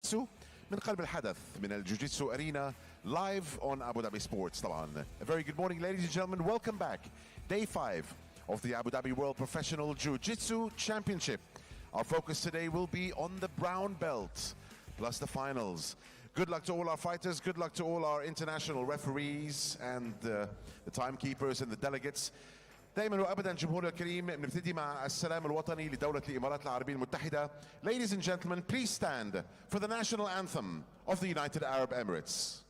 JIU-JITSU من قلب الحدث من الجوجيتسو أرينا live on Abu Dhabi Sports طبعا. A very good morning ladies and gentlemen, welcome back. Day 5 of the Abu Dhabi World Professional Jiu-Jitsu Championship. Our focus today will be on the brown belt plus the finals. Good luck to all our fighters, good luck to all our international referees and the timekeepers and the delegates. دائما وابدا جمهور الكريم بنبتدي مع السلام الوطني لدولة الامارات العربية المتحدة. Ladies and gentlemen, please stand for the national anthem of the United Arab Emirates.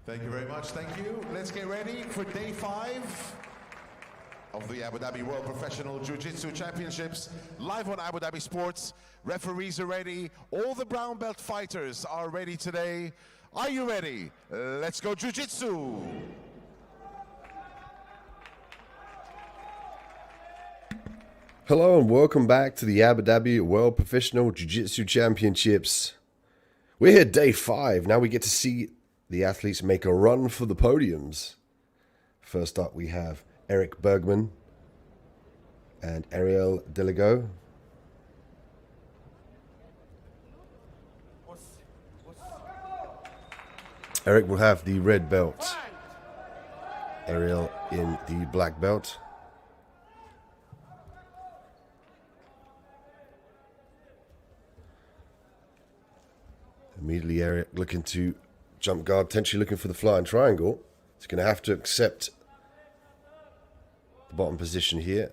Thank you very much, thank you. Let's get ready for day 5 of the Abu Dhabi World Professional Jiu-Jitsu Championships, live on Abu Dhabi Sports. Referees are ready, all the brown belt fighters are ready today. Are you ready? Let's go Jiu-Jitsu! Hello and welcome back to the Abu Dhabi World Professional Jiu-Jitsu Championships. We're here day 5, now we get to see the athletes make a run for the podiums. First up, we have Eric Bergman and Ariel Delago. Eric will have the red belt. Ariel in the black belt. Immediately, Eric looking to jump guard, potentially looking for the flying triangle. He's going to have to accept the bottom position here.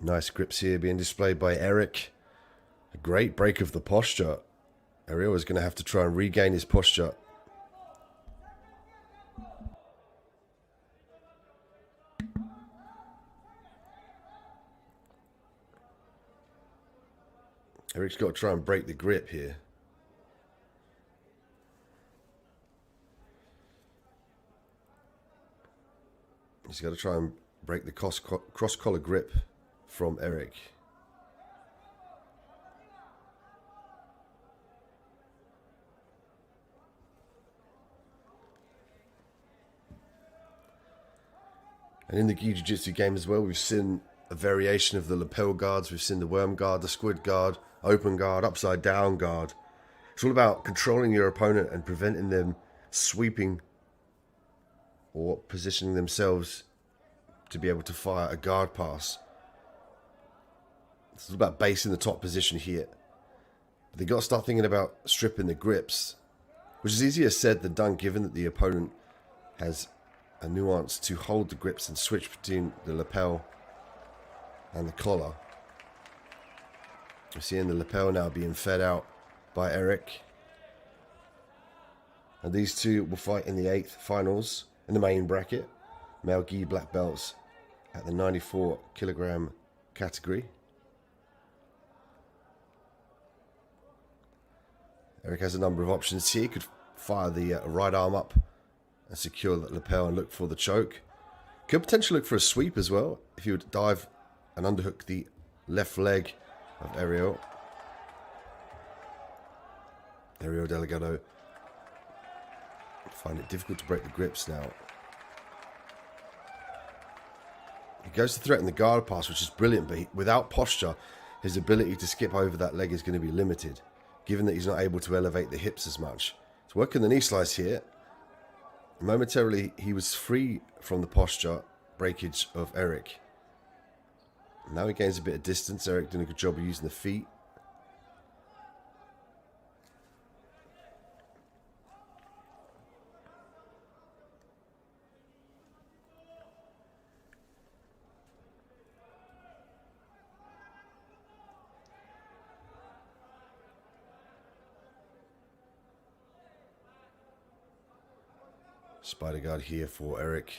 Nice grips here being displayed by Eric. A great break of the posture. Ariel is going to have to try and regain his posture. Eric's got to try and break the grip here. He's got to try and break the cross-collar grip from Eric. And in the Gi Jiu-Jitsu game as well, we've seen a variation of the lapel guards. We've seen the worm guard, the squid guard, open guard, upside down guard. It's all about controlling your opponent and preventing them sweeping or positioning themselves to be able to fire a guard pass. It's all about basing the top position here. But they've got to start thinking about stripping the grips, which is easier said than done given that the opponent has a nuance to hold the grips and switch between the lapel and the collar. We're seeing the lapel now being fed out by Eric. And these two will fight in the 8th finals in the main bracket. Male gi black belts at the 94 kilogram category. Eric has a number of options here. He could fire the right arm up and secure the lapel and look for the choke. Could potentially look for a sweep as well if he would dive and underhook the left leg of Ariel. Ariel Delgado find it difficult to break the grips now. He goes to threaten the guard pass, which is brilliant, but without posture, his ability to skip over that leg is going to be limited, given that he's not able to elevate the hips as much. He's working the knee slice here. Momentarily, he was free from the posture breakage of Eric. Now he gains a bit of distance. Eric doing a good job of using the feet. Spider guard here for Eric.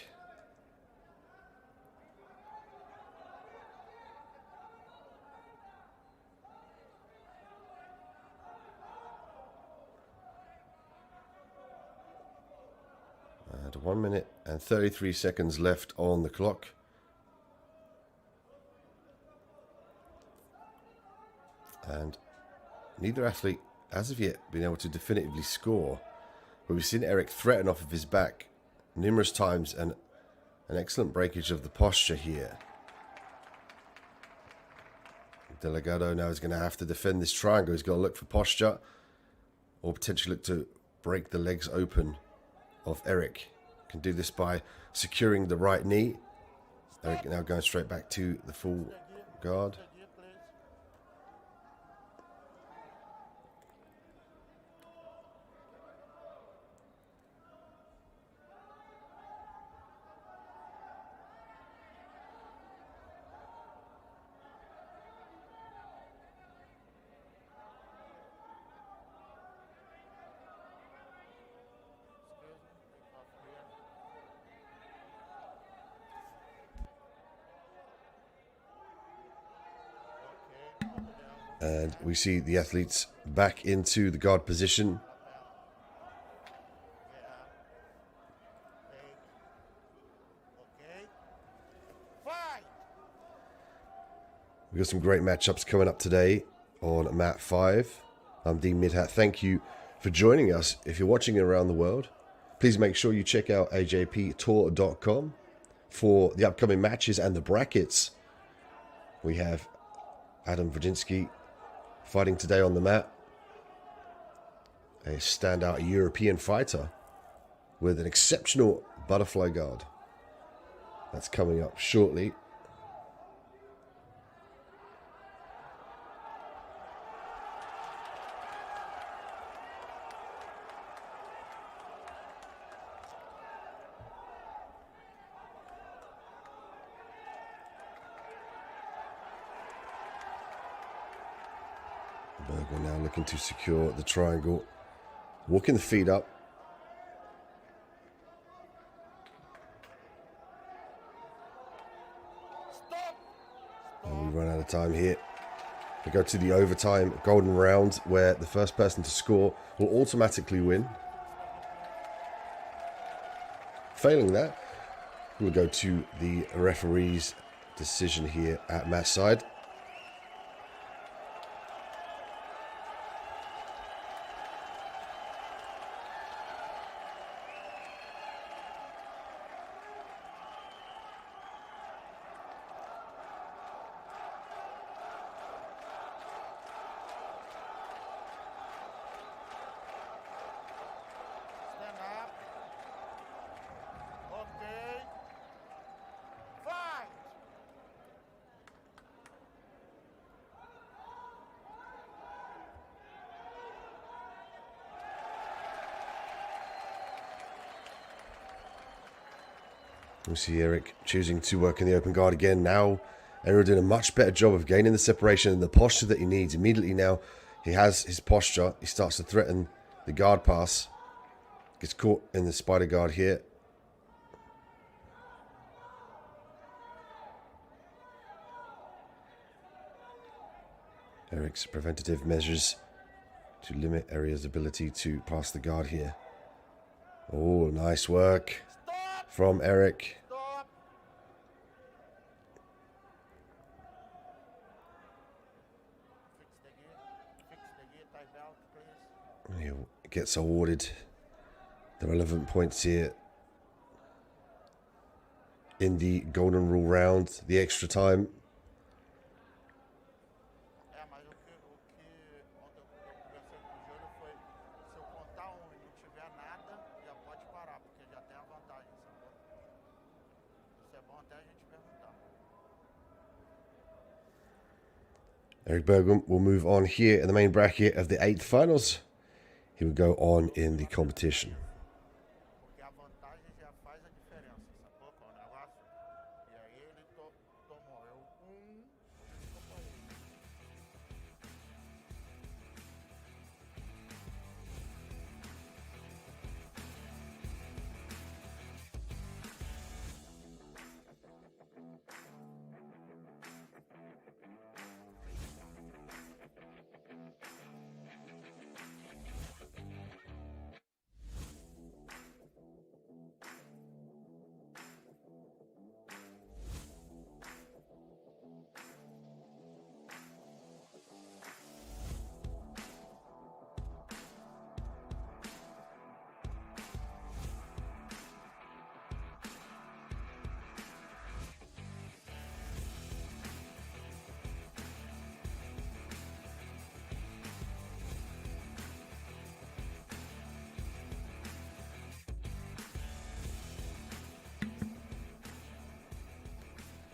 And 1 minute and 33 seconds left on the clock. And neither athlete, as of yet, been able to definitively score. But we've seen Eric threaten off of his back numerous times, and an excellent breakage of the posture here. Delgado now is going to have to defend this triangle. He's got to look for posture, or potentially look to break the legs open of Eric. Can do this by securing the right knee. Eric now going straight back to the full guard. And we see the athletes back into the guard position. We've got some great matchups coming up today on Mat 5. I'm Dean Midhat. Thank you for joining us. If you're watching around the world, please make sure you check out ajptour.com for the upcoming matches and the brackets. We have Adam Wojcinski fighting today on the mat. A standout European fighter with an exceptional butterfly guard. That's coming up shortly. Berger now looking to secure the triangle. Walking the feet up. And we run out of time here. We go to the overtime golden round where the first person to score will automatically win. Failing that, we'll go to the referee's decision here at match side. We see Eric choosing to work in the open guard again. Now, Eric doing a much better job of gaining the separation and the posture that he needs. Immediately now, he has his posture. He starts to threaten the guard pass. Gets caught in the spider guard here. Eric's preventative measures to limit Aria's ability to pass the guard here. Oh, nice work from Eric. He gets awarded the relevant points here in the golden rule round, the extra time. Eric Bergman will move on here in the main bracket of the 8th finals. He will go on in the competition.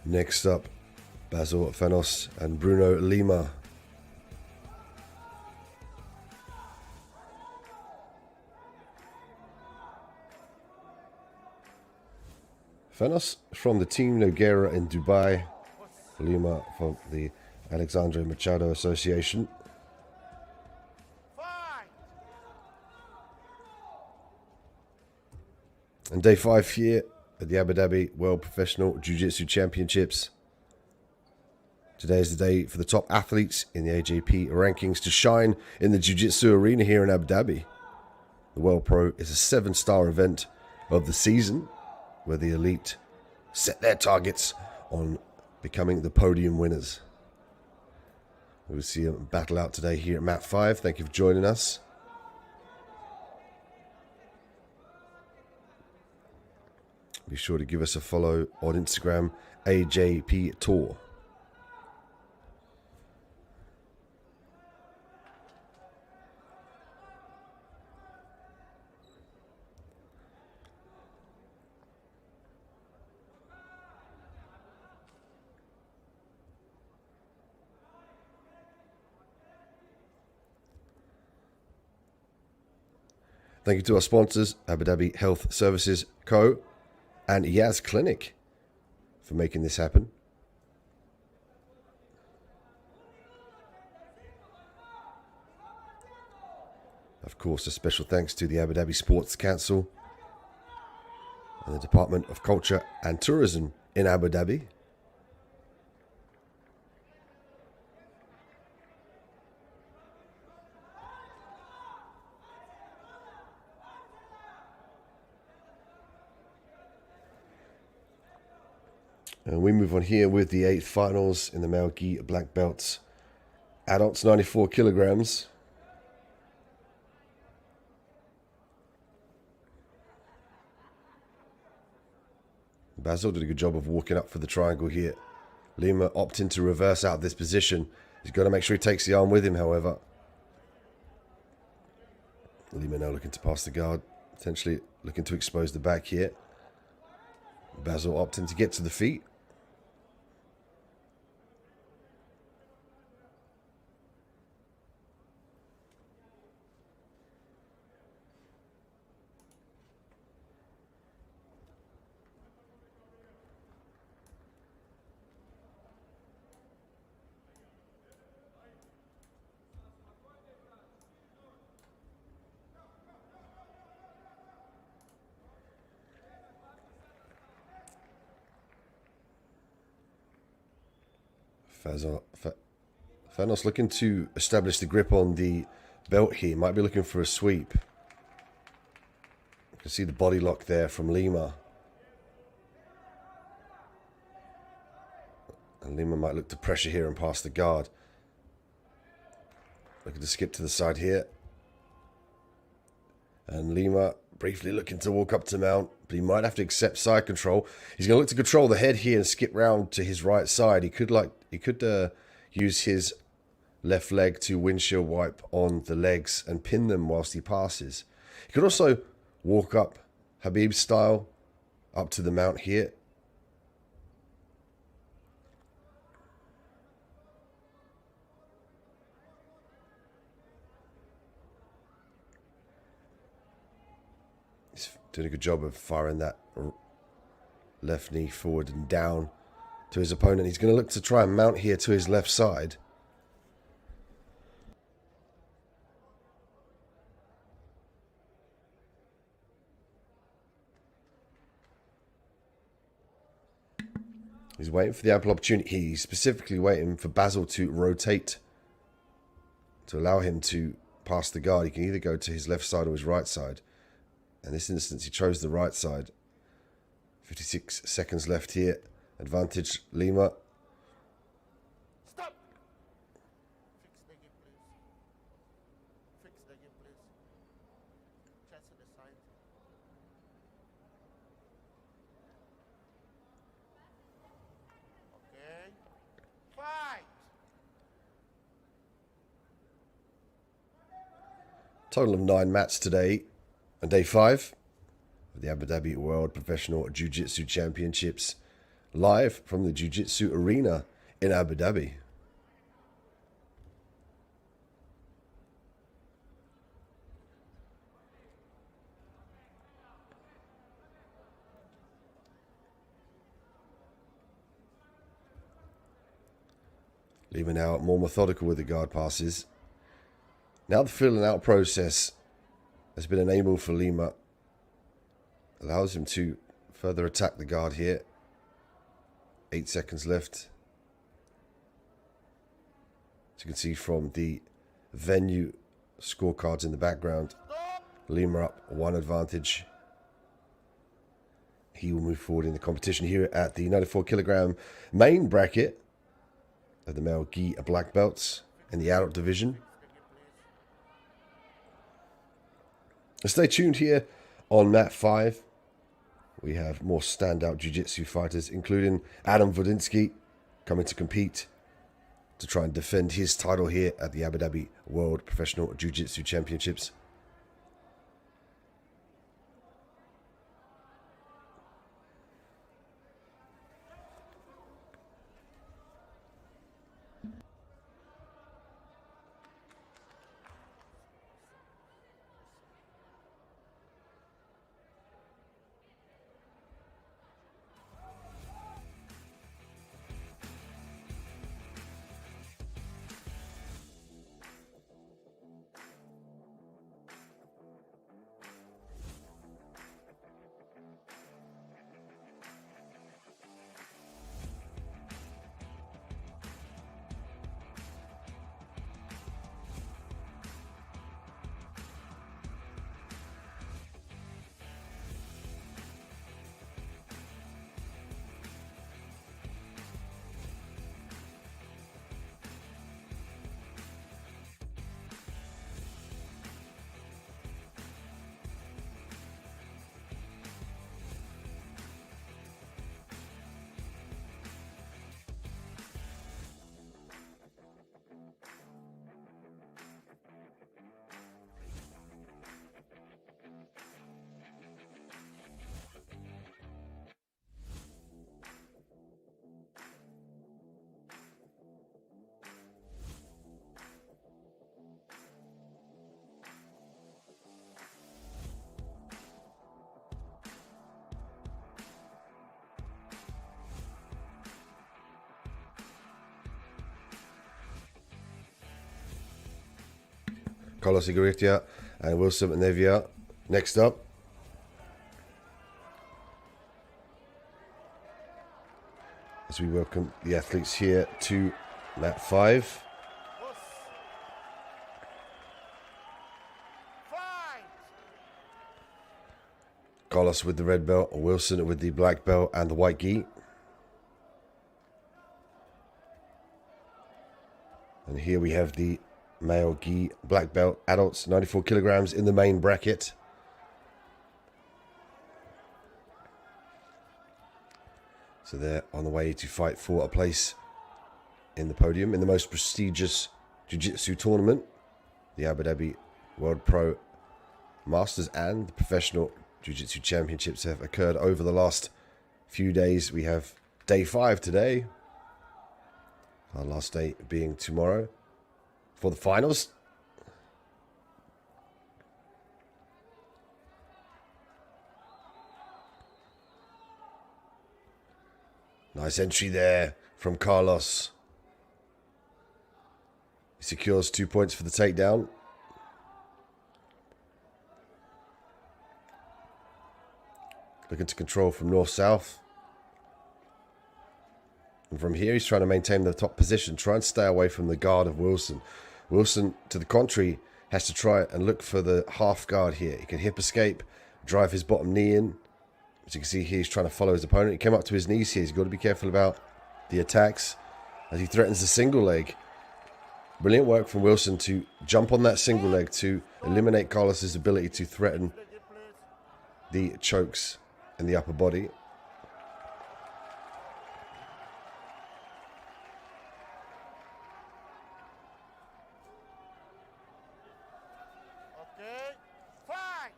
Next up, Basil Fenos and Bruno Lima. Fenos from the Team Nogueira in Dubai. Lima from the Alexandre Machado Association. And day 5 here at the Abu Dhabi World Professional Jiu-Jitsu Championships. Today is the day for the top athletes in the AJP rankings to shine in the Jiu-Jitsu arena here in Abu Dhabi. The World Pro is a 7-star event of the season where the elite set their targets on becoming the podium winners. We'll see a battle out today here at Mat 5. Thank you for joining us. Be sure to give us a follow on Instagram, AJP Tour. Thank you to our sponsors, Abu Dhabi Health Services Co. and Yaz Clinic for making this happen. Of course, a special thanks to the Abu Dhabi Sports Council and the Department of Culture and Tourism in Abu Dhabi. And we move on here with the 8th finals in the male gi black belts. Adults 94 kilograms. Basil did a good job of walking up for the triangle here. Lima opting to reverse out of this position. He's got to make sure he takes the arm with him, however. Lima now looking to pass the guard. Potentially looking to expose the back here. Basil opting to get to the feet. Fanos looking to establish the grip on the belt here. Might be looking for a sweep. You can see the body lock there from Lima. And Lima might look to pressure here and pass the guard. Looking to skip to the side here. And Lima briefly looking to walk up to mount, but he might have to accept side control. He's going to look to control the head here and skip round to his right side. He could use his left leg to windshield wipe on the legs and pin them whilst he passes. He could also walk up Habib style up to the mount here. Doing a good job of firing that left knee forward and down to his opponent. He's going to look to try and mount here to his left side. He's waiting for the ample opportunity. He's specifically waiting for Basil to rotate to allow him to pass the guard. He can either go to his left side or his right side. In this instance, he chose the right side. 56 seconds left here. Advantage, Lima. Stop! Fix the game, please. Fix the game, please. Chest to the side. Okay. Fight! Total of 9 matches today on day 5 of the Abu Dhabi World Professional Jiu-Jitsu Championships, live from the Jiu-Jitsu Arena in Abu Dhabi. Lima now more methodical with the guard passes. Now the filling out process has been enabled for Lima. Allows him to further attack the guard here. 8 seconds left. As you can see from the venue scorecards in the background, Lima up 1 advantage. He will move forward in the competition here at the 94 kilogram main bracket of the male gi black belts in the adult division. Stay tuned here on mat 5. We have more standout jiu-jitsu fighters, including Adam Wodinsky, coming to compete to try and defend his title here at the Abu Dhabi World Professional Jiu-Jitsu Championships. Carlos Igaritia and Wilson Nevia next up. As we welcome the athletes here to mat 5. Carlos with the red belt, Wilson with the black belt and the white gi. And here we have the male gi black belt adults, 94 kilograms in the main bracket. So they're on the way to fight for a place in the podium in the most prestigious jiu-jitsu tournament, the Abu Dhabi World Pro Masters and the Professional Jiu-Jitsu Championships have occurred over the last few days. We have day 5 today, our last day being tomorrow for the finals. Nice entry there from Carlos. He secures 2 points for the takedown. Looking to control from north-south. And from here, he's trying to maintain the top position. Try and stay away from the guard of Wilson. Wilson, to the contrary, has to try and look for the half guard here. He can hip escape, drive his bottom knee in. As you can see here, he's trying to follow his opponent. He came up to his knees here. He's got to be careful about the attacks as he threatens the single leg. Brilliant work from Wilson to jump on that single leg to eliminate Carlos's ability to threaten the chokes in the upper body. Okay, fight!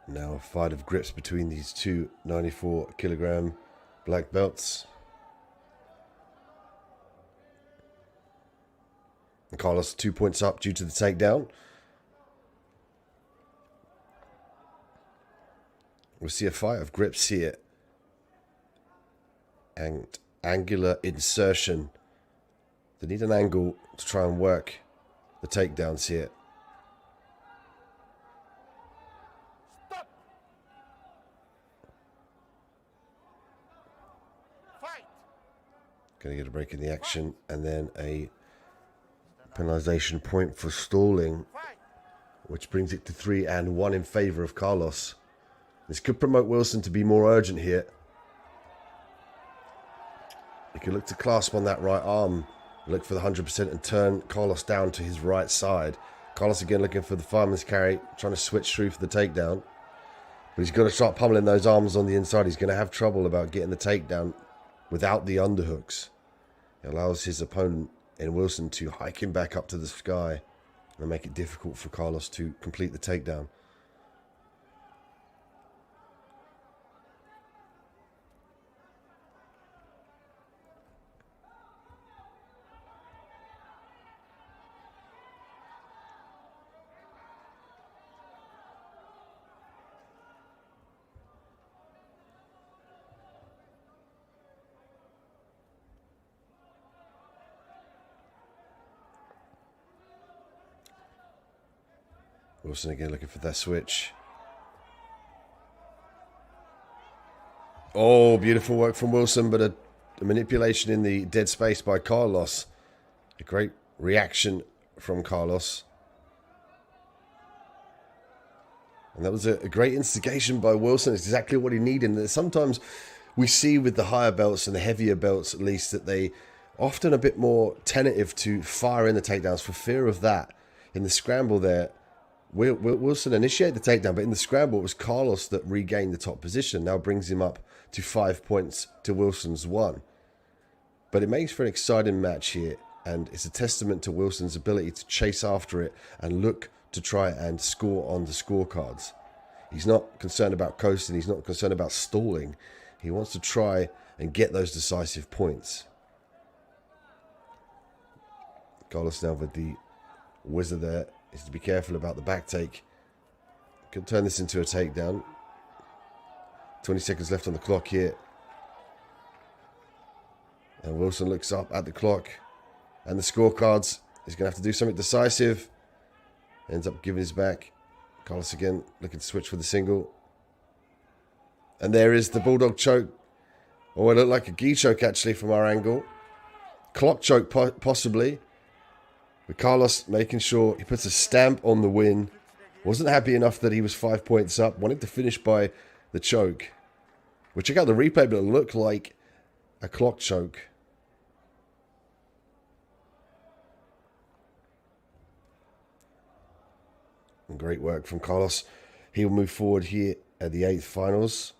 Now a fight of grips between these two 94-kilogram black belts. And Carlos 2 points up due to the takedown. We'll see a fight of grips here. And angular insertion. They need an angle to try and work the takedowns here. Stop! Fight! Going to get a break in the action and then a penalization point for stalling, Fight! which brings it to 3-1 in favor of Carlos. This could promote Wilson to be more urgent here. He could look to clasp on that right arm, look for the 100% and turn Carlos down to his right side. Carlos again looking for the fireman's carry, trying to switch through for the takedown. But he's got to start pummeling those arms on the inside. He's going to have trouble about getting the takedown without the underhooks. It allows his opponent in Wilson to hike him back up to the sky and make it difficult for Carlos to complete the takedown. Wilson again looking for that switch. Oh, beautiful work from Wilson, but a manipulation in the dead space by Carlos. A great reaction from Carlos. And that was a great instigation by Wilson. It's exactly what he needed. And sometimes we see with the higher belts and the heavier belts, at least, that they often a bit more tentative to fire in the takedowns for fear of that. In the scramble there, Wilson initiated the takedown, but in the scramble, it was Carlos that regained the top position. Now brings him up to 5 points to Wilson's 1. But it makes for an exciting match here, and it's a testament to Wilson's ability to chase after it and look to try and score on the scorecards. He's not concerned about coasting. He's not concerned about stalling. He wants to try and get those decisive points. Carlos now with the wizard there. Is to be careful about the back take. Could turn this into a takedown. 20 seconds left on the clock here. And Wilson looks up at the clock and the scorecards. He's going to have to do something decisive. Ends up giving his back. Carlos again looking to switch for the single. And there is the bulldog choke. Oh, it looked like a gi choke actually from our angle. Clock choke possibly. But Carlos making sure he puts a stamp on the win. Wasn't happy enough that he was 5 points up. Wanted to finish by the choke. We'll check out the replay, but it looked like a clock choke. And great work from Carlos. He'll move forward here at the 8th finals.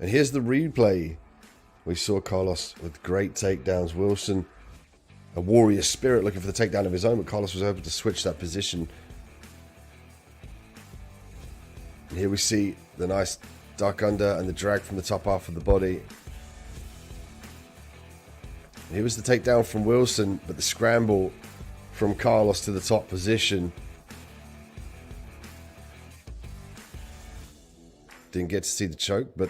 And here's the replay. We saw Carlos with great takedowns. Wilson, a warrior spirit, looking for the takedown of his own, but Carlos was able to switch that position. And here we see the nice duck under and the drag from the top half of the body. And here was the takedown from Wilson, but the scramble from Carlos to the top position. Didn't get to see the choke, but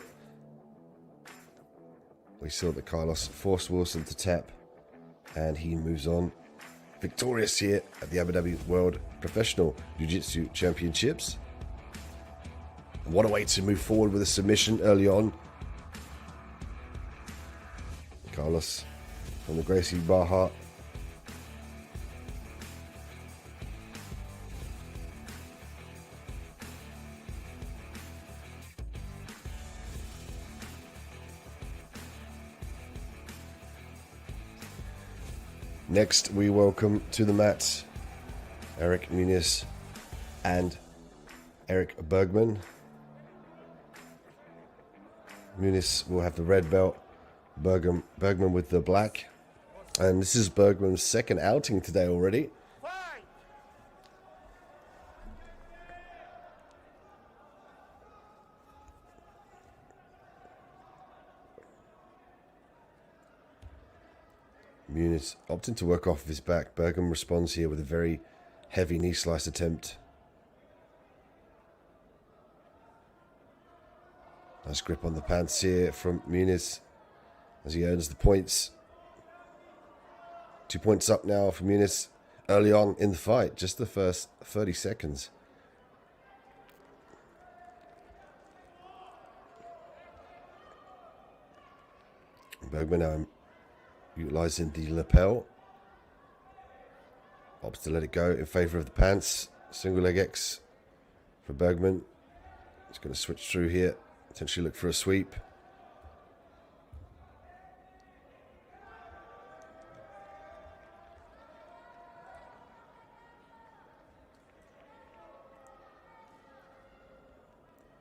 we saw that Carlos forced Wilson to tap, and he moves on victorious here at the Abu Dhabi World Professional Jiu-Jitsu Championships. And what a way to move forward with a submission early on. Carlos from the Gracie Barra. Next, we welcome to the mat Eric Muniz and Eric Bergman. Muniz will have the red belt, Bergman with the black. And this is Bergman's second outing today already. Fight! Muniz opting to work off of his back. Bergman responds here with a very heavy knee slice attempt. Nice grip on the pants here from Muniz as he earns the points. 2 points up now for Muniz early on in the fight, just the first 30 seconds. Bergman now utilizing the lapel. Opts to let it go in favor of the pants. Single leg X for Bergman. He's going to switch through here. Potentially look for a sweep.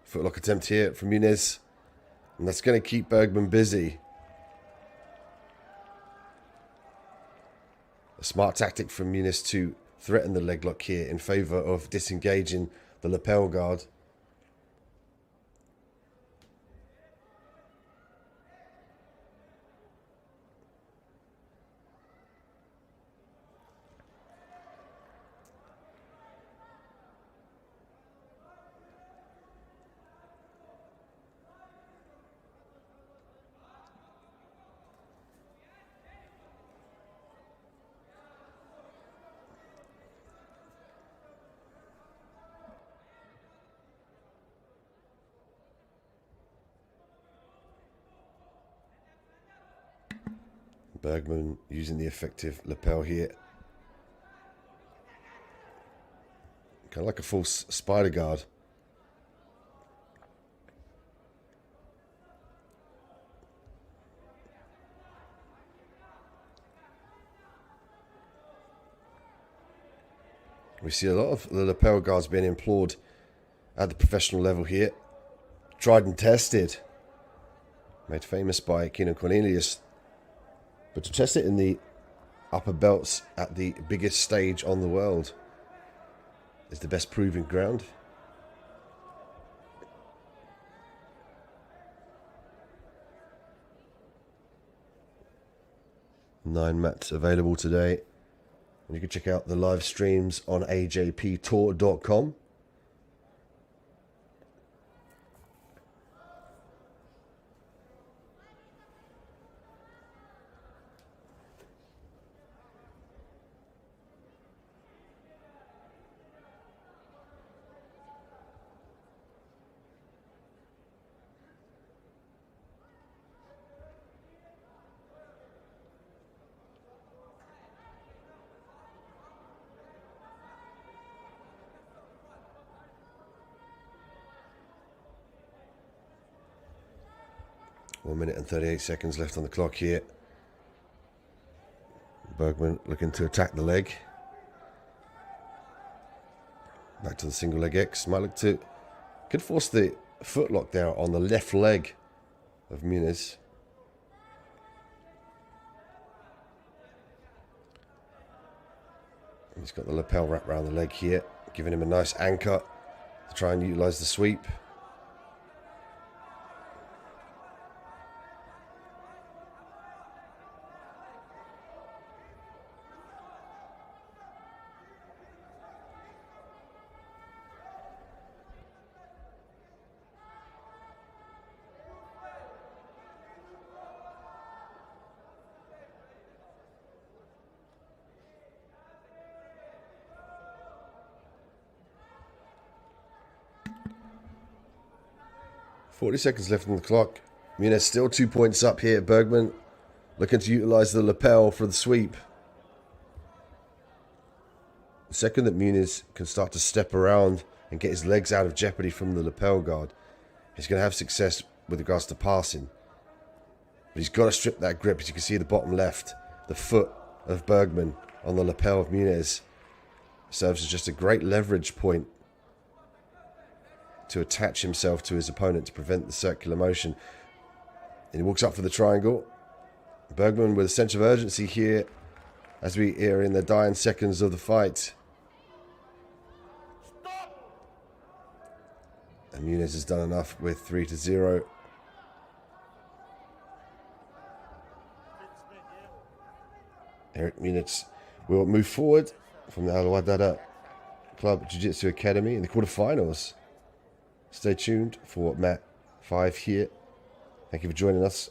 Footlock attempt here from Muniz. And that's going to keep Bergman busy. A smart tactic from Muniz to threaten the leg lock here in favor of disengaging the lapel guard. Bergman using the effective lapel here. Kind of like a false spider guard. We see a lot of the lapel guards being employed at the professional level here. Tried and tested. Made famous by Keenan Cornelius. But to test it in the upper belts at the biggest stage on the world is the best proving ground. Nine mats available today. And you can check out the live streams on ajptour.com. One minute and 38 seconds left on the clock here. Bergman looking to attack the leg. Back to the single leg X. Might look to... Could force the footlock there on the left leg of Muniz. He's got the lapel wrapped around the leg here, giving him a nice anchor to try and utilise the sweep. .40 seconds left on the clock. Muniz still 2 points up here. Bergman looking to utilise the lapel for the sweep. The second that Muniz can start to step around and get his legs out of jeopardy from the lapel guard, he's going to have success with regards to passing. But he's got to strip that grip. As you can see the bottom left, the foot of Bergman on the lapel of Muniz serves as just a great leverage point to attach himself to his opponent to prevent the circular motion. And he walks up for the triangle. Bergman with a sense of urgency here as we are in the dying seconds of the fight. And Muniz has done enough with 3-0. Eric Muniz will move forward from the Al-Wadada Club Jiu-Jitsu Academy in the quarterfinals. Stay tuned for Mat 5 here. Thank you for joining us.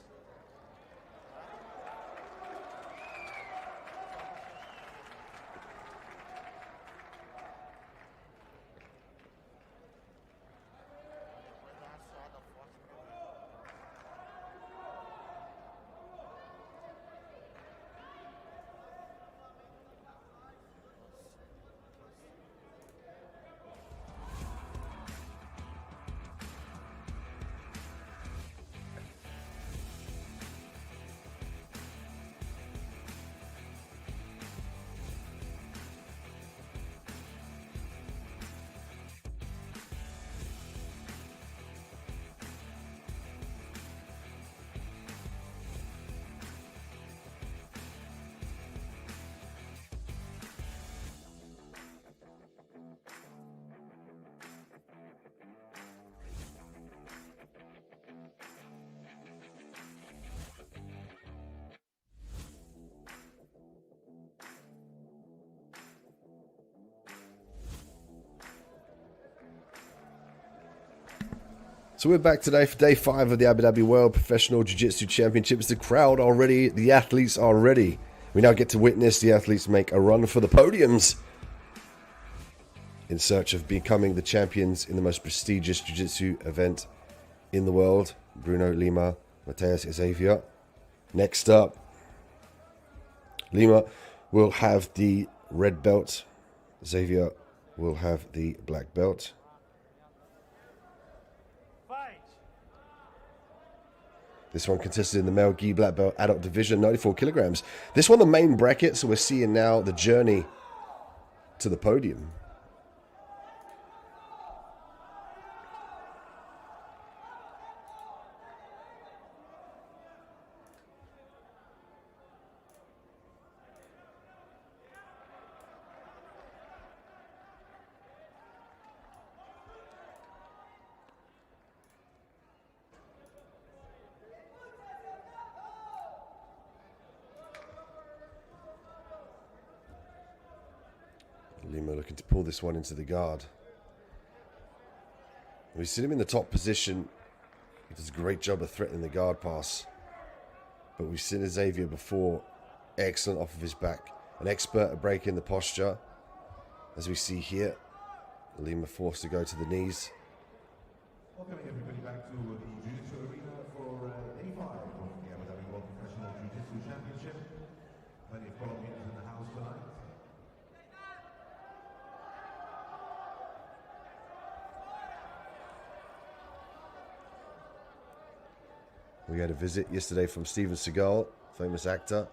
So we're back today for day 5 of the Abu Dhabi World Professional Jiu-Jitsu Championships. The crowd are ready. The athletes are ready. We now get to witness the athletes make a run for the podiums in search of becoming the champions in the most prestigious Jiu-Jitsu event in the world. Bruno Lima, Mateus Xavier. Next up, Lima will have the red belt. Xavier will have the black belt. This one contested in the male gi black belt adult division, 94 kilograms. This one the main bracket, so we're seeing now the journey to the podium. Lima looking to pull this one into the guard. We see him in the top position. He does a great job of threatening the guard pass. But we've seen Xavier before. Excellent off of his back. An expert at breaking the posture. As we see here. Lima forced to go to the knees. Welcoming everybody back to the Jiu-Jitsu arena for day 5 of the Abu Dhabi World Professional Jiu-Jitsu Championship. Plenty of Colombians in the house tonight. We had a visit yesterday from Steven Seagal, famous actor.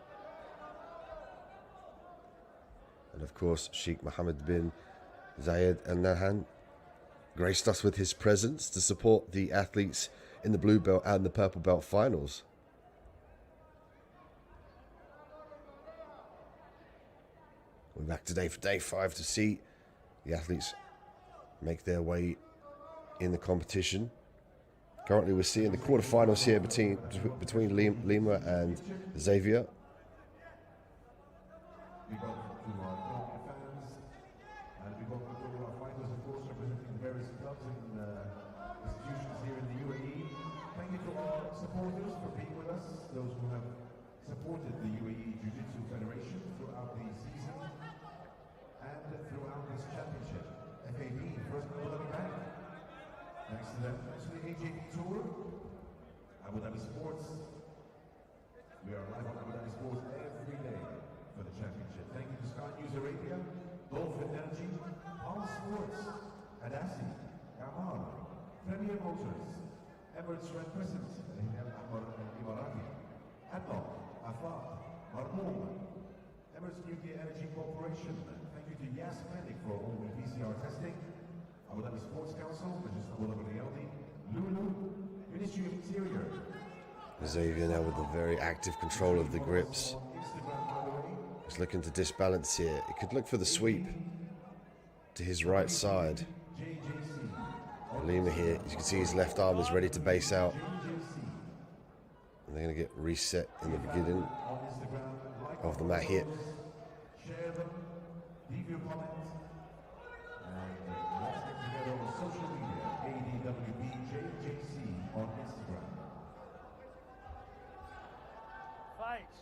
course, Sheikh Mohammed bin Zayed Al Nahyan graced us with his presence to support the athletes in the blue belt and the purple belt finals. We're back today for day 5 to see the athletes make their way in the competition. Currently we're seeing the quarterfinals here between Lima and Xavier. We welcome to our Colombia fans, and we welcome to all our fighters, of course, representing various clubs and institutions here in the UAE. Thank you to our supporters for being with us, those who have supported the UAE Jiu-Jitsu Federation throughout the season and throughout this championship. FAB, first Abu Dhabi Bank. Thanks to them. Thanks to the AJP Tour, Abu Dhabi Sports. We are live on Abu Dhabi Sports every day for the championship. Thank you to Sky News Arabia, Dolphin Energy, Palm Sports, Adasi, Amal, Premier Motors, Emirates Red Crescent, Imarati, Adlock, Afaq, Marmoum, Emirates Nuclear Energy Corporation. Thank you to Yas Medic for all the PCR testing, Abu Dhabi Sports Council, which is Abu Dhabi Reality, Lulu, Ministry of Interior. Xavier now with a very active control of the grips. He's looking to disbalance here. He could look for the sweep to his right side. Lima here, as you can see his left arm is ready to base out. And they're going to get reset in the beginning of the mat here. Share them, leave your comments, and let's get together on social media, ADWBJJC on Instagram. Fight.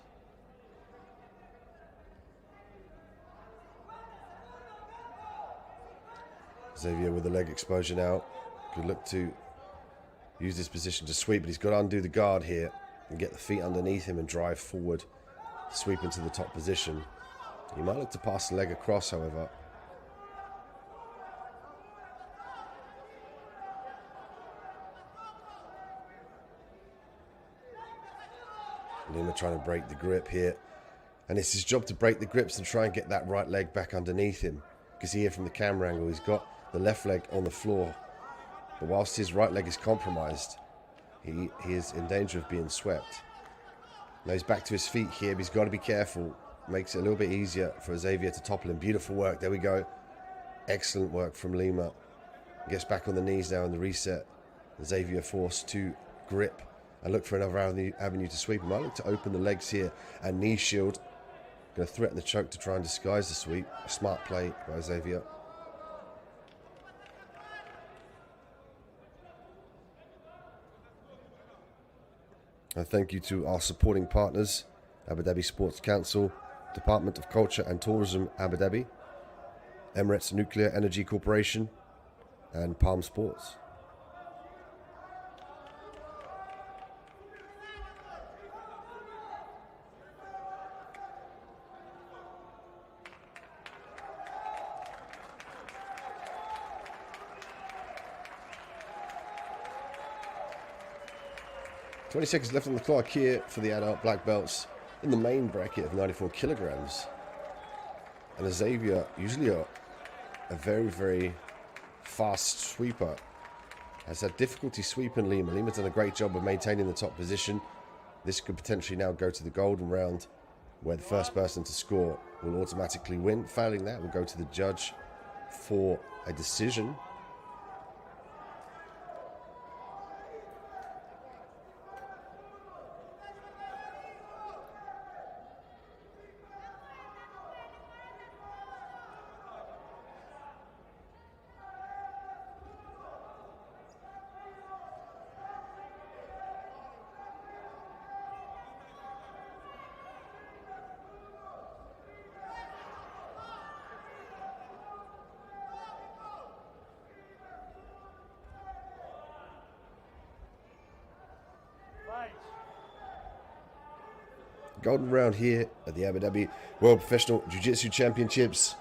Xavier with the leg exposure now. Could look to use this position to sweep, but he's got to undo the guard here and get the feet underneath him and drive forward, sweep into the top position. He might look to pass the leg across, however. Lima trying to break the grip here. And it's his job to break the grips and try and get that right leg back underneath him. You can see here from the camera angle, he's got the left leg on the floor. But whilst his right leg is compromised, he is in danger of being swept. Now he's back to his feet here, but he's got to be careful. Makes it a little bit easier for Xavier to topple him. Beautiful work. There we go. Excellent work from Lima. Gets back on the knees now in the reset. Xavier forced to grip and look for another avenue to sweep. He might look to open the legs here and knee shield. Going to threaten the choke to try and disguise the sweep. A smart play by Xavier. And thank you to our supporting partners, Abu Dhabi Sports Council, Department of Culture and Tourism Abu Dhabi, Emirates Nuclear Energy Corporation, and Palm Sports. "20 seconds left on the clock here for the adult black belts in the main bracket of 94 kilograms. And Xavier, usually a very, very fast sweeper, has had difficulty sweeping Lima. Lima's done a great job of maintaining the top position. This could potentially now go to the golden round, where the first person to score will automatically win. Failing that, will go to the judge for a decision. Golden round here at the Abu Dhabi World Professional Jiu-Jitsu Championships.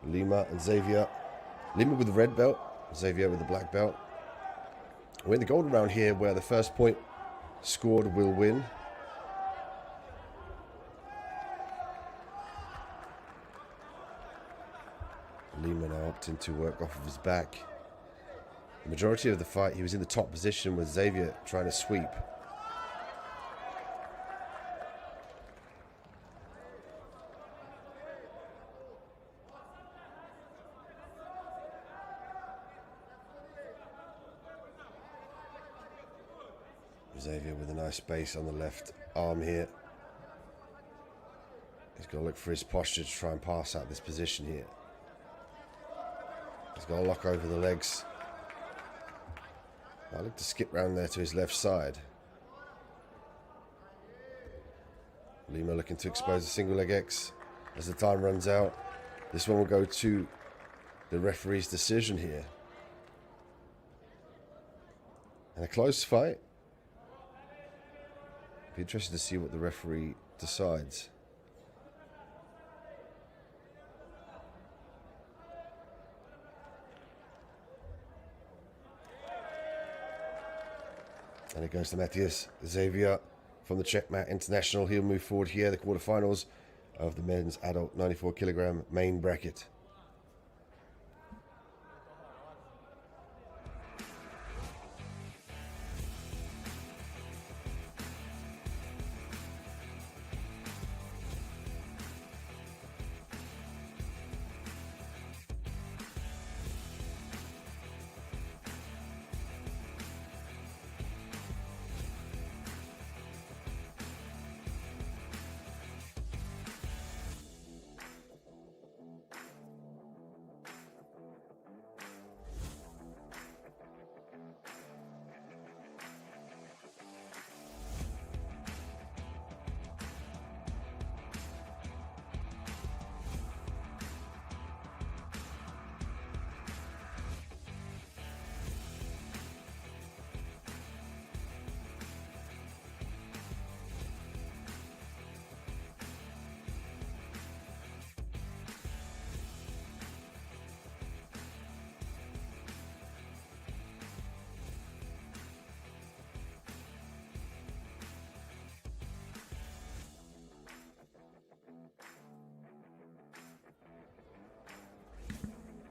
Lima and Xavier. Lima with the red belt, Xavier with the black belt. We're in the golden round here, where the first point scored will win. attempting to work off of his back. The majority of the fight, he was in the top position with Xavier trying to sweep. Xavier with a nice base on the left arm here. He's got to look for his posture to try and pass out this position here. He's got to lock over the legs. I look to skip round there to his left side. Lima looking to expose a single leg X as the time runs out. This one will go to the referee's decision here. And a close fight. Be interested to see what the referee decides. And it goes to Matthias Xavier from the Checkmat International. He'll move forward here, the quarterfinals of the men's adult 94 kilogram main bracket.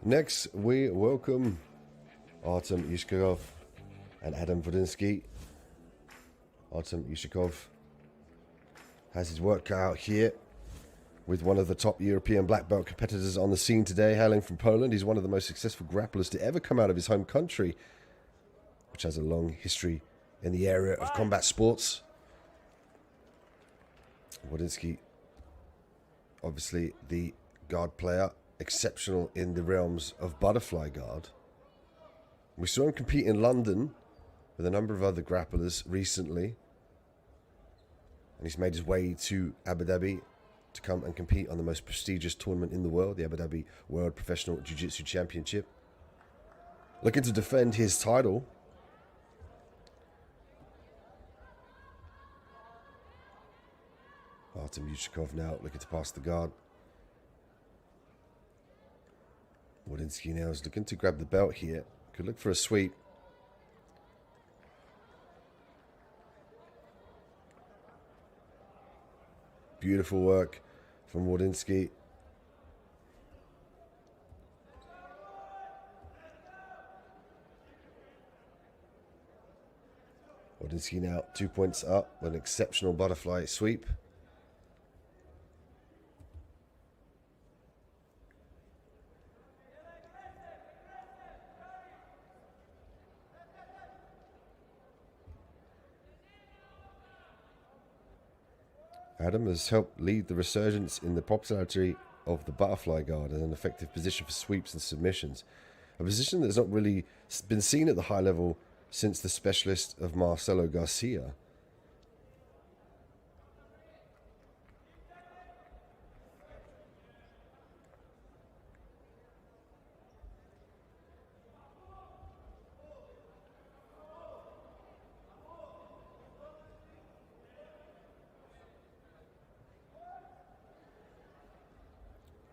Next, we welcome Artem Yushkov and Adam Wodinsky. Artem Yushkov has his work cut out here with one of the top European black belt competitors on the scene today, hailing from Poland. He's one of the most successful grapplers to ever come out of his home country, which has a long history in the area of combat sports. Wodinsky, obviously the guard player, exceptional in the realms of butterfly guard. We saw him compete in London with a number of other grapplers recently, and he's made his way to Abu Dhabi to come and compete on the most prestigious tournament in the world, the Abu Dhabi World Professional Jiu-Jitsu Championship, looking to defend his title. Artem Yushkov now looking to pass the guard. Wodinsky now is looking to grab the belt here. Could look for a sweep. Beautiful work from Wodinsky. Wodinsky now 2 points up with an exceptional butterfly sweep. Adam has helped lead the resurgence in the popularity of the butterfly guard as an effective position for sweeps and submissions. A position that's not really been seen at the high level since the specialist of Marcelo Garcia.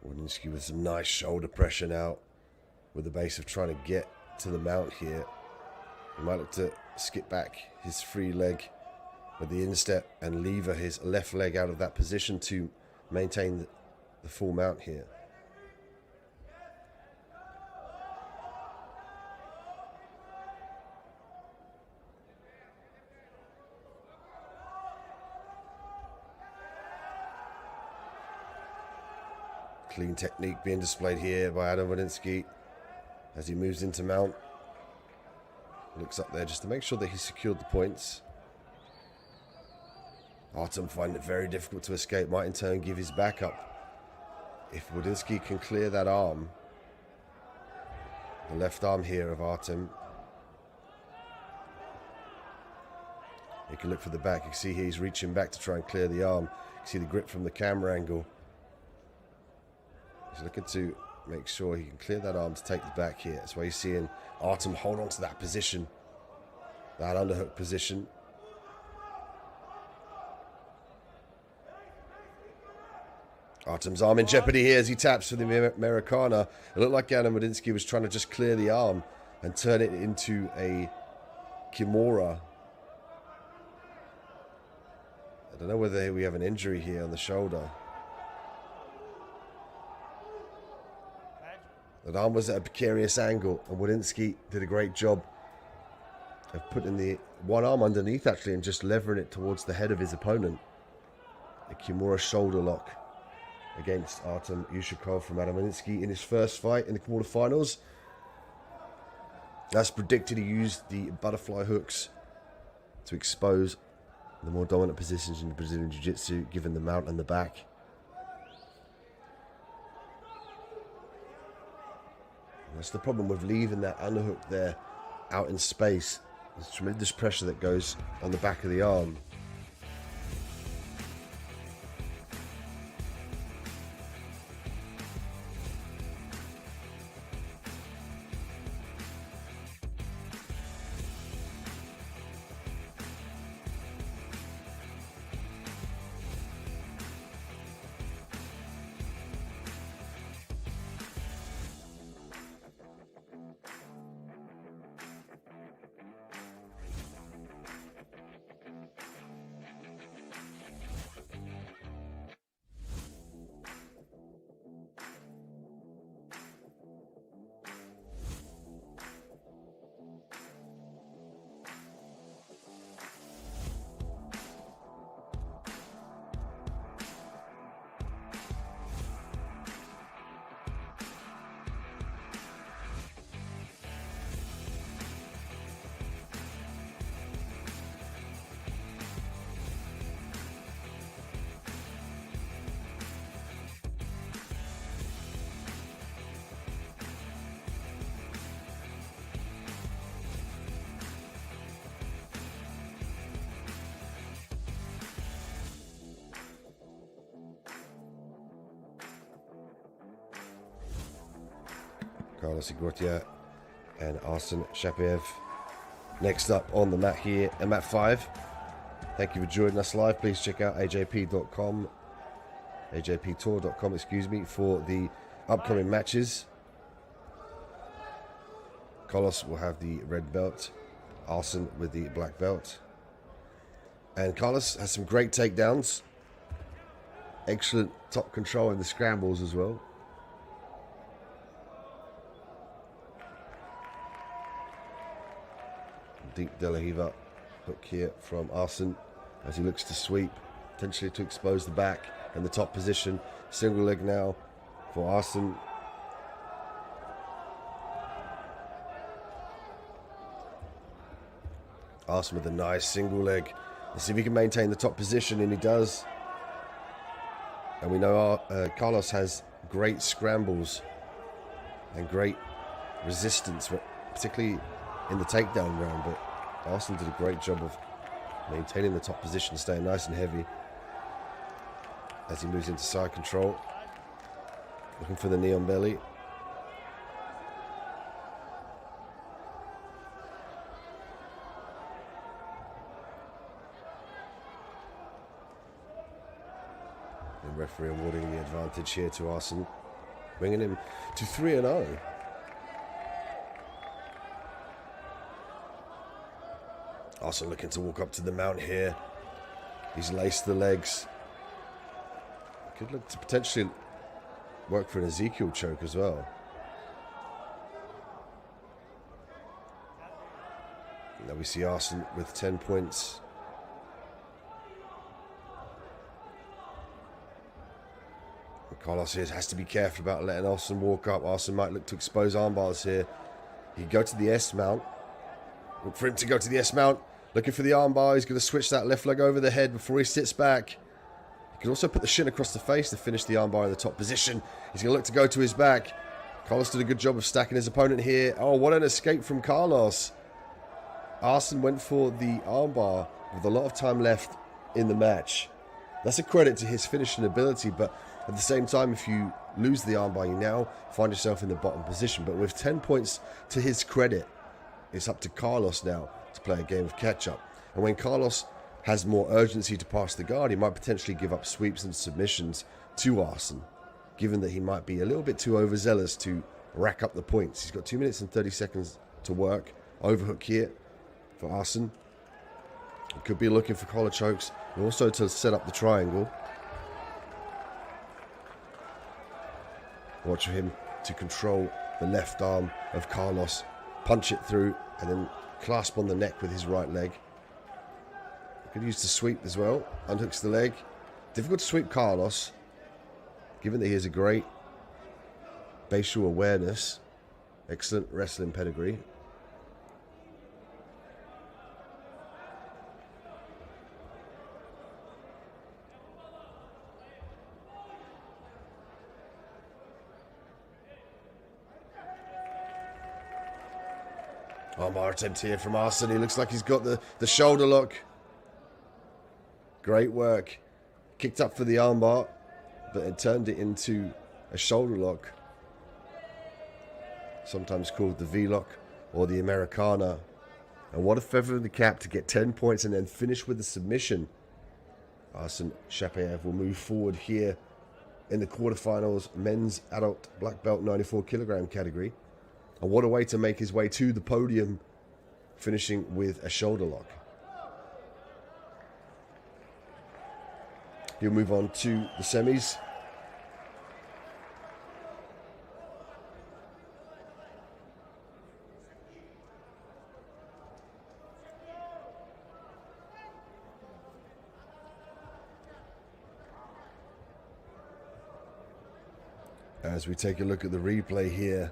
Wodinsky with some nice shoulder pressure now, with the base of trying to get to the mount here. He might look to skip back his free leg with the instep and lever his left leg out of that position to maintain the full mount here. Clean technique being displayed here by Adam Wodinski as he moves into mount. Looks up there just to make sure that he secured the points. Artem finding it very difficult to escape, might in turn give his back up. If Wodinski can clear that arm, the left arm here of Artem, he can look for the back. You can see here he's reaching back to try and clear the arm. You can see the grip from the camera angle. He's looking to make sure he can clear that arm to take the back here. That's why you're seeing Artem hold on to that position, that underhook position. Artem's arm in jeopardy here as he taps for the Americana. It looked like Adam Wodinski was trying to just clear the arm and turn it into a Kimura. I don't know whether we have an injury here on the shoulder. That arm was at a precarious angle, and Wodinski did a great job of putting the one arm underneath actually and just levering it towards the head of his opponent. A Kimura shoulder lock against Artem Yushakov from Adam Wodinski in his first fight in the quarterfinals. As predicted, he used the butterfly hooks to expose the more dominant positions in the Brazilian Jiu-Jitsu, given the mount and the back. That's the problem with leaving that underhook there out in space. There's tremendous pressure that goes on the back of the arm. Carlos Igotia and Arsen Shapiev next up on the mat here at mat 5. Thank you for joining us live. Please check out ajp.com, ajptour.com, excuse me, for the upcoming matches. Carlos will have the red belt, Arsen with the black belt. And Carlos has some great takedowns. Excellent top control in the scrambles as well. Deep De La Riva hook here from Arsen as he looks to sweep, potentially to expose the back and the top position. Single leg now for Arsen. Arsen with a nice single leg. Let's see if he can maintain the top position, and he does. And we know Carlos has great scrambles and great resistance, particularly in the takedown round, but Arsen did a great job of maintaining the top position, staying nice and heavy as he moves into side control, looking for the knee on belly. The referee awarding the advantage here to Arsen, bringing him to 3-0. Also looking to walk up to the mount here. He's laced the legs. Could look to potentially work for an Ezekiel choke as well. Now we see Arsen with 10 points. Carlos here has to be careful about letting Austin walk up. Austin might look to expose arm bars here. He go to the S mount. Look for him to go to the S mount. Looking for the arm bar. He's going to switch that left leg over the head before he sits back. He can also put the shin across the face to finish the arm bar in the top position. He's going to look to go to his back. Carlos did a good job of stacking his opponent here. Oh, what an escape from Carlos. Austin went for the arm bar with a lot of time left in the match. That's a credit to his finishing ability, but at the same time, if you lose the armbar, you now find yourself in the bottom position. But with 10 points to his credit, it's up to Carlos now to play a game of catch-up. And when Carlos has more urgency to pass the guard, he might potentially give up sweeps and submissions to Arsene, given that he might be a little bit too overzealous to rack up the points. He's got 2 minutes and 30 seconds to work. Overhook here for Arsene. He could be looking for collar chokes and also to set up the triangle. Watch for him to control the left arm of Carlos, punch it through, and then clasp on the neck with his right leg. Could use the sweep as well. Unhooks the leg. Difficult to sweep Carlos, given that he has a great facial awareness. Excellent wrestling pedigree. Armbar attempt here from Arsene. He looks like he's got the shoulder lock. Great work. Kicked up for the armbar, but it turned it into a shoulder lock. Sometimes called the V-lock or the Americana. And what a feather in the cap to get 10 points and then finish with a submission. Arsene Shapayev will move forward here in the quarterfinals, men's adult black belt 94 kilogram category. And what a way to make his way to the podium, finishing with a shoulder lock. He'll move on to the semis. As we take a look at the replay here,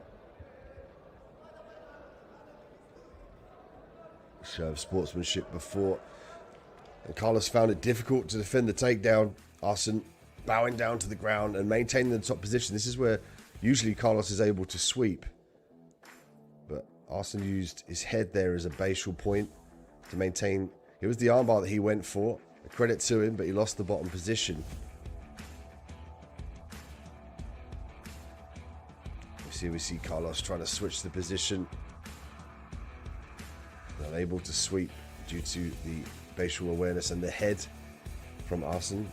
show of sportsmanship before, and Carlos found it difficult to defend the takedown. Arsene bowing down to the ground and maintaining the top position. This is where usually Carlos is able to sweep, but Arsene used his head there as a basal point to maintain. It was the armbar that he went for. A credit to him, but he lost the bottom position. We see Carlos trying to switch the position. Unable to sweep due to the facial awareness and the head from Arsene.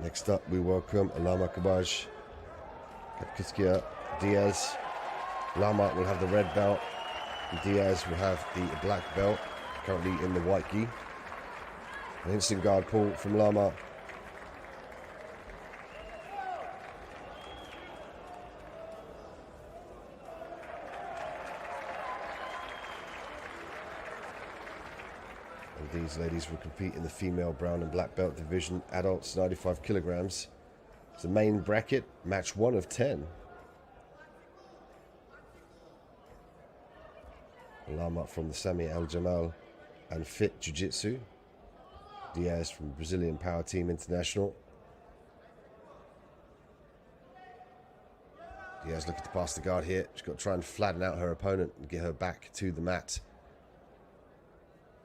Next up, we welcome Lama Kabaj, Katkiskia, Diaz. Lama will have the red belt. Diaz will have the black belt, currently in the white gi. An instant guard pull from Lama. These ladies will compete in the female brown and black belt division, adults 95 kilograms. It's the main bracket, match 1 of 10. Lama from the Sami Al Jamal and Fit Jiu-Jitsu. Diaz from Brazilian Power Team International. Diaz looking to pass the guard here. She's got to try and flatten out her opponent and get her back to the mat.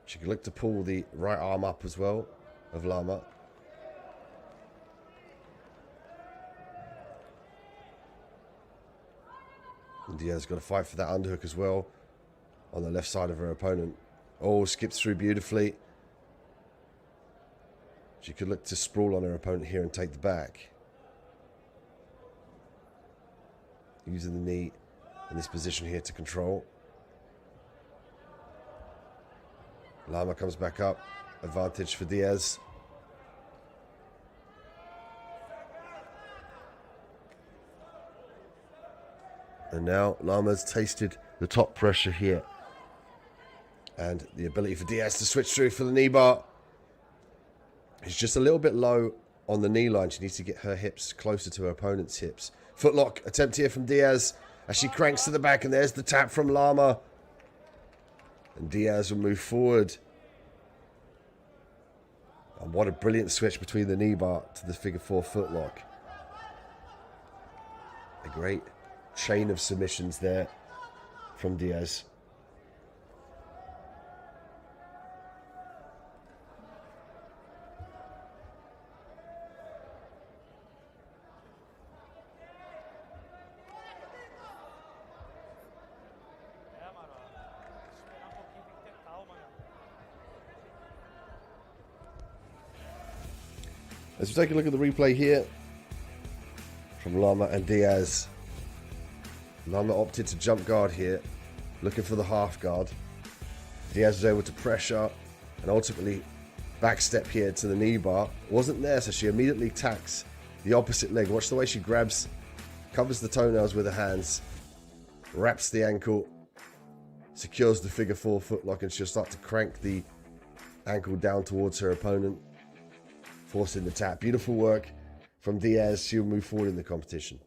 She can look to pull the right arm up as well of Lama. And Diaz got to fight for that underhook as well on the left side of her opponent. Oh, skips through beautifully. She could look to sprawl on her opponent here and take the back. Using the knee in this position here to control. Lama comes back up. Advantage for Diaz. And now Lama's tasted the top pressure here. And the ability for Diaz to switch through for the knee bar. It's just a little bit low on the knee line. She needs to get her hips closer to her opponent's hips. Footlock attempt here from Diaz as she cranks to the back, and there's the tap from Lama. And Diaz will move forward. And what a brilliant switch between the knee bar to the figure 4 footlock. A great chain of submissions there from Diaz. Let's take a look at the replay here from Lama and Diaz. Lama opted to jump guard here, looking for the half guard. Diaz was able to pressure and ultimately backstep here to the knee bar. Wasn't there, so she immediately tacks the opposite leg. Watch the way she grabs, covers the toenails with her hands, wraps the ankle, secures the figure 4 footlock, and she'll start to crank the ankle down towards her opponent, forcing the tap. Beautiful work from Diaz. She'll move forward in the competition.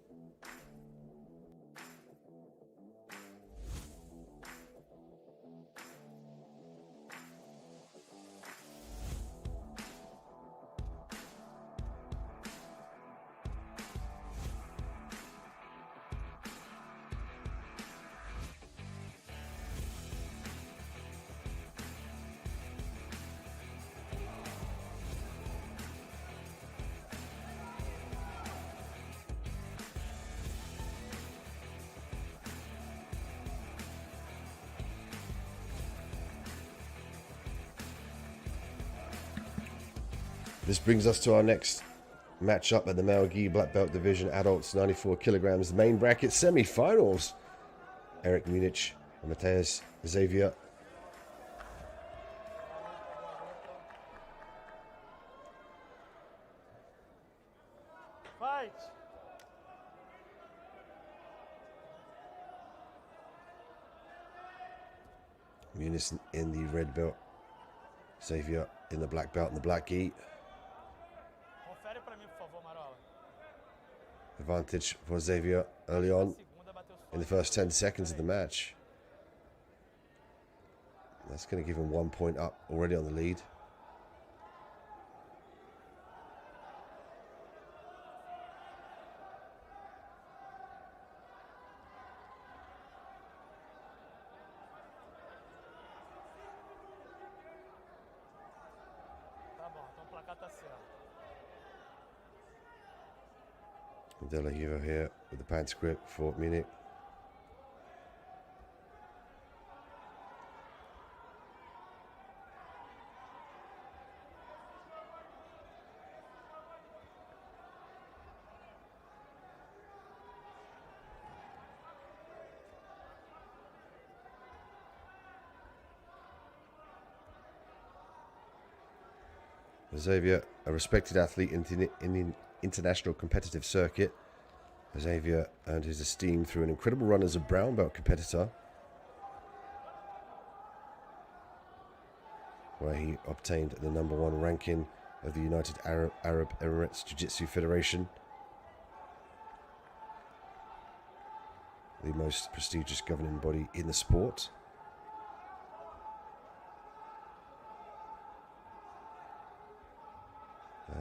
This brings us to our next matchup at the male gi black belt division, adults 94 kilograms, the main bracket semi-finals. Eric Munich and Matthias Xavier. Fight! Munich in the red belt, Xavier in the black belt and the black gi. Confere pra mim, por favor, Marola. Advantage for Xavier early on in the first 10 seconds of the match. That's going to give him 1 point up already on the lead. Tá bom, então o placar tá certo. Della Hugo here with the pad script for Munich. Xavier, a respected athlete in the international competitive circuit. Xavier earned his esteem through an incredible run as a brown belt competitor, where he obtained the #1 ranking of the United Arab Emirates Jiu-Jitsu Federation, the most prestigious governing body in the sport.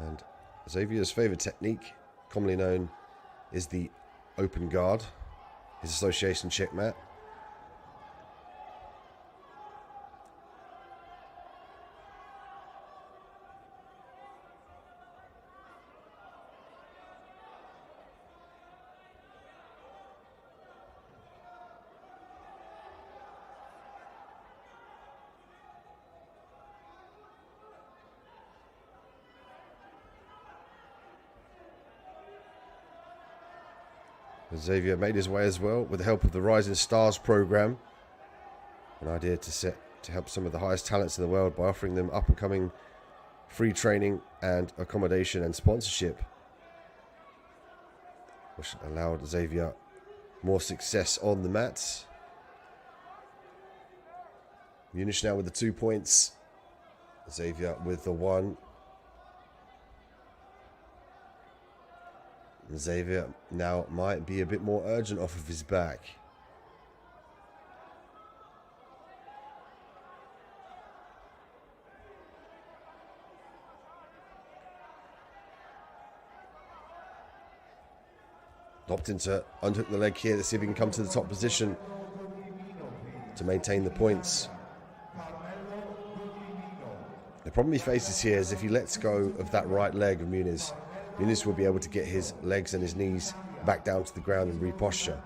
And Xavier's favorite technique, commonly known, is the open guard, his association checkmat. Xavier made his way as well with the help of the Rising Stars program. An idea to help some of the highest talents in the world by offering them up-and-coming free training and accommodation and sponsorship, which allowed Xavier more success on the mats. Muniz now with the 2 points. Xavier with the 1. Xavier now might be a bit more urgent off of his back. Opting to unhook the leg here to see if he can come to the top position to maintain the points. The problem he faces here is if he lets go of that right leg of Muniz, Muniz will be able to get his legs and his knees back down to the ground and reposture.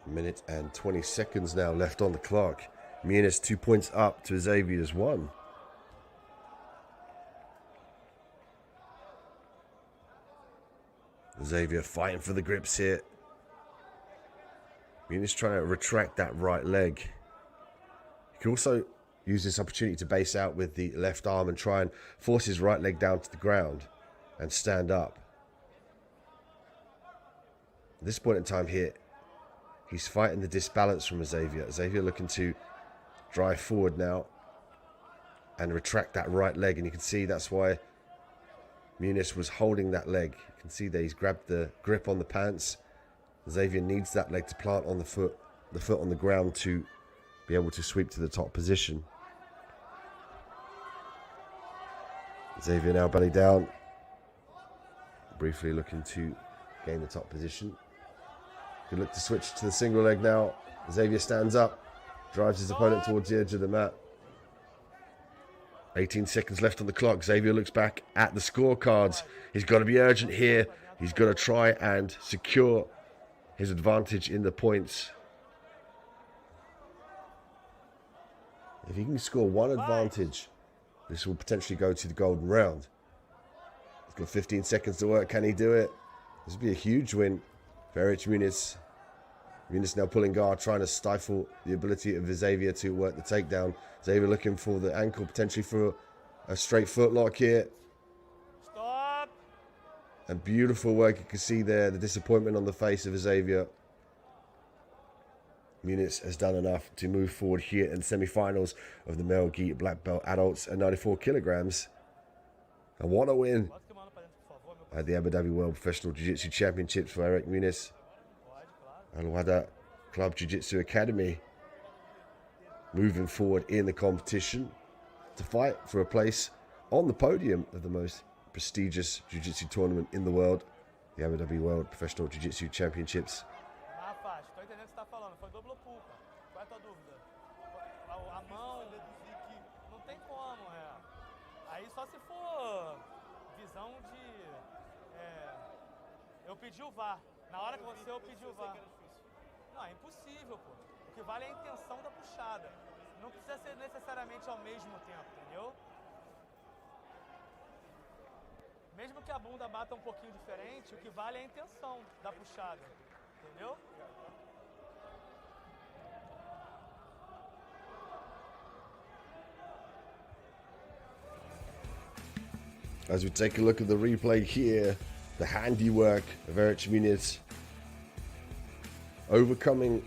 Minute and 20 seconds now left on the clock. Muniz 2 points up to Xavier's 1. Xavier fighting for the grips here. Muniz trying to retract that right leg. He can also use this opportunity to base out with the left arm and try and force his right leg down to the ground and stand up. At this point in time here, he's fighting the disbalance from Xavier. Xavier looking to drive forward now and retract that right leg. And you can see that's why Muniz was holding that leg. You can see that he's grabbed the grip on the pants. Xavier needs that leg to plant on the foot on the ground to be able to sweep to the top position. Xavier now belly down. Briefly looking to gain the top position. Good look to switch to the single leg now. Xavier stands up, drives his opponent towards the edge of the mat. 18 seconds left on the clock. Xavier looks back at the scorecards. He's got to be urgent here. He's got to try and secure his advantage in the points. If he can score one advantage, this will potentially go to the golden round. He's got 15 seconds to work. Can he do it? This would be a huge win for Eric Muniz. Muniz now pulling guard, trying to stifle the ability of Xavier to work the takedown. Xavier looking for the ankle, potentially for a straight footlock here. Stop. And beautiful work. You can see there the disappointment on the face of Xavier. Muniz has done enough to move forward here in the semi-finals of the male gi black belt adults at 94 kilograms. And what a win at the Abu Dhabi World Professional Jiu-Jitsu Championships for Eric Muniz. Al-Wada Club Jiu-Jitsu Academy moving forward in the competition to fight for a place on the podium of the most prestigious Jiu-Jitsu tournament in the world, the Abu Dhabi World Professional Jiu-Jitsu Championships. Rapaz, tô entendendo o que você tá falando. Foi duplo pull, cara. Qual é a tua dúvida? A mão, não tem como, é. Aí só se for visão de... eu pedi o VAR. Na hora que aconteceu, eu pedi o VAR. Não, é impossível, pô. O que vale é a intenção da puxada. Não precisa ser necessariamente ao mesmo tempo, entendeu? Mesmo que a bunda bata um pouquinho diferente, o que vale é a intenção da puxada, entendeu? As we take a look at the replay here, the handiwork of Eric Muniz overcoming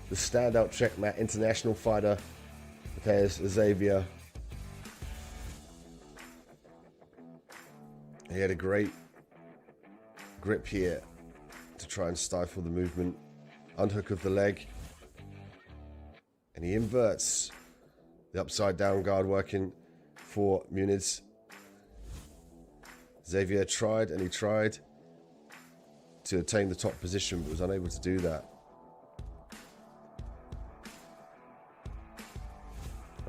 the standout checkmat international fighter Matthias Xavier. He had a great grip here to try and stifle the movement. Unhook of the leg. And he inverts the upside down guard working for Muniz. Xavier tried and he tried to attain the top position but was unable to do that.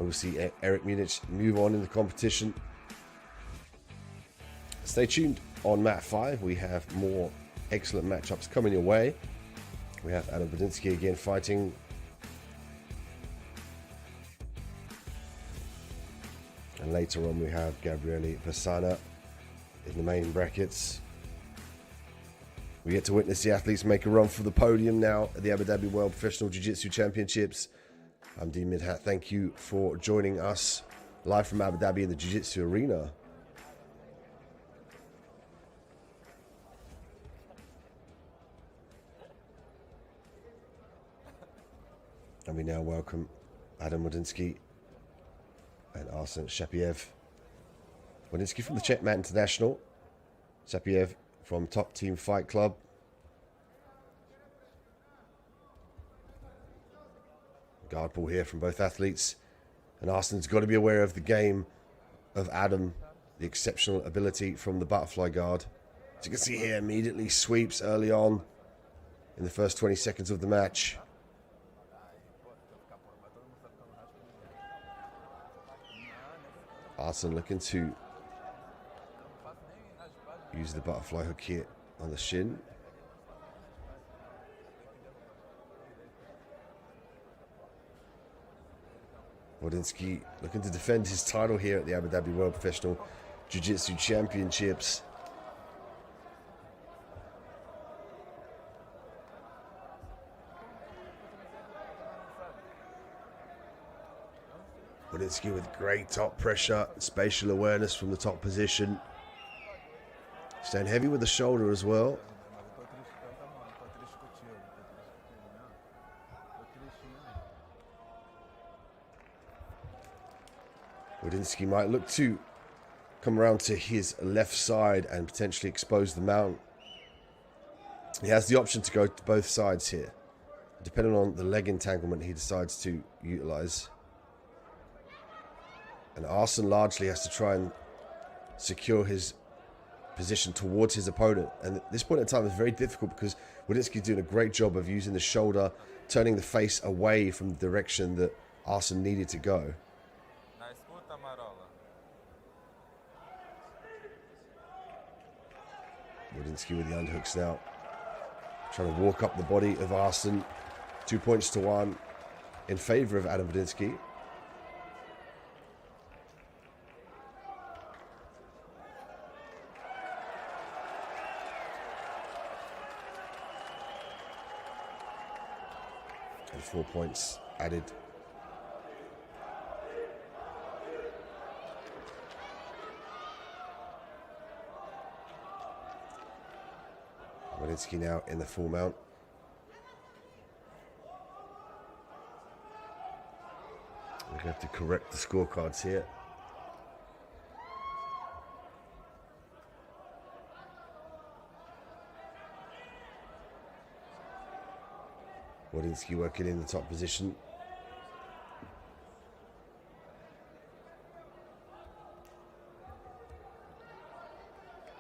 And we'll see Eric Munich move on in the competition. Stay tuned on Mat 5. We have more excellent matchups coming your way. We have Adam Brodinski again fighting. And later on we have Gabriele Vassana in the main brackets. We get to witness the athletes make a run for the podium now at the Abu Dhabi World Professional Jiu-Jitsu Championships. I'm Dean Midhat. Thank you for joining us live from Abu Dhabi in the Jiu-Jitsu arena. And we now welcome Adam Brodinski and Arsen Shapiev. Brodinski from the Checkmat International. Shapiev from Top Team Fight Club. Guard pull here from both athletes. And Arsen's got to be aware of the game of Adam, the exceptional ability from the butterfly guard. As you can see here, immediately sweeps early on in the first 20 seconds of the match. Arsen looking to use the butterfly hook here on the shin. Brodinski looking to defend his title here at the Abu Dhabi World Professional Jiu-Jitsu Championships. Brodinski with great top pressure, spatial awareness from the top position. Staying heavy with the shoulder as well. Brodinski might look to come around to his left side and potentially expose the mount. He has the option to go to both sides here, depending on the leg entanglement he decides to utilize. And Arsen largely has to try and secure his position towards his opponent. And at this point in time, it's very difficult because Brodinski's doing a great job of using the shoulder, turning the face away from the direction that Arsen needed to go. Brodinski with the underhooks now. Trying to walk up the body of Arsen. 2 points to 1 in favor of Adam Brodinski. And 4 points added. Brodinski now in the full mount. We're going to have to correct the scorecards here. Brodinski working in the top position.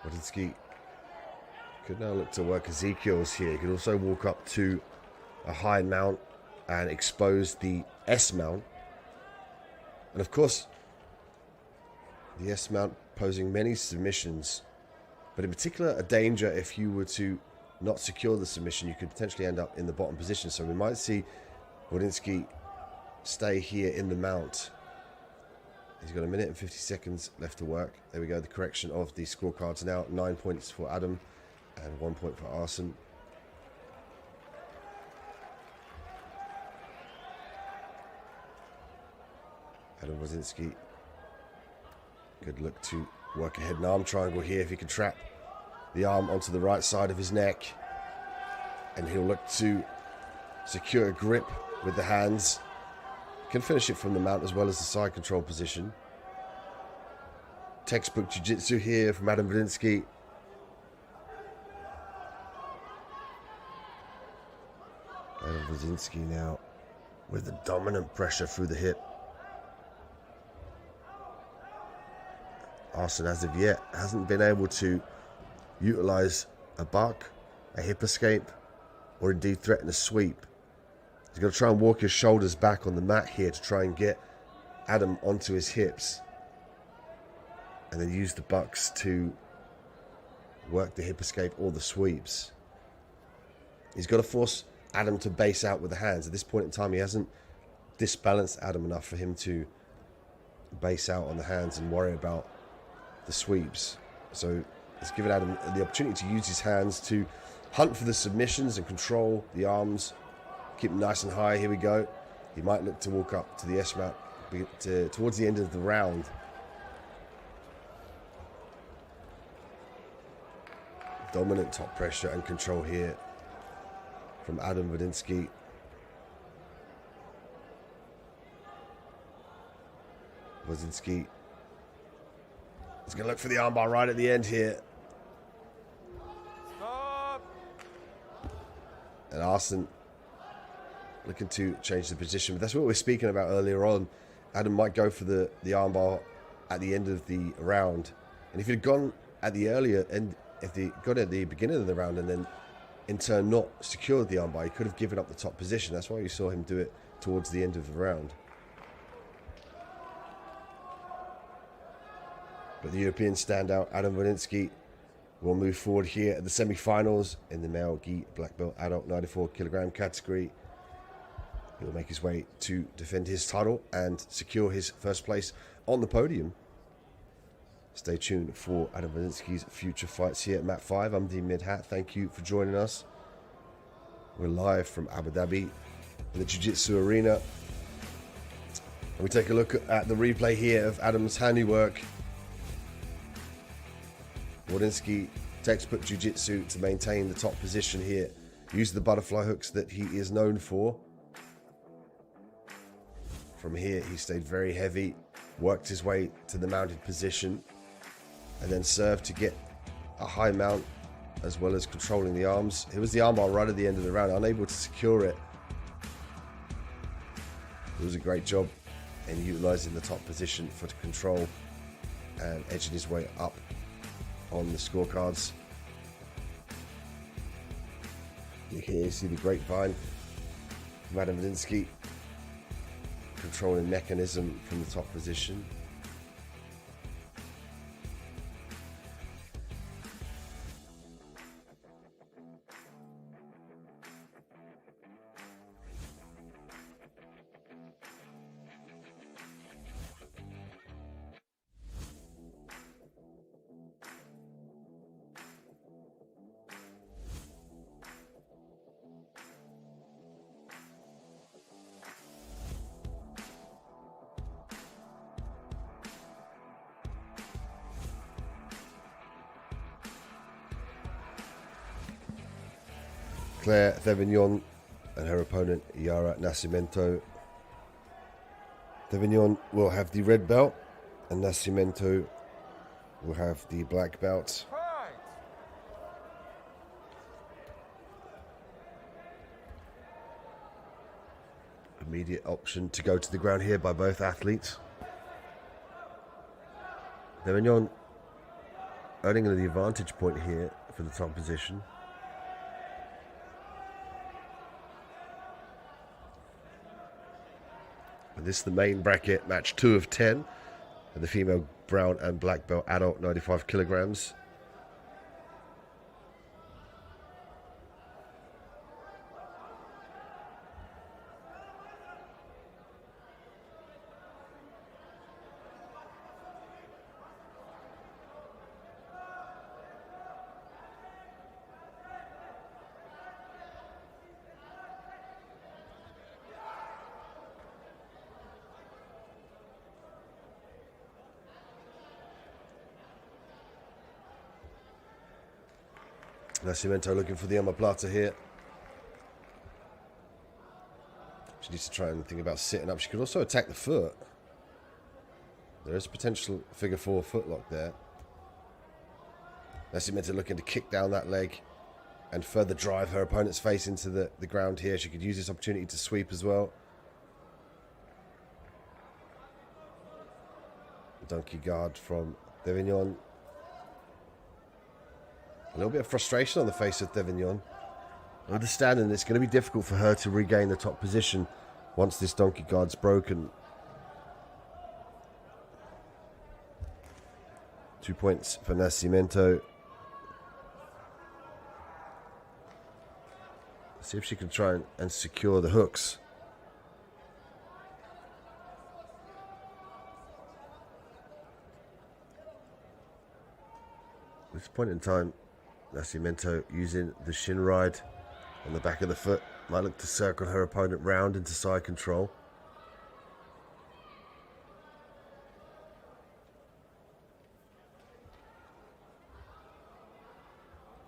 Brodinski could now look to work Ezekiel's here. He could also walk up to a high mount and expose the S mount. And of course, the S mount posing many submissions, but in particular a danger if you were to not secure the submission. You could potentially end up in the bottom position. So we might see Brodinski stay here in the mount. He's got 1 minute and 50 seconds left to work. There we go, the correction of the scorecards now. 9 points for Adam and 1 point for Arsen. Adam Brodinski could look to work a head and arm triangle here if he can trap the arm onto the right side of his neck, and he'll look to secure a grip with the hands. Can finish it from the mount as well as the side control position. Textbook jiu-jitsu here from Adam Brodinski. Adam Brodinski now with the dominant pressure through the hip. Arsen, as of yet, hasn't been able to utilize a buck, a hip escape, or indeed threaten a sweep. He's going to try and walk his shoulders back on the mat here to try and get Adam onto his hips and then use the bucks to work the hip escape or the sweeps. He's got to force Adam to base out with the hands. At this point in time, he hasn't disbalanced Adam enough for him to base out on the hands and worry about the sweeps. So it's given Adam the opportunity to use his hands to hunt for the submissions and control the arms. Keep them nice and high. Here we go. He might look to walk up to the S-mat towards the end of the round. Dominant top pressure and control here from Adam Wadiński. Wadiński is going to look for the armbar right at the end here. Stop. And Arslan looking to change the position. But that's what we were speaking about earlier on. Adam might go for the armbar at the end of the round. And if he'd gone at the earlier end, if he got at the beginning of the round and then in turn not secured the armbar, he could have given up the top position. That's why you saw him do it towards the end of the round. But the European standout, Adam Wadiński, will move forward here at the semi-finals in the male gi black belt adult 94 kilogram category. He will make his way to defend his title and secure his first place on the podium. Stay tuned for Adam Wadiński's future fights here at Mat 5. I'm Dean Midhat. Thank you for joining us. We're live from Abu Dhabi in the Jiu-Jitsu arena. And we take a look at the replay here of Adam's handiwork. Wadiński, textbook Jiu-Jitsu to maintain the top position here. Use the butterfly hooks that he is known for. From here, he stayed very heavy, worked his way to the mounted position, and then served to get a high mount as well as controlling the arms. It was the armbar right at the end of the round, unable to secure it. It was a great job in utilizing the top position for control and edging his way up on the scorecards. You can here see the grapevine from Adam Wadiński, controlling mechanism from the top position. Claire Thevignon and her opponent Yara Nascimento. Thevignon will have the red belt and Nascimento will have the black belt. Immediate option to go to the ground here by both athletes. Thevignon earning the advantage point here for the top position. And this is the main bracket, match 2 of 10, and the female brown and black belt adult 95 kilograms. Nascimento looking for the omoplata here. She needs to try and think about sitting up. She could also attack the foot. There is a potential figure 4 footlock there. Nascimento looking to kick down that leg and further drive her opponent's face into the ground here. She could use this opportunity to sweep as well. Donkey guard from Thevignon. A little bit of frustration on the face of Thevignon. Understanding it's going to be difficult for her to regain the top position once this donkey guard's broken. 2 points for Nascimento. See if she can try and secure the hooks. At this point in time, Nascimento using the shin ride on the back of the foot. Might look to circle her opponent round into side control.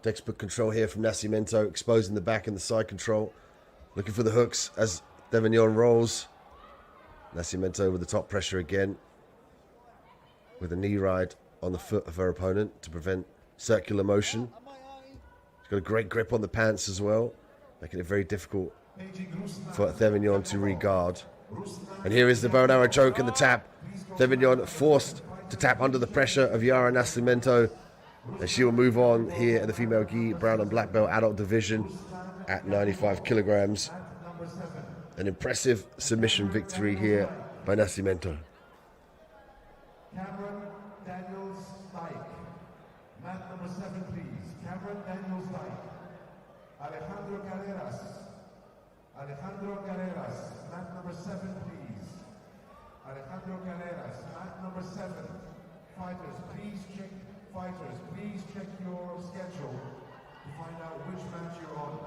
Textbook control here from Nascimento, exposing the back and the side control. Looking for the hooks as Devignon rolls. Nascimento with the top pressure again, with a knee ride on the foot of her opponent to prevent circular motion. She's got a great grip on the pants as well, making it very difficult for Devignon to regard. And here is the bow and arrow choke and the tap. Devignon forced to tap under the pressure of Yara Nascimento. And she will move on here at the female gi brown and black belt adult division at 95 kilograms. An impressive submission victory here by Nascimento. Cameron Daniels Dyke. Mat number 7, please. Cameron Daniels Dyke. Alejandro Carreras. Alejandro Carreras. Mat number 7, please. Alejandro Carreras. Mat number 7. Fighters, please check. Fighters, please check your schedule to find out which match you're on.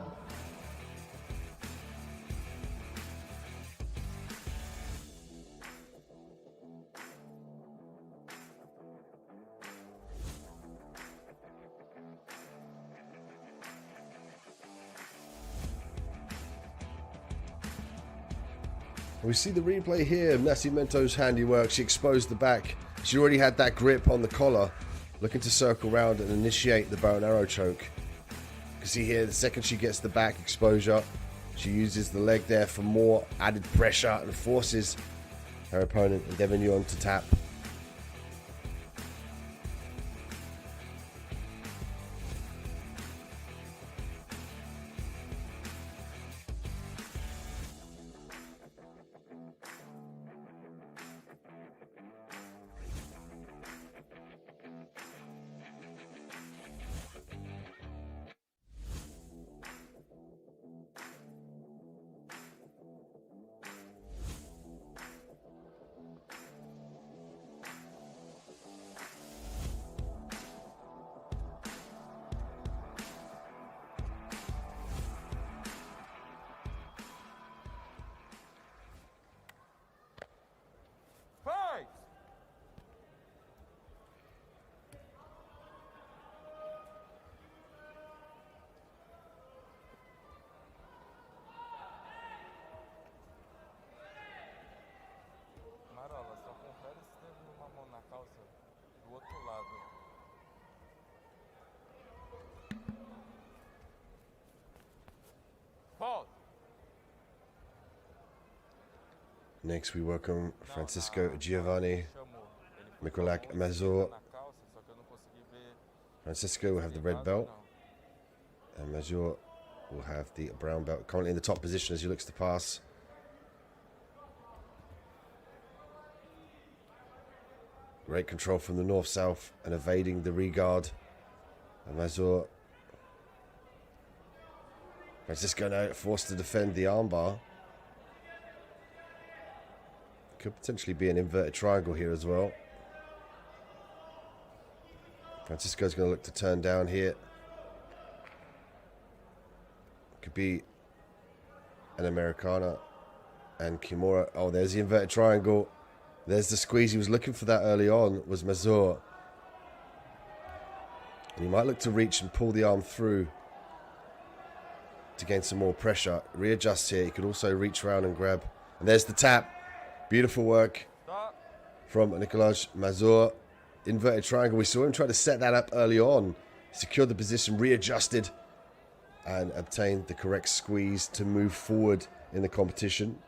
We see the replay here of Nascimento's handiwork. She exposed the back. She already had that grip on the collar, looking to circle round and initiate the bow and arrow choke. You can see here, the second she gets the back exposure, she uses the leg there for more added pressure and forces her opponent, Devignon, to tap. Marola, só confere se teve uma mão na calça do outro lado. Pause. Next we welcome Francisco Giovanni, Michalak Mazur. Francisco will have the red belt, and Mazur will have the brown belt. Currently in the top position as he looks to pass. Great control from the north-south and evading the regard. And Mazur. Francisco now forced to defend the armbar. Could potentially be an inverted triangle here as well. Francisco's going to look to turn down here. Could be an Americana and Kimura. Oh, there's the inverted triangle. There's the squeeze. He was looking for that early on, was Mazur. And he might look to reach and pull the arm through to gain some more pressure. Readjust here. He could also reach around and grab. And there's the tap. Beautiful work from Nicolas Mazur. Inverted triangle. We saw him try to set that up early on. Secured the position, readjusted, and obtained the correct squeeze to move forward in the competition.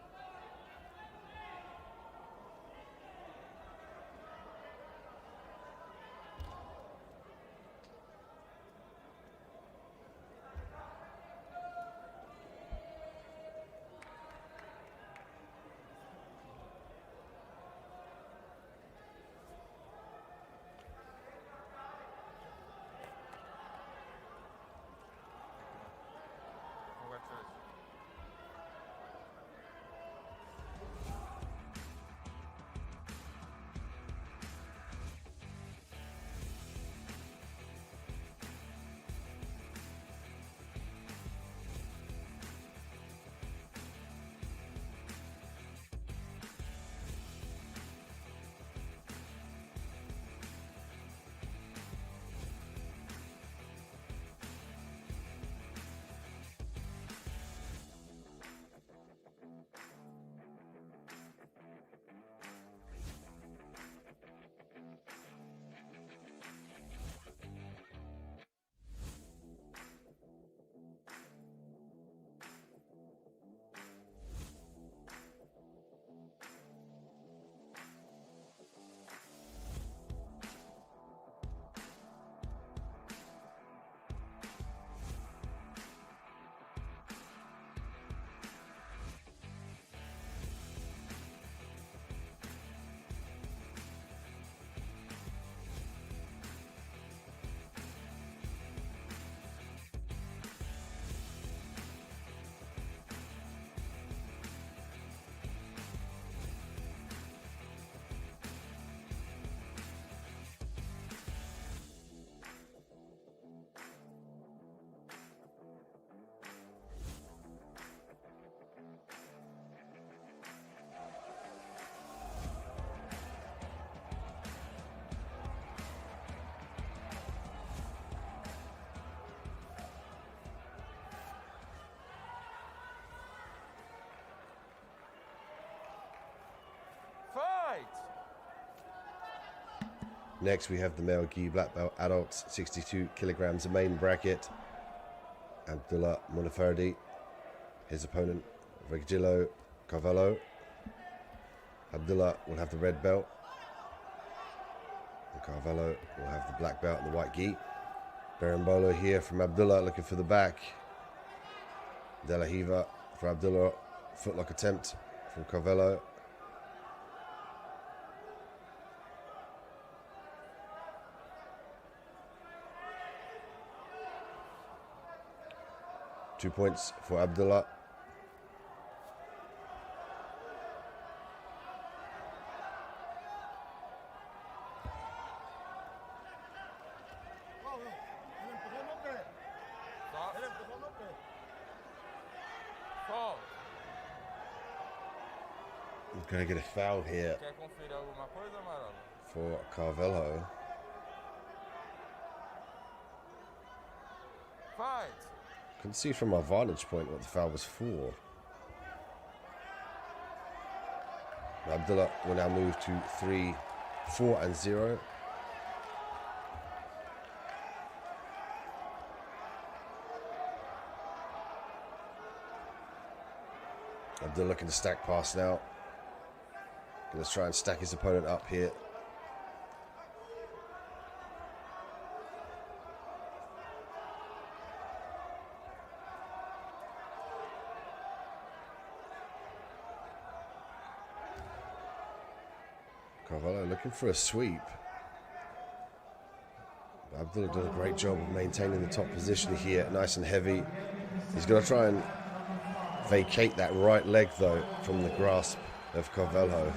Next, we have the male gi black belt adults, 62 kilograms, the main bracket. Abdullah Munafardi, his opponent, Virgilio Carvalho. Abdullah will have the red belt. And Carvalho will have the black belt and the white gi. Berimbolo here from Abdullah, looking for the back. De La Hiva for Abdullah, footlock attempt from Carvalho. Two points for Abdullah. Going to get a foul here for Carvalho. Couldn't see from our vantage point what the foul was for. Abdullah will now move to 3-4-0. Abdullah looking to stack pass now. Going to try and stack his opponent up here. Carvalho looking for a sweep. Abdullah did a great job of maintaining the top position here, nice and heavy. He's going to try and vacate that right leg though from the grasp of Carvalho.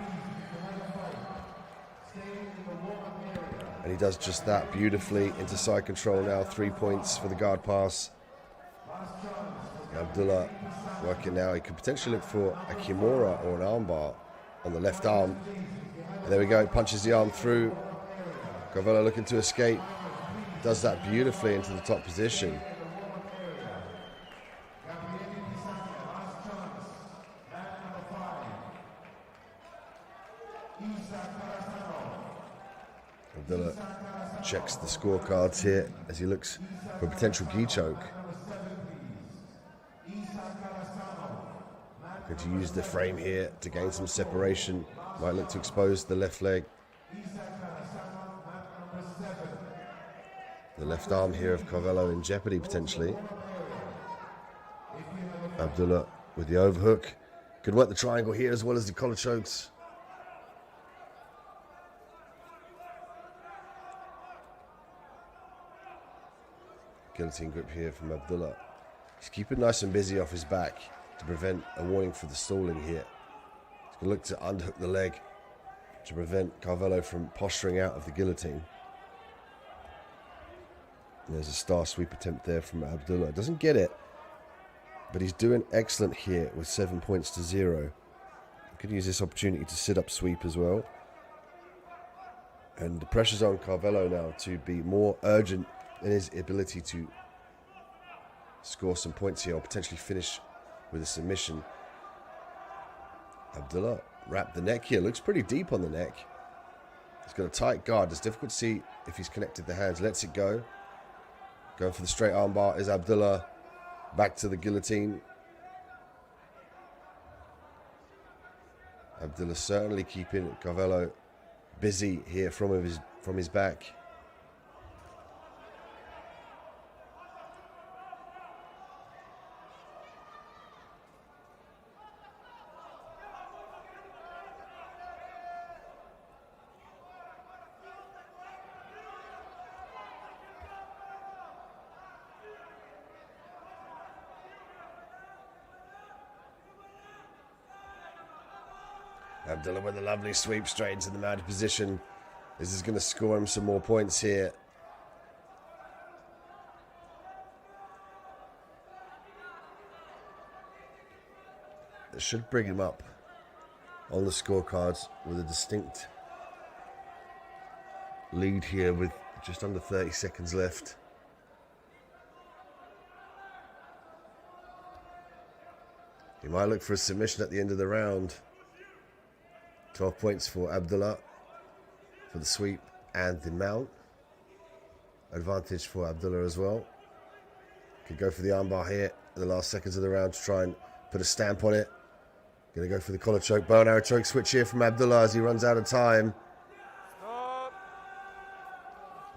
And he does just that beautifully into side control now. 3 points for the guard pass. Abdullah working now. He could potentially look for a kimura or an armbar on the left arm. And there we go, punches the arm through. Carvalho looking to escape. Does that beautifully into the top position. Abdullah checks the scorecards here as he looks for a potential gi choke. Going to use the frame here to gain some separation. Might look to expose the left leg. The left arm here of Carvalho in jeopardy potentially. Abdullah with the overhook. Could work the triangle here as well as the collar chokes. Guillotine grip here from Abdullah. He's keeping nice and busy off his back to prevent a warning for the stalling here. He's going to look to underhook the leg to prevent Carvalho from posturing out of the guillotine. And there's a star sweep attempt there from Abdullah. Doesn't get it, but he's doing excellent here with 7 points to 0. Could use this opportunity to sit up sweep as well. And the pressure's on Carvalho now to be more urgent in his ability to score some points here or potentially finish with a submission. Abdullah wrapped the neck here. Looks pretty deep on the neck. He's got a tight guard. It's difficult to see if he's connected the hands. Lets it go. Going for the straight arm bar is Abdullah. Back to the guillotine. Abdullah certainly keeping Carvalho busy here from his back. Abdullah with a lovely sweep straight into the mounted position. This is going to score him some more points here. It should bring him up on the scorecards with a distinct lead here with just under 30 seconds left. He might look for a submission at the end of the round. 12 points for Abdullah for the sweep. and the mount. Advantage for Abdullah as well. Could go for the armbar here in the last seconds of the round to try and put a stamp on it. Going to go for the collar choke, bow and arrow choke switch here from Abdullah as he runs out of time.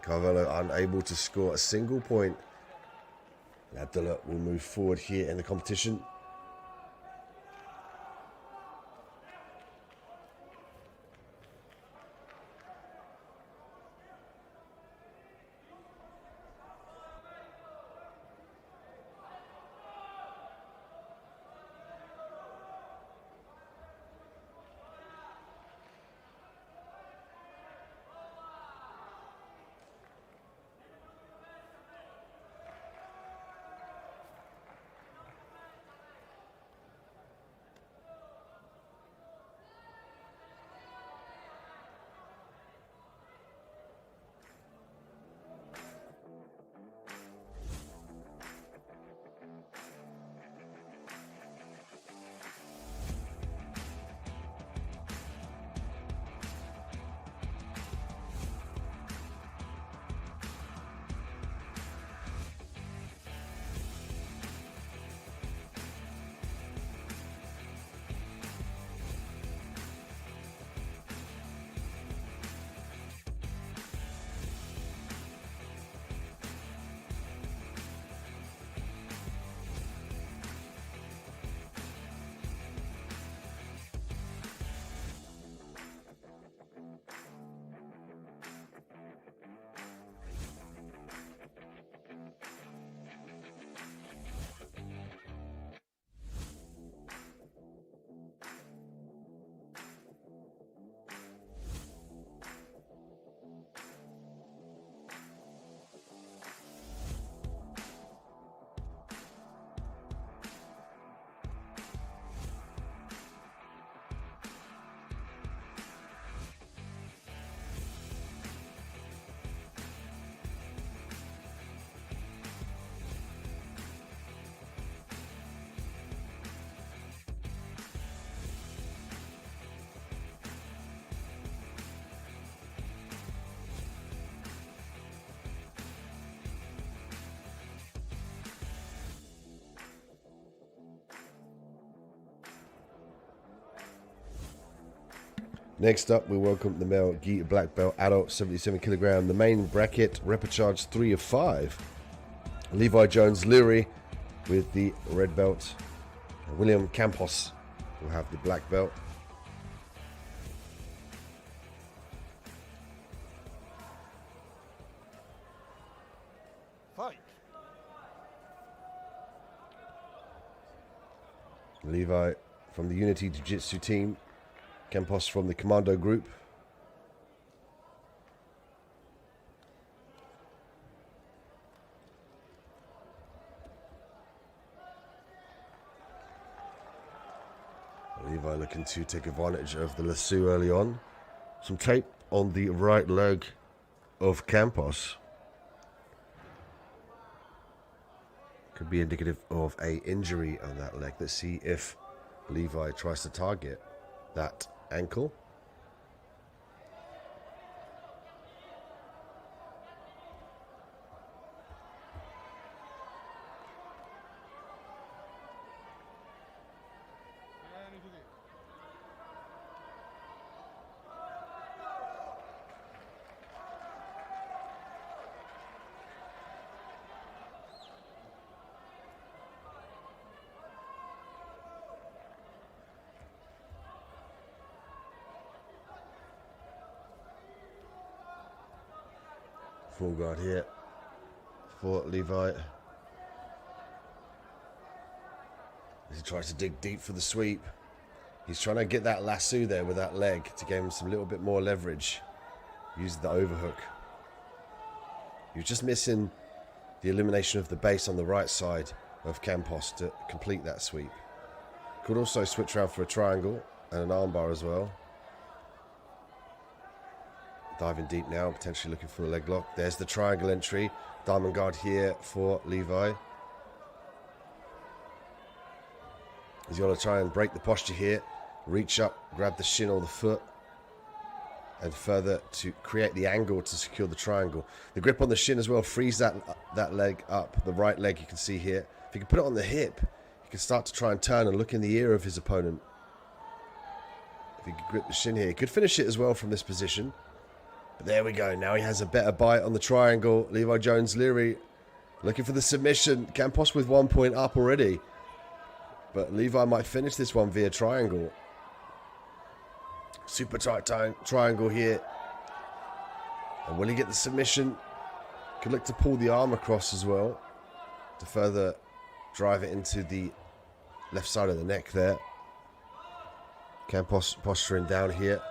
Carvalho unable to score a single point. And Abdullah will move forward here in the competition. Next up, we welcome the male gi black belt, adult, 77 kilogram. The main bracket, repechage 3 of 5. Levi Jones Leary with the red belt. William Campos will have the black belt. Fight. Levi from the Unity Jiu-Jitsu team. Campos from the Commando group. Levi looking to take advantage of the lasso early on. Some tape on the right leg of Campos. Could be indicative of an injury on that leg. Let's see if Levi tries to target that ankle. Full guard here for Levi. As he tries to dig deep for the sweep. He's trying to get that lasso there with that leg to give him some little bit more leverage. Use the overhook. You're just missing the elimination of the base on the right side of Campos to complete that sweep. Could also switch around for a triangle and an armbar as well. Diving deep now, potentially looking for a leg lock. There's the triangle entry. Diamond guard here for Levi. He's going to try and break the posture here. Reach up, grab the shin or the foot. and further to create the angle to secure the triangle. The grip on the shin as well frees that leg up, the right leg you can see here. If you can put it on the hip, you can start to try and turn and look in the ear of his opponent. If he could grip the shin here, he could finish it as well from this position. But there we go. Now he has a better bite on the triangle. Levi Jones-Leary looking for the submission. Campos with 1 point up already. But Levi might finish this one via triangle. Super tight triangle here. And will he get the submission? Could look to pull the arm across as well to further drive it into the left side of the neck there. Campos posturing down here,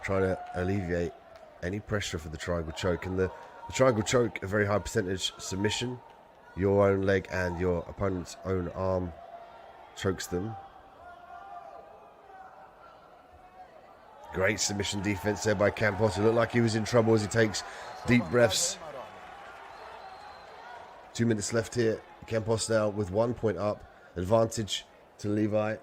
trying to alleviate any pressure for the triangle choke. And the triangle choke, a very high percentage submission. Your own leg and your opponent's own arm chokes them. Great submission defense there by Campos. It looked like he was in trouble as he takes deep breaths. 2 minutes left here. Campos now with 1 point up. Advantage to Levi.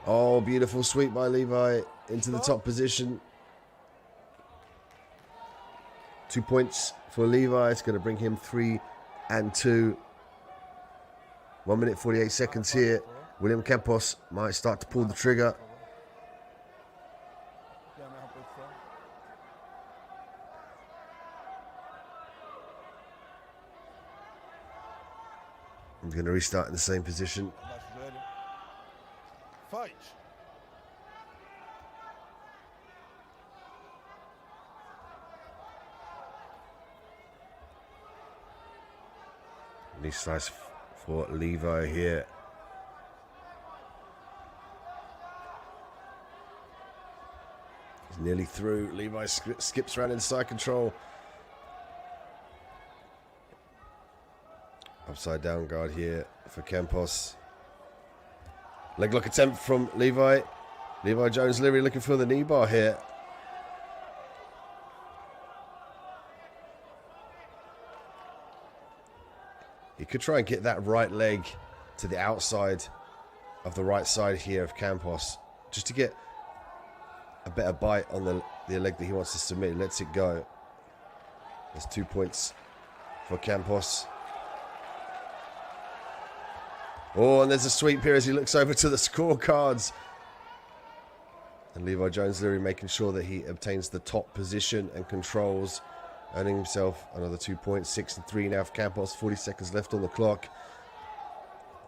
Oh, beautiful sweep by Levi into the top position. 2 points for Levi. It's going to bring him 3 and 2. 1 minute 48 seconds here. William Campos might start to pull the trigger. I'm going to restart in the same position. Fight. Knee slice for Levi here. He's nearly through. Levi skips around inside control. Upside down guard here for Campos. Leg lock attempt from Levi. Levi Jones-Leary looking for the knee bar here. He could try and get that right leg to the outside of the right side here of Campos, just to get a better bite on the leg that he wants to submit. He lets it go. There's 2 points for Campos. Oh, and there's a sweep here as he looks over to the scorecards. And Levi Jones-Leary making sure that he obtains the top position and controls, earning himself another 2 points. 6 and 3 now for Campos. 40 seconds left on the clock.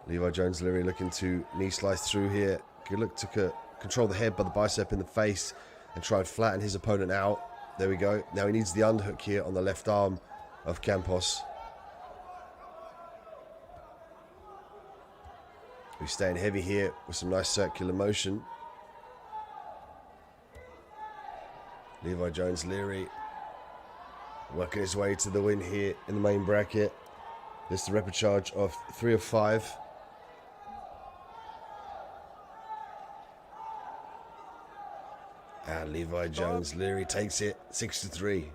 Levi Jones-Leary looking to knee slice through here. Could look to control the head by the bicep in the face and try and flatten his opponent out. There we go. Now he needs the underhook here on the left arm of Campos. He's staying heavy here with some nice circular motion. Levi Jones-Leary working his way to the win here in the main bracket. This is the record charge of 3 of 5. And Levi Jones-Leary takes it 6 to 3.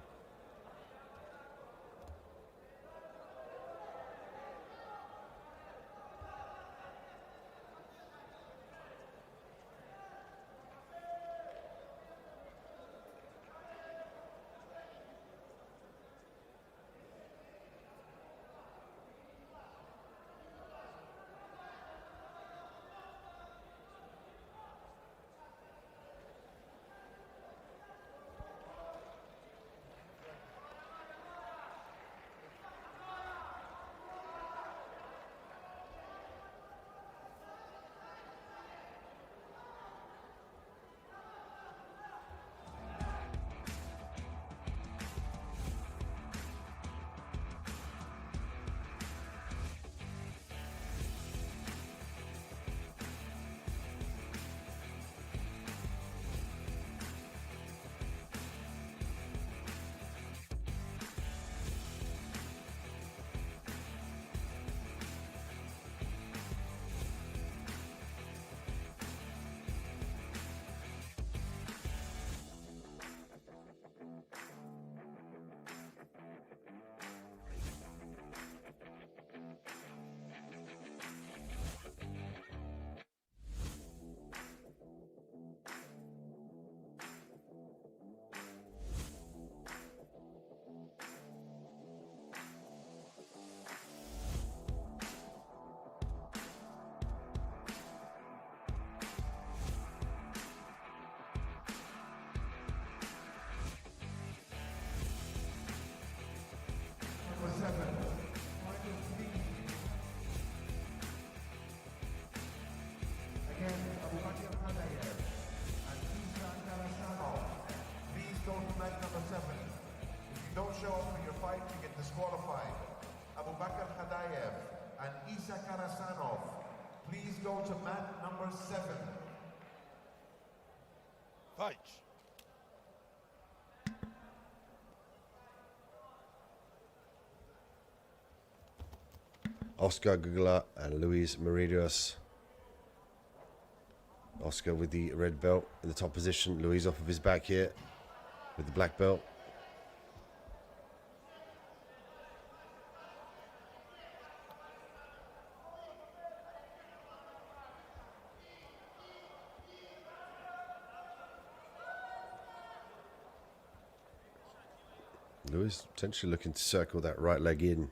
disqualified. Abu Bakr Khadayev and Isa Karasanov. Please go to mat number 7. Fight. Oscar Gugula and Luis Meridios. Oscar with the red belt in the top position. Luis off of his back here with the black belt. Luis potentially looking to circle that right leg in.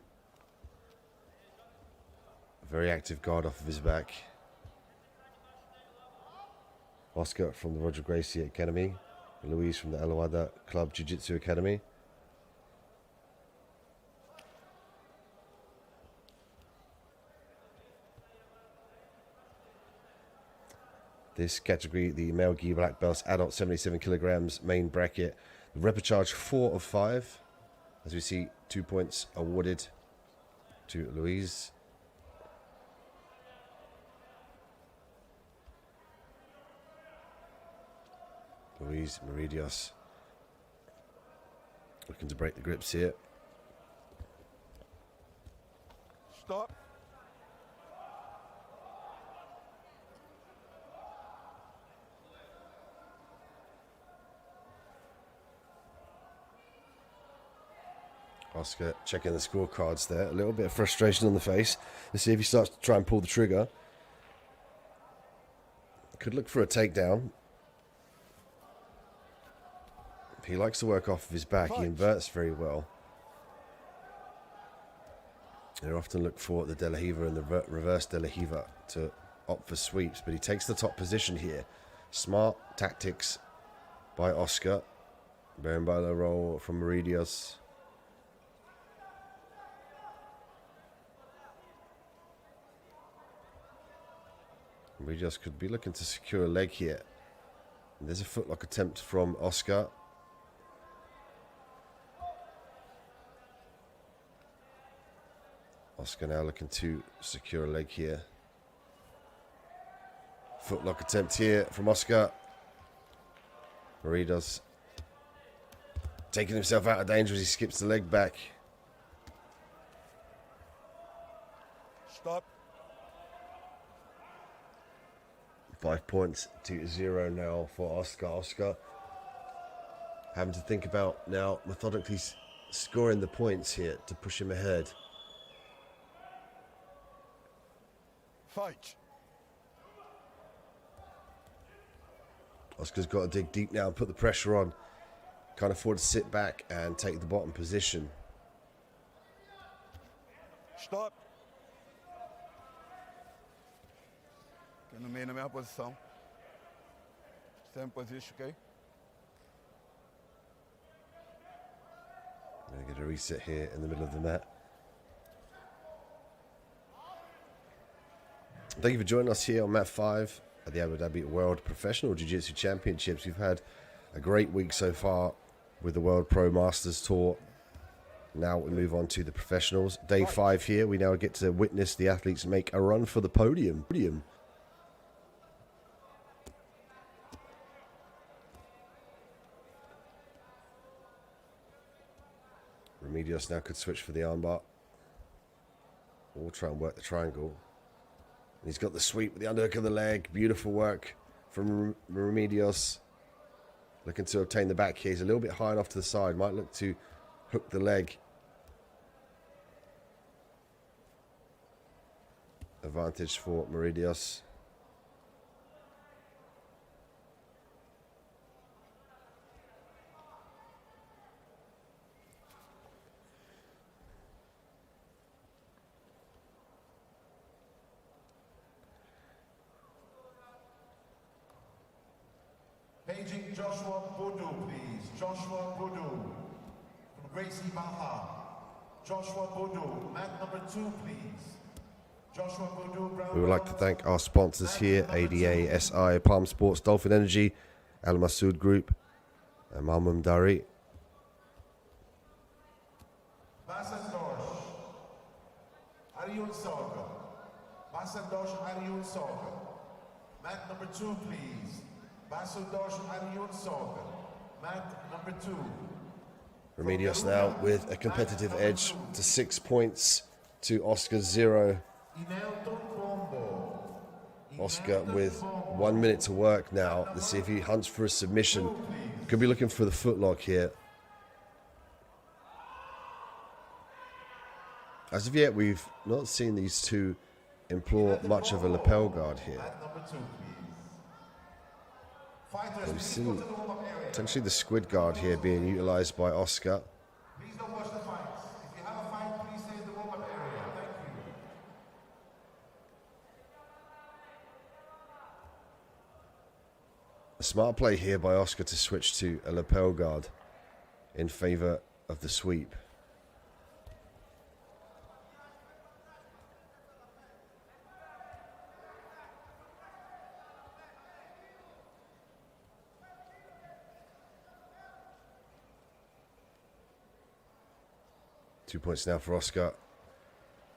Very active guard off of his back. Oscar from the Roger Gracie Academy. Luis from the Alawada Club Jiu-Jitsu Academy. This category, the male gi black belts, adult 77 kilograms, main bracket. The repechage 4 of 5. As we see, 2 points awarded to Luis. Luis Meridios looking to break the grips here. Stop. Oscar checking the scorecards there. A little bit of frustration on the face. Let's see if he starts to try and pull the trigger. Could look for a takedown. He likes to work off of his back. He inverts very well. They often look for the De La Riva and the reverse De La Riva to opt for sweeps, but he takes the top position here. Smart tactics by Oscar. Berimbolo roll from Meridios. Meridios could be looking to secure a leg here. And there's a footlock attempt from Oscar. Oscar now looking to secure a leg here. Footlock attempt here from Oscar. Meridios taking himself out of danger as he skips the leg back. Stop. 5 points to 0 now for Oscar. Oscar having to think about now methodically scoring the points here to push him ahead. Fight. Oscar's got to dig deep now and put the pressure on. Can't afford to sit back and take the bottom position. Stop. Aqui no meio na mesma posição. Same position, okay? Gonna get a reset here in the middle of the mat. Thank you for joining us here on Mat 5 at the Abu Dhabi World Professional Jiu-Jitsu Championships. We've had a great week so far with the World Pro Masters Tour. Now we move on to the professionals. Day 5 here. We now get to witness the athletes make a run for the podium. Remedios now could switch for the armbar. We'll try and work the triangle. He's got the sweep with the underhook of the leg. Beautiful work from Remedios. Looking to obtain the back here. He's a little bit high and off to the side. Might look to hook the leg. Advantage for Meridios. Paging Joshua Boudou, please. Joshua Boudou from Gracie Baha. Joshua Boudou, mat number 2, please. Joshua Boudou, brown. We would like to thank our sponsors here, ADA, SI, Palm Sports, Dolphin Energy, Al Masood Group, and Malmum Dari. Basa Ariun Soga. Basandosh Ariun Soga. Mat number 2, please. Basandosh Ariun Soga. Mat number 2. Remedios now with a competitive edge to 6 points to Oscar 0. Oscar with 1 minute to work now. Let's see if he hunts for a submission. Could be looking for the footlock here. As of yet, we've not seen these two employ much of a lapel guard here. But we've seen potentially the squid guard here being utilized by Oscar. Please don't watch the fights. If you have a fight, please stay in the warm-up area. Thank you. A smart play here by Oscar to switch to a lapel guard in favor of the sweep. Two points now for Oscar.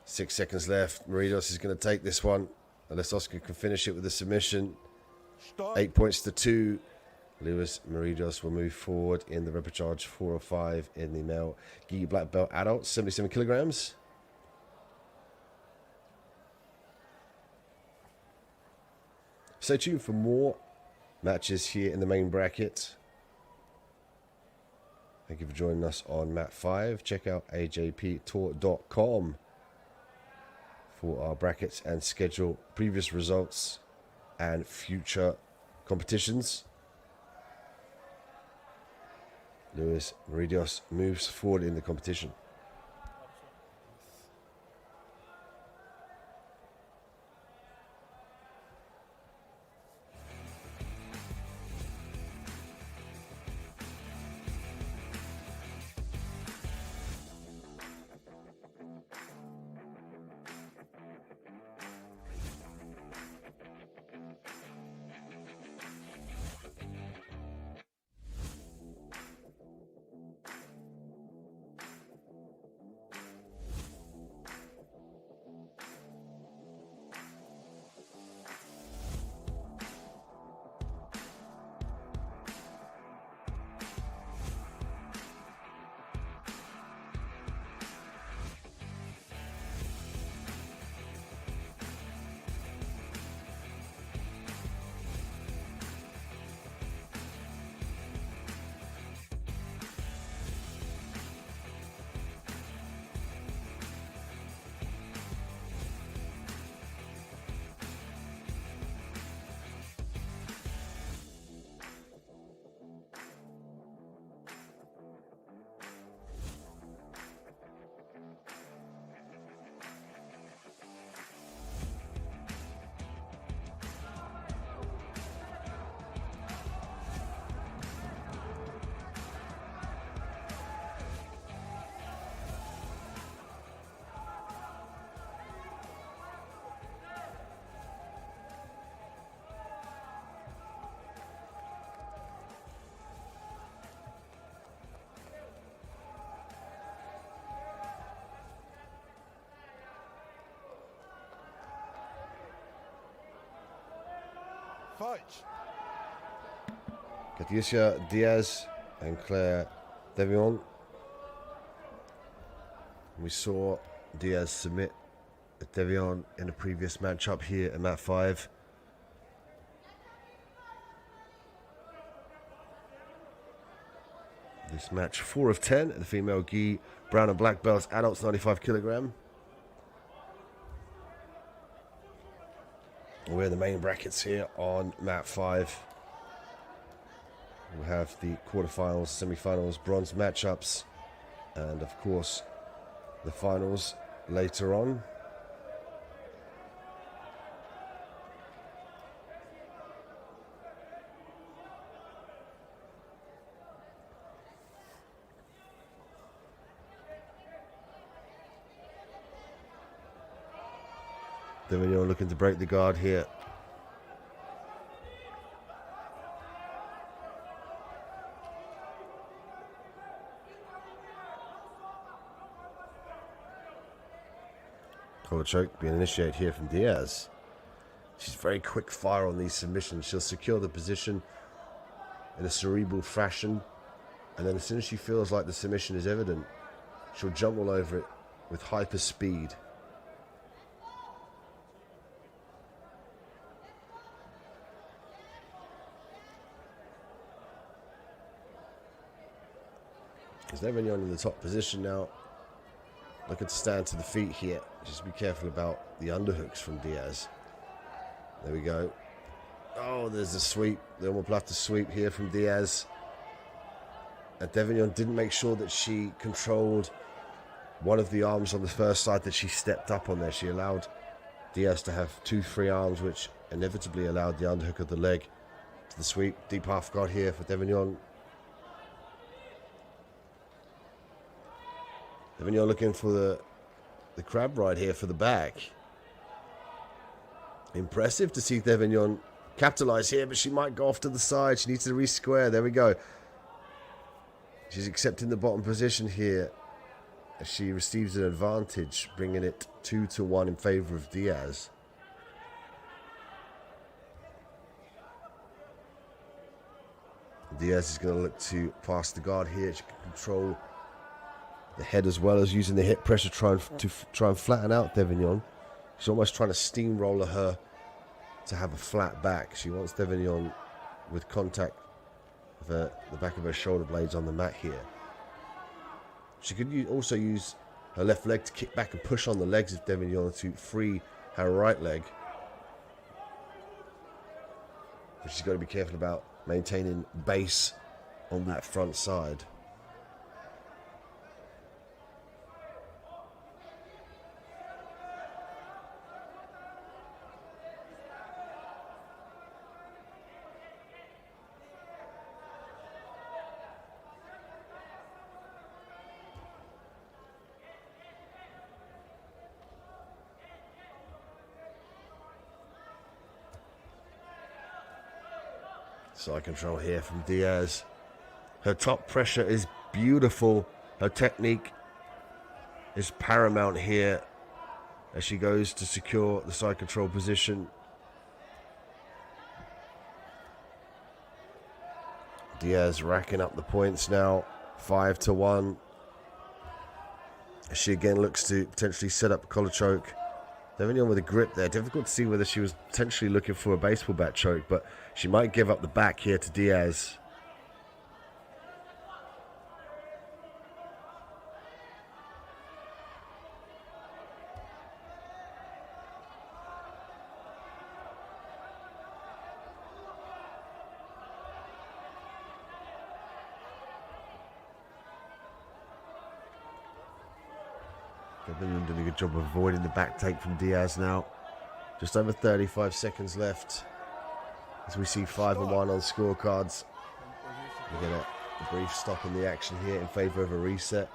6 seconds left. Meridos is going to take this one unless Oscar can finish it with a submission. 8 points to 2. Luis Meridos will move forward in the repechage 4 or 5 in the male gi black belt adults, 77 kilograms. Stay tuned for more matches here in the main bracket. Thank you for joining us on Mat 5. Check out ajptour.com for our brackets and schedule previous results and future competitions. Luis Meridos moves forward in the competition. Fight. Katisha Diaz and Claire Devion. We saw Diaz submit Devion in a previous matchup here at Mat 5. This match 4 of 10 at the female gi brown and black belts, adults 95 kilogram. We're in the main brackets here on Mat 5. We'll have the quarterfinals, semi-finals, bronze matchups, and of course the finals later on. Devignon looking to break the guard here. Collar choke being initiated here from Diaz. She's very quick fire on these submissions. She'll secure the position in a cerebral fashion, and then as soon as she feels like the submission is evident, she'll jump all over it with hyper speed. There's Devignon in the top position now. Looking to stand to the feet here. Just be careful about the underhooks from Diaz. There we go. Oh, there's the sweep. The omoplata sweep here from Diaz. And Devignon didn't make sure that she controlled one of the arms on the first side that she stepped up on there. She allowed Diaz to have 2 free arms, which inevitably allowed the underhook of the leg to the sweep. Deep half guard here for Devignon. Devignon looking for the crab ride here for the back. Impressive to see Devignon capitalize here, but she might go off to the side. She needs to re-square. There we go. She's accepting the bottom position here as she receives an advantage, bringing it 2-1 in favor of Diaz. Diaz is going to look to pass the guard here. She can control the head as well as using the hip pressure to try and flatten out Devignon. She's almost trying to steamroller her to have a flat back. She wants Devignon with contact of the back of her shoulder blades on the mat here. She could also use her left leg to kick back and push on the legs of Devignon to free her right leg. But she's got to be careful about maintaining base on that front side. Side control here from Diaz. Her top pressure is beautiful. Her technique is paramount here as she goes to secure the side control position. Diaz racking up the points now, 5-1. She again looks to potentially set up a collar choke. Devignon with a grip there. Difficult to see whether she was potentially looking for a baseball bat choke, but she might give up the back here to Diaz. Devignon doing a good job of avoiding the back take from Diaz now. Just over 35 seconds left as we see 5-1 on scorecards. We get a brief stop in the action here in favor of a reset.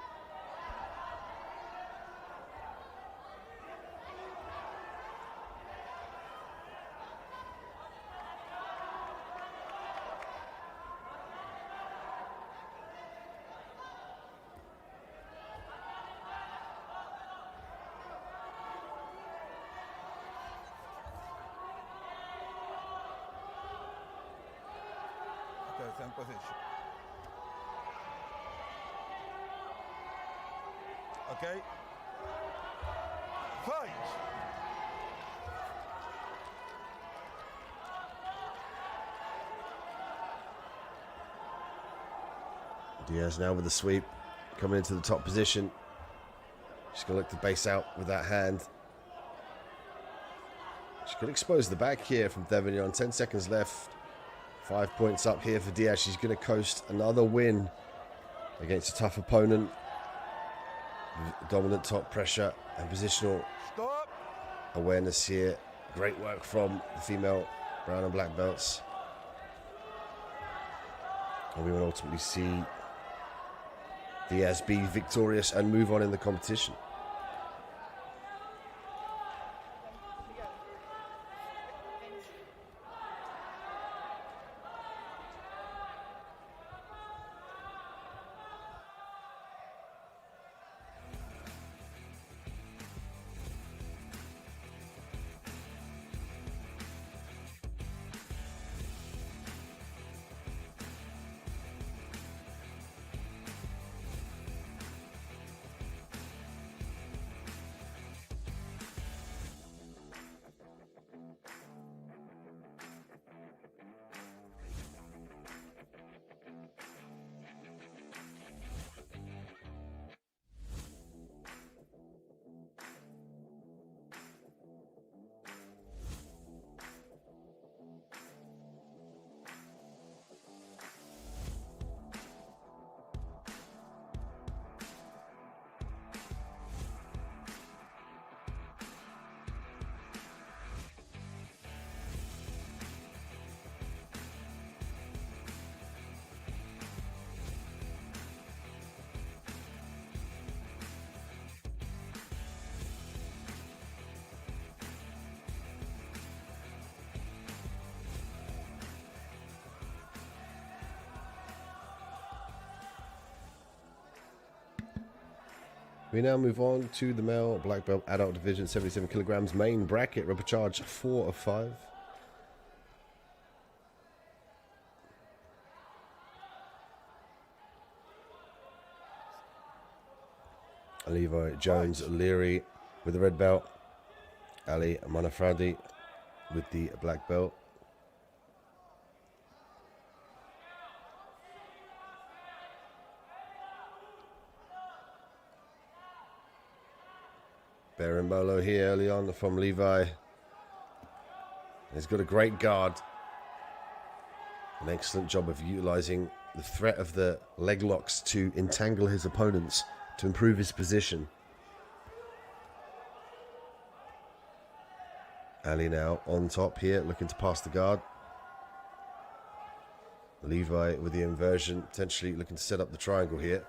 Okay, same position. Okay. Fight! Diaz now with the sweep, coming into the top position. She's going to look to base out with that hand. She could expose the back here from Devignon. 10 seconds left. 5 points up here for Diaz. She's going to coast another win against a tough opponent. Dominant top pressure and positional Stop! awareness here. Great work from the female brown and black belts. And we will ultimately see Diaz be victorious and move on in the competition. We now move on to the male black belt adult division, 77 kilograms, main bracket, rubber charge 4 of 5. Levi Jones Leary with the red belt. Ali Manafradi with the black belt. Berimbolo here early on from Levi. He's got a great guard. An excellent job of utilizing the threat of the leg locks to entangle his opponents, to improve his position. Ali now on top here, looking to pass the guard. Levi with the inversion, potentially looking to set up the triangle here.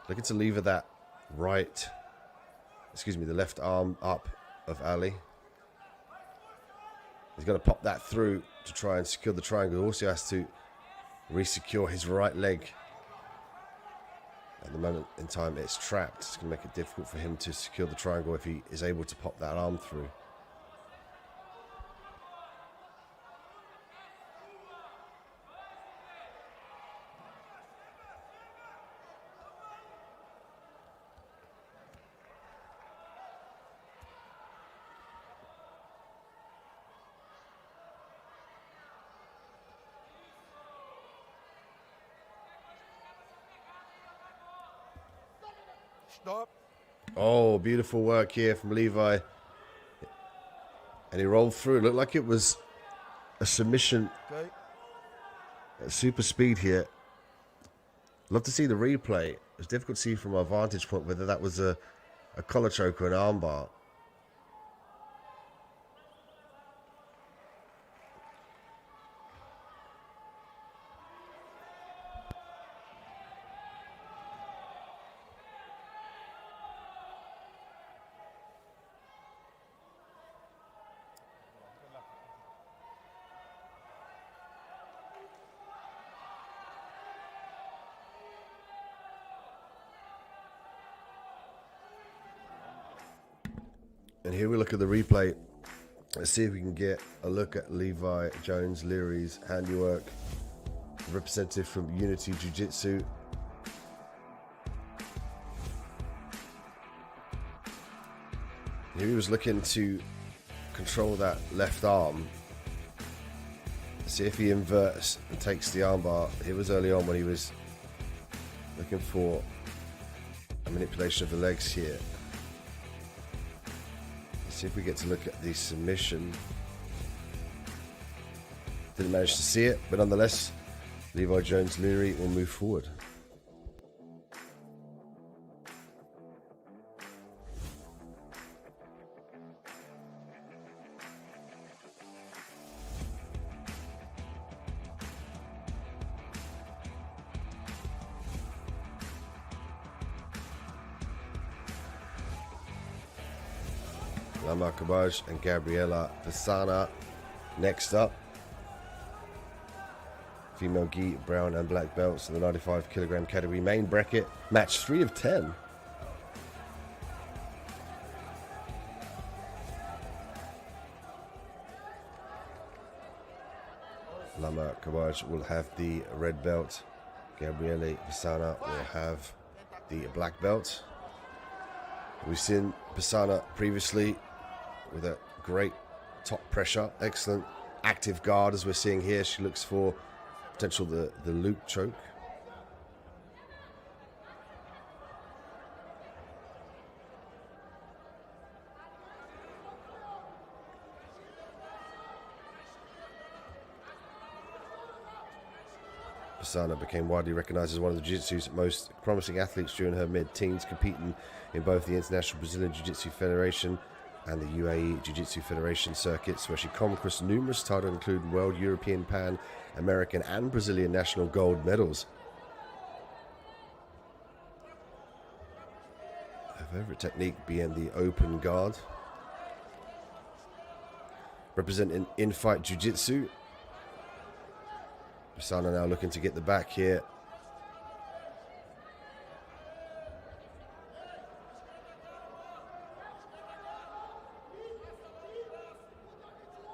Looking to lever that the left arm up of Ali. He's going to pop that through to try and secure the triangle. He also has to re-secure his right leg. At the moment in time, it's trapped. It's going to make it difficult for him to secure the triangle if he is able to pop that arm through. Stop. Oh, beautiful work here from Levi. And he rolled through. It looked like it was a submission Okay. at super speed here. Love to see the replay. It's difficult to see from our vantage point whether that was a collar choke or an armbar. And here we look at the replay. Let's see if we can get a look at Levi Jones Leary's handiwork. Representative from Unity Jiu-Jitsu. Here he was looking to control that left arm. See if he inverts and takes the armbar. It was early on when he was looking for a manipulation of the legs here. See if we get to look at the submission. Didn't manage to see it, but nonetheless, Levi Jones Leary will move forward. Lama Kabaj and Gabriela Pisana next up. Female gi, brown and black belts in the 95 kilogram category main bracket. Match 3 of 10. Lama Kabaj will have the red belt. Gabriele Pisana will have the black belt. We've seen Pisana previously with a great top pressure, excellent active guard as we're seeing here. She looks for potential the loop choke. Pisana became widely recognized as one of the Jiu-Jitsu's most promising athletes during her mid-teens, competing in both the International Brazilian Jiu-Jitsu Federation and the UAE Jiu-Jitsu Federation circuits, where she conquered numerous titles, including World, European, Pan, American, and Brazilian national gold medals. Her favorite technique being the open guard. Representing in-fight Jiu-Jitsu. Pisana now looking to get the back here.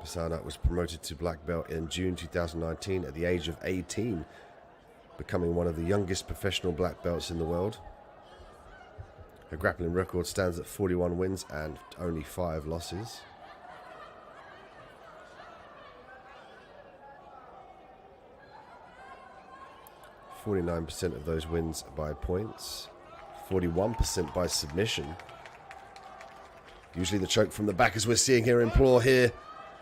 Pisana was promoted to black belt in June 2019 at the age of 18, becoming one of the youngest professional black belts in the world. Her grappling record stands at 41 wins and only 5 losses. %49% of those wins by points, 41% by submission. Usually the choke from the back, as we're seeing here in Plor here.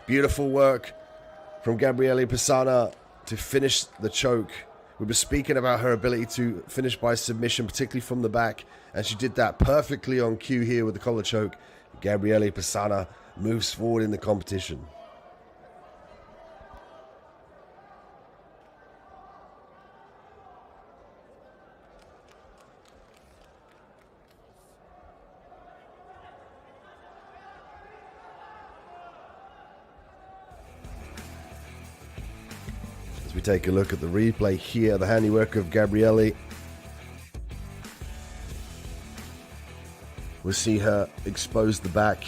Beautiful work from Gabriele Pisana to finish the choke. We were speaking about her ability to finish by submission, particularly from the back, and she did that perfectly on cue here with the collar choke. Gabriele Pisana moves forward in the competition. We take a look at the replay here, the handiwork of Gabriele. We'll see her expose the back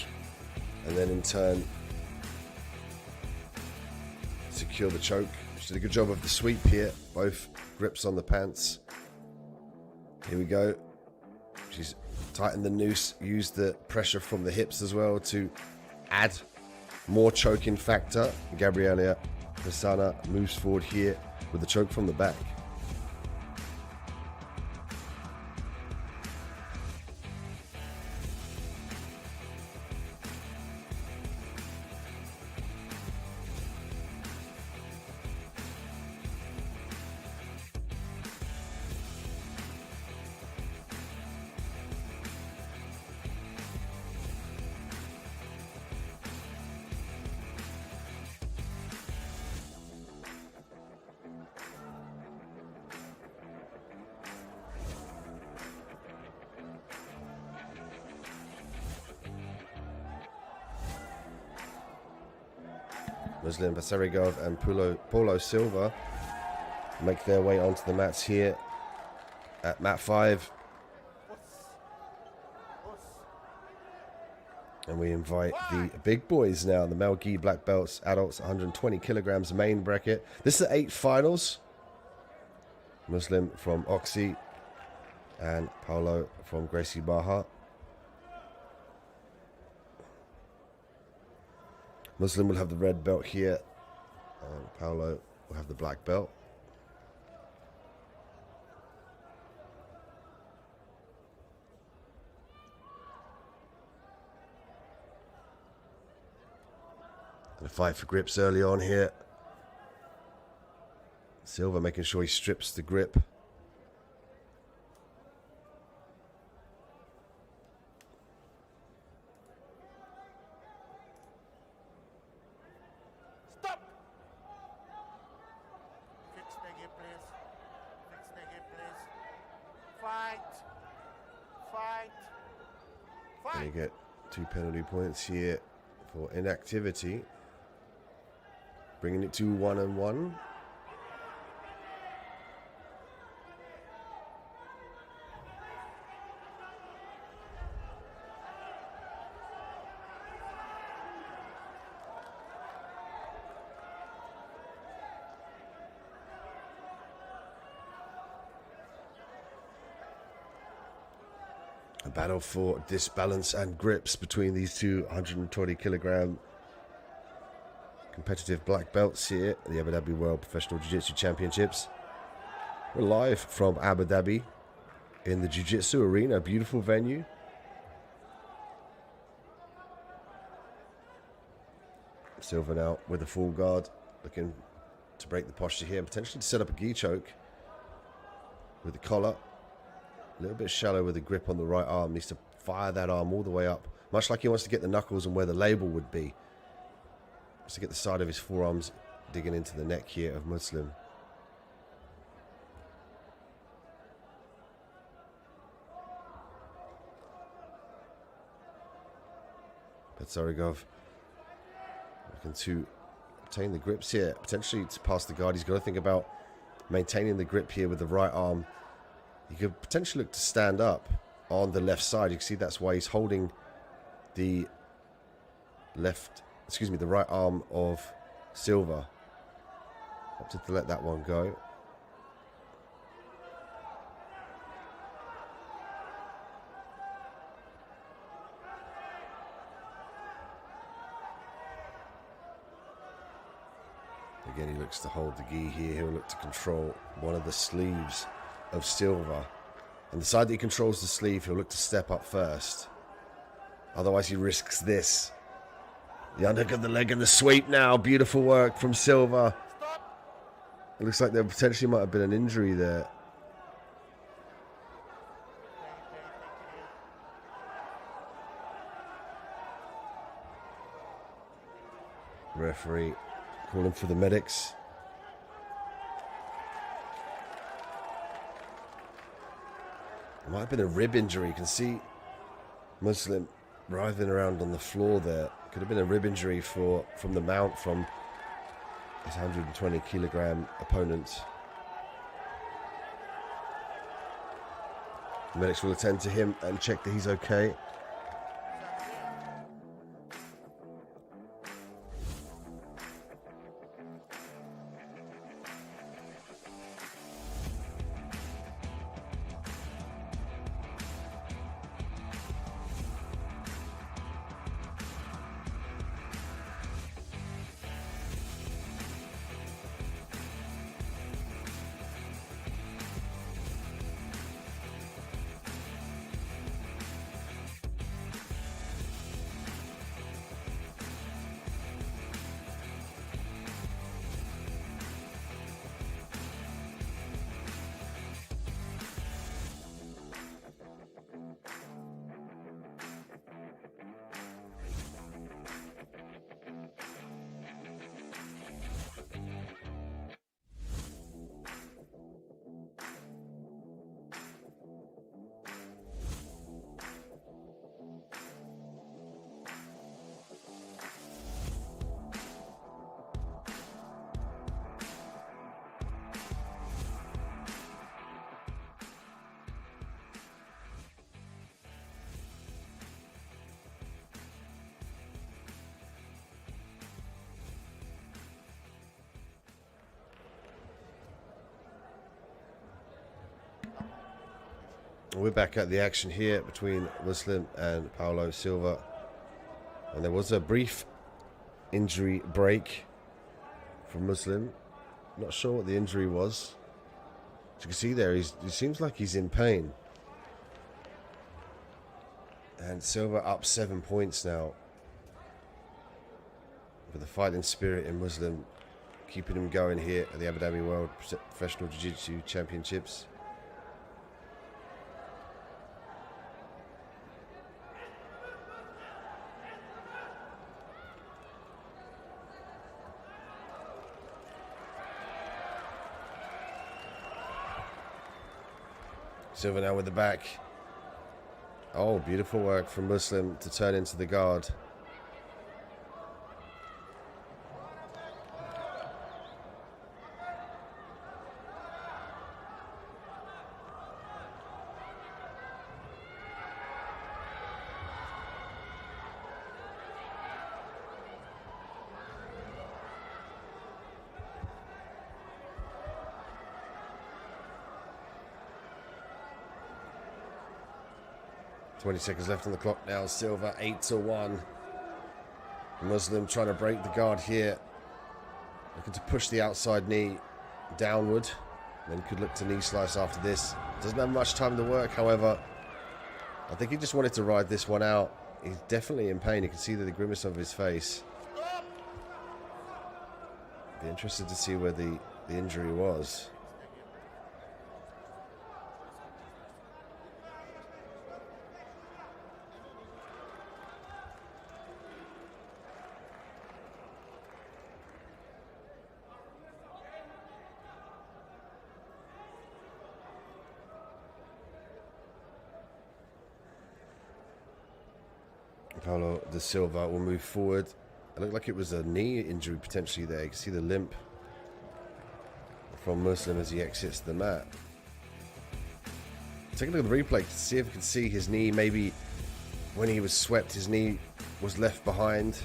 and then in turn secure the choke. She did a good job of the sweep here, both grips on the pants. Here we go. She's tightened the noose, used the pressure from the hips as well to add more choking factor. Gabriele Pisana moves forward here with the choke from the back. Muslim Basarigov and Paulo Silva make their way onto the mats here at mat 5. And we invite the big boys now, the male gi black belts, adults 120 kilograms main bracket. This is 8 finals. Muslim from Oxy and Paulo from Gracie Barra. Muslim will have the red belt here, and Paulo will have the black belt. And a fight for grips early on here. Silva making sure he strips the grip. And you get 2 penalty points here for inactivity, bringing it to 1-1. A battle for disbalance and grips between these two 120 kilogram competitive black belts here at the Abu Dhabi World Professional Jiu-Jitsu Championships. We're live from Abu Dhabi in the Jiu-Jitsu arena, beautiful venue. Silva now with a full guard, looking to break the posture here and potentially to set up a gi choke with the collar. A little bit shallow with the grip on the right arm. Needs to fire that arm all the way up. Much like he wants to get the knuckles and where the label would be. Wants to get the side of his forearms digging into the neck here of Muslim. Betsarigov looking to obtain the grips here. Potentially to pass the guard. He's got to think about maintaining the grip here with the right arm. He could potentially look to stand up on the left side. You can see that's why he's holding the left excuse me, the right arm of Silva. Opted to let that one go. Again, he looks to hold the gi here. He'll look to control one of the sleeves of Silva. And the side that he controls the sleeve, he'll look to step up first. Otherwise, he risks this. The underhook of the leg and the sweep now. Beautiful work from Silva. It looks like there potentially might have been an injury there. Referee calling for the medics. It might have been a rib injury. You can see Muslim writhing around on the floor there. Could have been a rib injury from the mount from his 120 kilogram opponent. The medics will attend to him and check that he's okay. We're back at the action here between Muslim and Paulo Silva. And there was a brief injury break from Muslim. Not sure what the injury was. As you can see there, he seems like he's in pain. And Silva up 7 points now. With the fighting spirit in Muslim keeping him going here at the Abu Dhabi World Professional Jiu-Jitsu Championships. Silva now with the back. Oh, beautiful work from Muslim to turn into the guard. .20 seconds left on the clock now. Silva 8-1. Muslim trying to break the guard here. Looking to push the outside knee downward. Then could look to knee slice after this. Doesn't have much time to work, however. I think he just wanted to ride this one out. He's definitely in pain. You can see the grimace of his face. Be interested to see where the injury was. Paulo de Silva will move forward. It looked like it was a knee injury potentially there. You can see the limp from Muslim as he exits the mat. Take a look at the replay to see if you can see his knee. Maybe when he was swept, his knee was left behind.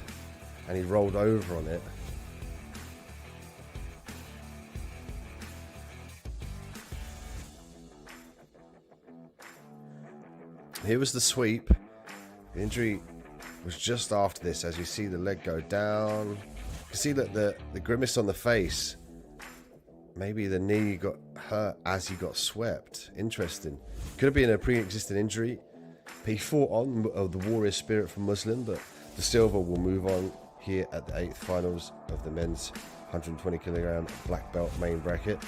and he rolled over on it. Here was the sweep. The injury was just after this, as you see the leg go down. You can see that the grimace on the face. Maybe the knee got hurt as he got swept. Interesting. Could have been a pre-existing injury. He fought on the warrior spirit from Muslim, but the silver will move on here at the 8th finals of the men's 120 kilogram black belt main bracket.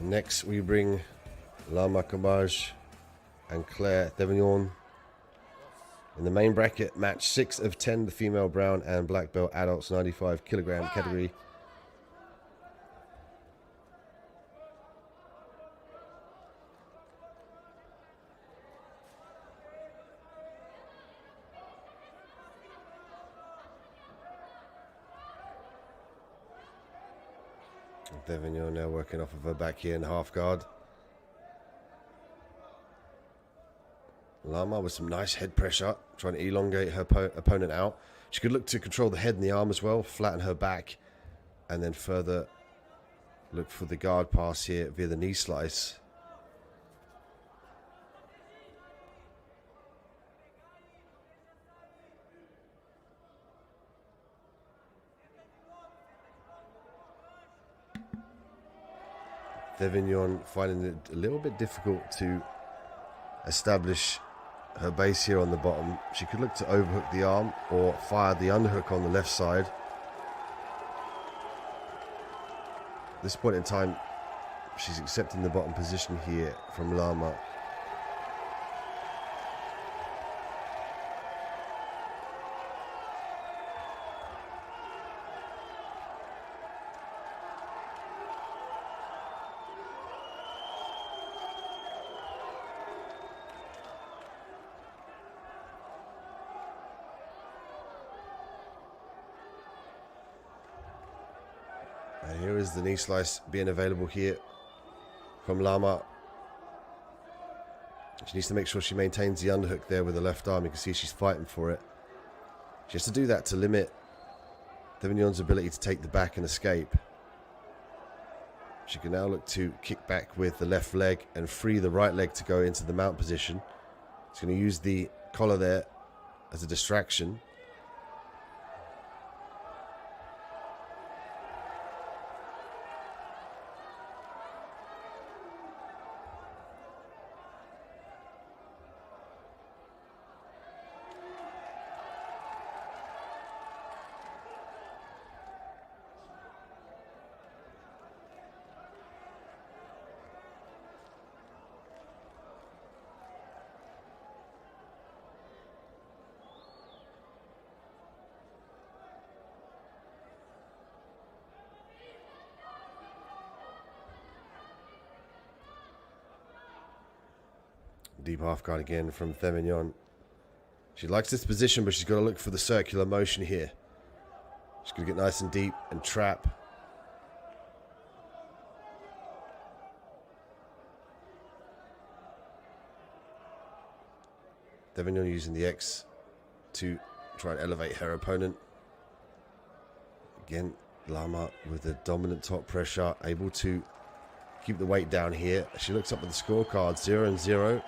Next, we bring Lama Kabaj and Claire Thevignon. In the main bracket, match 6 of 10, the female brown and black belt adults 95 kilogram category. Thevignon now working off of her back here in half guard. Lama with some nice head pressure, trying to elongate her opponent out. She could look to control the head and the arm as well, flatten her back, and then further look for the guard pass here via the knee slice. Thevignon finding it a little bit difficult to establish her base here on the bottom. She could look to overhook the arm or fire the underhook on the left side. At this point in time, she's accepting the bottom position here from Lama. And here is the knee slice being available here from Lama. She needs to make sure she maintains the underhook there with the left arm. You can see she's fighting for it. She has to do that to limit Thevignon's ability to take the back and escape. She can now look to kick back with the left leg and free the right leg to go into the mount position. She's going to use the collar there as a distraction. Deep half guard again from Thevignon. She likes this position, but she's got to look for the circular motion here. She's going to get nice and deep and trap. Thevignon using the X to try and elevate her opponent. Again, Lama with the dominant top pressure, able to keep the weight down here. She looks up at the scorecard, 0-0.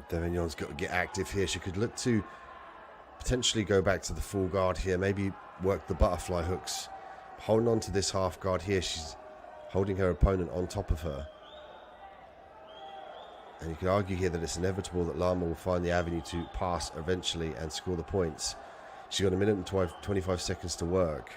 Devignon's got to get active here. She could look to potentially go back to the full guard here. Maybe work the butterfly hooks. Holding on to this half guard here. She's holding her opponent on top of her. And you could argue here that it's inevitable that Lama will find the avenue to pass eventually and score the points. She's got a minute and 25 seconds to work.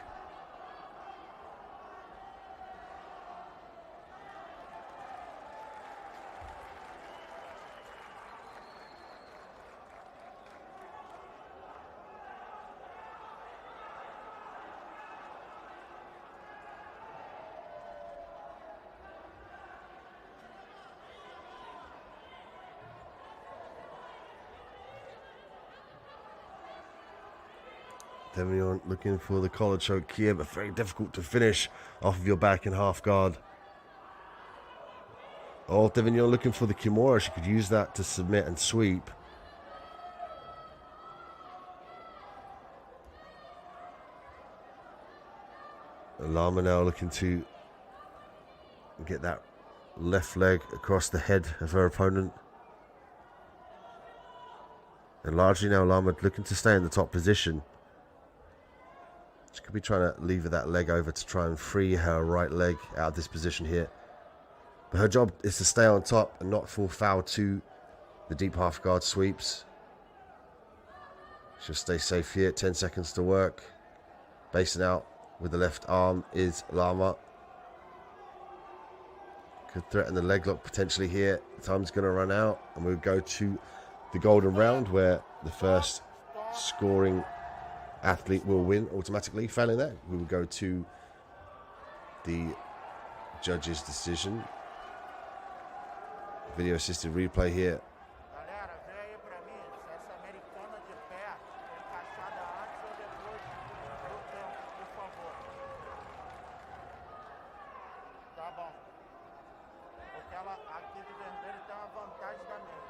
Devignon looking for the collar choke here, but very difficult to finish off of your back and half guard. Oh, Devignon looking for the Kimura. She could use that to submit and sweep. Lama now looking to get that left leg across the head of her opponent. And largely now Lama looking to stay in the top position. She could be trying to lever that leg over to try and free her right leg out of this position here. But her job is to stay on top and not fall foul to the deep half guard sweeps. She'll stay safe here. 10 seconds to work. Basing out with the left arm is Lama. Could threaten the leg lock potentially here. Time's going to run out. And we'll go to the golden round where the first scoring athlete will win automatically. Failing that, we will go to the judge's decision. Video assisted replay here. Galera, vê aí pra mim se essa americana de pé foi encaixada antes ou depois do tempo, por favor. Tá bom. Porque ela aqui de vermelho tem uma vantagem da minha.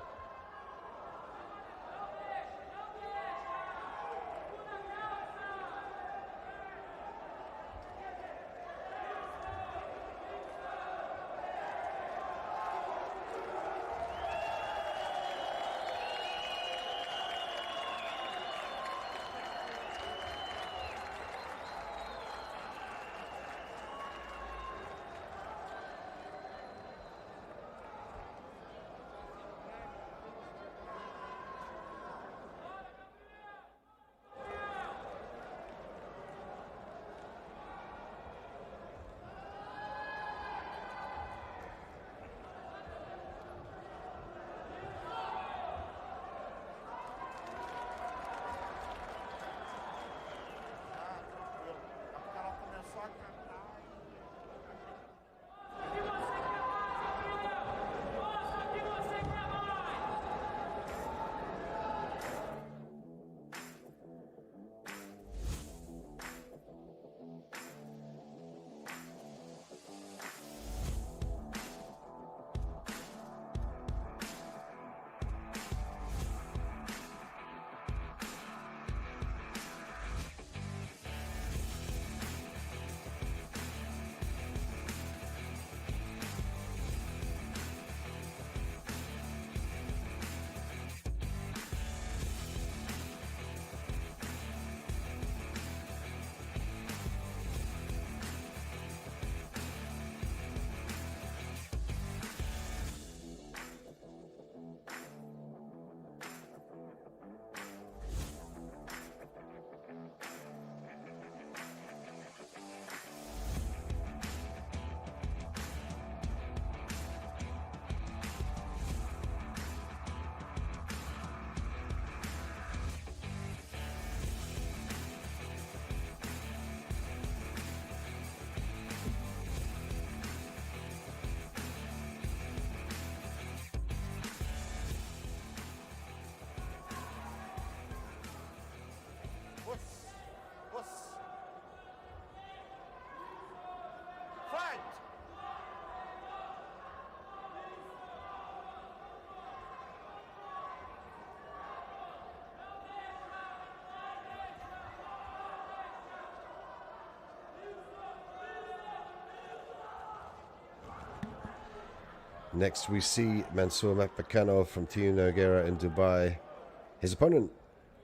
Next, we see Mansour Makbakanov from Team Nogueira in Dubai. His opponent,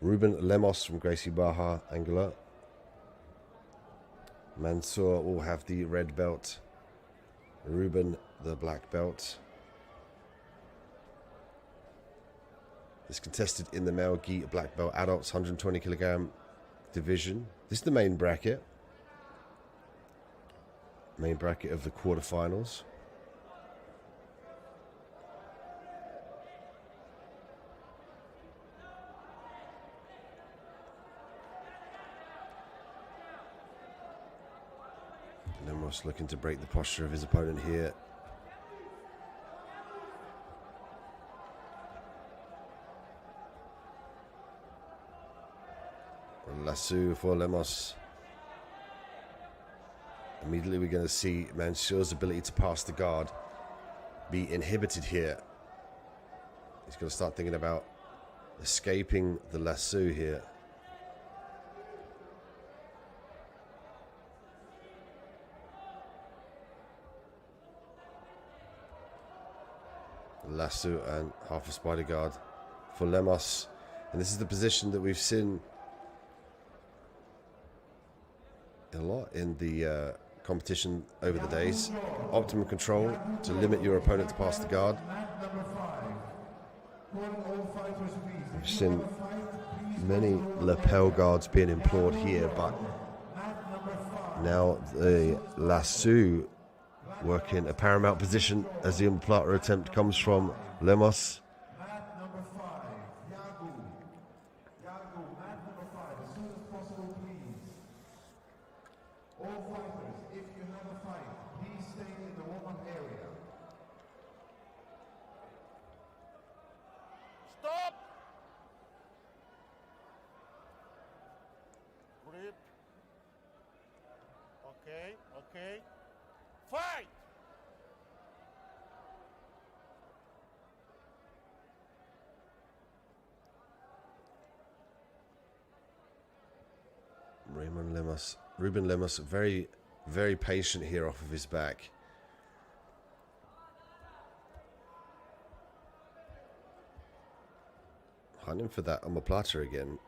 Ruben Lemos from Gracie Barra, Angola. Mansour will have the red belt. Ruben, the black belt. It's contested in the male gi black belt adults 120 kilogram division. This is the main bracket. Main bracket of the quarterfinals. Lemos looking to break the posture of his opponent here. Lasso for Lemos. Immediately we're going to see Mansour's ability to pass the guard be inhibited here. He's going to start thinking about escaping the lasso here. Lasso and half a spider guard for Lemos. And this is the position that we've seen a lot in the competition over the days. Optimum control to limit your opponent to pass the guard. We've seen many lapel guards being employed here, but now the lasso working a paramount position as the omoplata attempt comes from Lemos. Stop! Breathe. Okay, okay. Fight! Ruben Lemos, very, very patient here off of his back. Hunting for that omoplata again.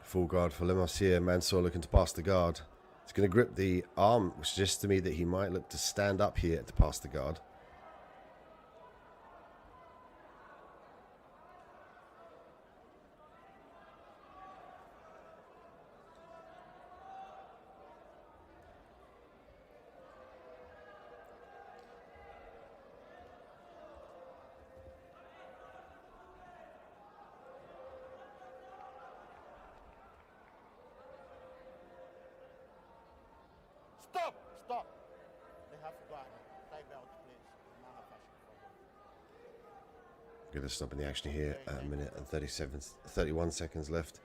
Full guard for Lemos here. Mansour looking to pass the guard. He's going to grip the arm, which suggests to me that he might look to stand up here to pass the guard. Stop! Stop! They have guard. Tie belt, please. Nada fashion. Going to stop in the action here at a minute and 31 seconds left.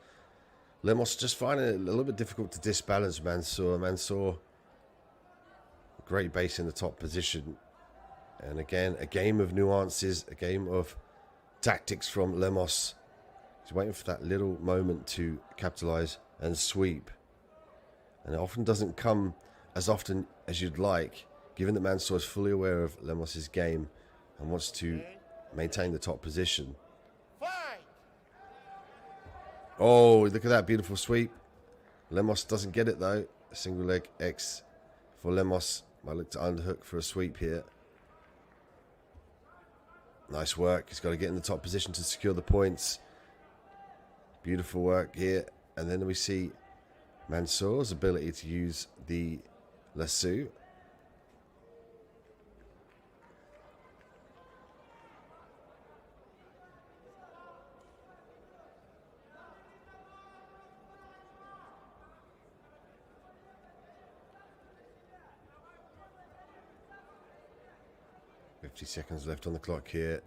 Lemos just finding it a little bit difficult to disbalance Mansour. Mansour, great base in the top position. And again, a game of nuances, a game of tactics from Lemos. He's waiting for that little moment to capitalize and sweep. And it often doesn't come as often as you'd like, given that Mansour is fully aware of Lemos' game and wants to maintain the top position. Fight! Oh, look at that beautiful sweep. Lemos doesn't get it though. A single leg X for Lemos. Might look to underhook for a sweep here. Nice work. He's got to get in the top position to secure the points. Beautiful work here. And then we see Mansour's ability to use the lasso. $50 seconds left on the clock here.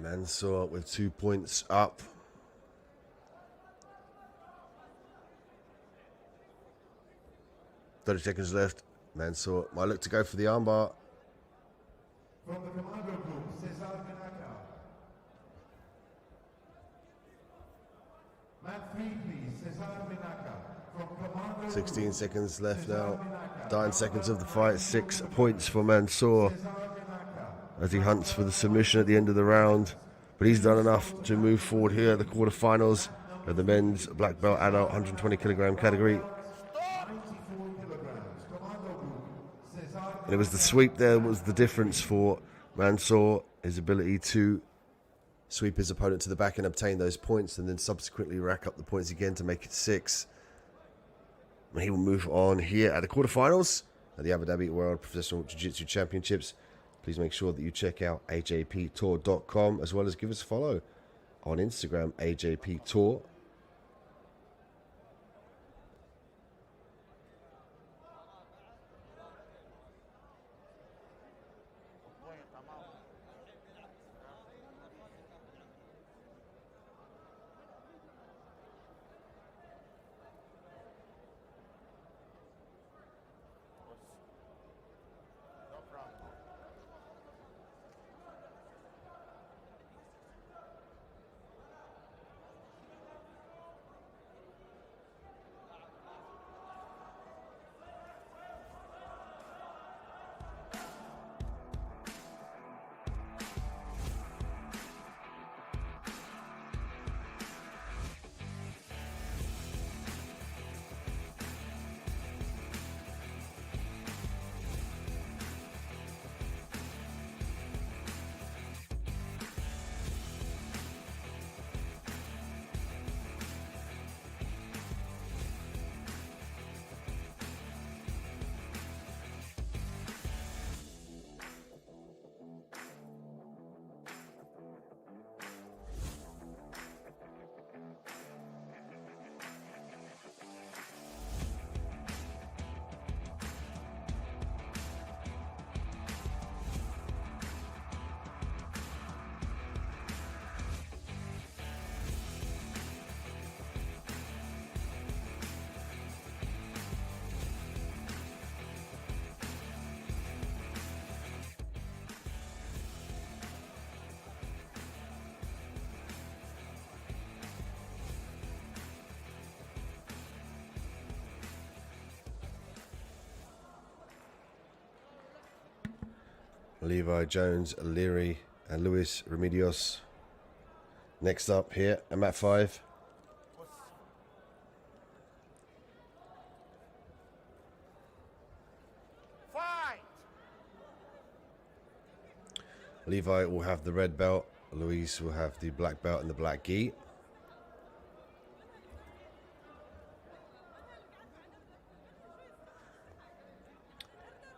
Mansour with 2 points up. 30 seconds left. Mansour might look to go for the armbar. From the Commando Group, Cesar Menaka. Man 3, please, Cesar Menaka. From Commando 16 Group, seconds left Cesar now. Menaka. 9 seconds of the fight. 6 points for Mansour Cesar Menaka. as he hunts for the submission at the end of the round. But he's done enough to move forward here at the quarterfinals of the men's black belt adult 120 kilogram category. And it was the sweep there was the difference for Mansour, his ability to sweep his opponent to the back and obtain those points, and then subsequently rack up the points again to make it 6. And he will move on here at the quarterfinals at the Abu Dhabi World Professional Jiu-Jitsu Championships. Please make sure that you check out ajptour.com, as well as give us a follow on Instagram, ajptour. Põe, tá mal. No problem. Levi Jones, Leary, and Luis Remedios. Next up here, at mat 5. Fight! Levi will have the red belt. Luis will have the black belt and the black gi.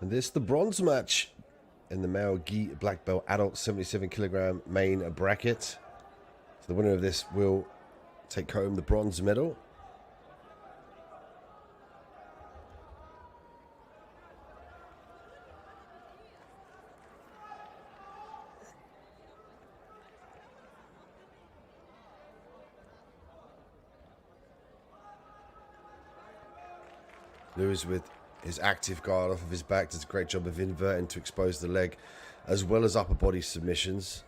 And this the bronze match in the male gi black belt adult 77 kilogram main bracket. So the winner of this will take home the bronze medal. Lewis with his active guard off of his back does a great job of inverting to expose the leg, as well as upper body submissions.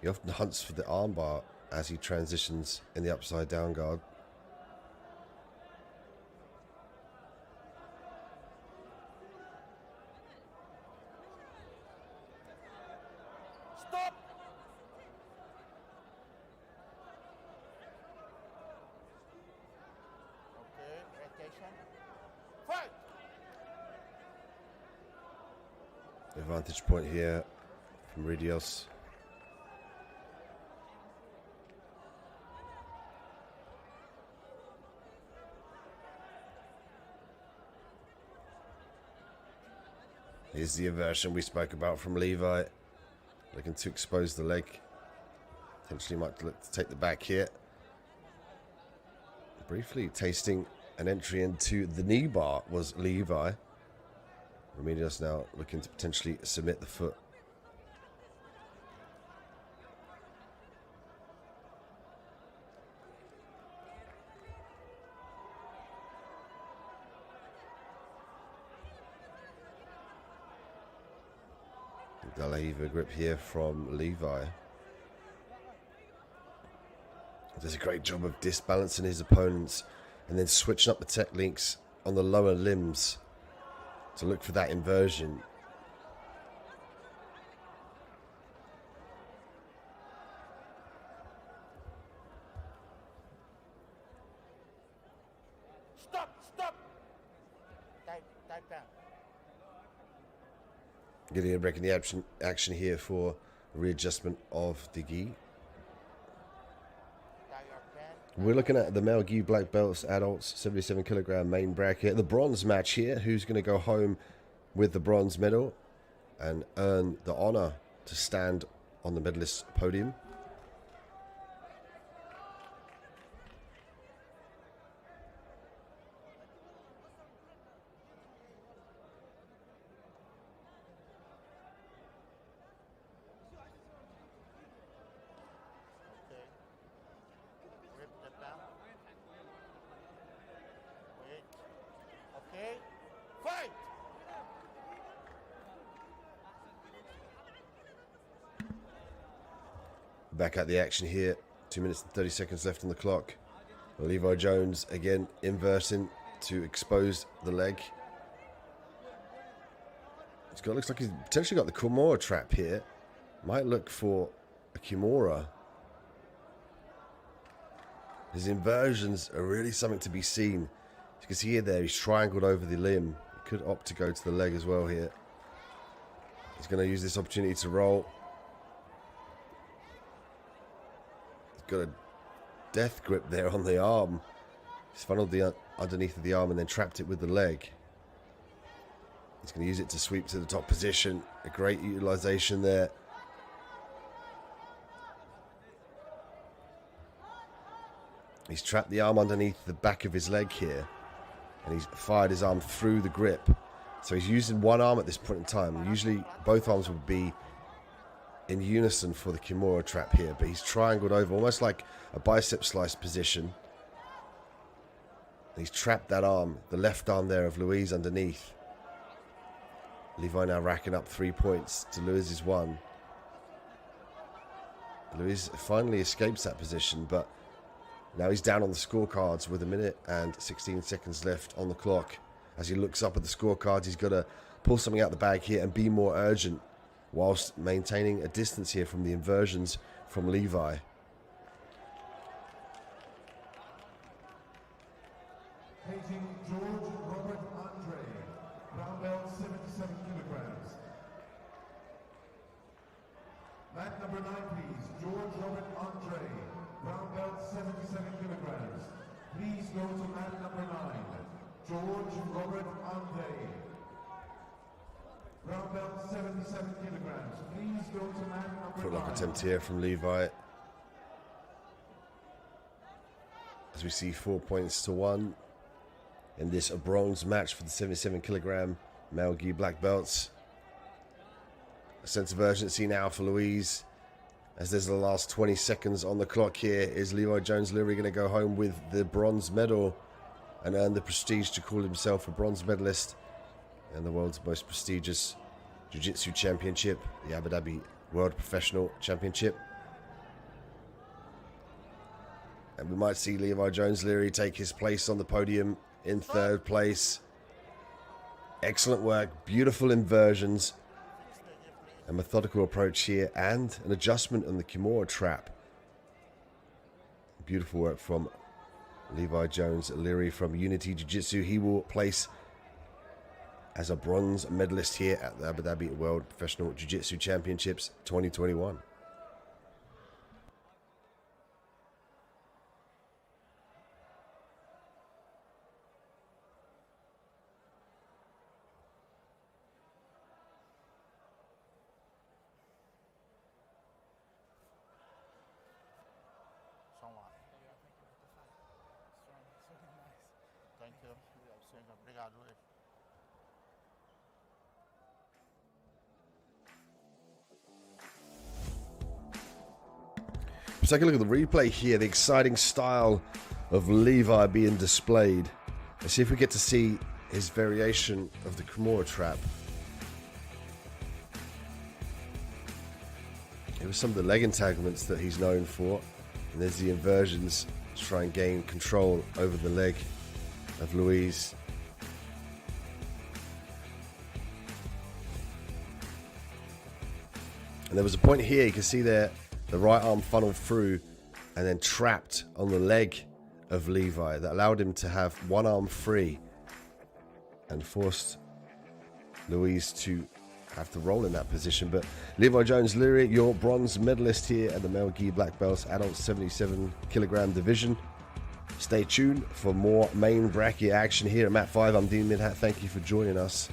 He often hunts for the armbar as he transitions in the upside down guard. Stop! Okay, attention. Fight! Advantage point here from Ridios. Here's the aversion we spoke about from Levi. Looking to expose the leg. Potentially might look to take the back here. Briefly tasting an entry into the knee bar was Levi. Remedios now looking to potentially submit the foot. The lever grip here from Levi. Does a great job of disbalancing his opponents and then switching up the techniques on the lower limbs to look for that inversion. Stop, stop. Type down. Getting a break in the action here for readjustment of the gi. We're looking at the male gi black belts, adults, 77 kilogram main bracket. The bronze match here. Who's going to go home with the bronze medal and earn the honor to stand on the medalist podium? Okay. Rip that down. Wait. Okay. Fight! Back at the action here. 2 minutes and 30 seconds left on the clock. Levi Jones again inverting to expose the leg. Looks like he's potentially got the Kimura trap here. Might look for a Kimura. His inversions are really something to be seen. As you can see here there, he's triangled over the limb. He could opt to go to the leg as well here. He's going to use this opportunity to roll. He's got a death grip there on the arm. He's funneled the underneath of the arm and then trapped it with the leg. He's going to use it to sweep to the top position. A great utilization there. He's trapped the arm underneath the back of his leg here. And he's fired his arm through the grip. So he's using one arm at this point in time. Usually both arms would be in unison for the Kimura trap here. But he's triangled over almost like a bicep slice position. And he's trapped that arm, the left arm there of Luis underneath. Levi now racking up 3 points to Luis's 1. Luis finally escapes that position, but now he's down on the scorecards with 1 minute and 16 seconds left on the clock. As he looks up at the scorecards, he's got to pull something out the bag here and be more urgent whilst maintaining a distance here from the inversions from Levi. Facing George Robert Andre, brown belt 77 kilograms. Mat number 9, please. George Robert Andre, brown belt 77 kilograms. Please go to mat number 9. George Robert Andre, brown belt 77 kilograms. Please go to mat number 9. Footlock attempt here from Levi. As we see 4 points to 1 in this bronze match for the 77 kilogram male gi black belts. A sense of urgency now for Luis, as there's the last 20 seconds on the clock here. Is Levi Jones-Leary going to go home with the bronze medal and earn the prestige to call himself a bronze medalist in the world's most prestigious Jiu-Jitsu championship, the Abu Dhabi World Professional Championship? And we might see Levi Jones-Leary take his place on the podium in 3rd place. Excellent work, beautiful inversions, a methodical approach here, and an adjustment on the Kimura trap. Beautiful work from Levi Jones-Leary from Unity Jiu-Jitsu. He will place as a bronze medalist here at the Abu Dhabi World Professional Jiu-Jitsu Championships 2021. Thank you. Obrigado. Let's take a look at the replay here. The exciting style of Levi being displayed. Let's see if we get to see his variation of the Kimura trap. There are some of the leg entanglements that he's known for. And there's the inversions to try and gain control over the leg of Luis. And there was a point here, you can see there, the right arm funneled through and then trapped on the leg of Levi. That allowed him to have one arm free and forced Luis to have to roll in that position. But Levi Jones-Leary, your bronze medalist here at the male gi black belts adult 77 kilogram division. Stay tuned for more main bracket action here at Mat 5. I'm Dean Midhat. Thank you for joining us.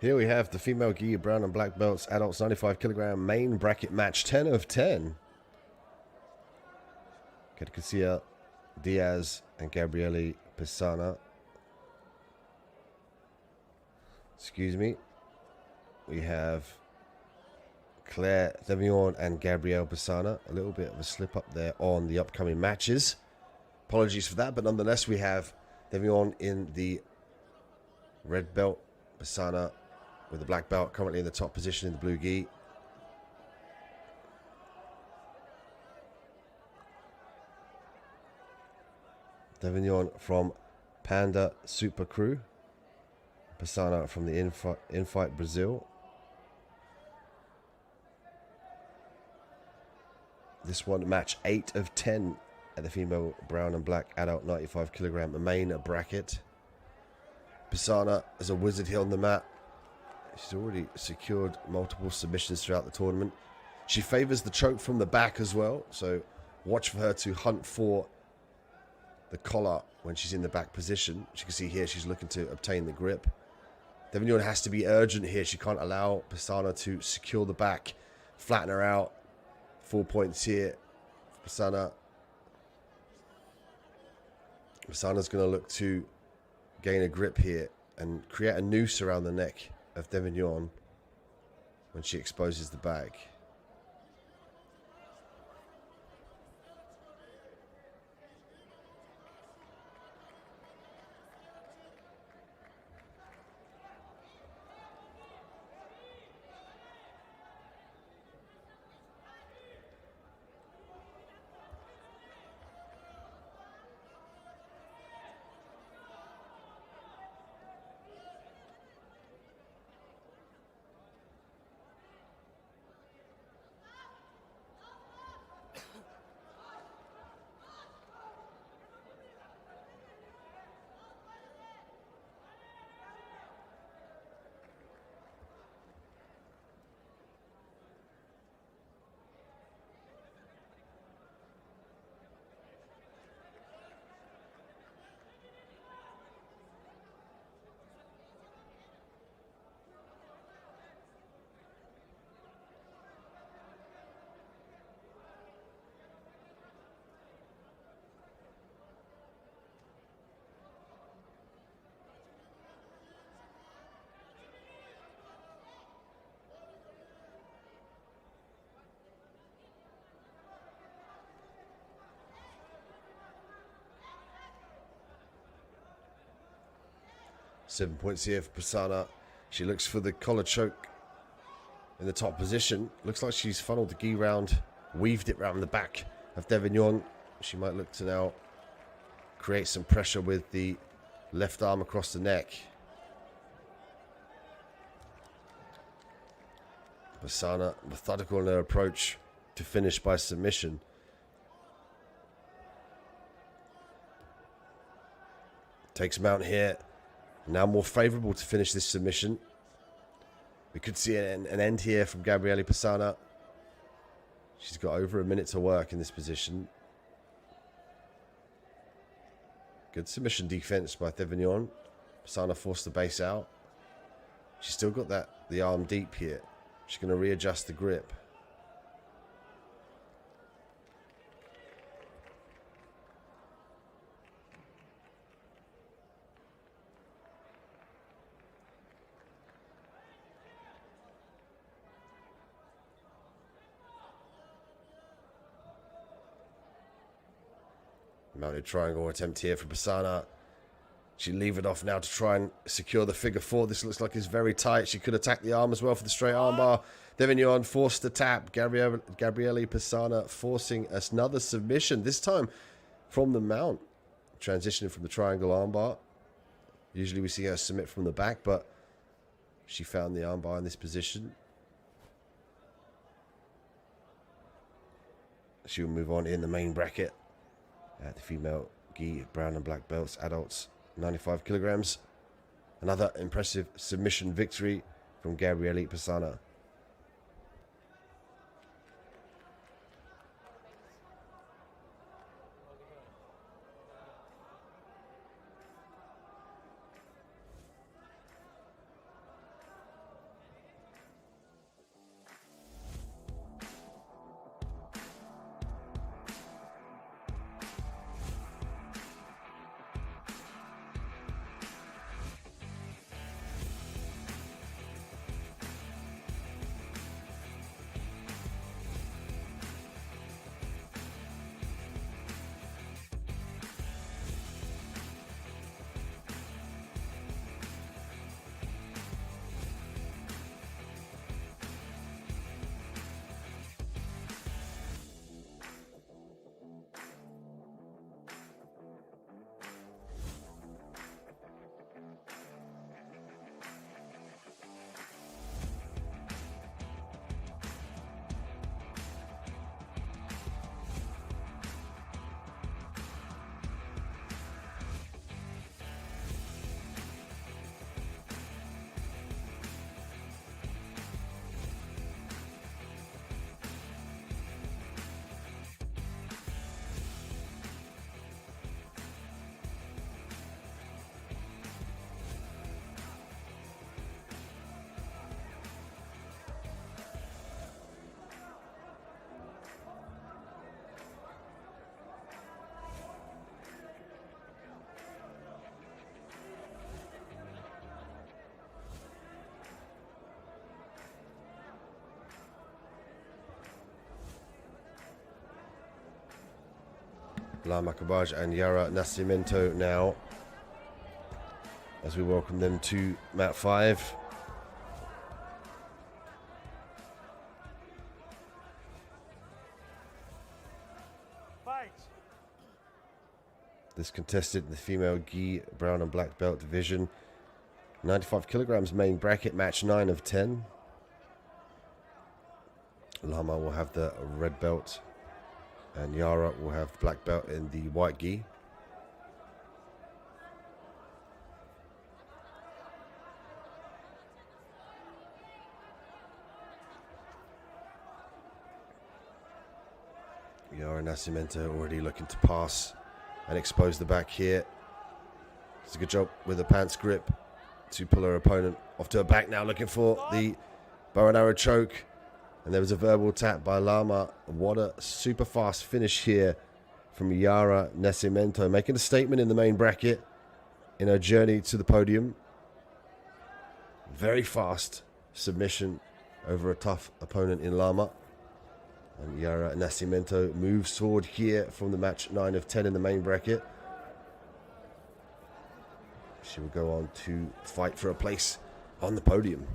Here we have the female gi brown and black belts adults 95 kilogram main bracket match 10 of 10. Katia Diaz and Gabriele Pisana. Excuse me. We have Claire Devion and Gabrielle Pisana. A little bit of a slip up there on the upcoming matches. Apologies for that, but nonetheless we have Devion in the red belt, Pisana with the black belt, currently in the top position in the blue gi. Devignon from Panda Super Crew. Pisana from the Infight Brazil. This one match 8 of 10 at the female brown and black adult 95 kilogram main bracket. Pisana is a wizard here on the mat. She's already secured multiple submissions throughout the tournament. She favors the choke from the back as well, so watch for her to hunt for the collar when she's in the back position. As you can see here, she's looking to obtain the grip. Devignon has to be urgent here. She can't allow Pisana to secure the back, flatten her out. 4 points here. Pisana. Pisana's going to look to gain a grip here and create a noose around the neck of Devignon when she exposes the back. Seven points here for Pisana. She looks for the collar choke in the top position. Looks like she's funneled the gi round, weaved it round the back of Devignon. She might look to now create some pressure with the left arm across the neck. Pisana methodical in her approach to finish by submission. Takes him out here. Now more favourable to finish this submission. We could see an end here from Gabriele Pisana. She's got over a minute to work in this position. Good submission defense by Thevignon. Pisana forced the base out. She's still got the arm deep here. She's going to readjust the grip. Mounted triangle attempt here from Pisana. She leave it off now to try and secure the figure four. This looks like it's very tight. She could attack the arm as well for the straight armbar. Thevignon forced the tap. Gabriele Pisana forcing another submission. This time from the mount. Transitioning from the triangle armbar. Usually we see her submit from the back, but she found the armbar in this position. She'll move on in the main bracket. At the female gi, brown and black belts, adults, 95 kilograms. Another impressive submission victory from Gabriele Pisana. Lama Kabaj and Yara Nascimento now, as we welcome them to mat 5. Fight! This contested in the female gi, brown and black belt division. 95 kilograms main bracket, match 9 of 10. Lama will have the red belt, and Yara will have the black belt in the white gi. Yara Nascimento already looking to pass and expose the back here. It's a good job with the pants grip to pull her opponent off to her back now, looking for the bow and arrow choke. And there was a verbal tap by Lama. What a super fast finish here from Yara Nascimento, making a statement in the main bracket in her journey to the podium. Very fast submission over a tough opponent in Lama. And Yara Nascimento moves forward here from the match 9 of 10 in the main bracket. She will go on to fight for a place on the podium.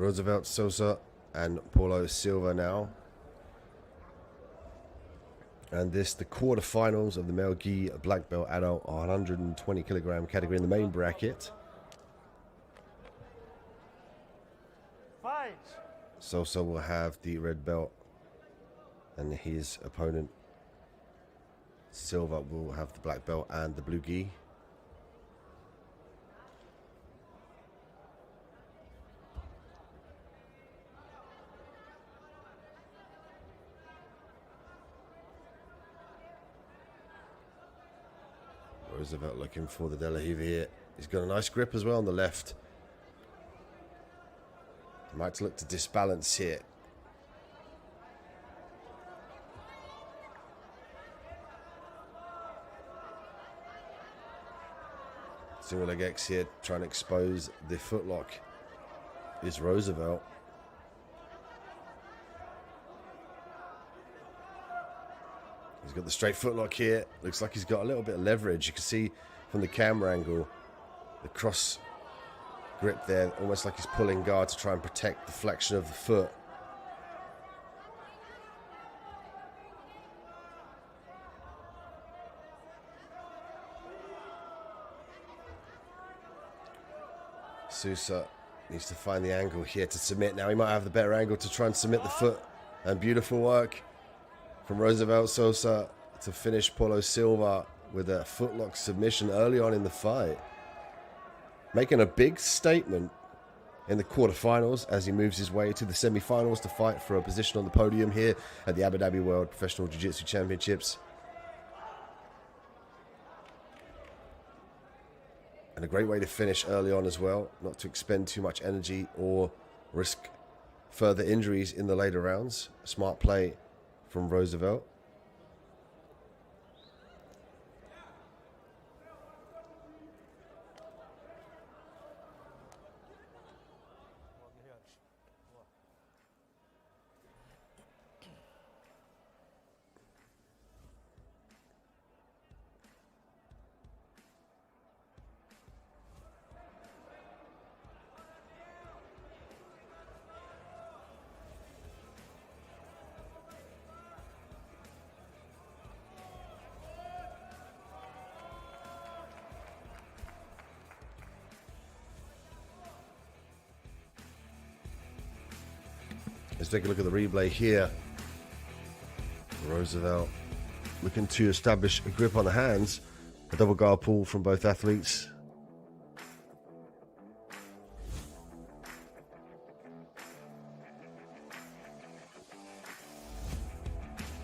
Roosevelt Sosa and Paulo Silva now. And this, the quarterfinals of the male gi black belt adult 120 kilogram category in the main bracket. Fight! Sosa will have the red belt, and his opponent Silva will have the black belt and the blue gi. Roosevelt looking for the De La Riva here. He's got a nice grip as well on the left. He might look to disbalance here. Single leg X here, trying to expose the footlock is Roosevelt. He's got the straight footlock here. Looks like he's got a little bit of leverage. You can see from the camera angle the cross grip there, almost like he's pulling guard to try and protect the flexion of the foot. Sousa needs to find the angle here to submit. Now he might have the better angle to try and submit the foot. And beautiful work from Roosevelt Sosa to finish Paulo Silva with a footlock submission early on in the fight. Making a big statement in the quarterfinals as he moves his way to the semi-finals to fight for a position on the podium here at the Abu Dhabi World Professional Jiu-Jitsu Championships. And a great way to finish early on as well, not to expend too much energy or risk further injuries in the later rounds. Smart play from Roosevelt. Let's take a look at the replay here. Roosevelt looking to establish a grip on the hands. A double guard pull from both athletes.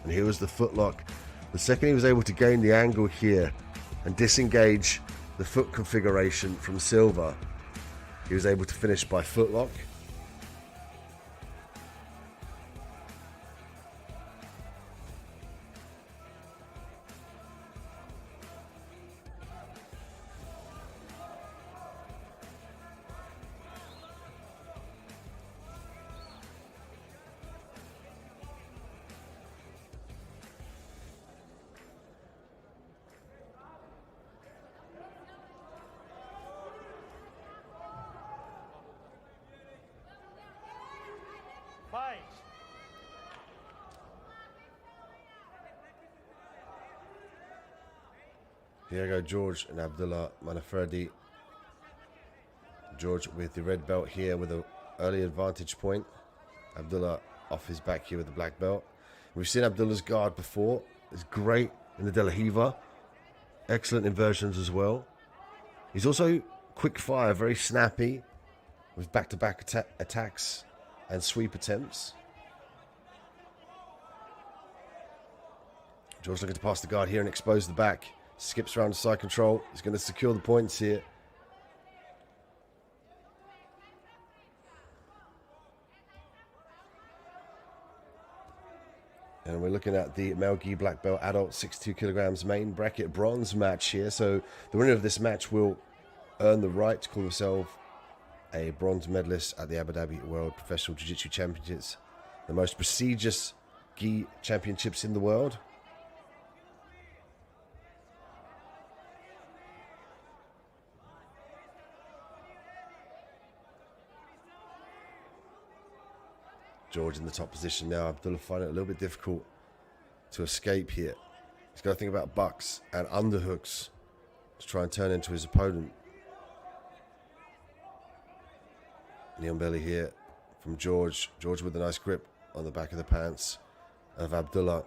And here was the footlock. The second he was able to gain the angle here and disengage the foot configuration from Silva, he was able to finish by footlock. Fight! Diego George and Abdullah Manafredi. George with the red belt here with an early advantage point. Abdullah off his back here with the black belt. We've seen Abdullah's guard before. It's great in the De La Riva. Excellent inversions as well. He's also quick fire, very snappy with back-to-back attacks and sweep attempts. George looking to pass the guard here and expose the back. Skips around to side control. He's going to secure the points here. And we're looking at the male gi black belt adult 62 kilograms main bracket bronze match here. So the winner of this match will earn the right to call himself a bronze medalist at the Abu Dhabi World Professional Jiu-Jitsu Championships, the most prestigious gi championships in the world. George in the top position now. Abdullah finding it a little bit difficult to escape here. He's got to think about bucks and underhooks to try and turn into his opponent. Knee on belly here from George. George with a nice grip on the back of the pants of Abdullah,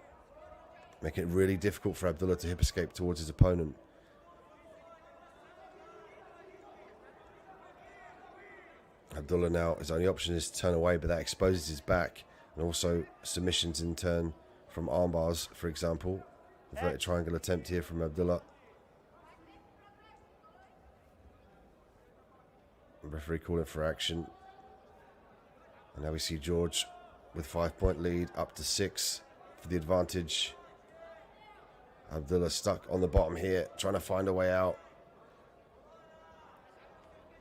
making it really difficult for Abdullah to hip escape towards his opponent. Abdullah now, his only option is to turn away, but that exposes his back, and also submissions in turn from arm bars, for example. Inverted triangle attempt here from Abdullah. Referee calling for action. And now we see George with 5-point lead, up to 6 for the advantage. Abdullah stuck on the bottom here, trying to find a way out.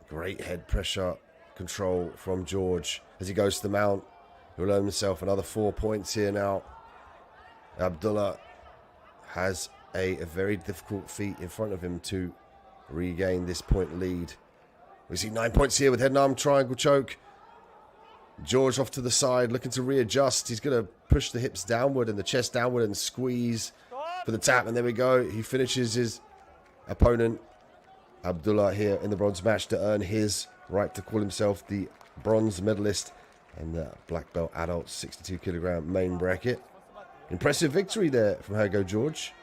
Great head pressure control from George as he goes to the mount. He'll earn himself another 4 points here now. Abdullah has a very difficult feat in front of him to regain this point lead. We see 9 points here with head and arm triangle choke. George off to the side, looking to readjust. He's going to push the hips downward and the chest downward and squeeze for the tap. And there we go. He finishes his opponent, Abdullah, here in the bronze match to earn his right to call himself the bronze medalist in the black belt adult 62 kilogram main bracket. Impressive victory there from Hugo George.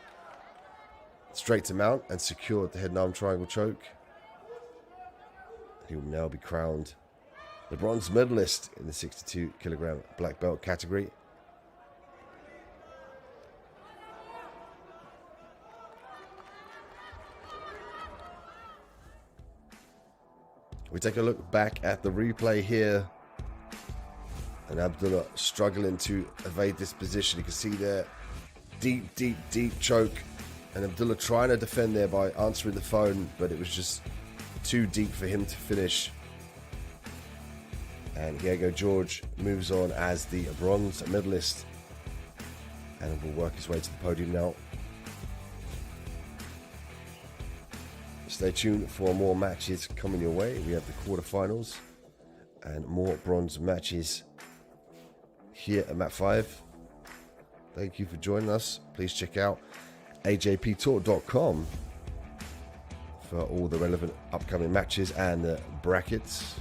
Straight to mount and secured the head and arm triangle choke. He will now be crowned the bronze medalist in the 62 kilogram black belt category. We take a look back at the replay here. And Abdullah struggling to evade this position. You can see there, deep choke. And Abdullah trying to defend there by answering the phone, but it was just too deep for him to finish. And Diego George moves on as the bronze medalist and will work his way to the podium now. Stay tuned for more matches coming your way. We have the quarterfinals and more bronze matches here at Mat 5. Thank you for joining us. Please check out ajptour.com for all the relevant upcoming matches and the brackets.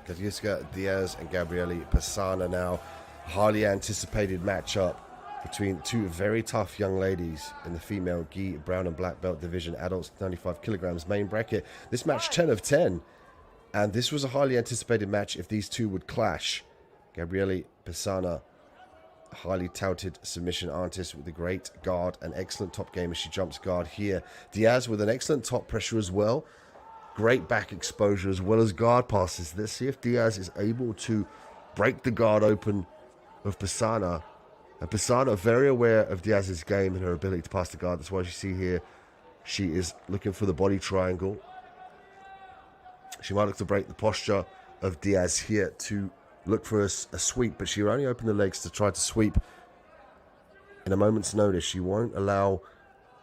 Katiuska Diaz and Gabriele Pisana now. Highly anticipated matchup between two very tough young ladies in the female gi brown and black belt division, adults 95 kilograms main bracket. This match 10 of 10, and this was a highly anticipated match if these two would clash. Gabriele Pisana, highly touted submission artist with a great guard and excellent top game as she jumps guard here. Diaz with an excellent top pressure as well. Great back exposure as well as guard passes. Let's see if Diaz is able to break the guard open of Pisana. And Pisana very aware of Diaz's game and her ability to pass the guard. That's why you see here she is looking for the body triangle. She might look to break the posture of Diaz here to look for a sweep, but she will only open the legs to try to sweep in a moment's notice. She won't allow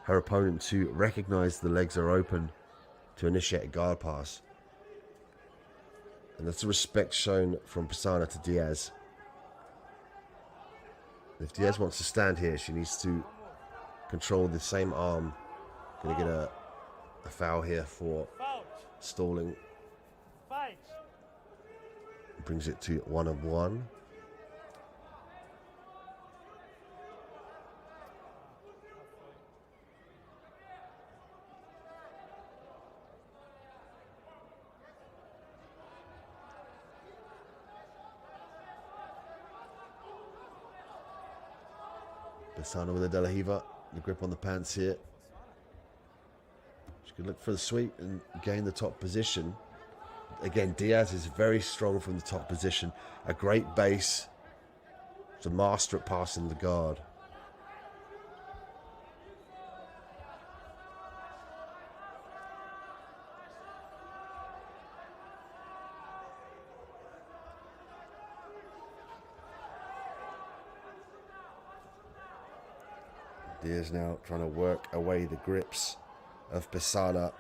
her opponent to recognize the legs are open to initiate a guard pass. And that's a respect shown from Pisana to Diaz. If Diaz wants to stand here, she needs to control the same arm. Gonna get a foul here for stalling. Brings it to 1-1. Pisana with a De La Riva, the grip on the pants here. She could look for the sweep and gain the top position. Again, Diaz is very strong from the top position. A great base. She's a master at passing the guard. Diaz now trying to work away the grips of Pisana.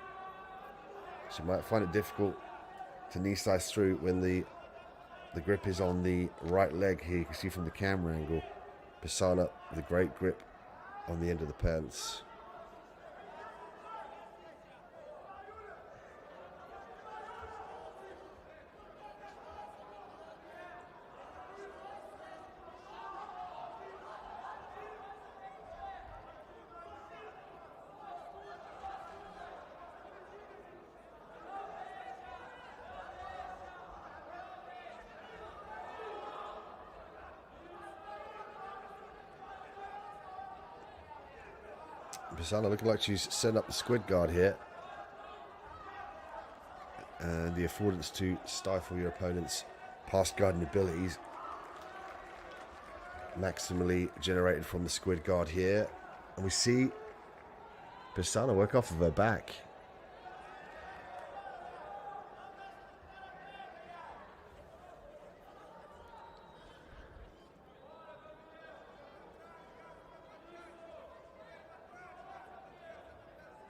She might find it difficult to knee slice through when the grip is on the right leg here. You can see from the camera angle, Pisana with a great grip on the end of the pants. Pisana looking like she's setting up the squid guard here. And the affordance to stifle your opponent's pass guarding abilities. Maximally generated from the squid guard here. And we see Pisana work off of her back.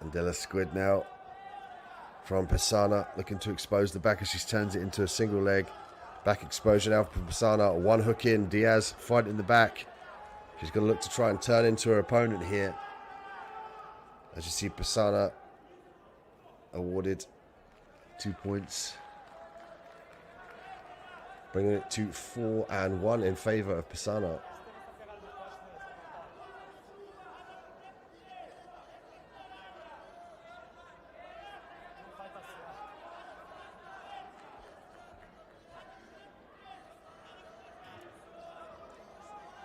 Andela squid now from Pisana, looking to expose the back as she turns it into a single leg. Back exposure now from Pisana, one hook in. Diaz fighting the back. She's going to look to try and turn into her opponent here. As you see, Pisana awarded 2 points, bringing it to 4-1 in favor of Pisana.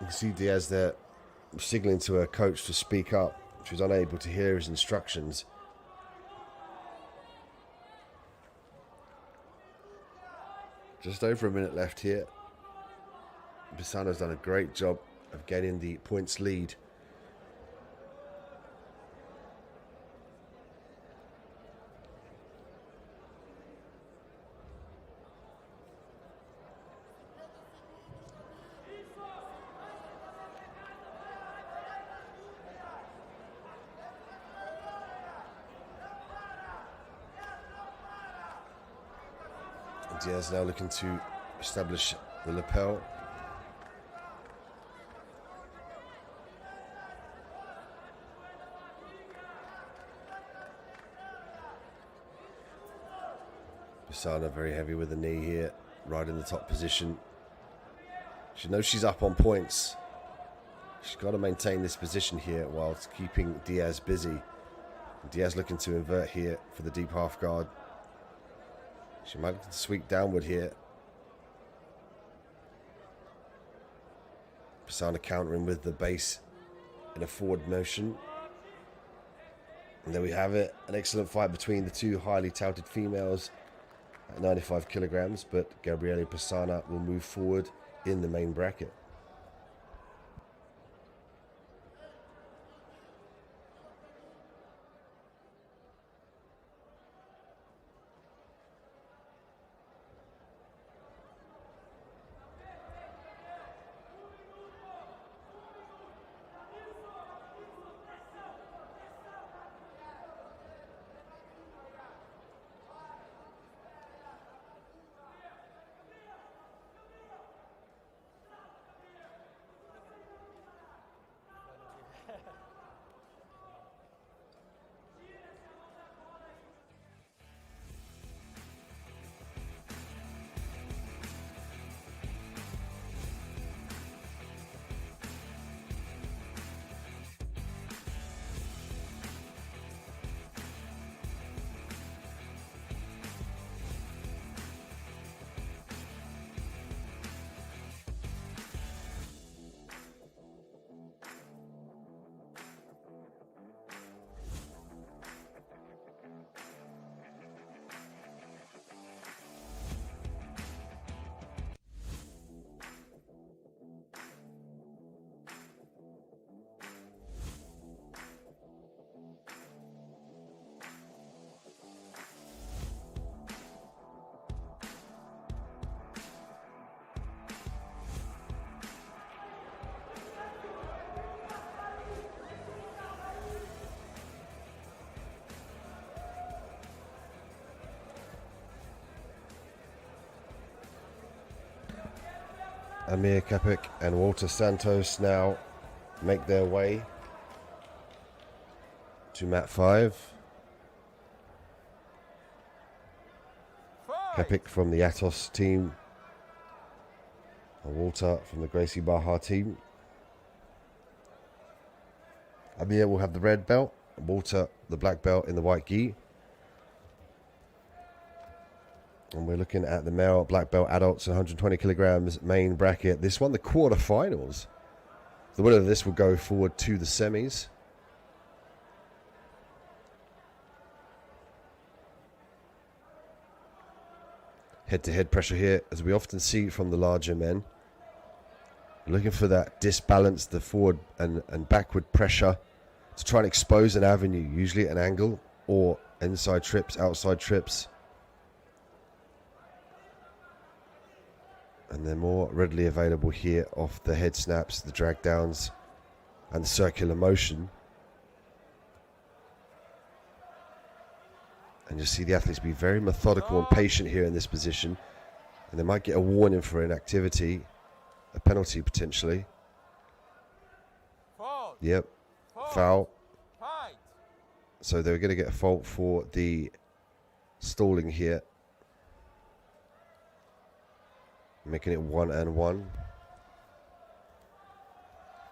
You can see Diaz there signaling to her coach to speak up. She was unable to hear his instructions. Just over a minute left here. Pisana's done a great job of getting the points lead. Diaz now looking to establish the lapel. Pisana very heavy with the knee here, right in the top position. She knows she's up on points. She's got to maintain this position here whilst keeping Diaz busy. Diaz looking to invert here for the deep half guard. She might look to sweep downward here. Pisana countering with the base in a forward motion. And there we have it. An excellent fight between the two highly touted females at 95 kilograms. But Gabriele Pisana will move forward in the main bracket. Amir Kapik and Walter Santos now make their way to mat 5. Kapik from the Atos team and Walter from the Gracie Baja team. Amir will have the red belt, and Walter the black belt in the white gi. And we're looking at the male black belt adults 120 kilograms main bracket. This one, the quarterfinals. The winner of this will go forward to the semis. Head-to-head pressure here, as we often see from the larger men. Looking for that disbalance, the forward and backward pressure to try and expose an avenue, usually at an angle or inside trips, outside trips. And they're more readily available here off the head snaps, the drag downs, and the circular motion. And you see the athletes be very methodical and patient here in this position. And they might get a warning for inactivity, a penalty potentially. Yep, foul. So they're going to get a fault for the stalling here. Making it 1-1.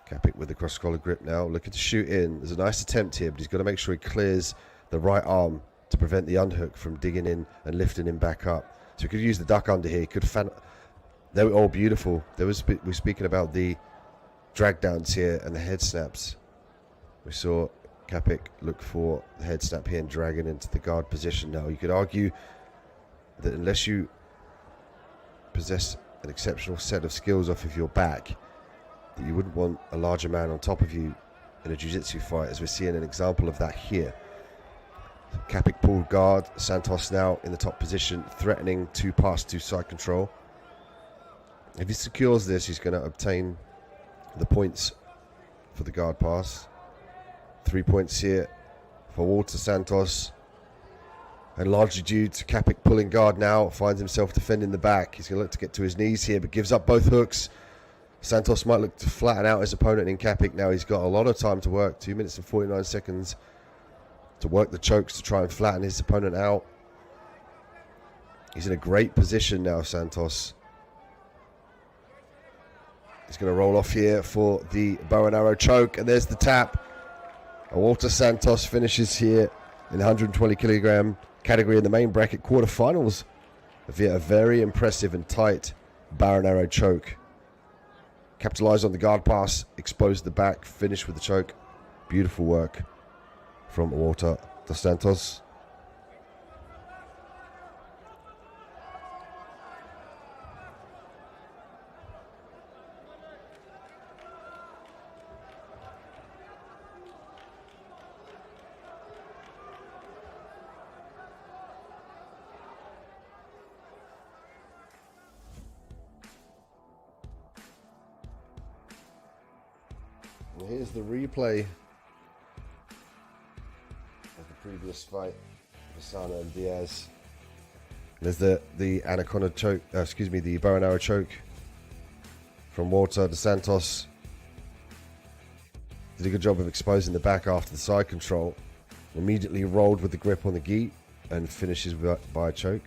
Kapik with the cross collar grip now, looking to shoot in. There's a nice attempt here, but he's got to make sure he clears the right arm to prevent the unhook from digging in and lifting him back up. So he could use the duck under here. He could fan. They were all beautiful. We're speaking about the drag downs here and the head snaps. We saw Kapik look for the head snap here and dragging into the guard position. Now you could argue that unless you possess an exceptional set of skills off of your back, that you wouldn't want a larger man on top of you in a jiu-jitsu fight, as we're seeing an example of that here. Kapik pulled guard, Santos now in the top position, threatening to pass to side control. If he secures this, he's going to obtain the points for the guard pass. 3 points here for Walter Santos. And largely due to Kapik pulling guard now, finds himself defending the back. He's going to look to get to his knees here, but gives up both hooks. Santos might look to flatten out his opponent in Kapik now. He's got a lot of time to work, 2 minutes and 49 seconds to work the chokes to try and flatten his opponent out. He's in a great position now, Santos. He's going to roll off here for the bow and arrow choke, and there's the tap. And Walter Santos finishes here in the 120 kilogram category in the main bracket quarterfinals via a very impressive and tight bow and arrow choke. Capitalized on the guard pass, exposed the back, finished with the choke. Beautiful work from Walter dos Santos. Well, here's the replay of the previous fight, Fasano and Diaz. There's the anaconda choke, the bow and arrow choke from Walter dos Santos. Did a good job of exposing the back after the side control. Immediately rolled with the grip on the gi and finishes by a choke.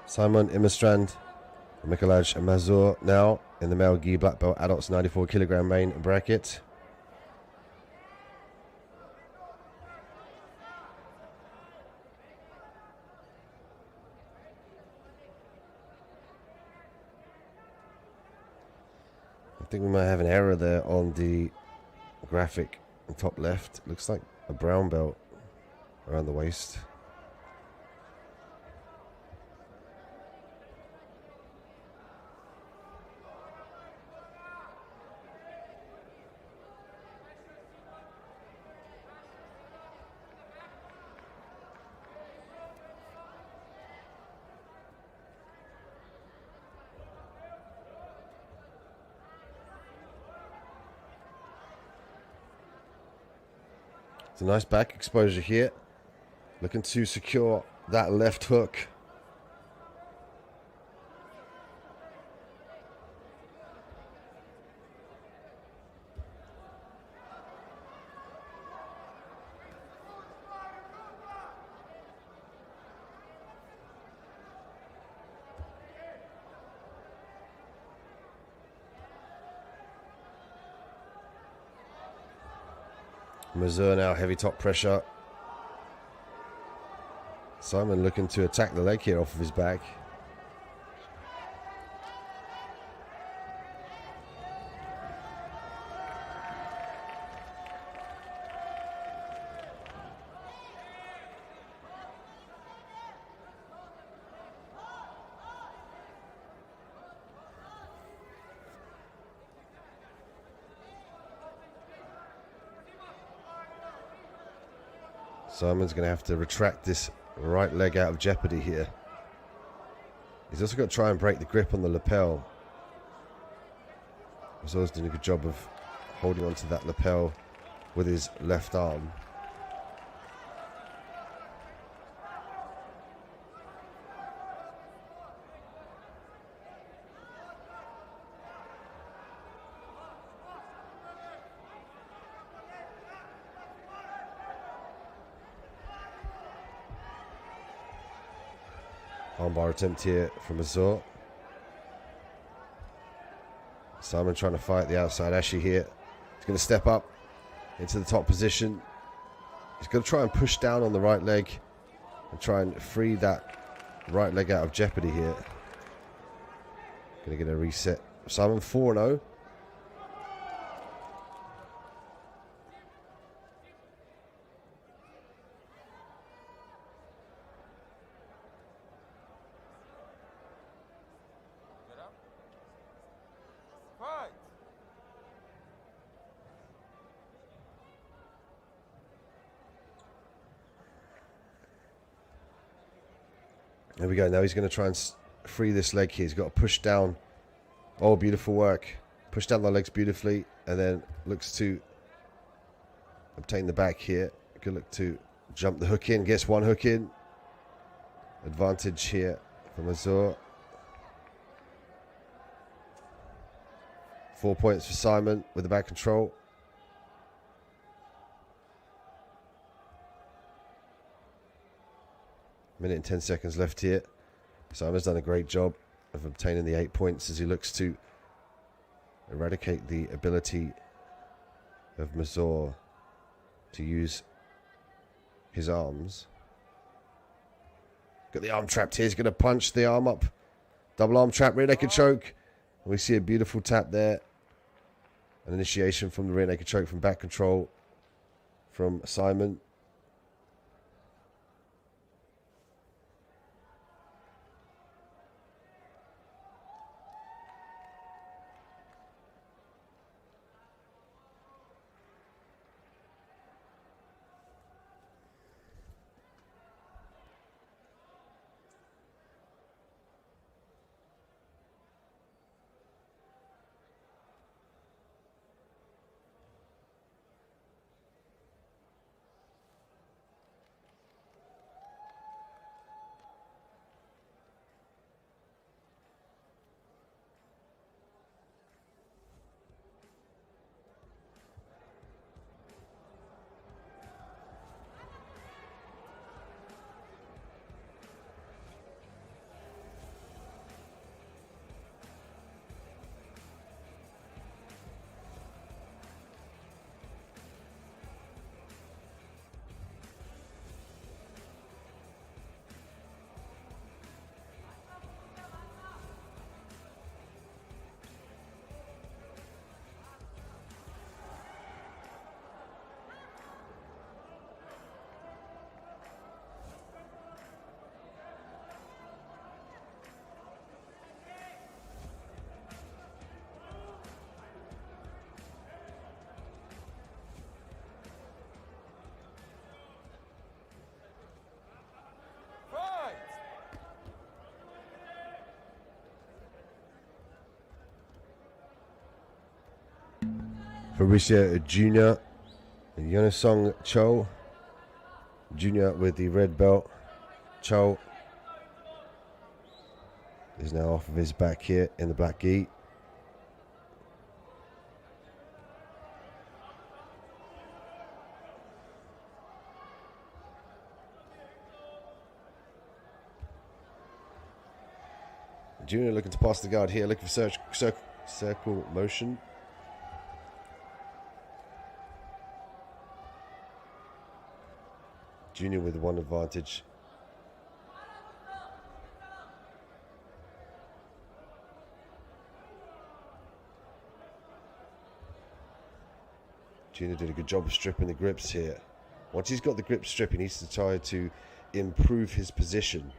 Simon Immerstrand Mikolaj Mazur now in the male gi black belt adults 94 kilogram main bracket. I think we might have an error there on the graphic top left. Looks like a brown belt around the waist. It's a nice back exposure here. Looking to secure that left hook. Mazur now heavy top pressure. Simon looking to attack the leg here off of his back. Simon's going to have to retract this right leg out of jeopardy here. He's also got to try and break the grip on the lapel. He's always doing a good job of holding onto that lapel with his left arm. Armbar attempt here from Azor. Simon trying to fight the outside Ashi here. He's going to step up into the top position. He's going to try and push down on the right leg and try and free that right leg out of jeopardy here. Going to get a reset. Simon 4-0. There we go. Now he's going to try and free this leg here. He's got to push down. Oh, beautiful work. Push down the legs beautifully. And then looks to obtain the back here. Good look to jump the hook in. Gets one hook in. Advantage here from Azor. 4 points for Simon with the back control. Minute and 10 seconds left here. Simon's done a great job of obtaining the 8 points as he looks to eradicate the ability of Mazur to use his arms. Got the arm trapped here. He's going to punch the arm up. Double arm trap, rear naked choke. And we see a beautiful tap there. An initiation from the rear naked choke from back control from Simon. Fabricio Jr. and Yonosong Cho. Jr. with the red belt. Cho is now off of his back here in the black gi. Junior looking to pass the guard here, looking for circle motion. Junior with one advantage. Junior did a good job of stripping the grips here. Once he's got the grip strip, he needs to try to improve his position.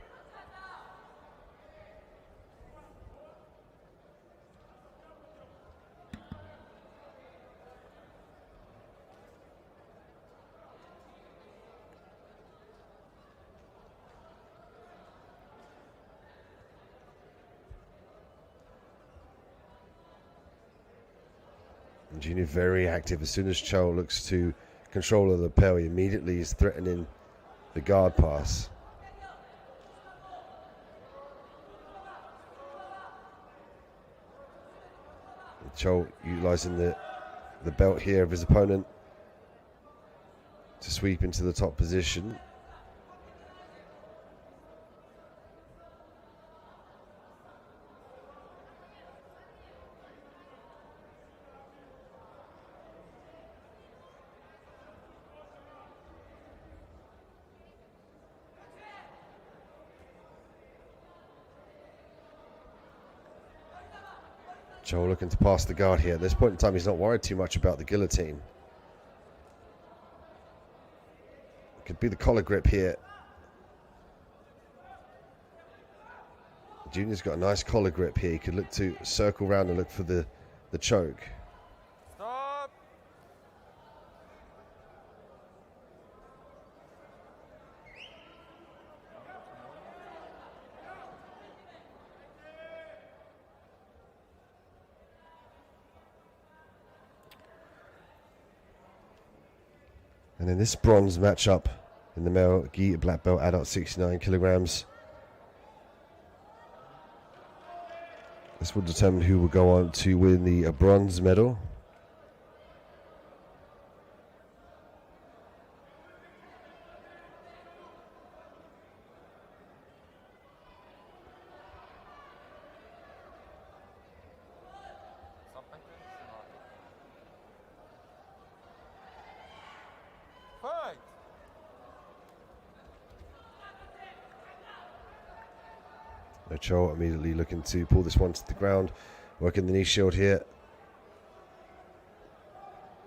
Junior very active. As soon as Cho looks to control of the lapel, he immediately is threatening the guard pass. Cho utilizing the belt here of his opponent to sweep into the top position. Cho looking to pass the guard here. At this point in time, he's not worried too much about the guillotine. Could be the collar grip here. Junior's got a nice collar grip here. He could look to circle around and look for the choke. Stop. And in this bronze matchup in the male gi black belt adult 69 kilograms, this will determine who will go on to win the bronze medal. Fight. Cho immediately looking to pull this one to the ground, working the knee shield here.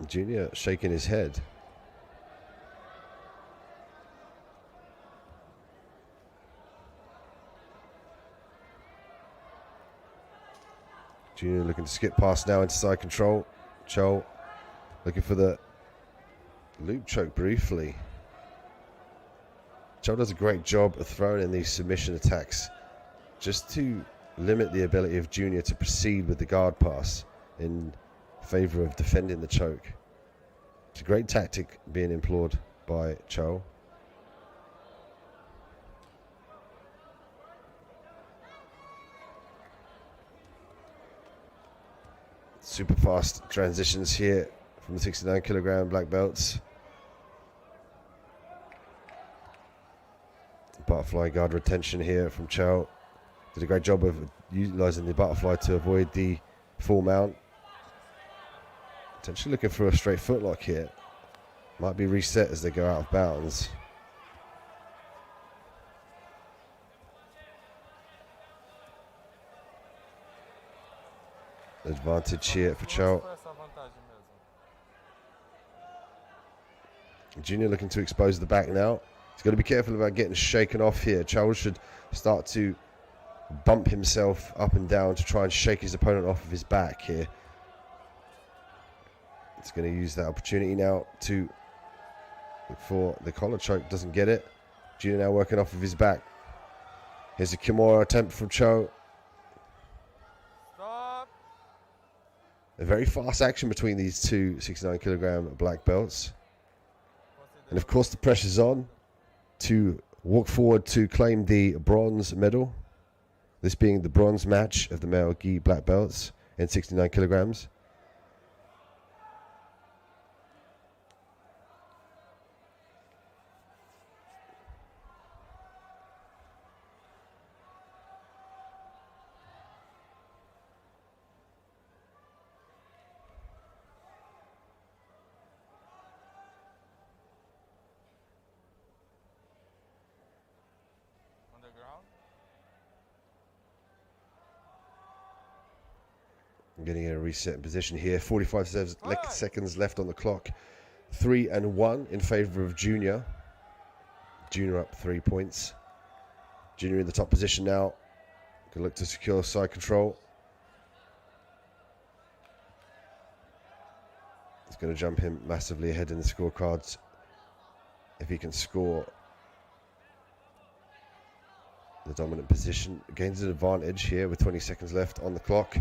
Junior shaking his head. Junior looking to skip past now into side control. Cho looking for the loop choke briefly. Cho does a great job of throwing in these submission attacks just to limit the ability of Junior to proceed with the guard pass in favor of defending the choke. It's a great tactic being employed by Cho. Super fast transitions here from the 69 kilogram black belts. Butterfly guard retention here from Cho. Did a great job of utilizing the butterfly to avoid the full mount. Potentially looking for a straight footlock here. Might be reset as they go out of bounds. Advantage here for Cho. Junior looking to expose the back now. He's got to be careful about getting shaken off here. Cho should start to bump himself up and down to try and shake his opponent off of his back here. He's going to use that opportunity now to look for the collar choke. Doesn't get it. Junior now working off of his back. Here's a Kimura attempt from Cho. Stop. A very fast action between these two 69 kilogram black belts. And of course the pressure's on to walk forward to claim the bronze medal. This being the bronze match of the male gi black belts in 69 kilograms. Underground. Getting a reset in position here. 45 seconds left on the clock. 3-1 in favor of Junior. Junior up 3 points. Junior in the top position now. Can look to secure side control. It's going to jump him massively ahead in the scorecards if he can score the dominant position. Gains an advantage here with 20 seconds left on the clock.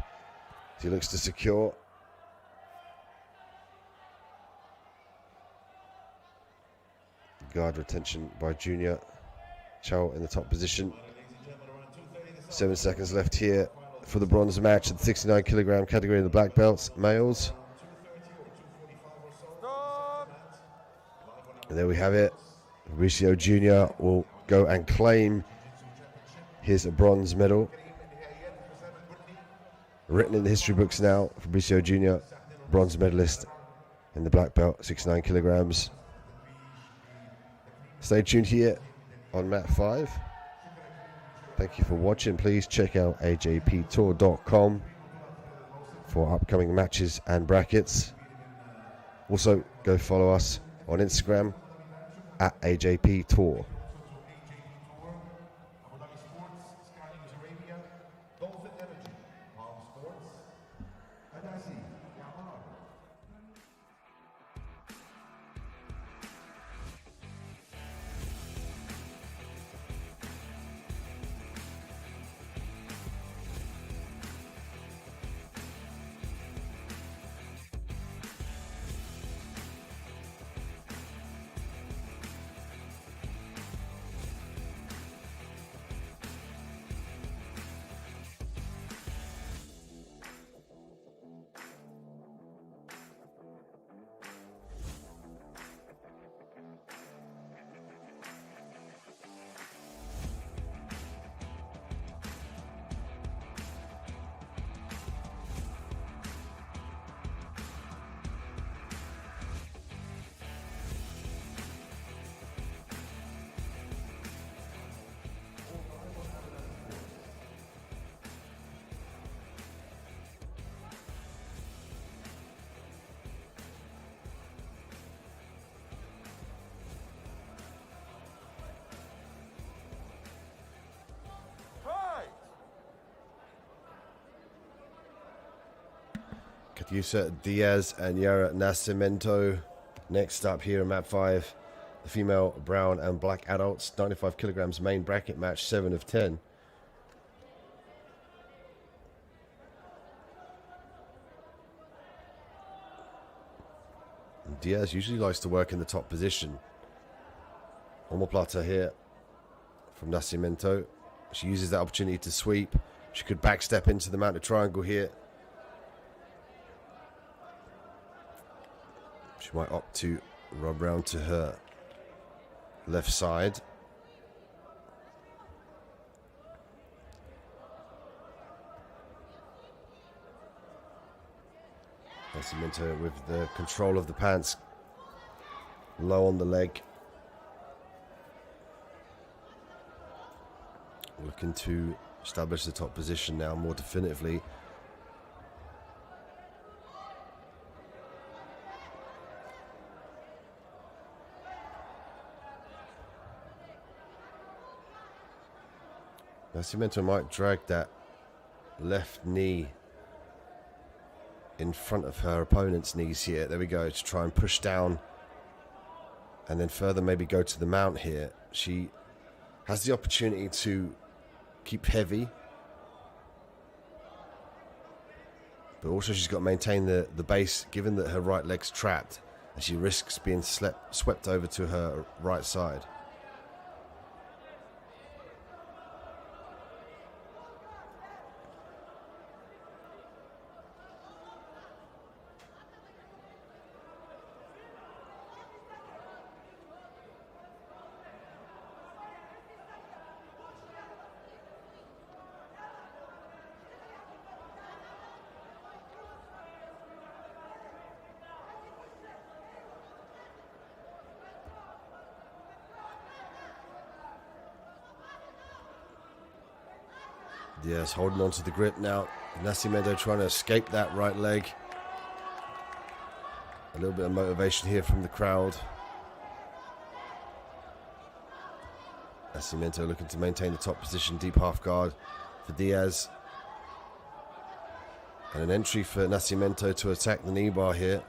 As he looks to secure. Guard retention by Junior. Chow in the top position. 7 seconds left here for the bronze match at the 69 kilogram category in the black belts, males. And there we have it. Fabricio Jr. will go and claim his bronze medal. Written in the history books now, Fabricio Jr., bronze medalist in the black belt, 69 kilograms. Stay tuned here on Mat 5. Thank you for watching. Please check out ajptour.com for upcoming matches and brackets. Also, go follow us on Instagram at ajptour. Catyusa Diaz and Yara Nascimento. Next up here in Map 5, the female brown and black adults, 95 kilograms main bracket match, 7 of 10. Diaz usually likes to work in the top position. Omoplata here from Nascimento. She uses that opportunity to sweep. She could backstep into the mounted triangle here. She might opt to rub round to her left side. Nascimento with the control of the pants, low on the leg. Looking to establish the top position now more definitively. Nascimento might drag that left knee in front of her opponent's knees here. There we go, to try and push down and then further maybe go to the mount here. She has the opportunity to keep heavy, But also she's got to maintain the base, given that her right leg's trapped, and she risks being swept over to her right side. Yes, holding on to the grip now. Nascimento trying to escape that right leg. A little bit of motivation here from the crowd. Nascimento looking to maintain the top position, deep half guard for Diaz. And an entry for Nascimento to attack the knee bar here.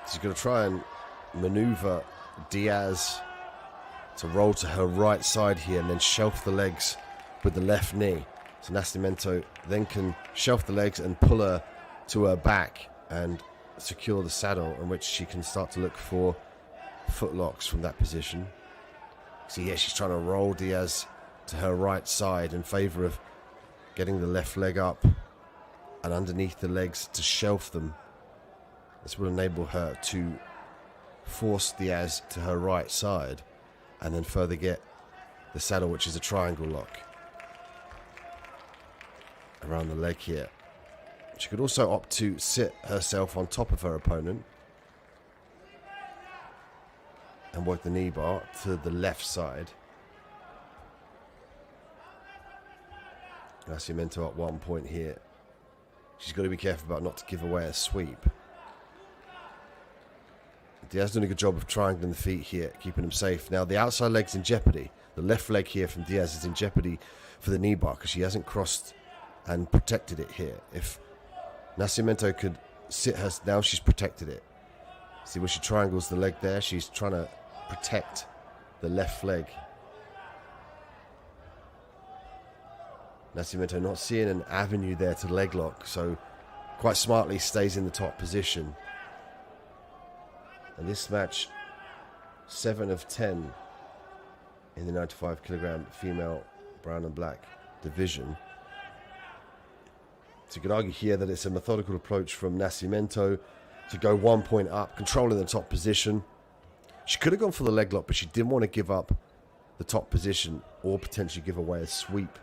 She's going to try and maneuver Diaz to roll to her right side here and then shelf the legs with the left knee. So Nascimento then can shelf the legs and pull her to her back and secure the saddle, in which she can start to look for footlocks from that position. So yeah, she's trying to roll Diaz to her right side in favor of getting the left leg up and underneath the legs to shelf them. This will enable her to force Diaz to her right side and then further get the saddle, which is a triangle lock around the leg here. She could also opt to sit herself on top of her opponent and work the knee bar to the left side. Nascimento at one point here. She's got to be careful about not to give away a sweep. Diaz doing a good job of triangling the feet here, keeping him safe. Now the outside leg's in jeopardy. The left leg here from Diaz is in jeopardy for the knee bar because she hasn't crossed and protected it here. If Nascimento could sit her, now she's protected it. See where she triangles the leg there? She's trying to protect the left leg. Nascimento not seeing an avenue there to leg lock, so quite smartly stays in the top position. And this match, 7 of 10 in the 95 kilogram female brown and black division. So you could argue here that it's a methodical approach from Nascimento to go 1 point up, controlling the top position. She could have gone for the leg lock, but she didn't want to give up the top position or potentially give away a sweep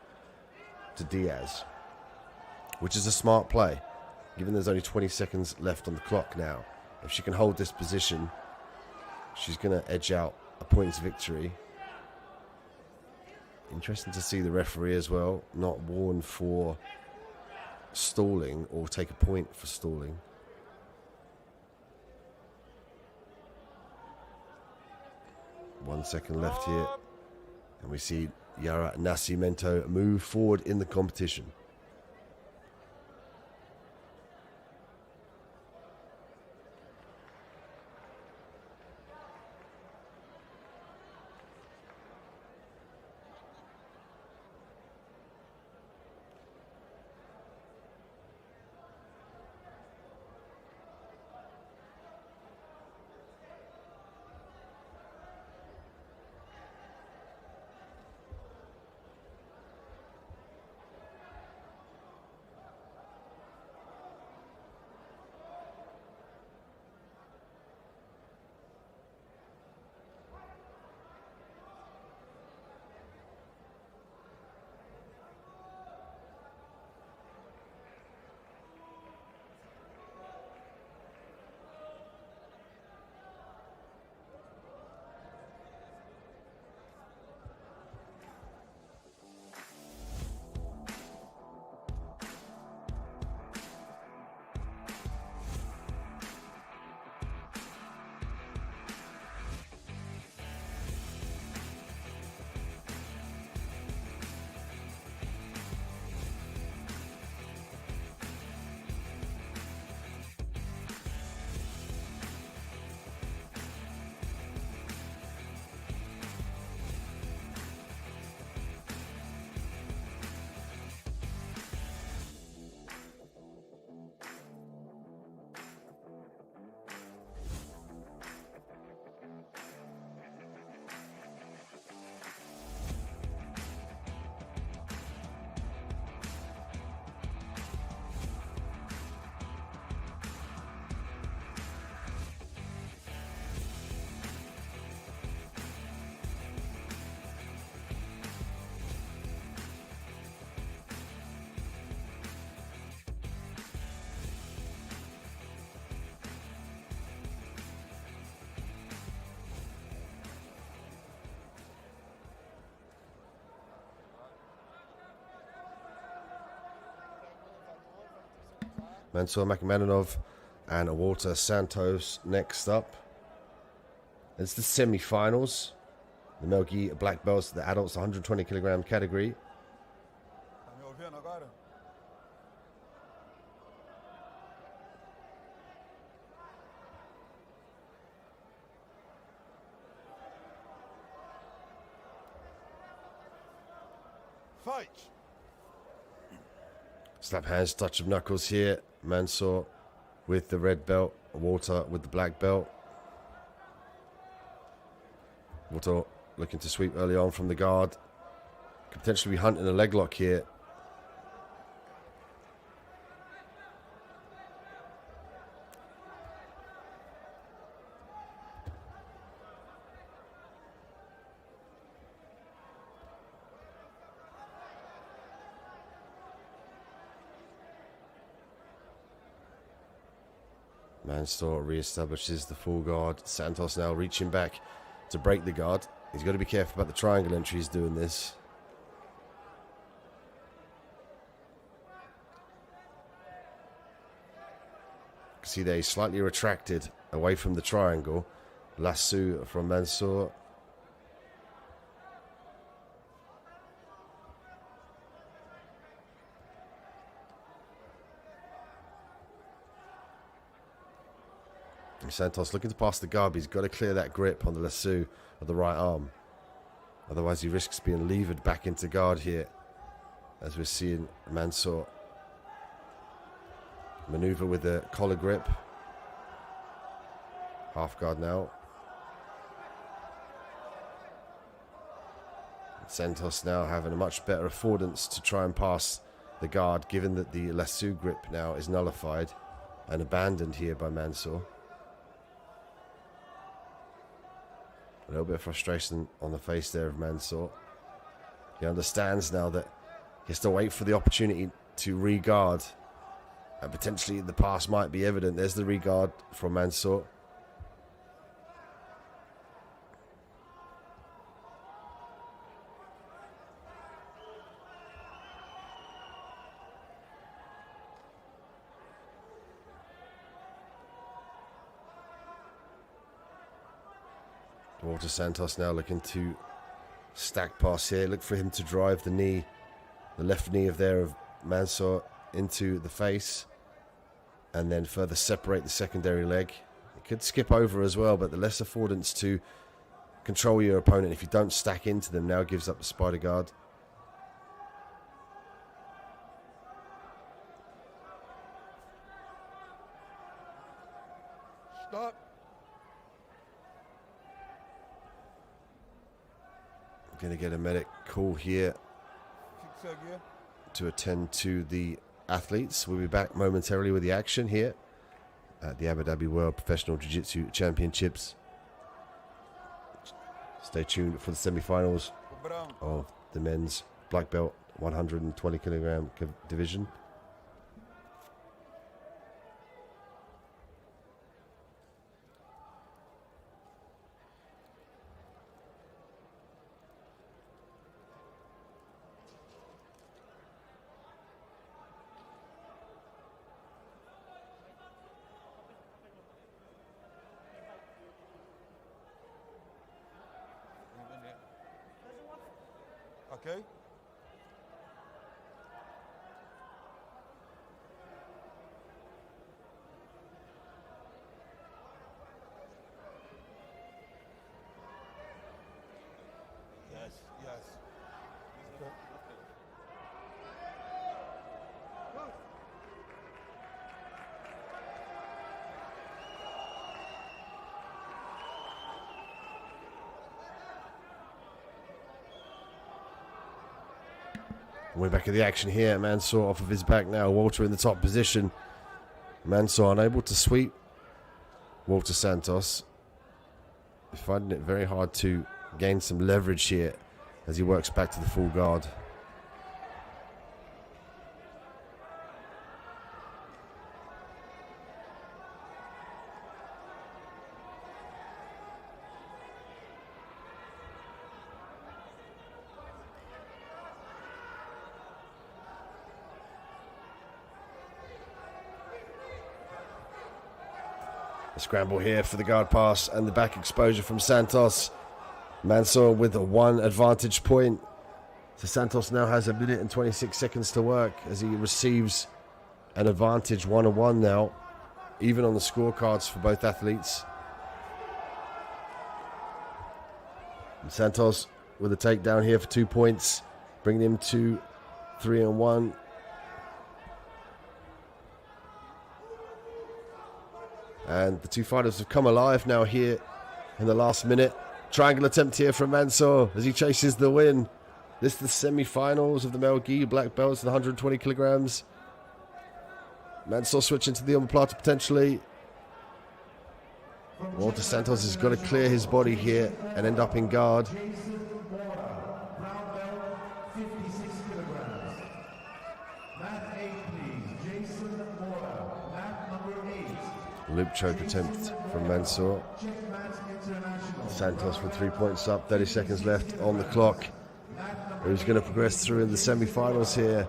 to Diaz, which is a smart play, given there's only 20 seconds left on the clock now. If she can hold this position, she's going to edge out a points victory. Interesting to see the referee as well not warn for stalling or take a point for stalling. One second left here, and we see Yara Nascimento move forward in the competition. Mansour Makhamadinov and Walter Santos next up. It's the semi-finals. The male gi black belts, the adults 120 kilogram category. Tá me ouvindo agora? Fight! Slap hands, touch of knuckles here. Mansour with the red belt, Walter with the black belt. Walter looking to sweep early on from the guard. Could potentially be hunting a leg lock here. Mansour reestablishes the full guard. Santos now reaching back to break the guard. He's got to be careful about the triangle entries doing this. See there, he's slightly retracted away from the triangle. Lasso from Mansour. Santos looking to pass the guard, but he's got to clear that grip on the lasso of the right arm. Otherwise, he risks being levered back into guard here, as we're seeing Mansour maneuver with the collar grip. Half guard now. Santos now having a much better affordance to try and pass the guard, given that the lasso grip now is nullified and abandoned here by Mansour. A little bit of frustration on the face there of Mansour. He understands now that he has to wait for the opportunity to re-guard. And potentially the pass might be evident. There's the re-guard from Mansour. Walter Santos now looking to stack pass here. Look for him to drive the knee, the left knee of Mansour into the face, and then further separate the secondary leg. He could skip over as well, but the less affordance to control your opponent if you don't stack into them now gives up the spider guard. Stop! Going to get a medic call here Fixa aqui. to attend to the athletes. We'll be back momentarily with the action here at the Abu Dhabi World Professional Jiu-Jitsu Championships. Stay tuned for the semi-finals O Brown. of the men's black belt 120 kilogram division. Ok? Yes, yes. We're back at the action here. Mansour off of his back now. Walter in the top position. Mansour unable to sweep Walter Santos. He's finding it very hard to gain some leverage here as he works back to the full guard. A scramble here for the guard pass and the back exposure from Santos. Mansour with a 1 advantage point. So Santos now has 1 minute and 26 seconds to work as he receives an advantage 1-1 now, even on the scorecards for both athletes. And Santos with a takedown here for 2 points, bringing him to 3-1. And the two fighters have come alive now here in the last minute. Triangle attempt here from Mansour as he chases the win. This is the semi-finals of the male gi black belts at 120 kilograms. Mansour switching to the omoplata potentially. Walter Santos has got to clear his body here and end up in guard. Loop choke attempt from Mansour. Santos with 3 points up, 30 seconds left on the clock. Who's going to progress through in the semi-finals here?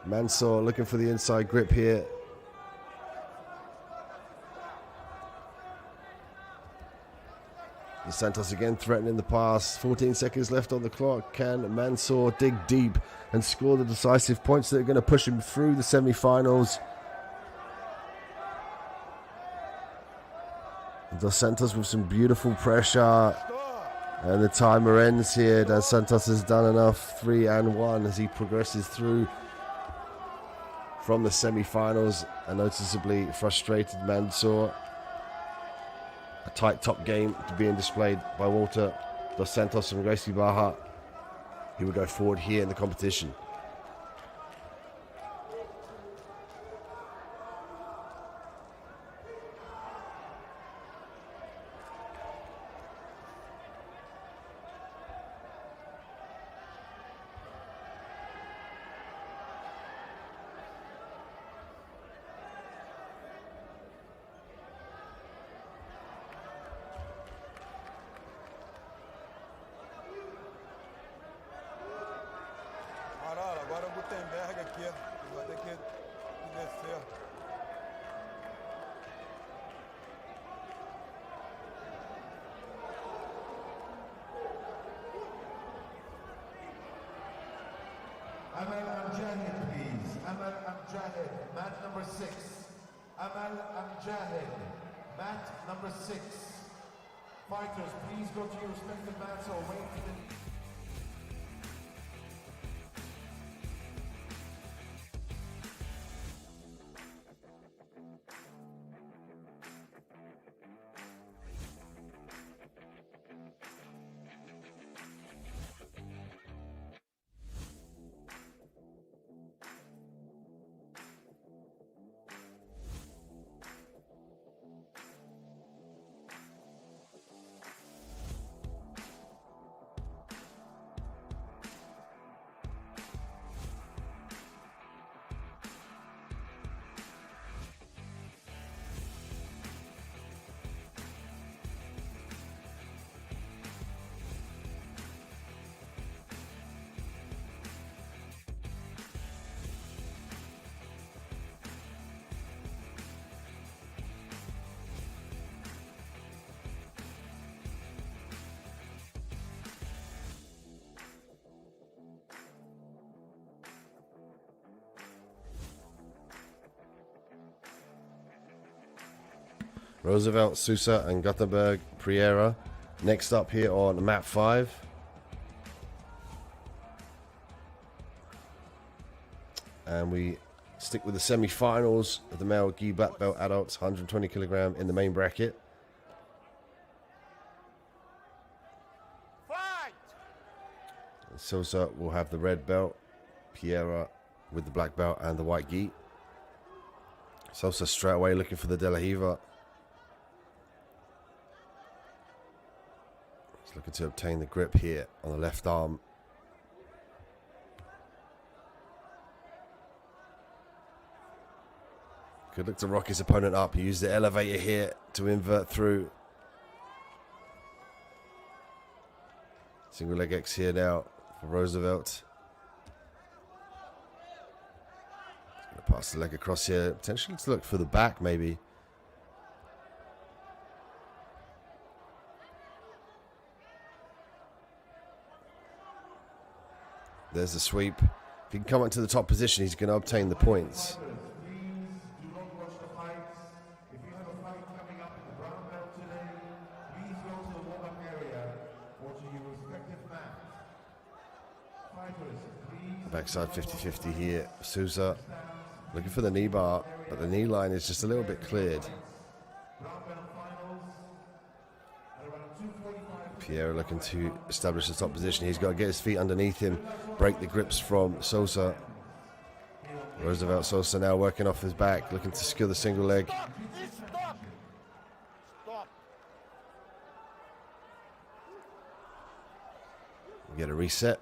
Mansour looking for the inside grip here. And Santos again threatening the pass. 14 seconds left on the clock. Can Mansour dig deep and score the decisive points that are going to push him through the semi-finals? Dos Santos with some beautiful pressure. And the timer ends here. Dos Santos has done enough. 3-1 as he progresses through from the semi-finals. A noticeably frustrated Mansour. A tight top game being displayed by Walter Dos Santos and Gracie Barra. He will go forward here in the competition. Agora o Gutenberg aqui, vai ter que descer. Amal Amjahid, please. Amal Amjahid, mat number 6. Amal Amjahid, mat number 6. Fighters, please go to your respective mats or wait for the... Roosevelt, Sousa and Gothenburg, Priera. Next up here on map 5. And we stick with the semi-finals of the male gi black belt adults, 120 kilogram in the main bracket. Fight! Sousa will have the red belt, Priera with the black belt and the white gi. Sousa straight away looking for the De La Riva. Looking to obtain the grip here on the left arm. Could look to rock his opponent up. He used the elevator here to invert through. Single leg X here now for Roosevelt. He's going to pass the leg across here. Potentially to look for the back maybe. There's the sweep. If he can come up to the top position, he's going to obtain the points. Please do not watch the fights. If you have a fight coming up in the brown belt today, please go to the warm-up area or to your respective mat. Fighters, please. Backside 50-50 here. Sousa looking for the knee bar, but the knee line is just a little bit cleared. Brown belt finals at around 2:45. Pierre looking to establish the top position. He's got to get his feet underneath him, break the grips from Sosa. Roosevelt Sosa now working off his back, looking to secure the single leg. Stop! Stop! We get a reset.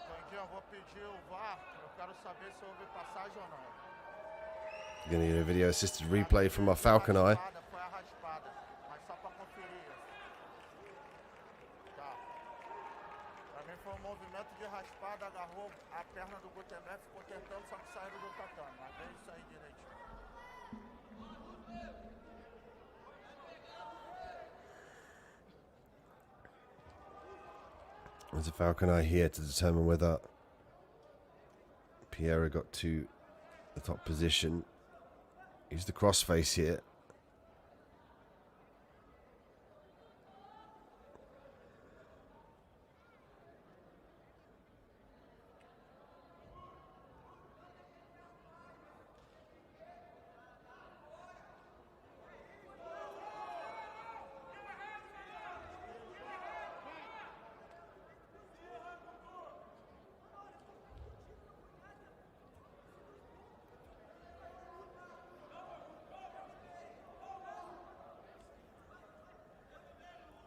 Candinho, eu vou pedir o VAR. Eu quero saber se houve passagem ou não. We're going to get a video assisted replay from our Falcon Eye. Foi a raspada, mas só para conferir. Tá. Pra mim foi um movimento de raspada, agarrou a perna do Gutenberg, ficou tentando, só que saiu do tatame. Mas vê isso aí direitinho. There's a Falcon Eye here to determine whether Pierre got to the top position. Use the crossface here.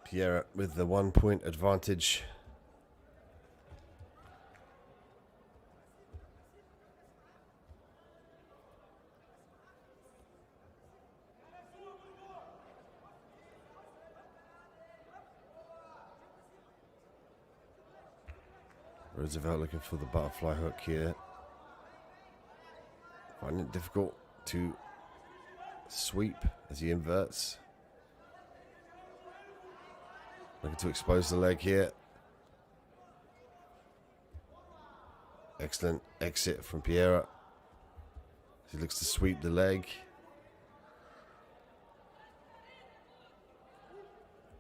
Pierre with the 1 point advantage. Roosevelt looking for the butterfly hook here. Finding it difficult to sweep as he inverts. Looking to expose the leg here. Excellent exit from Pierre. He looks to sweep the leg.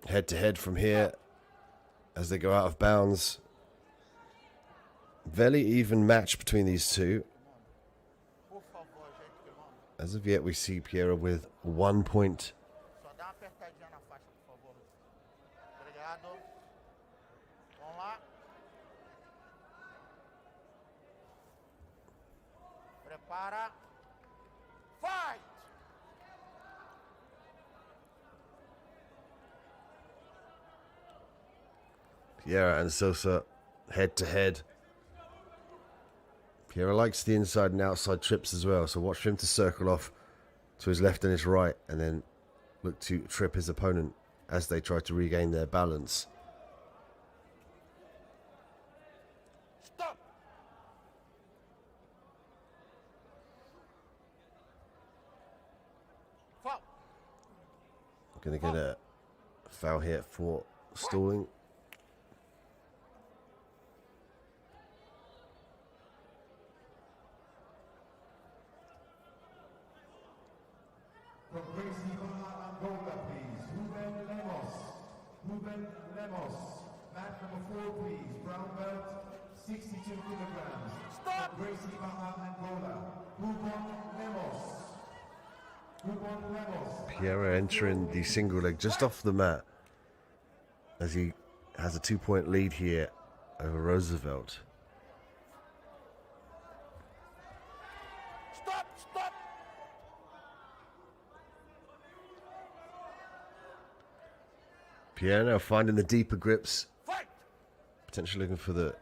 Head to head from here as they go out of bounds. Very even match between these two. Por favor, gente, que vamos. As of yet, we see Pierre with 1 point. Só dá uma apertadinha na faixa, por favor. Obrigado. Vamos lá. Prepara. Fight! Pierre and Sosa head to head. Pierre likes the inside and outside trips as well, so watch for him to circle off to his left and his right and then look to trip his opponent as they try to regain their balance. Stop! Foul! Gonna get a foul here for stalling. From Gracie Angola, please. Ruben Lemos. Mat number 4, please. Brown belt, 62 kilograms. Stop! From Gracie Angola. Ruben Lemos. Pierre entering the single leg just off the mat as he has a 2 point lead here over Roosevelt. Stop! Stop! Pierre now finding the deeper grips, Fight! potentially looking for the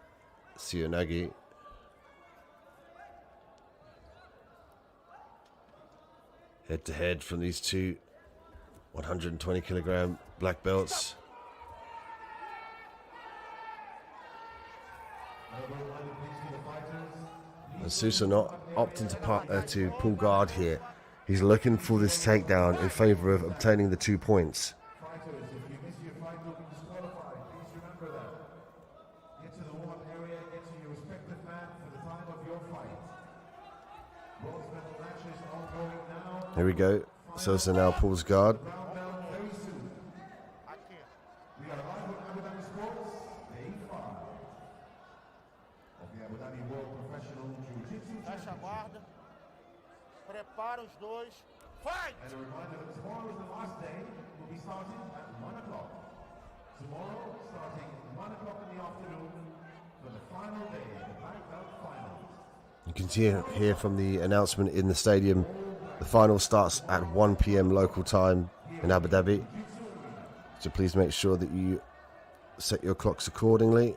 Sionagi. Head to head from these two 120 kilogram black belts. And Sousa not opting to pull guard here. He's looking for this takedown in favor of obtaining the 2 points. Fighters, if you miss your fight, you'll be disqualified. Here we go. Sosa now pulls guard. Aqui. We are live on Abu Dhabi Sports, Day 5 of the Abu Dhabi World Professional Jiu-Jitsu Fecha a Championship. guarda. Prepara os dois. Fight! And a reminder that tomorrow is the last day. We'll be starting at 1 o'clock. Tomorrow, starting 1 o'clock in the afternoon for the final day of the Black Belt Finals. You can hear from the announcement in the stadium. The final starts at 1 p.m. local time in Abu Dhabi. So please make sure that you set your clocks accordingly.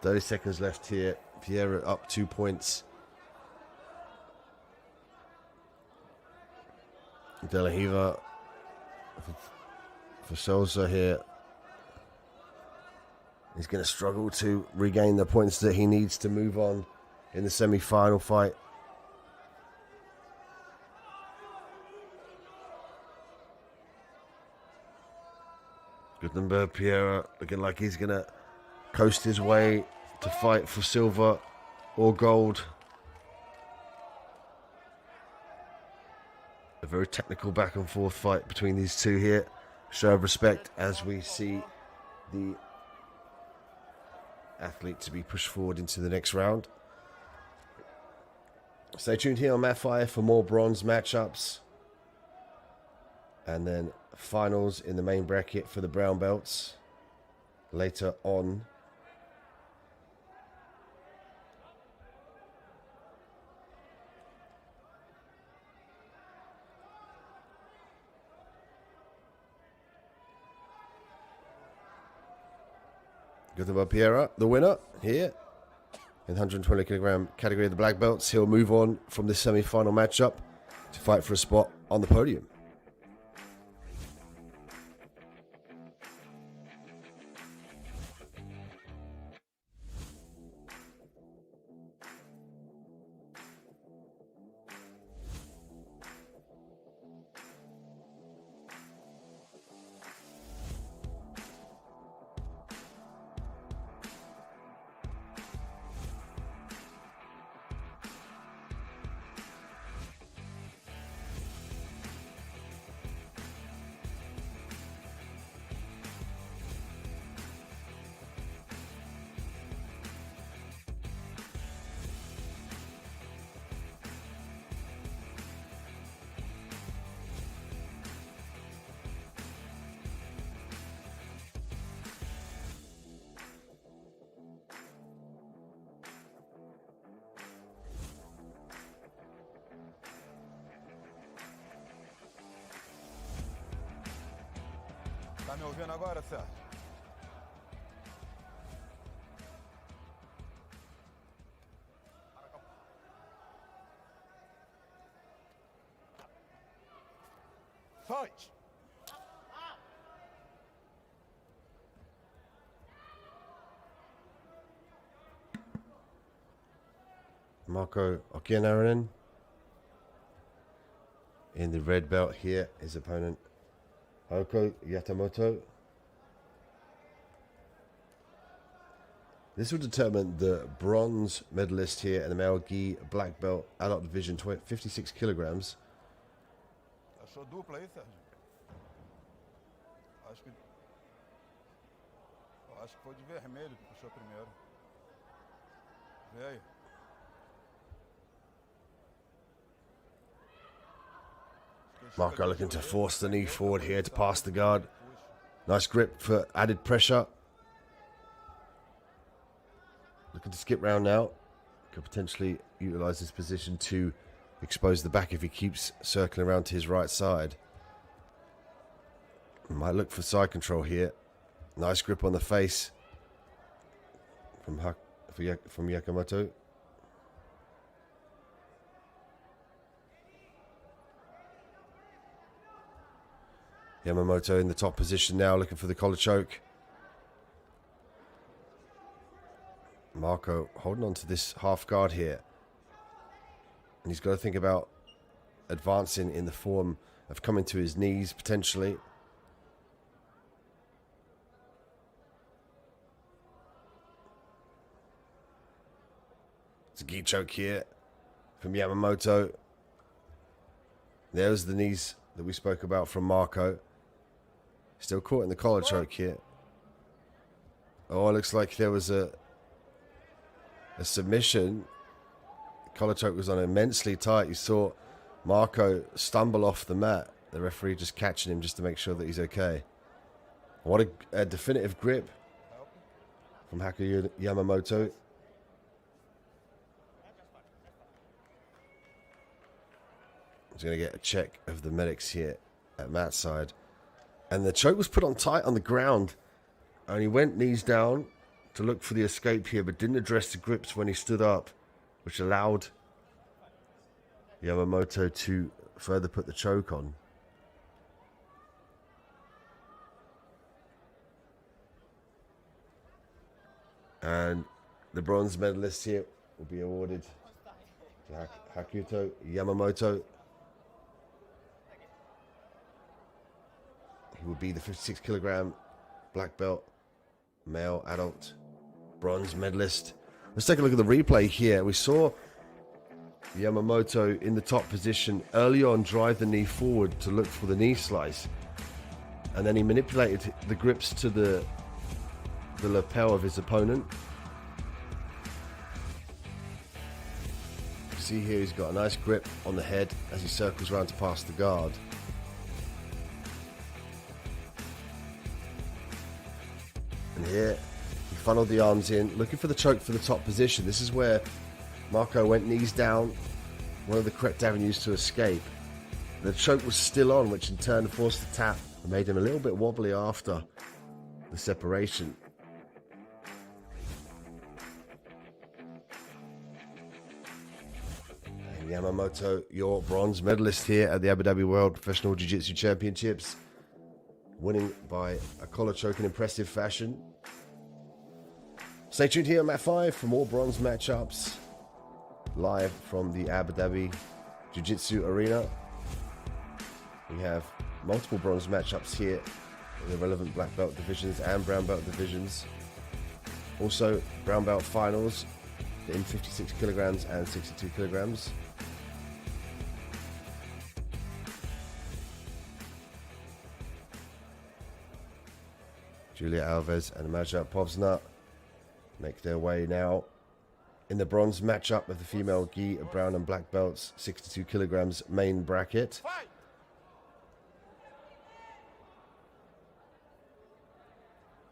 .30 seconds left here. Pierre up 2 points. De La Riva for Sosa here. He's going to struggle to regain the points that he needs to move on in the semi-final fight. Gutenberg Pierre looking like he's going to coast his way to fight for silver or gold. A very technical back and forth fight between these two here. Show of respect as we see the athlete to be pushed forward into the next round. Stay tuned here on Mat5 for more bronze matchups. And then finals in the main bracket for the brown belts later on. Gutenberg Pierre, the winner here in the 120 kilogram category of the black belts. He'll move on from this semi-final matchup to fight for a spot on the podium. Tá me ouvindo agora, Sérgio? Fight! Marco Okianaranen in the red belt here. His opponent Hoko Yatamoto. This will determine the bronze medalist here in the male gi black belt adult division 56 kilograms. Achou dupla aí, Sérgio? Acho que foi de vermelho que puxou primeiro. Vê aí. Marco looking to force the knee forward here to pass the guard. Nice grip for added pressure. Looking to skip round now. Could potentially utilise this position to expose the back if he keeps circling around to his right side. Might look for side control here. Nice grip on the face from Yakamoto. Yamamoto in the top position now, looking for the collar choke. Marco holding on to this half guard here. And he's got to think about advancing in the form of coming to his knees, potentially. It's a gi choke here from Yamamoto. There's the knees that we spoke about from Marco. Still caught in the collar choke here. Oh, it looks like there was a submission. The collar choke was on immensely tight. You saw Marco stumble off the mat. The referee just catching him just to make sure that he's okay. What a definitive grip from Haku Yamamoto. He's going to get a check of the medics here at Matt's side. And the choke was put on tight on the ground. And he went knees down to look for the escape here, but didn't address the grips when he stood up, which allowed Yamamoto to further put the choke on. And the bronze medalist here will be awarded to Hakuto Yamamoto. He will be the 56 kilogram black belt male adult bronze medalist. Let's take a look at the replay here. We saw Yamamoto in the top position early on drive the knee forward to look for the knee slice, and then he manipulated the grips to the lapel of his opponent. You see here he's got a nice grip on the head as he circles around to pass the guard. And here he funneled the arms in, looking for the choke for the top position. This is where Marco went knees down, one of the correct avenues to escape. The choke was still on, which in turn forced the tap and made him a little bit wobbly after the separation. And Yamamoto, your bronze medalist here at the Abu Dhabi World Professional Jiu-Jitsu Championships, winning by a collar choke in impressive fashion. Stay tuned here on Mat 5 for more bronze matchups live from the Abu Dhabi Jiu-Jitsu Arena. We have multiple bronze matchups here in the relevant black belt divisions and brown belt divisions. Also, brown belt finals in 56 kilograms and 62 kilograms. Julia Alves and Maja Povzna make their way now in the bronze matchup of the female gi, brown and black belts, 62 kilograms main bracket.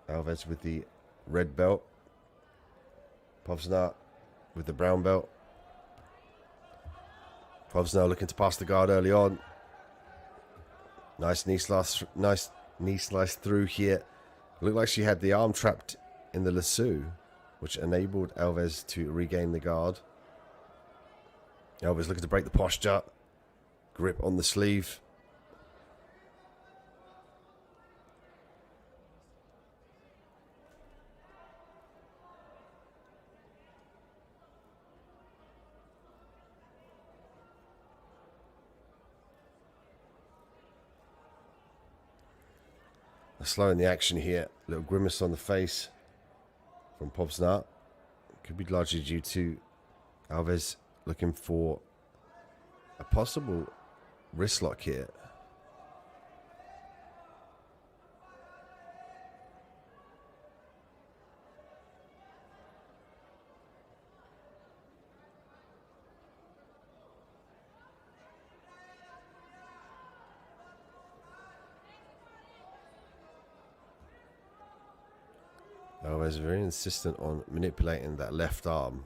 Alves with the red belt, Povzna with the brown belt. Povzna looking to pass the guard early on. Nice knee slice through here. Looked like she had the arm trapped in the lasso, which enabled Alves to regain the guard. Alves looking to break the posture. Grip on the sleeve. Slowing the action here. Little grimace on the face from Povzna. Could be largely due to Alves looking for a possible wrist lock here. Alves very insistent on manipulating that left arm.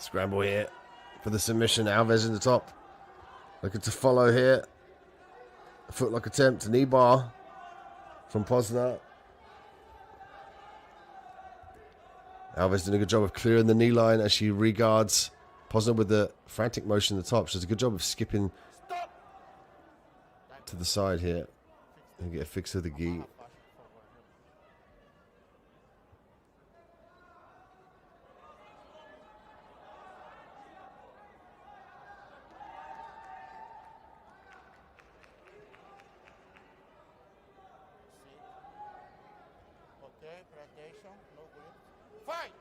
Scramble here for the submission. Alves in the top. Looking to follow here. A footlock attempt. Knee bar from Posner. Alves doing a good job of clearing the knee line as she regards Posner with the frantic motion in the top. She does a good job of skipping to the side here and get a fix of the gi. Okay, presentation, no grip. Fight!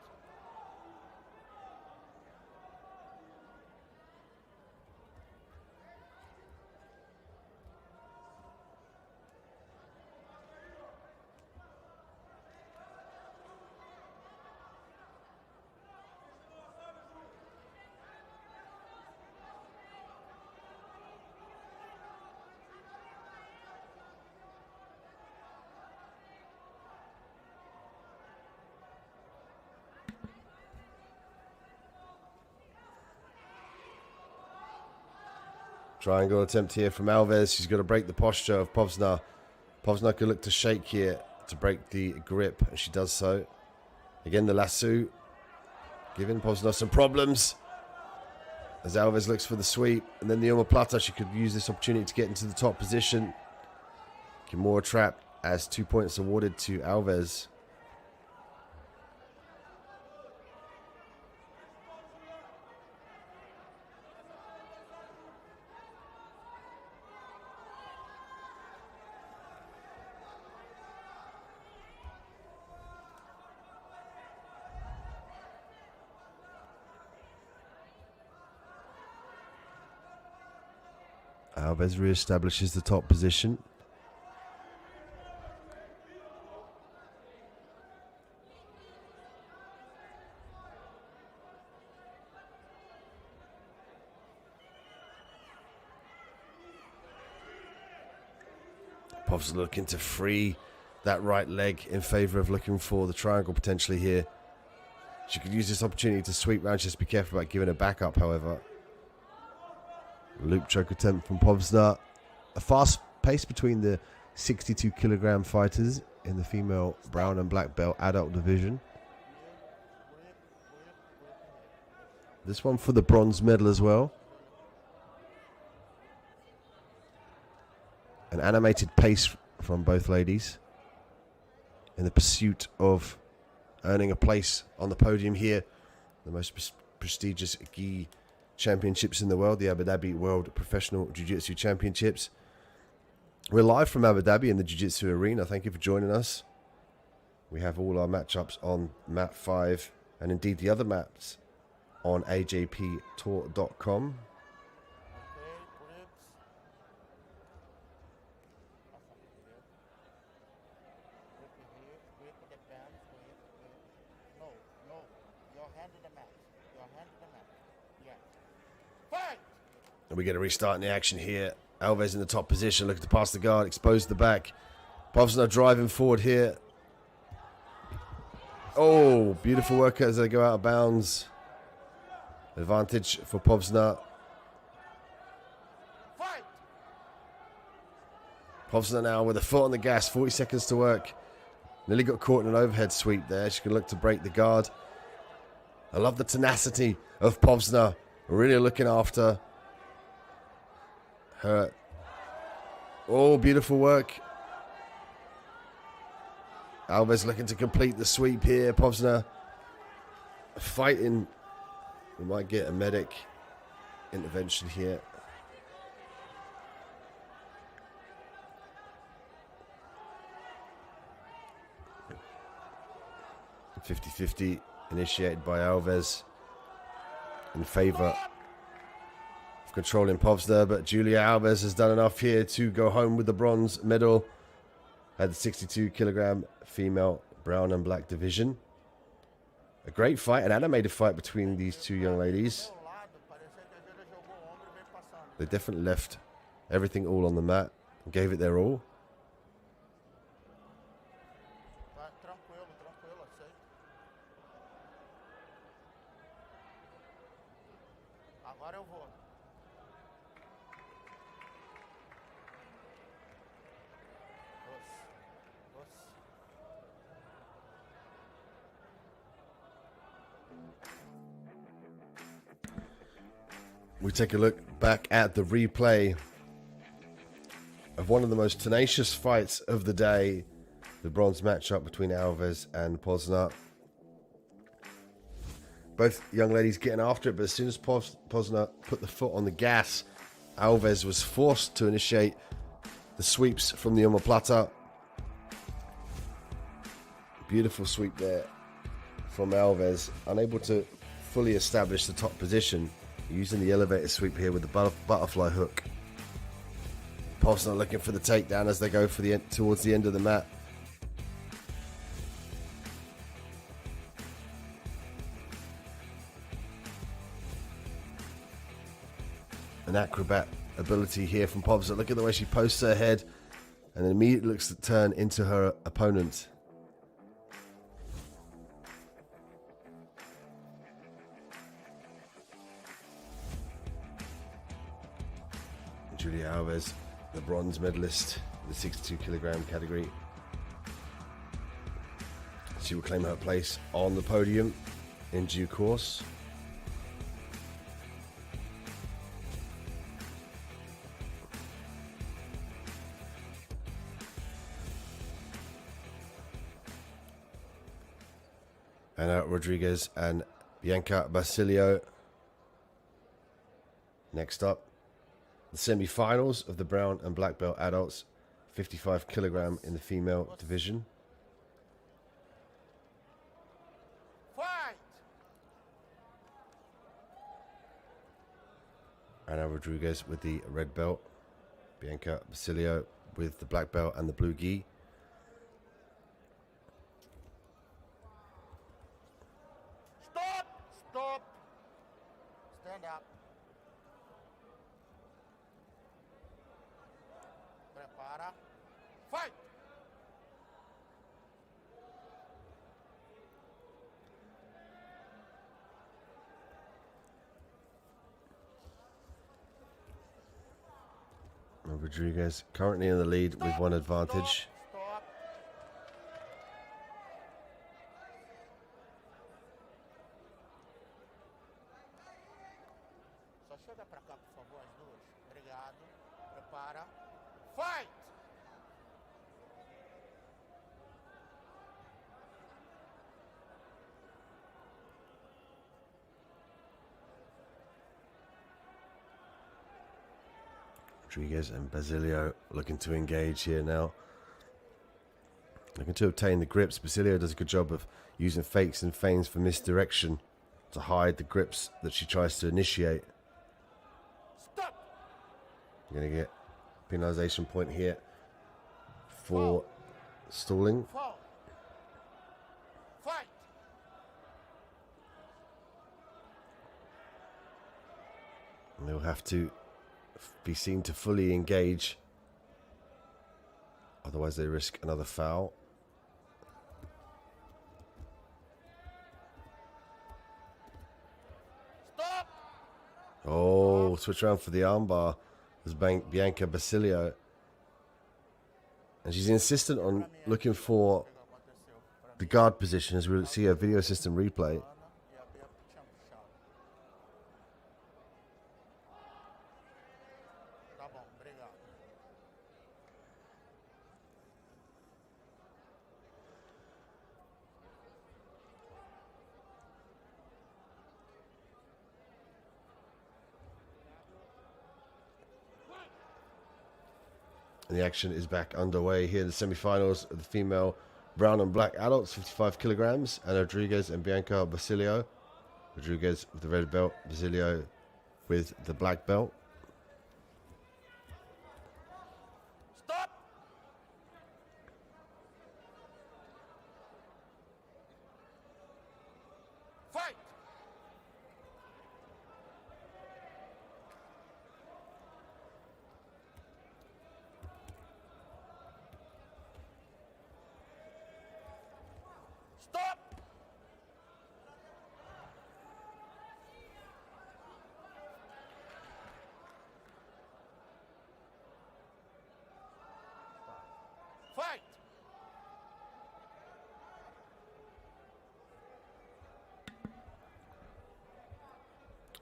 Triangle attempt here from Alves. She's got to break the posture of Posner. Posner could look to shake here to break the grip, and she does so. Again, the lasso giving Posner some problems as Alves looks for the sweep, and then the omoplata. She could use this opportunity to get into the top position. Kimura trapped as 2 points awarded to Alves. Alves re-establishes the top position. Pov's looking to free that right leg in favour of looking for the triangle potentially here. She could use this opportunity to sweep round. Just be careful about giving a back up, however. Loop choke attempt from Povsner. A fast pace between the 62 kilogram fighters in the female brown and black belt adult division. This one for the bronze medal as well. An animated pace from both ladies in the pursuit of earning a place on the podium here. The most prestigious gi championships in the world, the Abu Dhabi World Professional Jiu-Jitsu Championships. We're live from Abu Dhabi in the Jiu-Jitsu arena. Thank you for joining us. We have all our matchups on mat 5 and indeed the other mats on ajptour.com. And we get a restart in the action here. Alves in the top position, looking to pass the guard, expose the back. Povsner driving forward here. Oh, beautiful work as they go out of bounds. Advantage for Povsner. Povsner now with a foot on the gas, 40 seconds to work. Nearly got caught in an overhead sweep there. She can look to break the guard. I love the tenacity of Povsner. Really looking after her. Oh, beautiful work. Alves looking to complete the sweep here. Povsner fighting. We might get a medic intervention here. A 50-50 initiated by Alves in favour of controlling Povsner, but Julia Alves has done enough here to go home with the bronze medal at the 62 kilogram female brown and black division. A great fight, an animated fight between these two young ladies. They definitely left everything all on the mat and gave it their all. Agora eu vou. We take a look back at the replay of one of the most tenacious fights of the day, the bronze matchup between Alves and Posner. Both young ladies getting after it, but as soon as Posner put the foot on the gas, Alves was forced to initiate the sweeps from the omoplata. Beautiful sweep there from Alves, unable to fully establish the top position, using the elevator sweep here with the butterfly hook. Posner looking for the takedown as they go for the towards the end of the mat. An acrobat ability here from Posner. Look at the way she posts her head and then immediately looks to turn into her opponent. Julia Alves, the bronze medalist in the 62 kilogram category. She will claim her place on the podium in due course. Ana Rodriguez and Bianca Basilio. Next up, the semi-finals of the brown and black belt adults, 55 kilogram in the female division. Fight! Ana Rodriguez with the red belt, Bianca Basilio with the black belt and the blue gi. Stop! Stop! Stand up. Prepara. Fight! Rodriguez currently in the lead with one advantage. Stop! Só chega pra cá, por favor, as duas. Obrigado. Prepara. Fight! Rodriguez and Basilio looking to engage here now. Looking to obtain the grips. Basilio does a good job of using fakes and feigns for misdirection to hide the grips that she tries to initiate. Stop! You're going to get penalization point here for stalling. Fall! Fight! And they'll have to be seen to fully engage. Otherwise they risk another foul. Stop! Oh, switch around for the armbar as Bianca Basilio. And she's insistent on looking for the guard position as we'll see a video system replay. E a Bia tinha puxado. Tá bom, obrigado. And the action is back underway here in the semi-finals of the female brown and black adults, 55 kilograms. And Rodriguez and Bianca Basilio. Rodriguez with the red belt, Basilio with the black belt. Stop! Fight! Stop!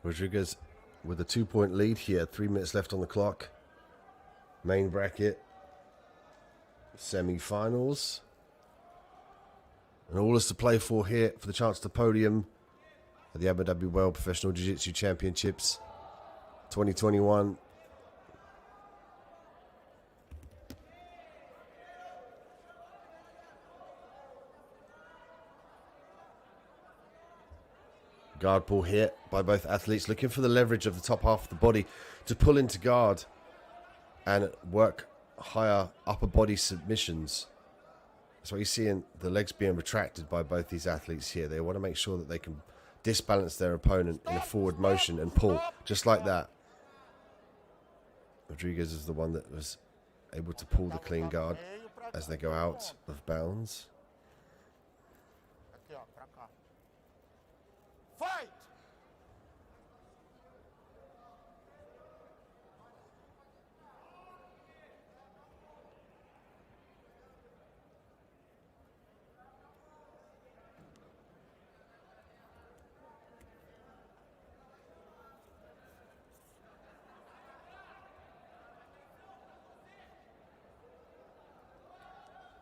Rodriguez with a 2-point lead here. 3 minutes left on the clock. Main bracket. Semi-finals. And all is to play for here for the chance to podium at the Abu Dhabi World Professional Jiu-Jitsu Championships 2021. Guard pull here by both athletes, looking for the leverage of the top half of the body to pull into guard and work higher upper body submissions. That's what you're seeing, the legs being retracted by both these athletes here. They want to make sure that they can disbalance their opponent in a forward motion and pull, just like that. Rodriguez is the one that was able to pull the clean guard as they go out of bounds. Aqui, ó, pra cá. Fight!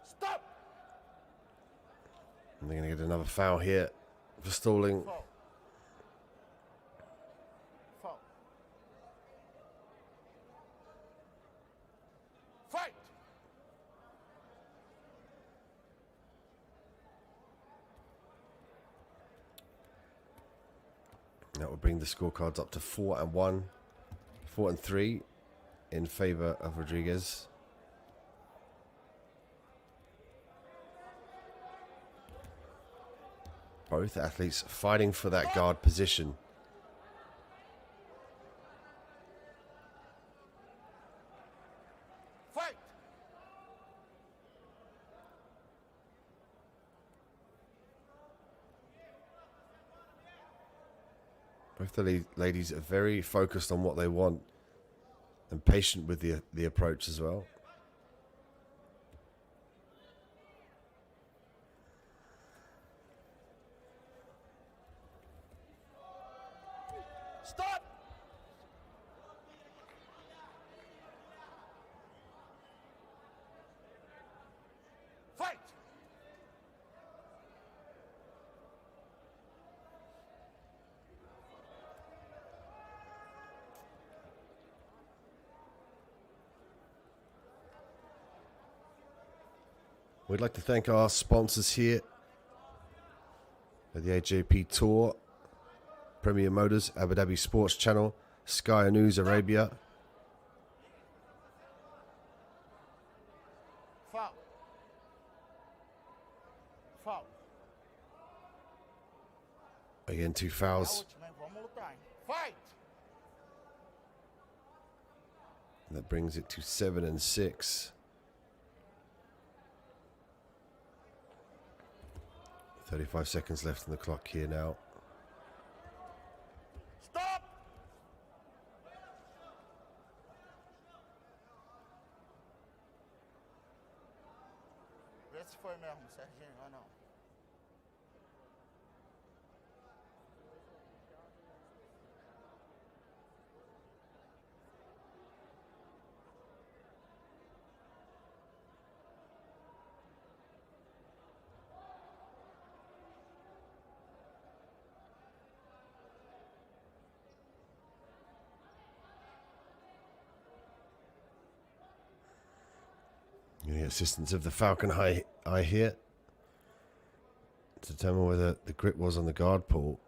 Stop! And they're going to get another foul here for stalling. Foul. Foul. Fight! That will bring the scorecards up to 4-1, 4-3 in favor of Rodriguez. Both athletes fighting for that guard position. Fight! Both the ladies are very focused on what they want and patient with the approach as well. Stop! Fight! We'd like to thank our sponsors here at the AJP Tour, Premier Motors, Abu Dhabi Sports Channel, Sky News Arabia, Foul! Foul! again 2 É a fouls. última, hein? Vamos lutar, hein? Fight! And that brings it to 7-6. 35 seconds left on the clock here now. Stop! Vê se foi mesmo, Serginho, ou não. The assistance of the Falcon Eye here to determine whether the grip was on the guard pull.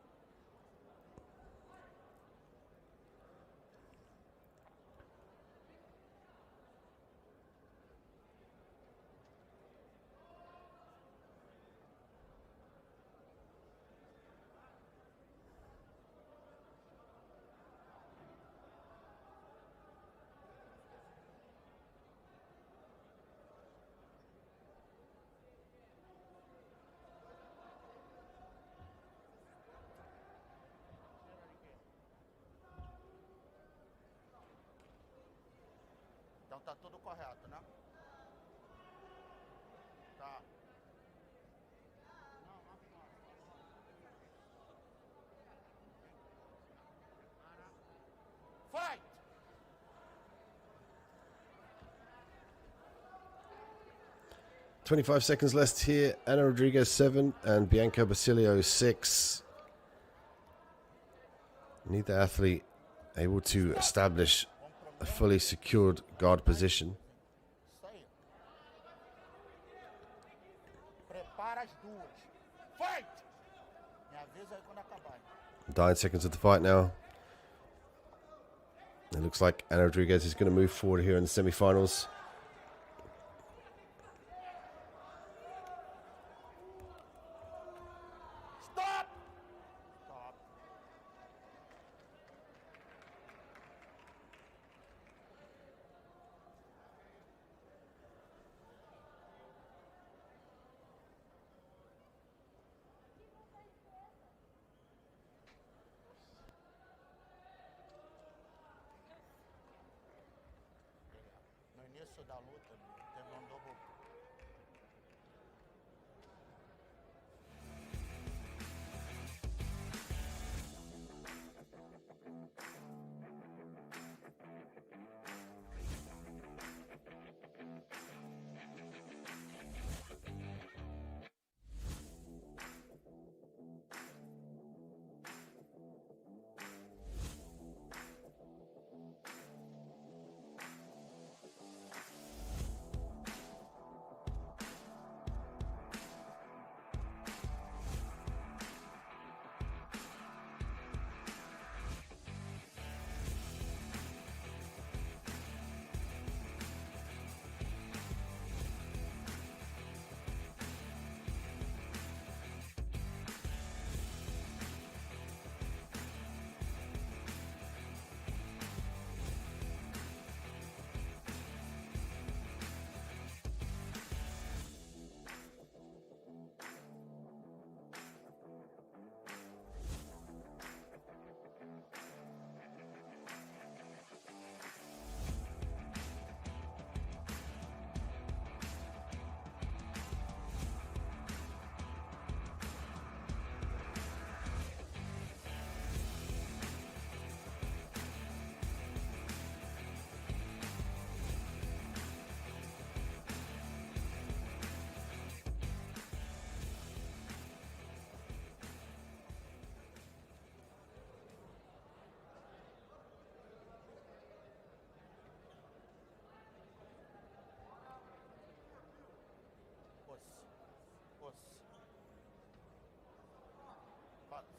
Então tá tudo correto, né? Tá. 25 seconds left here. Ana Rodriguez 7 and Bianca Basilio 6. Neither athlete able to establish a fully secured guard position. Isso aí. Prepara as duas. Fight! Me avisa aí quando acabar. 9 seconds of the fight now. It looks like Ana Rodriguez is going to move forward here in the semi-finals. Stop! Stop. No início da luta, teve double.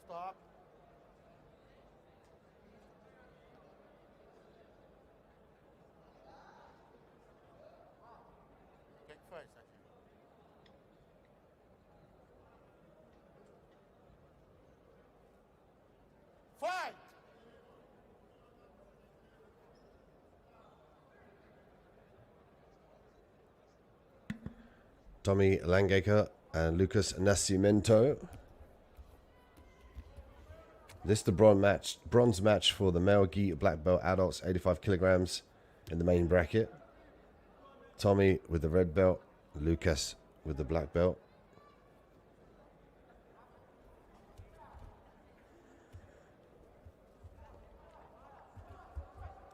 Stop. O que foi, Serginho? Fight! Tommy Langaker and Lucas Nascimento. This is the bronze match for the male gi black belt adults, 85 kilograms in the main bracket. Tommy with the red belt, Lucas with the black belt.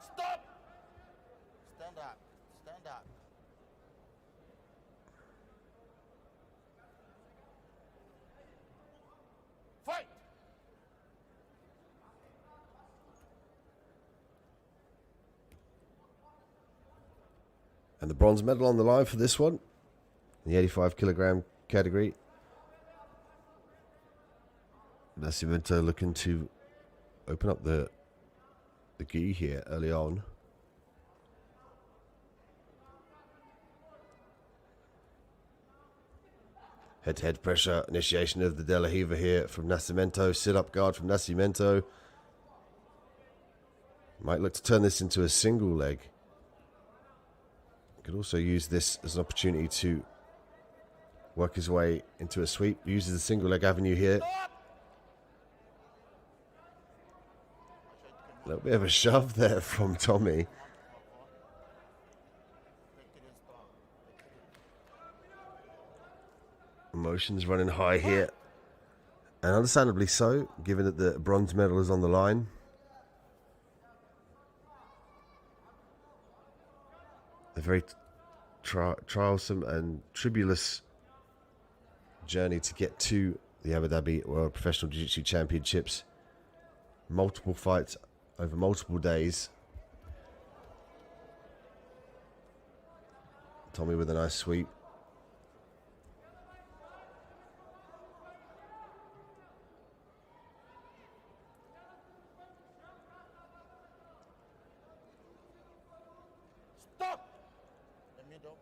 Stop! Stand up. Stand up. Fight! And the bronze medal on the line for this one, in the 85 kilogram category. Nascimento looking to open up the gi here early on. Head-to-head pressure, initiation of the De La Riva here from Nascimento. Sit-up guard from Nascimento. Might look to turn this into a single leg. Could also use this as an opportunity to work his way into a sweep. Uses the single leg avenue here. A little bit of a shove there from Tommy. Emotions running high here. And understandably so, given that the bronze medal is on the line. A very trialsome and tribulous journey to get to the Abu Dhabi World Professional Jiu-Jitsu Championships. Multiple fights over multiple days. Tommy with a nice sweep. Stop! The middle.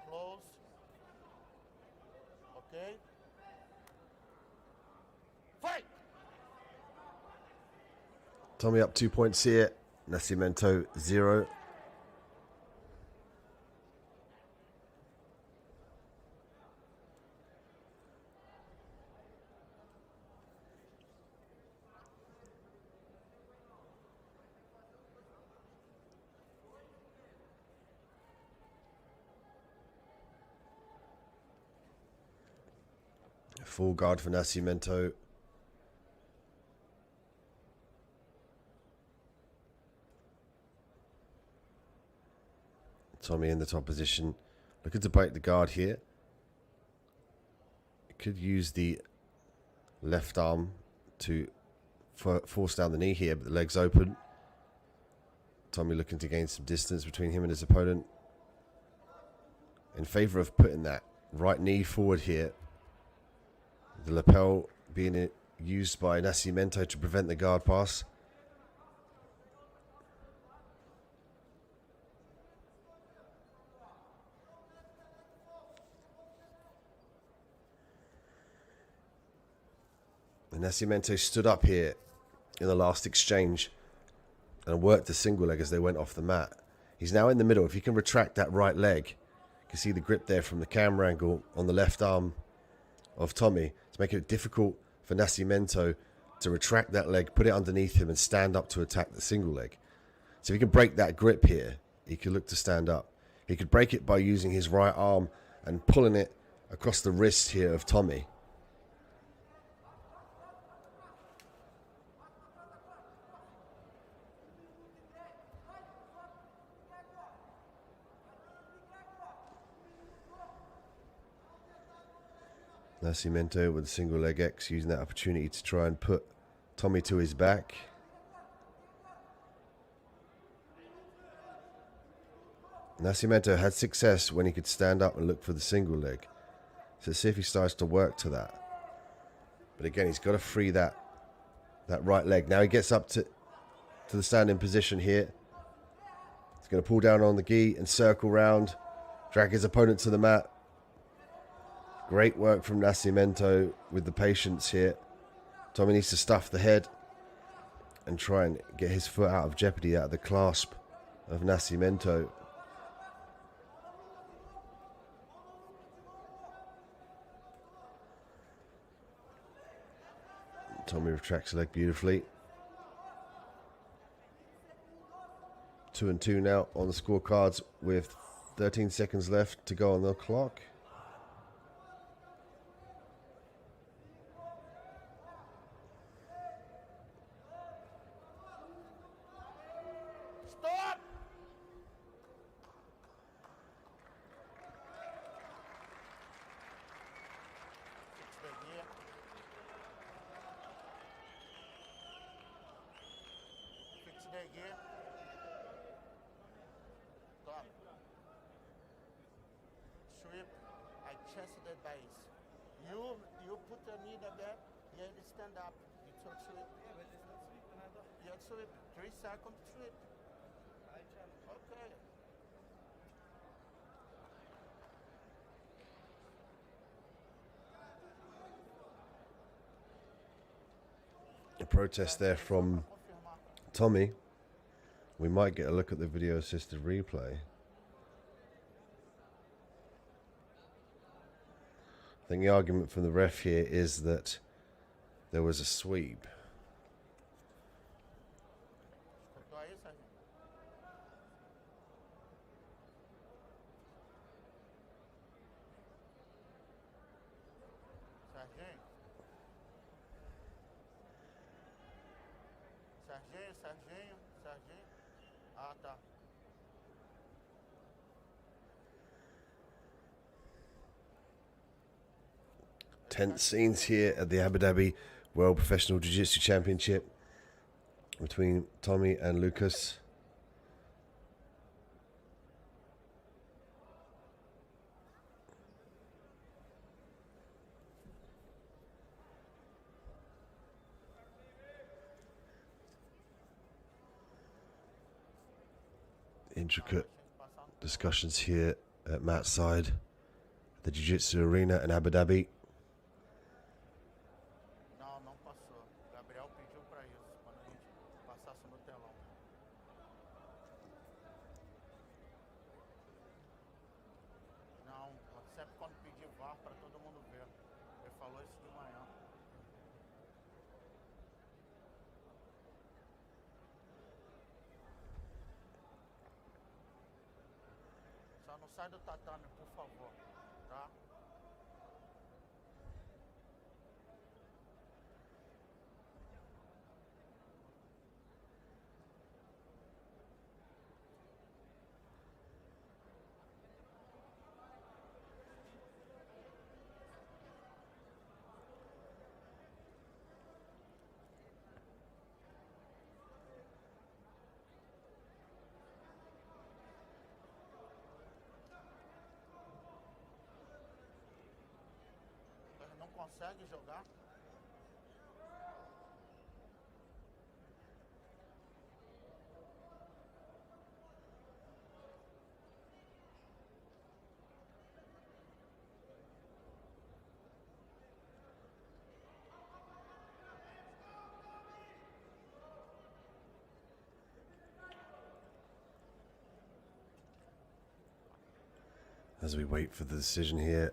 Close. Okay. Fight! Tommy up 2 points here. Nascimento 0. Full guard for Nascimento. Tommy in the top position. Looking to break the guard here. Could use the left arm to force down the knee here, but the leg's open. Tommy looking to gain some distance between him and his opponent. In favor of putting that right knee forward here. The lapel being used by Nascimento to prevent the guard pass. And Nascimento stood up here in the last exchange and worked the single leg as they went off the mat. He's now in the middle. If he can retract that right leg, you can see the grip there from the camera angle on the left arm of Tommy. It's making it difficult for Nascimento to retract that leg, put it underneath him and stand up to attack the single leg. So if he can break that grip here, he could look to stand up. He could break it by using his right arm and pulling it across the wrist here of Tommy. Nascimento with a single leg X, using that opportunity to try and put Tommy to his back. Nascimento had success when he could stand up and look for the single leg. So let's see if he starts to work to that. But again, he's got to free that right leg. Now he gets up to the standing position here. He's going to pull down on the gi and circle round, drag his opponent to the mat. Great work from Nascimento with the patience here. Tommy needs to stuff the head and try and get his foot out of jeopardy, out of the clasp of Nascimento. Tommy retracts the leg beautifully. 2-2 now on the scorecards with 13 seconds left to go on the clock. Stop! Fix the gear. Fix the gear. Done. Sweep. I chest the base. You put the knee there. Yeah, you stand up. You took sweep. Yeah, sweep. 3 seconds sweep. Okay. A protest there from Tommy. We might get a look at the video assisted replay. I think the argument from the ref here is that there was a sweep. Cortou aí, Sérgio? Serginho? Serginho, Serginho. Ah, tá. Tense scenes here at the Abu Dhabi World Professional Jiu-Jitsu Championship between Tommy and Lucas. Intricate discussions here at Matt's side, the Jiu-Jitsu arena in Abu Dhabi. Não, não passou. Gabriel pediu pra isso, quando a gente passasse no telão. Não, sempre quando pedir VAR pra todo mundo ver. Ele falou isso de manhã. Só não sai do tatame, por favor, tá? Ele não consegue jogar. As we wait for the decision here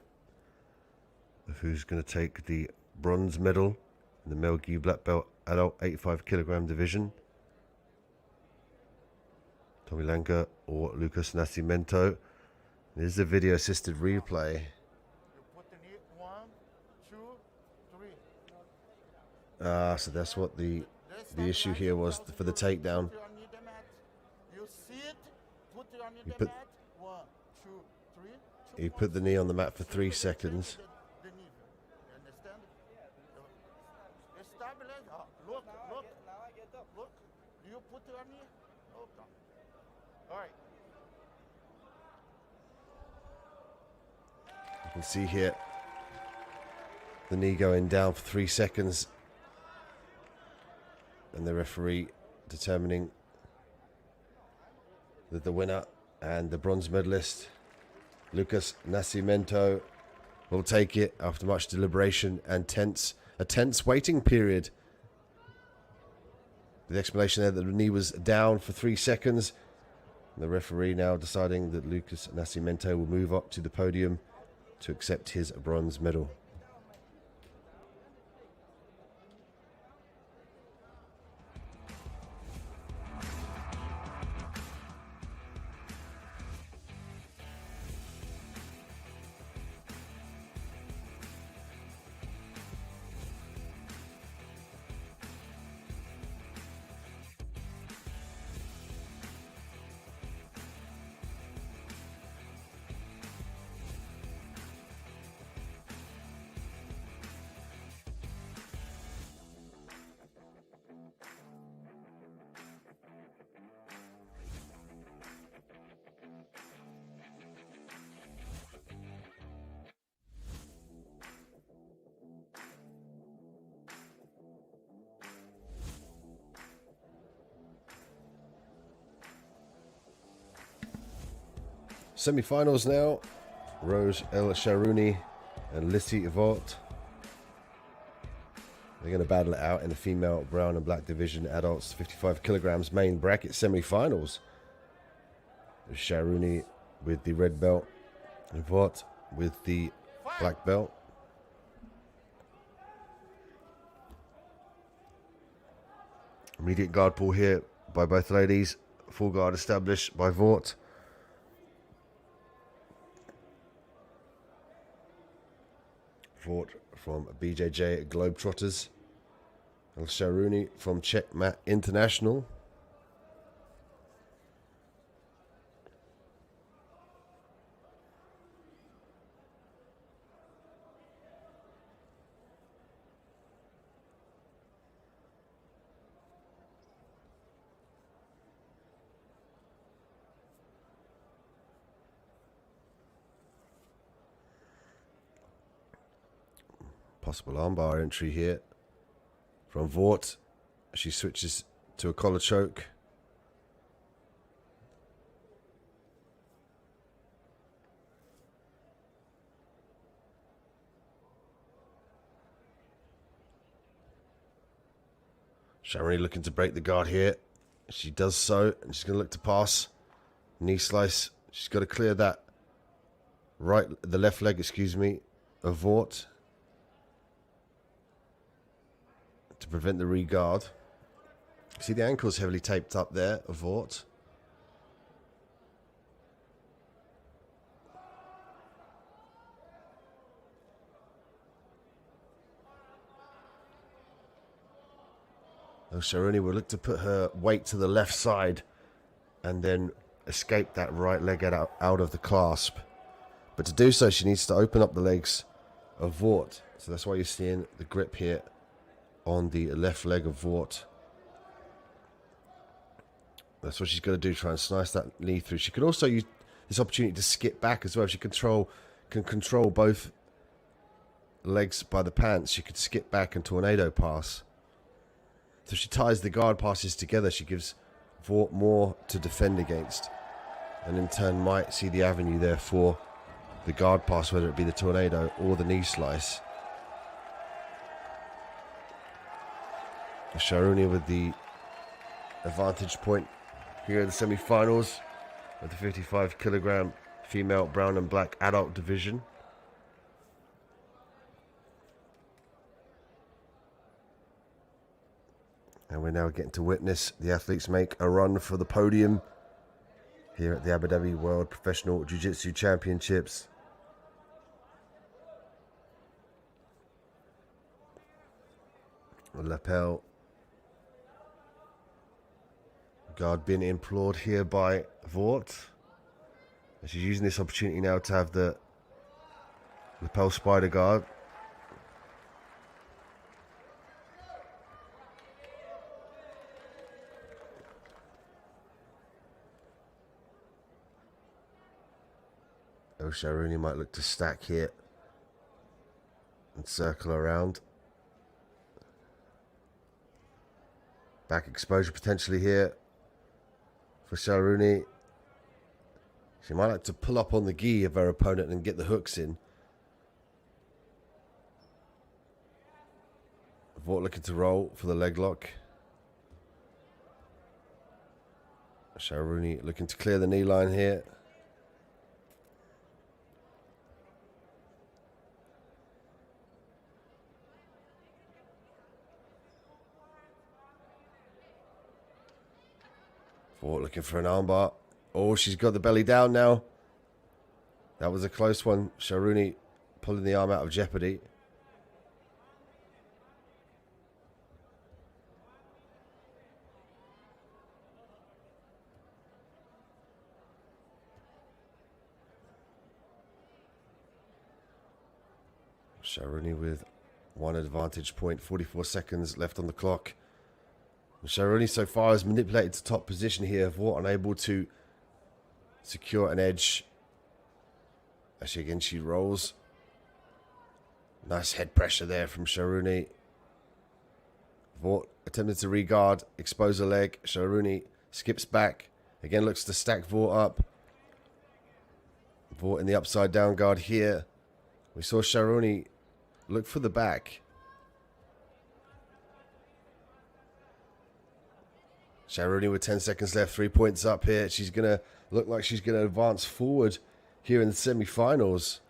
of who's going to take the bronze medal in the male gi black belt adult 85 kilogram division, Tommy Lanka or Lucas Nascimento. This is a video assisted replay. You put the knee, 1, 2, 3. So that's what the issue here was for the takedown. Put your knee the mat. You sit, put your knee the put- mat. 1, 2, 3. He put the knee on the mat for 3 seconds. The knee. You understand? Stabilize. Look, look, look. You put your knee. Okay. All right. You can see here the knee going down for 3 seconds, and the referee determining that the winner and the bronze medalist Lucas Nascimento will take it after much deliberation and a tense waiting period. The explanation there that the knee was down for 3 seconds. The referee now deciding that Lucas Nascimento will move up to the podium to accept his bronze medal. Semi-finals now. Rose El Sharouni and Lissy Vaught. They're going to battle it out in the female brown and black division adults 55 kilograms main bracket semi-finals. Sharouni with the red belt and Vaught with the black belt. Immediate guard pull here by both ladies. Full guard established by Vaught. Vaught from BJJ Globetrotters. El Sharouni from Checkmat International. Possible armbar entry here from Vought. She switches to a collar choke. Sharoney looking to break the guard here. She does so, and she's going to look to pass. Knee slice. She's got to clear that the left leg, excuse me, of Vought to prevent the re-guard. See the ankle's heavily taped up there of Vought. Sharoney will look to put her weight to the left side and then escape that right leg out of the clasp. But to do so, she needs to open up the legs of Vought. So that's why you're seeing the grip here on the left leg of Vought. That's what she's going to do, try and slice that knee through. She could also use this opportunity to skip back as well. If she can control both legs by the pants, she could skip back and tornado pass. So if she ties the guard passes together, she gives Vought more to defend against, and in turn might see the avenue there for the guard pass, whether it be the tornado or the knee slice. Sharoney with the advantage point here in the semi-finals of the 55 kilogram female brown and black adult division. And we're now getting to witness the athletes make a run for the podium here at the Abu Dhabi World Professional Jiu-Jitsu Championships. The lapel guard being implored here by Vought. And she's using this opportunity now to have the lapel spider guard. Sharoney might look to stack here and circle around. Back exposure potentially here for Sharoney. She might like to pull up on the gi of her opponent and get the hooks in. Vought looking to roll for the leg lock. Sharoney looking to clear the knee line here. Vought looking for an armbar. Oh, she's got the belly down now. That was a close one. Sharoney pulling the arm out of jeopardy. Sharoney with one advantage point, 44 seconds left on the clock. Sharoney so far has manipulated the top position here. Vought unable to secure an edge. Actually, again, she rolls. Nice head pressure there from Sharoney. Vought attempted to re-guard, expose her leg. Sharoney skips back. Again, looks to stack Vought up. Vought in the upside down guard here. We saw Sharoney look for the back. Sharoney with 10 seconds left, 3 points up here. She's going to look like she's going to advance forward here in the semi-finals.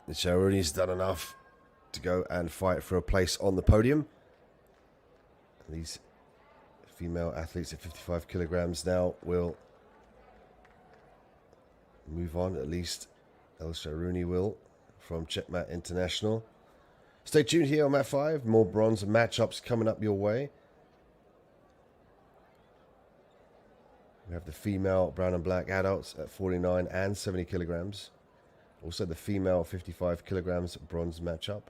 And Sharoney's done enough to go and fight for a place on the podium. And these female athletes at 55 kilograms now will move on, at least El Sharoney will, from Checkmat International. Stay tuned here on Mat 5. More bronze matchups coming up your way. We have the female brown and black adults at 49 and 70 kilograms. Also the female 55 kilograms bronze matchup.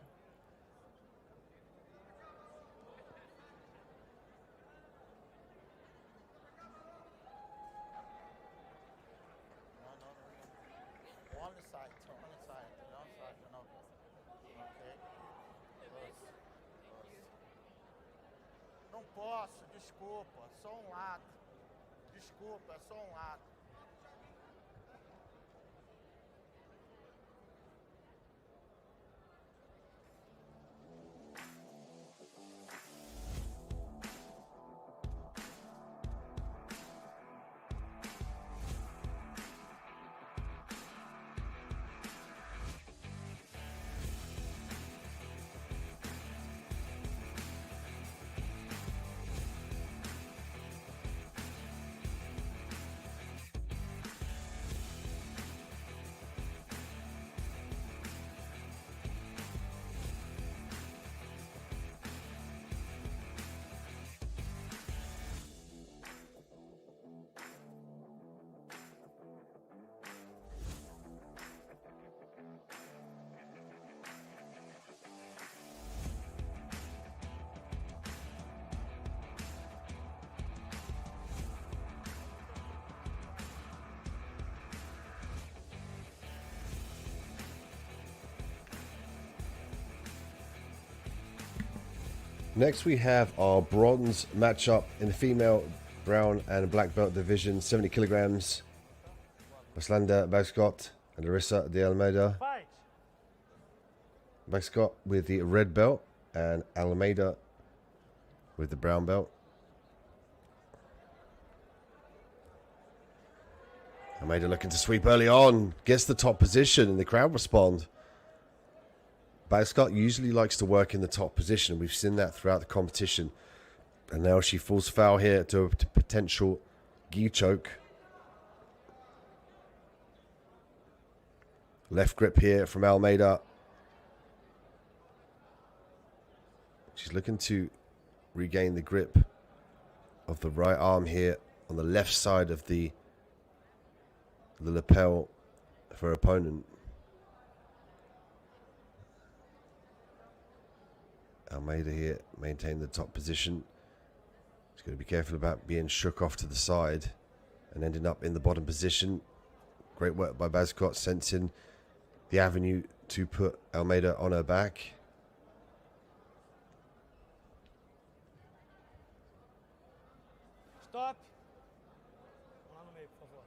On the side, on the side. Não posso, desculpa, só um lado. Desculpa, é só um lado. Next, we have our bronze matchup in the female brown and black belt division, 70 kilograms. Baslanda Bagscott and Larissa de Almeida. Fight! Bagscott with the red belt and Almeida with the brown belt. Almeida looking to sweep early on, gets the top position and the crowd respond. Bagscott usually likes to work in the top position. We've seen that throughout the competition. And now she falls foul here to a potential gi choke. Left grip here from Almeida. She's looking to regain the grip of the right arm here on the left side of the lapel of her opponent. Almeida here maintain the top position. She's going to be careful about being shook off to the side and ending up in the bottom position. Great work by Bagscott, sensing the avenue to put Almeida on her back. Stop! Lá no meio, por favor.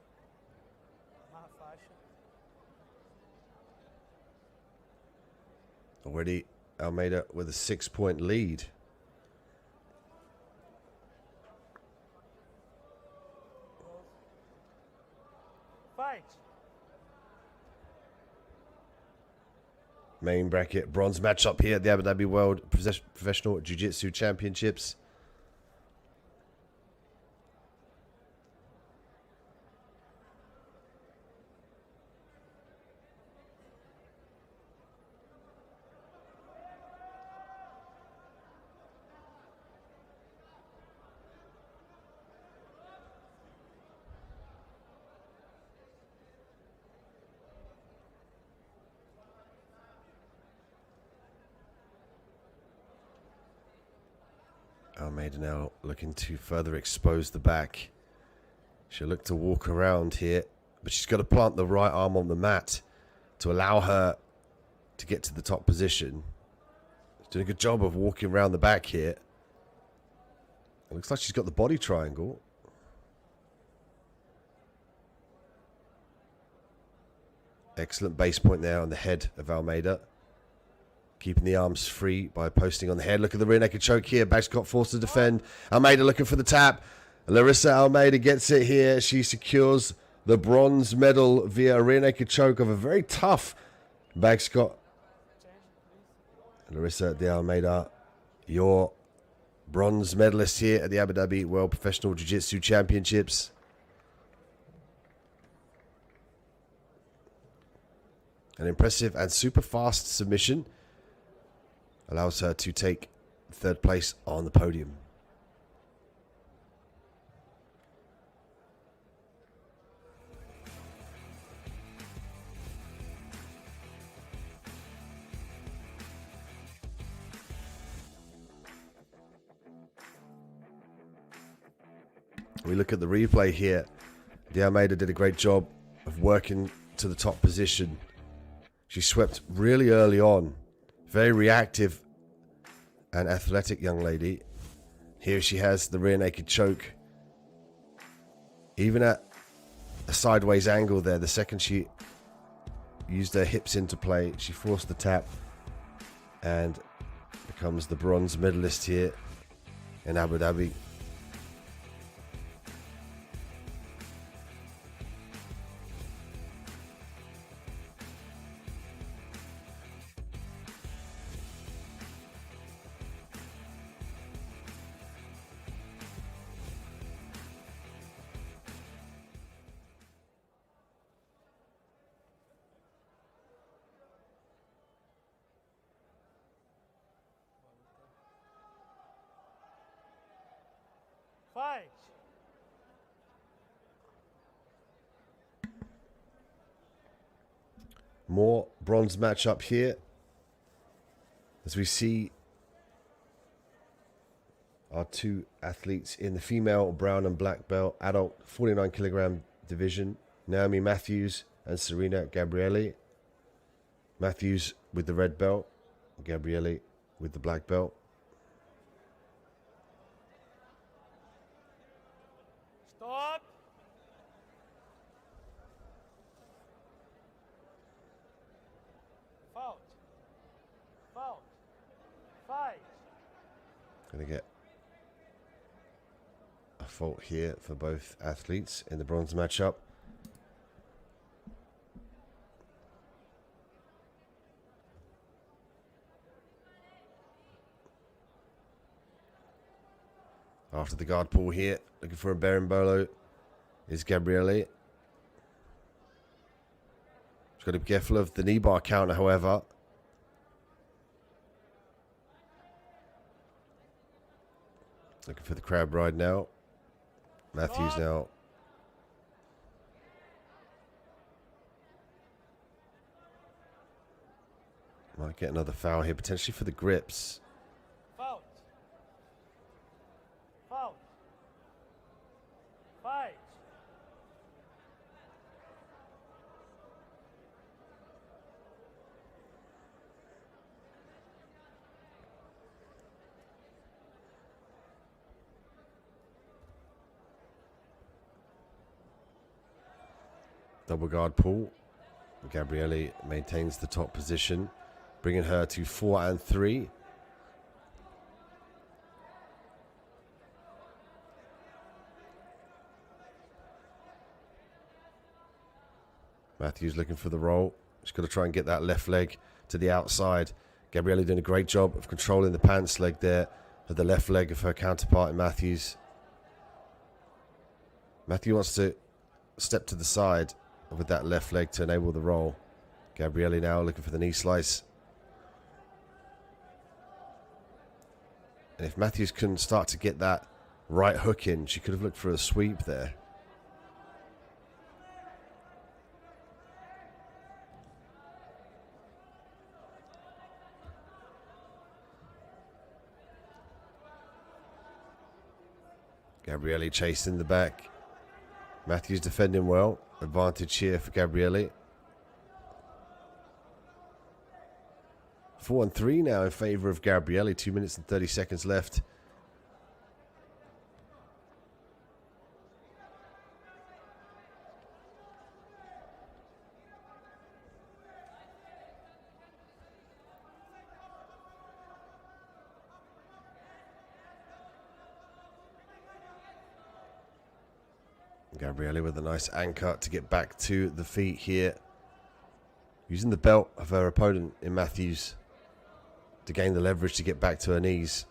Amarra a faixa. Already Almeida with a 6-point lead. Fight! Main bracket bronze matchup here at the Abu Dhabi World Professional Jiu-Jitsu Championships. Almeida now looking to further expose the back. She'll look to walk around here, but she's got to plant the right arm on the mat to allow her to get to the top position. She's doing a good job of walking around the back here. It looks like she's got the body triangle. Excellent base point there on the head of Almeida. Keeping the arms free by posting on the head. Look at the rear naked choke here. Bagscott forced to defend. Almeida looking for the tap. Larissa Almeida gets it here. She secures the bronze medal via a rear naked choke of a very tough Bagscott. Larissa de Almeida, your bronze medalist here at the Abu Dhabi World Professional Jiu-Jitsu Championships. An impressive and super fast submission allows her to take third place on the podium. We look at the replay here. De Almeida did a great job of working to the top position. She swept really early on. Very reactive and athletic young lady. Here she has the rear naked choke. Even at a sideways angle there, the second she used her hips into play, she forced the tap and becomes the bronze medalist here in Abu Dhabi. Fight! More bronze match up here as we see our two athletes in the female brown and black belt adult 49 kilogram division, Naomi Matthews and Serena Gabrielli. Matthews with the red belt, Gabrielli with the black belt. Stop! Fault! Fault! Fight! Gonna get a fault here for both athletes in the bronze matchup. After the guard pull here, looking for a berimbolo is Gabrielli. She's got to be careful of the knee bar counter, however. Looking for the crab ride now. Matthews now. Might get another foul here, potentially for the grips. Fault! Fault! Fight! Double guard pull. Gabrielli maintains the top position, bringing her to 4-3. Matthews looking for the roll. She's got to try and get that left leg to the outside. Gabrielli doing a great job of controlling the pants leg there for the left leg of her counterpart in Matthews. Matthew wants to step to the side with that left leg to enable the roll. Gabrielli now looking for the knee slice. And if Matthews couldn't start to get that right hook in, she could have looked for a sweep there. Gabrielli chasing the back. Matthews defending well. Advantage here for Gabrielli. 4-3 now in favour of Gabrielli. 2 minutes and 30 seconds left. Gabrielli with a nice anchor to get back to the feet here. Using the belt of her opponent in Matthews to gain the leverage to get back to her knees.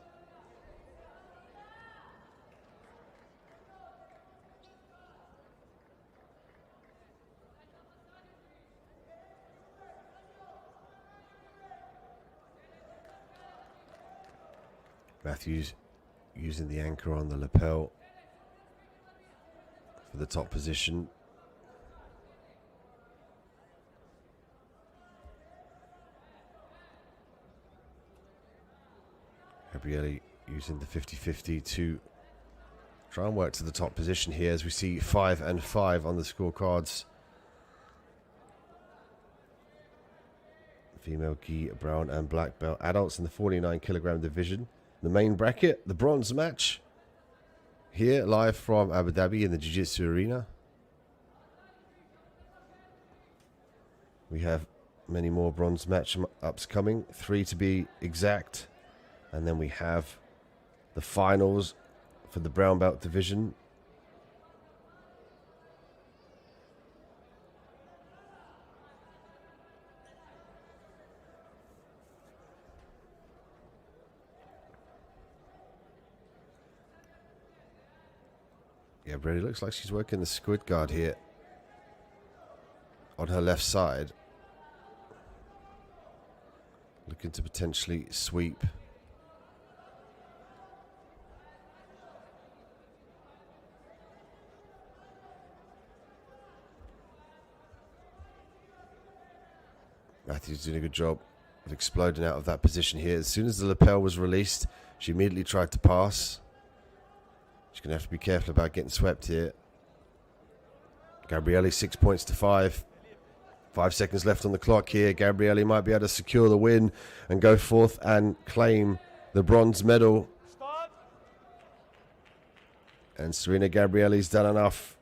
Matthews using the anchor on the lapel for the top position. Gabrielli using the 50-50 to try and work to the top position here as we see 5-5 on the scorecards. Female gi, brown and black belt adults in the 49 kilogram division. the main bracket, the bronze match. Here, live from Abu Dhabi in the Jiu-Jitsu arena. We have many more bronze match-ups coming, 3 to be exact. And then we have the finals for the brown belt division. Yeah, Brady looks like she's working the squid guard here on her left side. Looking to potentially sweep. Matthew's doing a good job of exploding out of that position here. As soon as the lapel was released, she immediately tried to pass. She's going to have to be careful about getting swept here. Gabrielli 6 points to 5. 5 seconds left on the clock here. Gabrielli might be able to secure the win and go forth and claim the bronze medal. Stop. And Serena Gabrielli's done enough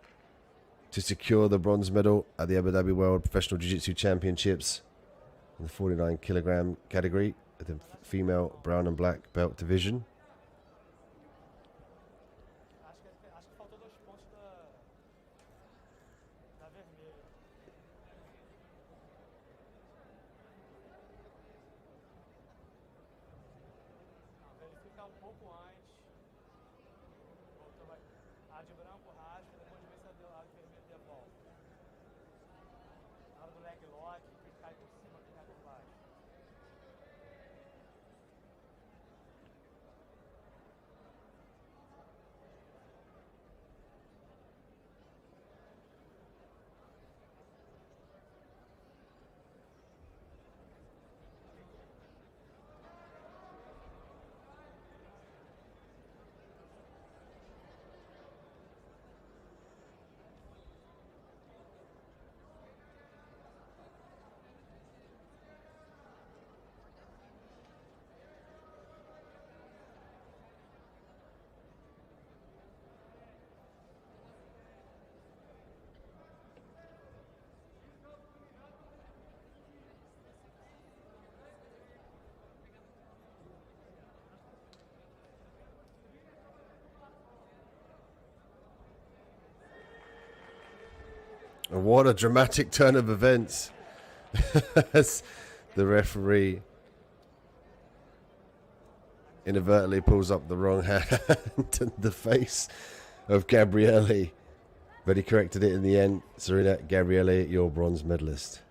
to secure the bronze medal at the Abu Dhabi World Professional Jiu-Jitsu Championships in the 49 kilogram category, the female brown and black belt division. Acho que faltou 2 pontos da vermelha. Não, verificar um pouco antes. Voltou, vai. A de branco rasga, depois ver se a de vermelho devolve. Na hora do leg lock, que cai por cima, que cai por baixo. And what a dramatic turn of events as the referee inadvertently pulls up the wrong hand to the face of Gabrielli. But he corrected it in the end. Serena Gabrielli, your bronze medalist.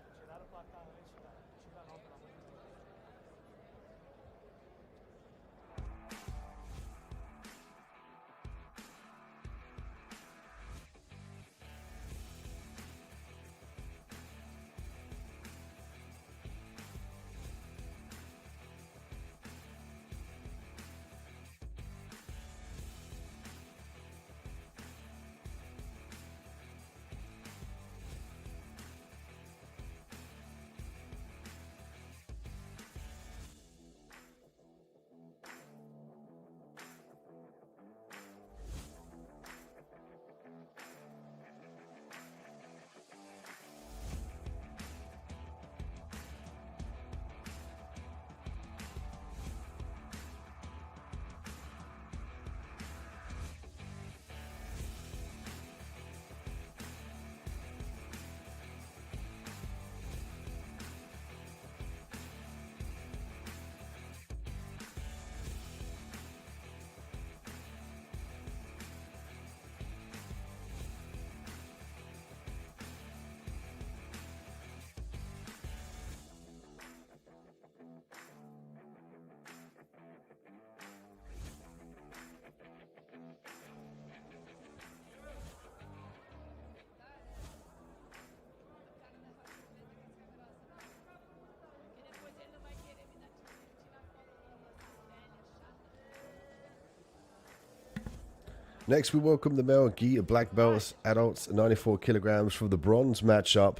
Next, we welcome the male gi black belts, adults, 94 kilograms for the bronze matchup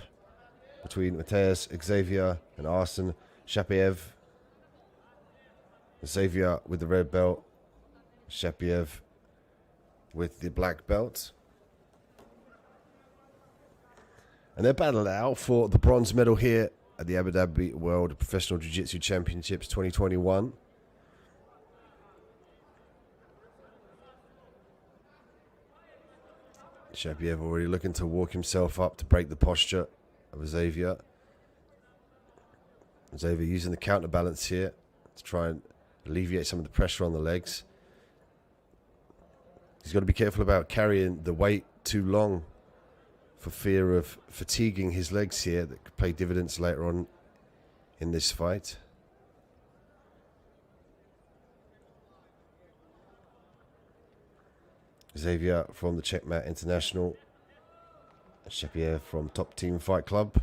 between Mateus Xavier and Arsene Shapiev. Xavier with the red belt, Shapiev with the black belt. And they're battling out for the bronze medal here at the Abu Dhabi World Professional Jiu-Jitsu Championships 2021. Shapiev already looking to walk himself up to break the posture of Xavier. Xavier using the counterbalance here to try and alleviate some of the pressure on the legs. He's got to be careful about carrying the weight too long for fear of fatiguing his legs here. That could pay dividends later on in this fight. Xavier from the Checkmat International, Shapiev from Top Team Fight Club.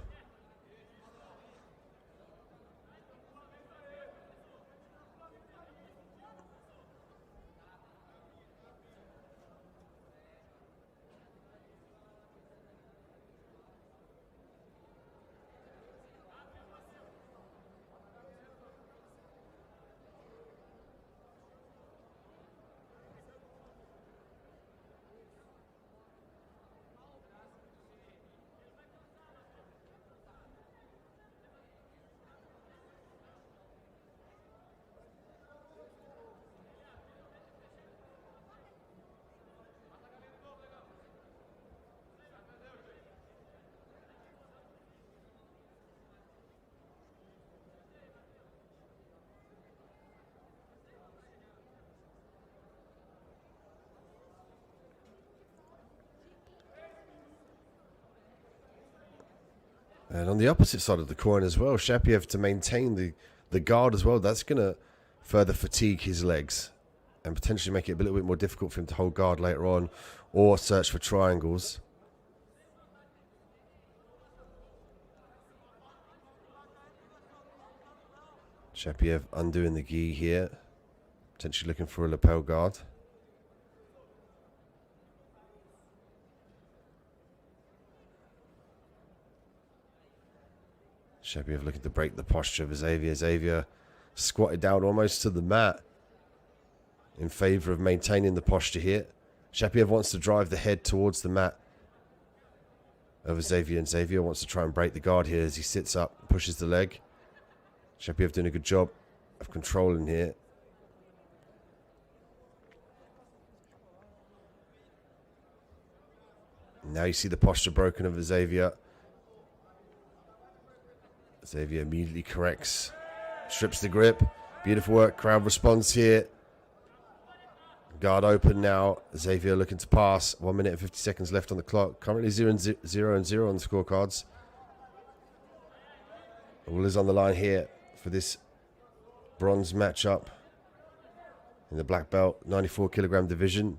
And on the opposite side of the coin as well, Shapiev to maintain the guard as well. That's going to further fatigue his legs and potentially make it a little bit more difficult for him to hold guard later on or search for triangles. Shapiev undoing the gi here, potentially looking for a lapel guard. Shapiev looking to break the posture of Xavier. Xavier squatted down almost to the mat in favour of maintaining the posture here. Shapiev wants to drive the head towards the mat of Xavier, and Xavier wants to try and break the guard here as he sits up and pushes the leg. Shapiev doing a good job of controlling here. Now you see the posture broken of Xavier. Xavier immediately corrects, strips the grip. Beautiful work, crowd response here. Guard open now. Xavier looking to pass. 1 minute and 50 seconds left on the clock. Currently 0-0 on the scorecards. All is on the line here for this bronze matchup in the black belt 94 kilogram division.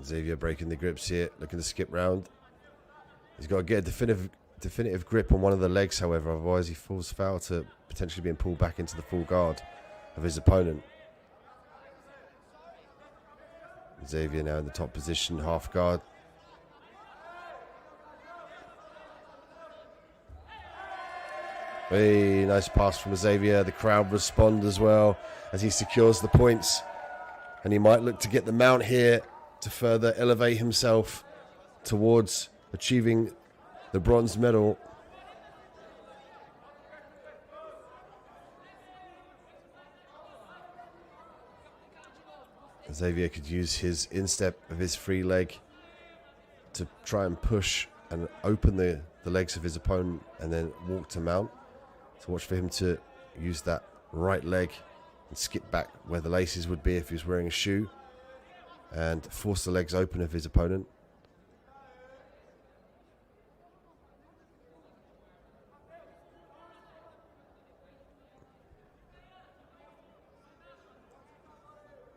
Xavier breaking the grips here, looking to skip round. He's got to get a definitive grip on one of the legs, however, otherwise he falls foul to potentially being pulled back into the full guard of his opponent. Xavier now in the top position, half guard. Hey, nice pass from Xavier. The crowd respond as well as he secures the points. And he might look to get the mount here to further elevate himself towards achieving the bronze medal. Xavier could use his instep of his free leg to try and push and open the legs of his opponent and then walk to mount. So watch for him to use that right leg and skip back where the laces would be if he was wearing a shoe and force the legs open of his opponent.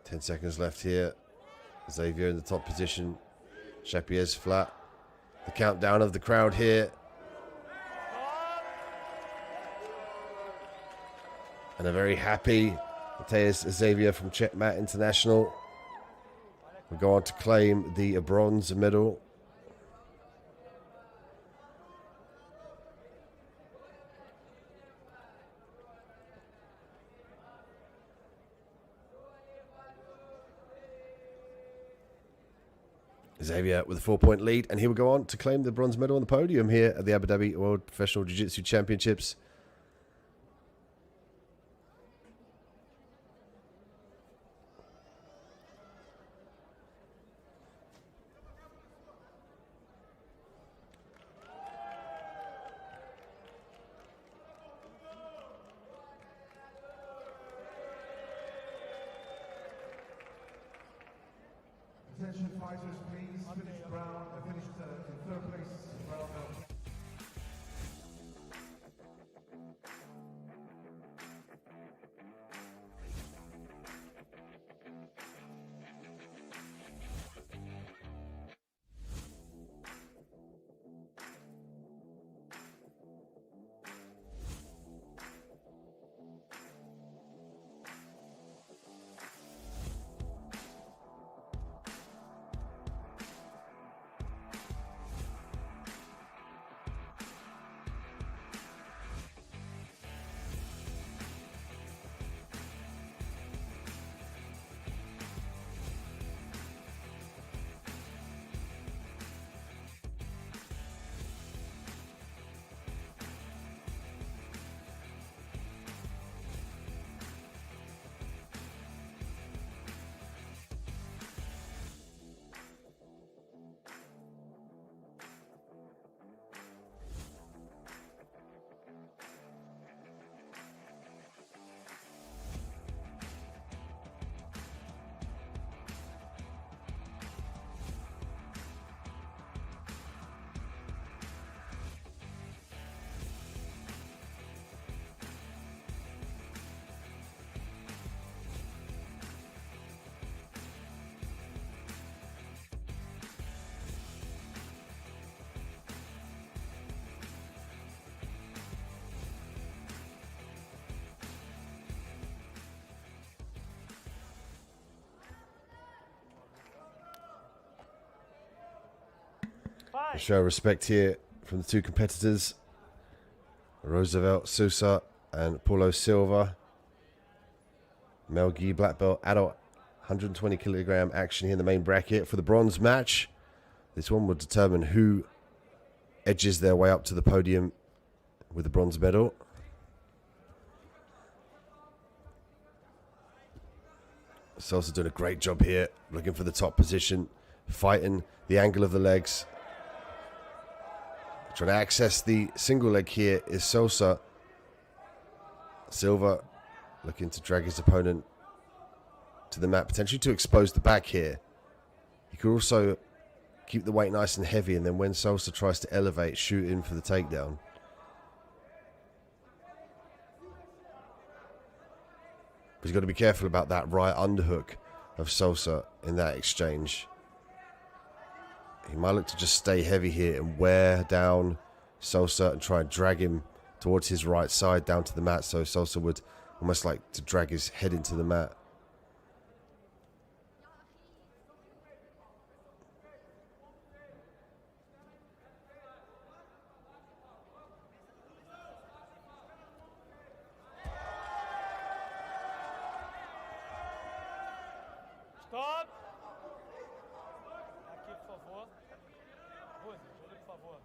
Ten seconds left here. Xavier in the top position. Shapiev's flat. The countdown of the crowd here. And a very happy Mateus Xavier from Checkmat International will go on to claim the bronze medal. Xavier with a 4-point lead, and he will go on to claim the bronze medal on the podium here at the Abu Dhabi World Professional Jiu-Jitsu Championships. Attention fighters, please. Finished round. Finished in third place. Round out. Show respect here from the two competitors, Roosevelt Sousa and Paulo Silva. Melgi black belt adult 120 kilogram action here in the main bracket for the bronze match. This one will determine who edges their way up to the podium with the bronze medal. Sousa doing a great job here, looking for the top position, fighting the angle of the legs. Trying to access the single leg here is Sousa. Silva looking to drag his opponent to the mat, potentially to expose the back here. He could also keep the weight nice and heavy, and then when Sousa tries to elevate, shoot in for the takedown. But he's got to be careful about that right underhook of Sousa in that exchange. He might look to just stay heavy here and wear down Sousa and try and drag him towards his right side down to the mat, so Sousa would almost like to drag his head into the mat. Stop! Aqui, por favor. Rose, ajuda, por favor.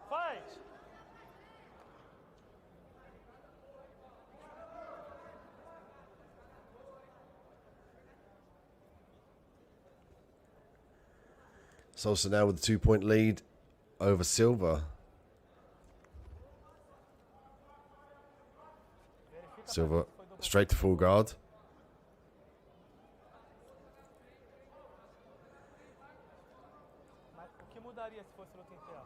Fight! Sousa now with a 2-point lead over Silva. Silva straight to full guard. Mas o que mudaria se fosse luta interna?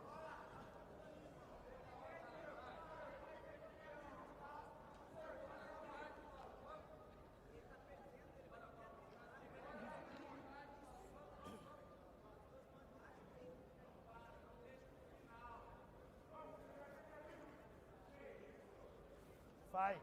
Fight.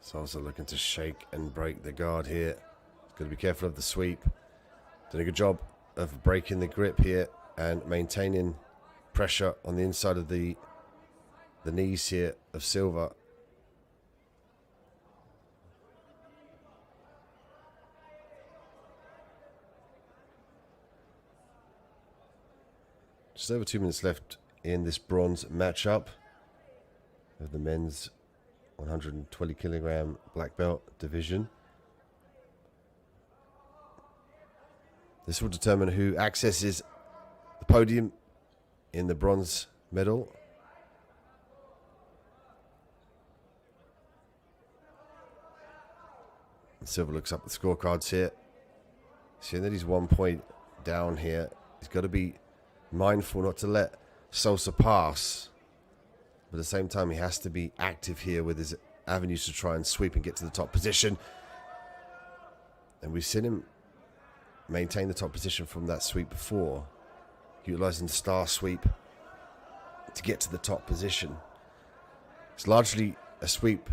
So also looking to shake and break the guard here. Got to be careful of the sweep. Doing a good job of breaking the grip here and maintaining pressure on the inside of the knees here of Silva. Just over 2 minutes left in this bronze matchup of the men's 120 kilogram black belt division. This will determine who accesses the podium in the bronze medal. And Silva looks up the scorecards here. Seeing that he's 1 point down here, he's got to be mindful not to let Sosa pass. But at the same time, he has to be active here with his avenues to try and sweep and get to the top position. And we've seen him maintain the top position from that sweep before, utilizing the star sweep to get to the top position. It's largely a sweep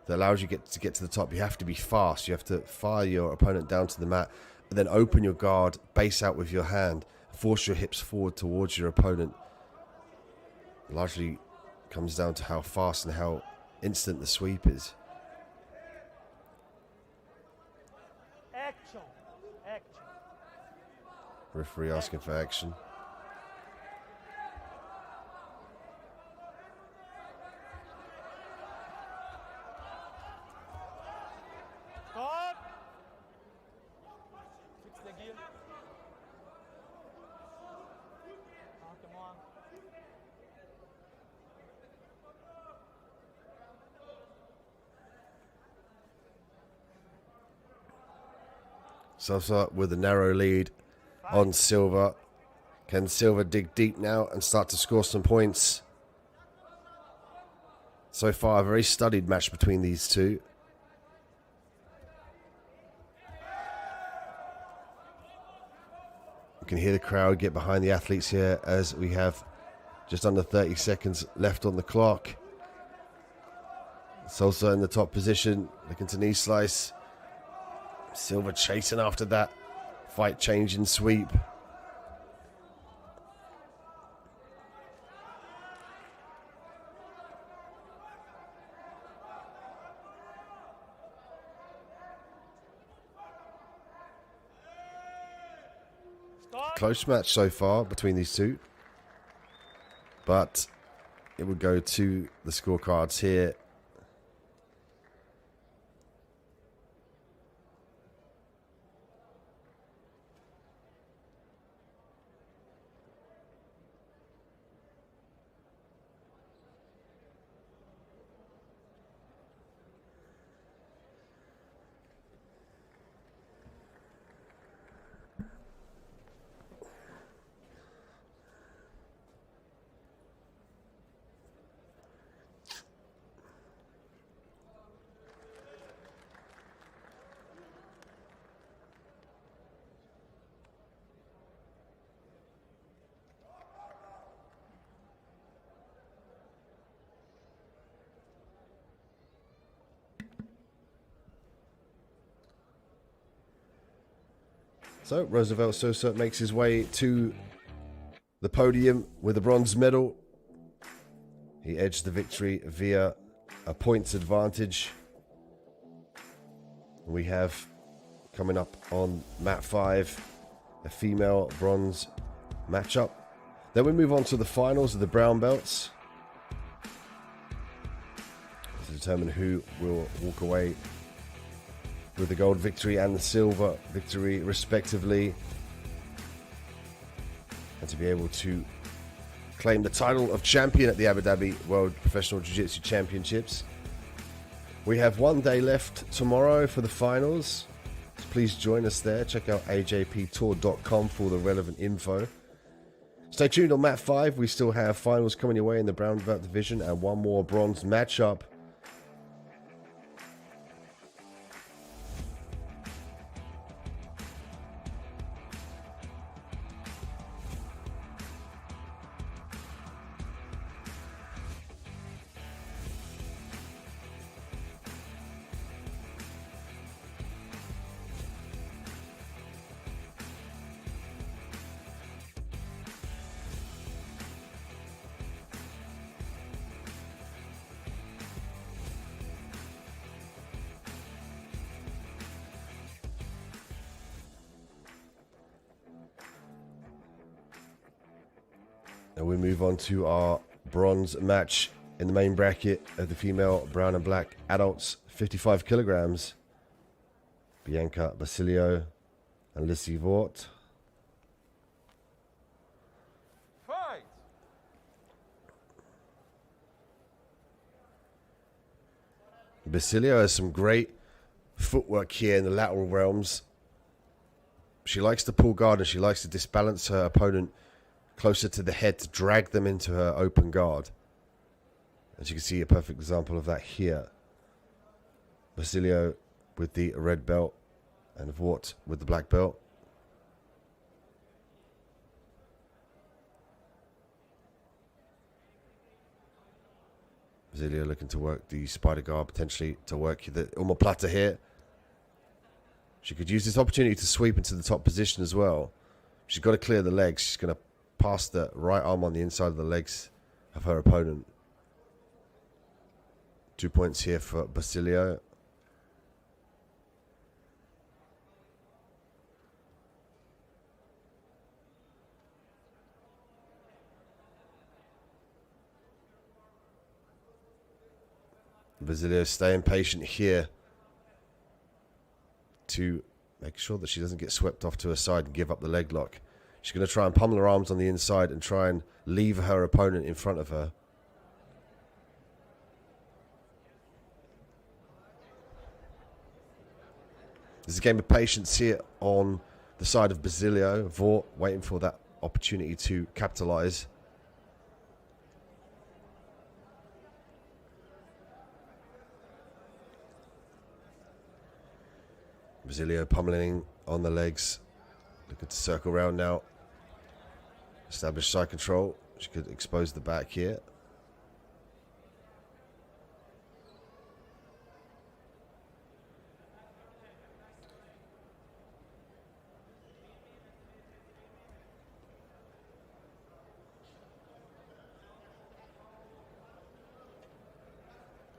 that allows you to get to the top. You have to be fast. You have to fire your opponent down to the mat and then open your guard, base out with your hand, force your hips forward towards your opponent. Largely comes down to how fast and how instant the sweep is. Action. Action. Referee asking for action. Stop. Fix the gear. Come on. Sosa with a narrow lead on Silva. Can Silva dig deep now and start to score some points? So far, a very studied match between these two. You can hear the crowd get behind the athletes here as we have just under 30 seconds left on the clock. Sosa in the top position, looking to knee slice. Silva chasing after that fight change in sweep. Stop. Close match so far between these two, but it would go to the scorecards here. So Roosevelt Sosa makes his way to the podium with a bronze medal. He edged the victory via a points advantage. We have coming up on mat 5 a female bronze matchup. Then we move on to the finals of the brown belts to determine who will walk away with the gold victory and the silver victory respectively, and to be able to claim the title of champion at the Abu Dhabi World Professional Jiu-Jitsu Championships. We have 1 day left tomorrow for the finals, so please join us there. Check out ajptour.com for all the relevant info. Stay tuned on mat 5. We still have finals coming your way in the brown belt division and one more bronze matchup. And we move on to our bronze match in the main bracket of the female brown and black adults, 55 kilograms. Bianca Basilio and Lissy Vort. Fight! Basilio has some great footwork here in the lateral realms. She likes to pull guard and she likes to disbalance her opponent closer to the head to drag them into her open guard. As you can see, a perfect example of that here. Basilio with the red belt and Vort with the black belt. Basilio looking to work the spider guard, potentially to work the omoplata here. She could use this opportunity to sweep into the top position as well. She's got to clear the legs. She's going to pass the right arm on the inside of the legs of her opponent. 2 points here for Basilio. Basilio staying patient here to make sure that she doesn't get swept off to her side and give up the leg lock. She's going to try and pummel her arms on the inside and try and leave her opponent in front of her. There's a game of patience here on the side of Basilio. Vort waiting for that opportunity to capitalize. Basilio pummeling on the legs. Looking to circle around now. Establish side control. She could expose the back here.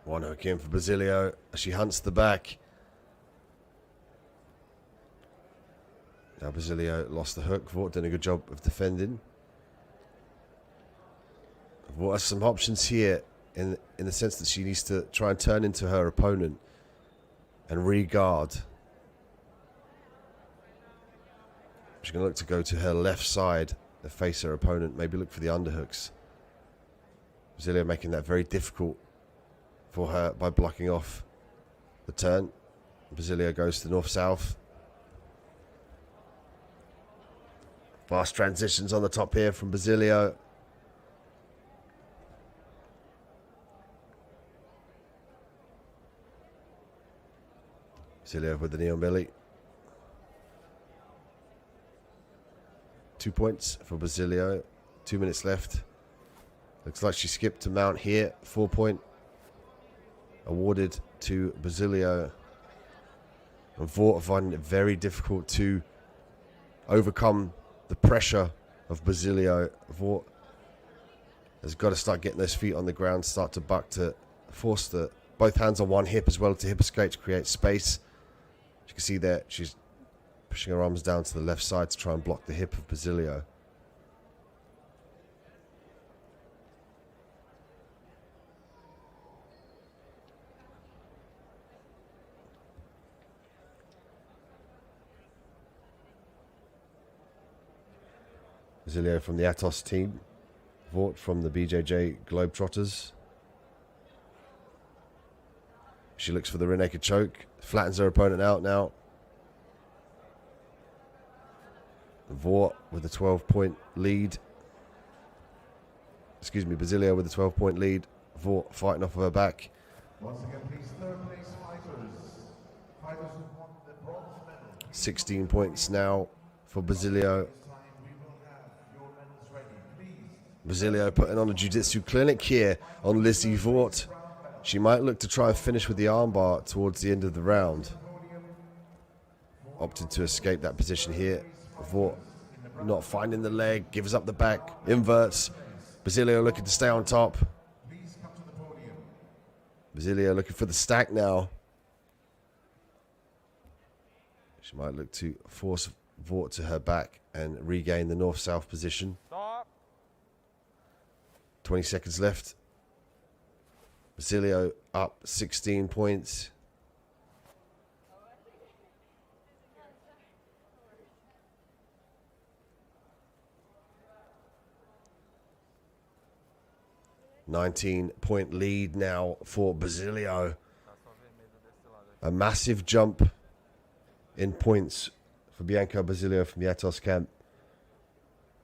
One hook in for Basilio as she hunts the back. Now Basilio lost the hook. Vort done a good job of defending. Vort has some options here in the sense that she needs to try and turn into her opponent and re-guard. She's going to look to go to her left side and face her opponent. Maybe look for the underhooks. Basilio making that very difficult for her by blocking off the turn. Basilio goes to north-south. Fast transitions on the top here from Basilio. Basilio with the knee on belly. 2 points for Basilio. 2 minutes left. Looks like she skipped to mount here. 4 point awarded to Basilio. And Vort finding it very difficult to overcome the pressure of Basilio. Vort has got to start getting those feet on the ground, start to buck to force the both hands on one hip as well to hip escape to create space. You can see there she's pushing her arms down to the left side to try and block the hip of Basilio. Basilio from the Atos team. Vort from the BJJ Globetrotters. She looks for the rear naked choke. Flattens her opponent out now. Vort with a 12-point lead. Excuse me, Basilio with a 12-point lead. Vort fighting off of her back. Once again, please, third place fighters. Fighters who won the bronze medal. 16 points now for Basilio. Basilio putting on a jiu-jitsu clinic here on Lissy Vort. She might look to try and finish with the armbar towards the end of the round. Opted to escape that position here. Vort not finding the leg, gives up the back, inverts. Basilio looking to stay on top. Basilio looking for the stack now. She might look to force Vort to her back and regain the north-south position. Stop. 20 seconds left. Basilio up 16 points. $19-point lead now for Basilio. A massive jump in points for Bianca Basilio from the Atos camp.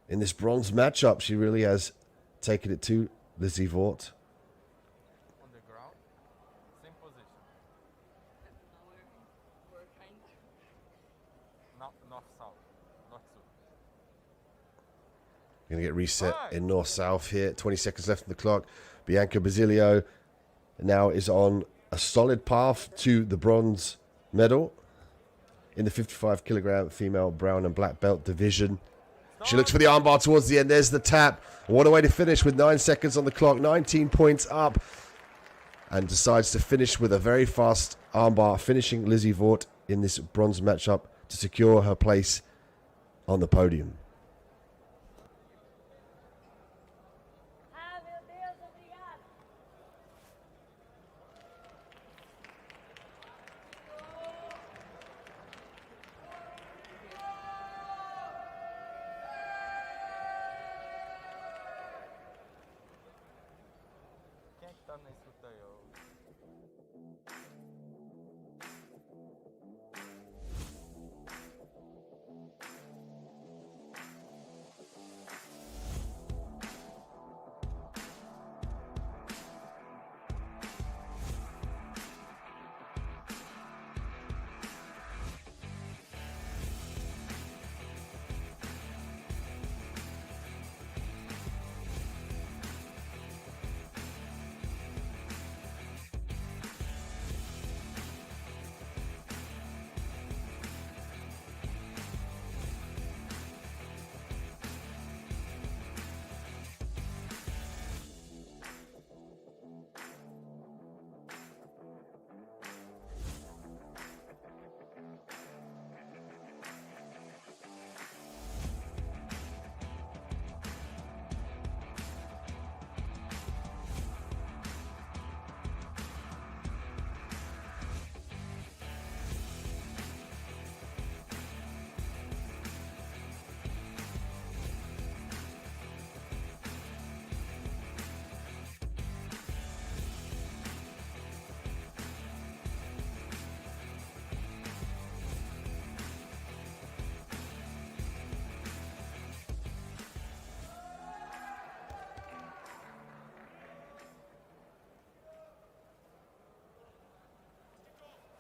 In this bronze matchup, she really has taken it to Lizzie Vort. On the ground, same position. North south, north south. Going to get reset in north-south here. 20 seconds left on the clock. Bianca Basilio now is on a solid path to the bronze medal in the 55-kilogram female brown and black belt division. She looks for the armbar towards the end. There's the tap. What a way to finish with 9 seconds on the clock. 19 points up. And decides to finish with a very fast armbar, finishing Lizzie Vort in this bronze matchup to secure her place on the podium. Quem é que tá nesse luta aí?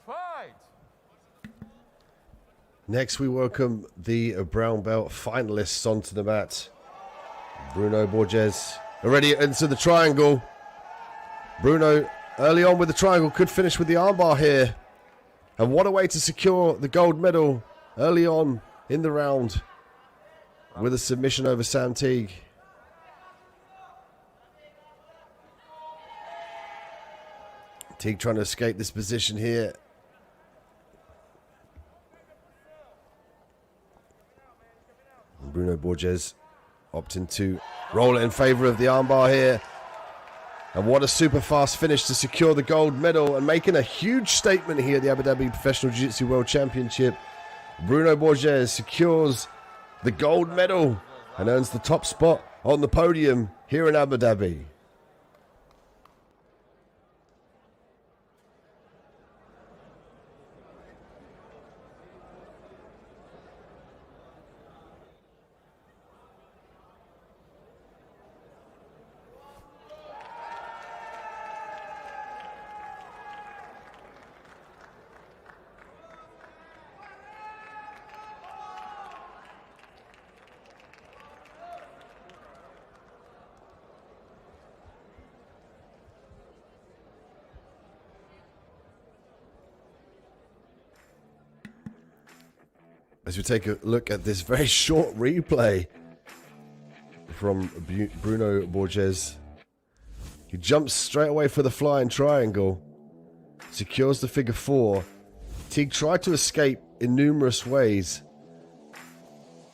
Fight! Next, we welcome the brown belt finalists onto the mat. Bruno Borges already into the triangle. Bruno early on with the triangle, could finish with the armbar here. And what a way to secure the gold medal early on in the round with a submission over Sam Teague. Teague trying to escape this position here. Bruno Borges opting to roll it in favor of the armbar here. And what a super fast finish to secure the gold medal and making a huge statement here at the Abu Dhabi Professional Jiu-Jitsu World Championship. Bruno Borges secures the gold medal and earns the top spot on the podium here in Abu Dhabi. As we take a look at this very short replay from Bruno Borges. He jumps straight away for the flying triangle, secures the figure four. Teague tried to escape in numerous ways,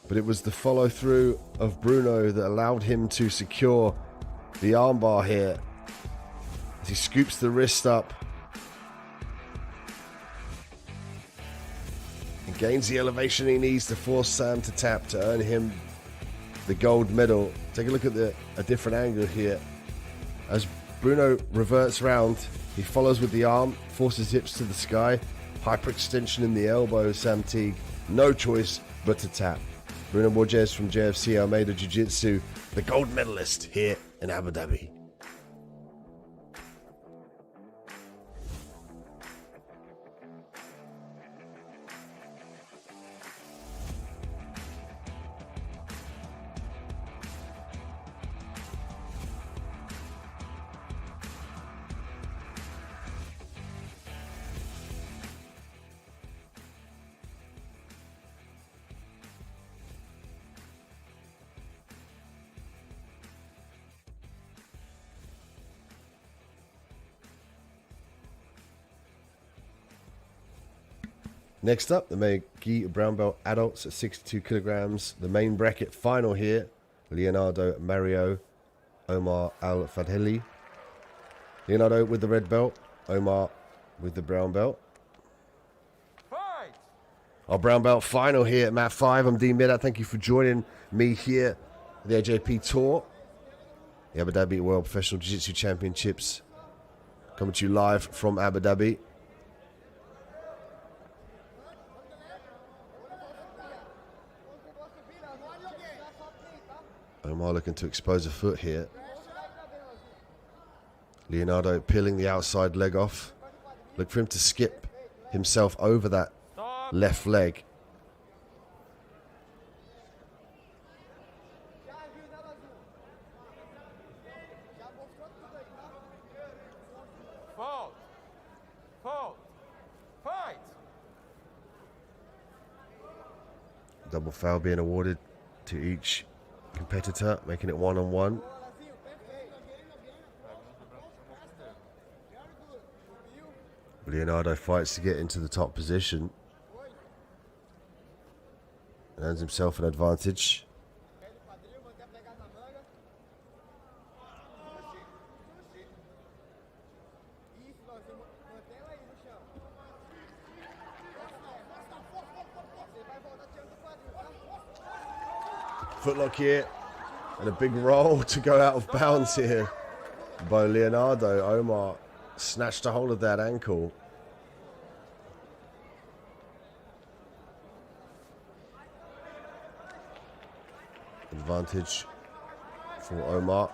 but it was the follow through of Bruno that allowed him to secure the armbar here as he scoops the wrist up and gains the elevation he needs to force Sam to tap to earn him the gold medal. Take a look at a different angle here. As Bruno reverts round, he follows with the arm, forces hips to the sky, hyperextension in the elbow. Sam Teague, no choice but to tap. Bruno Borges from JFC Almeida Jiu-Jitsu, the gold medalist here in Abu Dhabi. Next up, the Gi brown belt adults at 62 kilograms. The main bracket final here. Leonardo Mario, Omar Al-Fadhili. Leonardo with the red belt, Omar with the brown belt. Fight! Our brown belt final here at Mat 5. I'm Dean Midat. Thank you for joining me here at the AJP Tour. The Abu Dhabi World Professional Jiu-Jitsu Championships coming to you live from Abu Dhabi. Omar looking to expose a foot here. Leonardo peeling the outside leg off. Look for him to skip himself over that left leg. Fault! Fault! Fight! Double foul being awarded to each competitor, making it 1-on-1. Leonardo fights to get into the top position. Earns himself an advantage. Footlock here, and a big roll to go out of bounds here by Leonardo. Omar snatched a hold of that ankle. Advantage for Omar.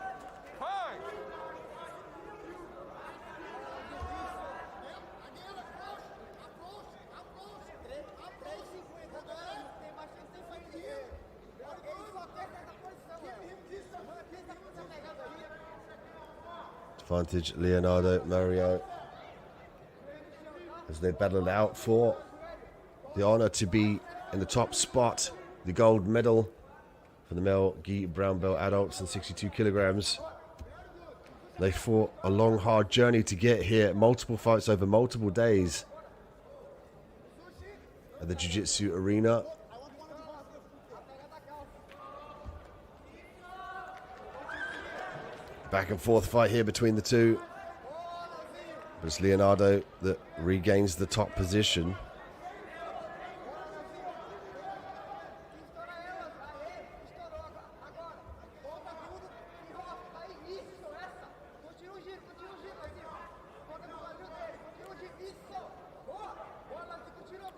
Advantage Leonardo Mario as they battled out for the honor to be in the top spot, the gold medal for the male Gi brown belt adults in 62 kilograms. They fought a long, hard journey to get here, multiple fights over multiple days at the Jiu-Jitsu arena. Back and forth fight here between the two. But it's Leonardo that regains the top position.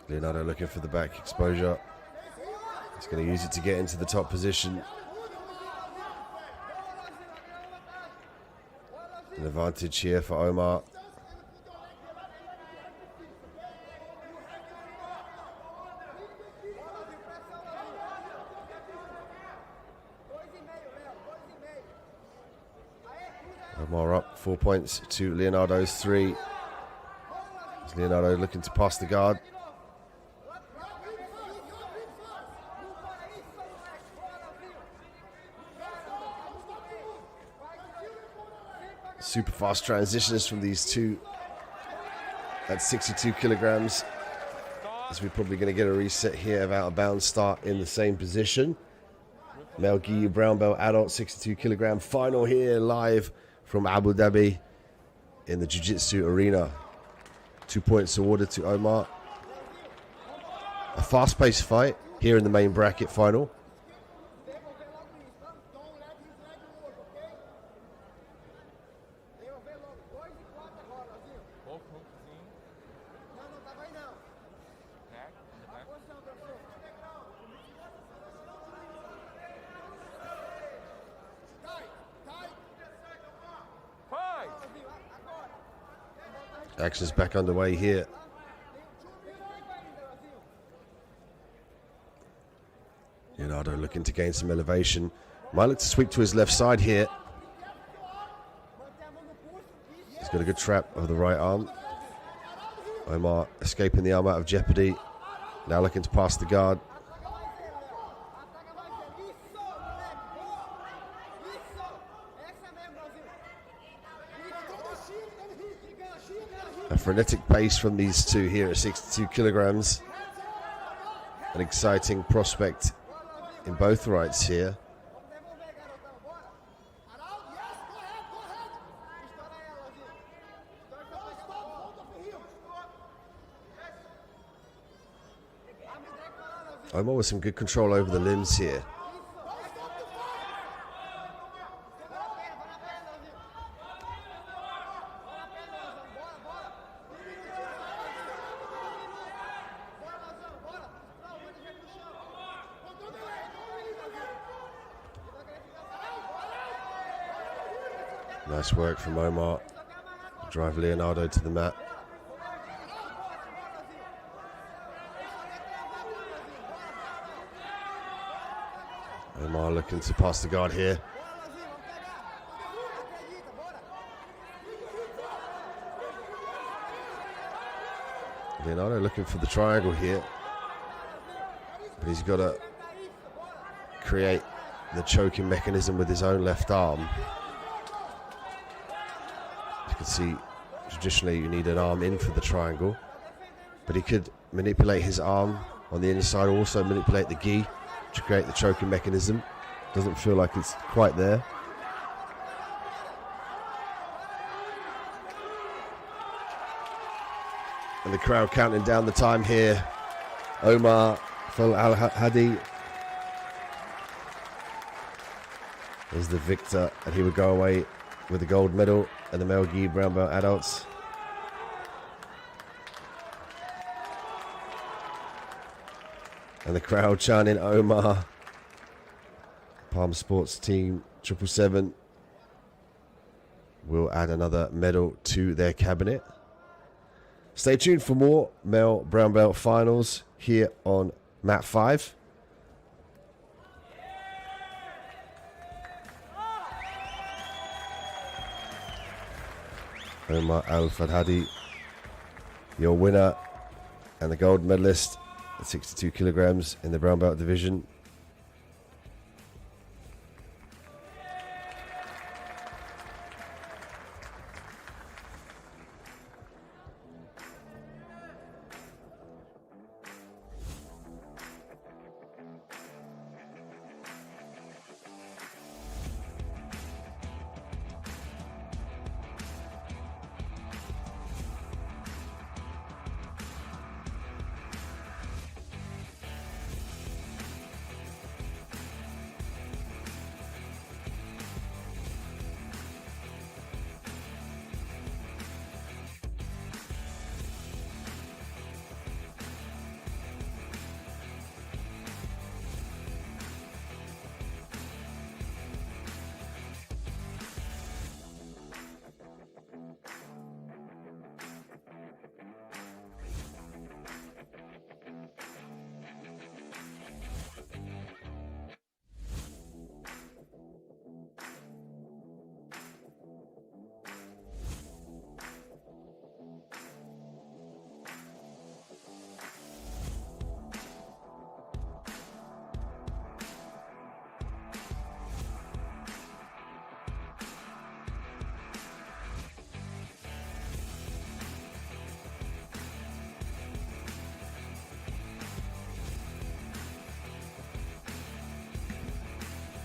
Leonardo looking for the back exposure. He's going to use it to get into the top position. An advantage here for Omar. Omar up 4 points to Leonardo's 3. As Leonardo looking to pass the guard. Super fast transitions from these two at 62 kilograms. As we're probably going to get a reset here of out of bounds start in the same position. Male Gi brown belt adult 62 kilogram final here live from Abu Dhabi in the Jiu-Jitsu arena. 2 points awarded to Omar. A fast-paced fight here in the main bracket final. Action's back underway here. Leonardo looking to gain some elevation. Might look to sweep to his left side here. He's got a good trap of the right arm. Omar escaping the arm out of jeopardy. Now looking to pass the guard. A frenetic pace from these two here at 62 kilograms. An exciting prospect in both rights here. Omar with some good control over the limbs here. Nice work from Omar to drive Leonardo to the mat. Omar looking to pass the guard here. Leonardo looking for the triangle here, but he's got to create the choking mechanism with his own left arm. You can see traditionally you need an arm in for the triangle, but he could manipulate his arm on the inside, also manipulate the gi to create the choking mechanism. Doesn't feel like it's quite there. And the crowd counting down the time here. Omar Al-Hadi is the victor, and he would go away with the gold medal and the male gi brown belt adults. And the crowd chanting Omar. Palm Sports Team 777 will add another medal to their cabinet. Stay tuned for more male brown belt finals here on Mat 5. Omar Al-Farhadi, your winner and the gold medalist at 62 kilograms in the brown belt division.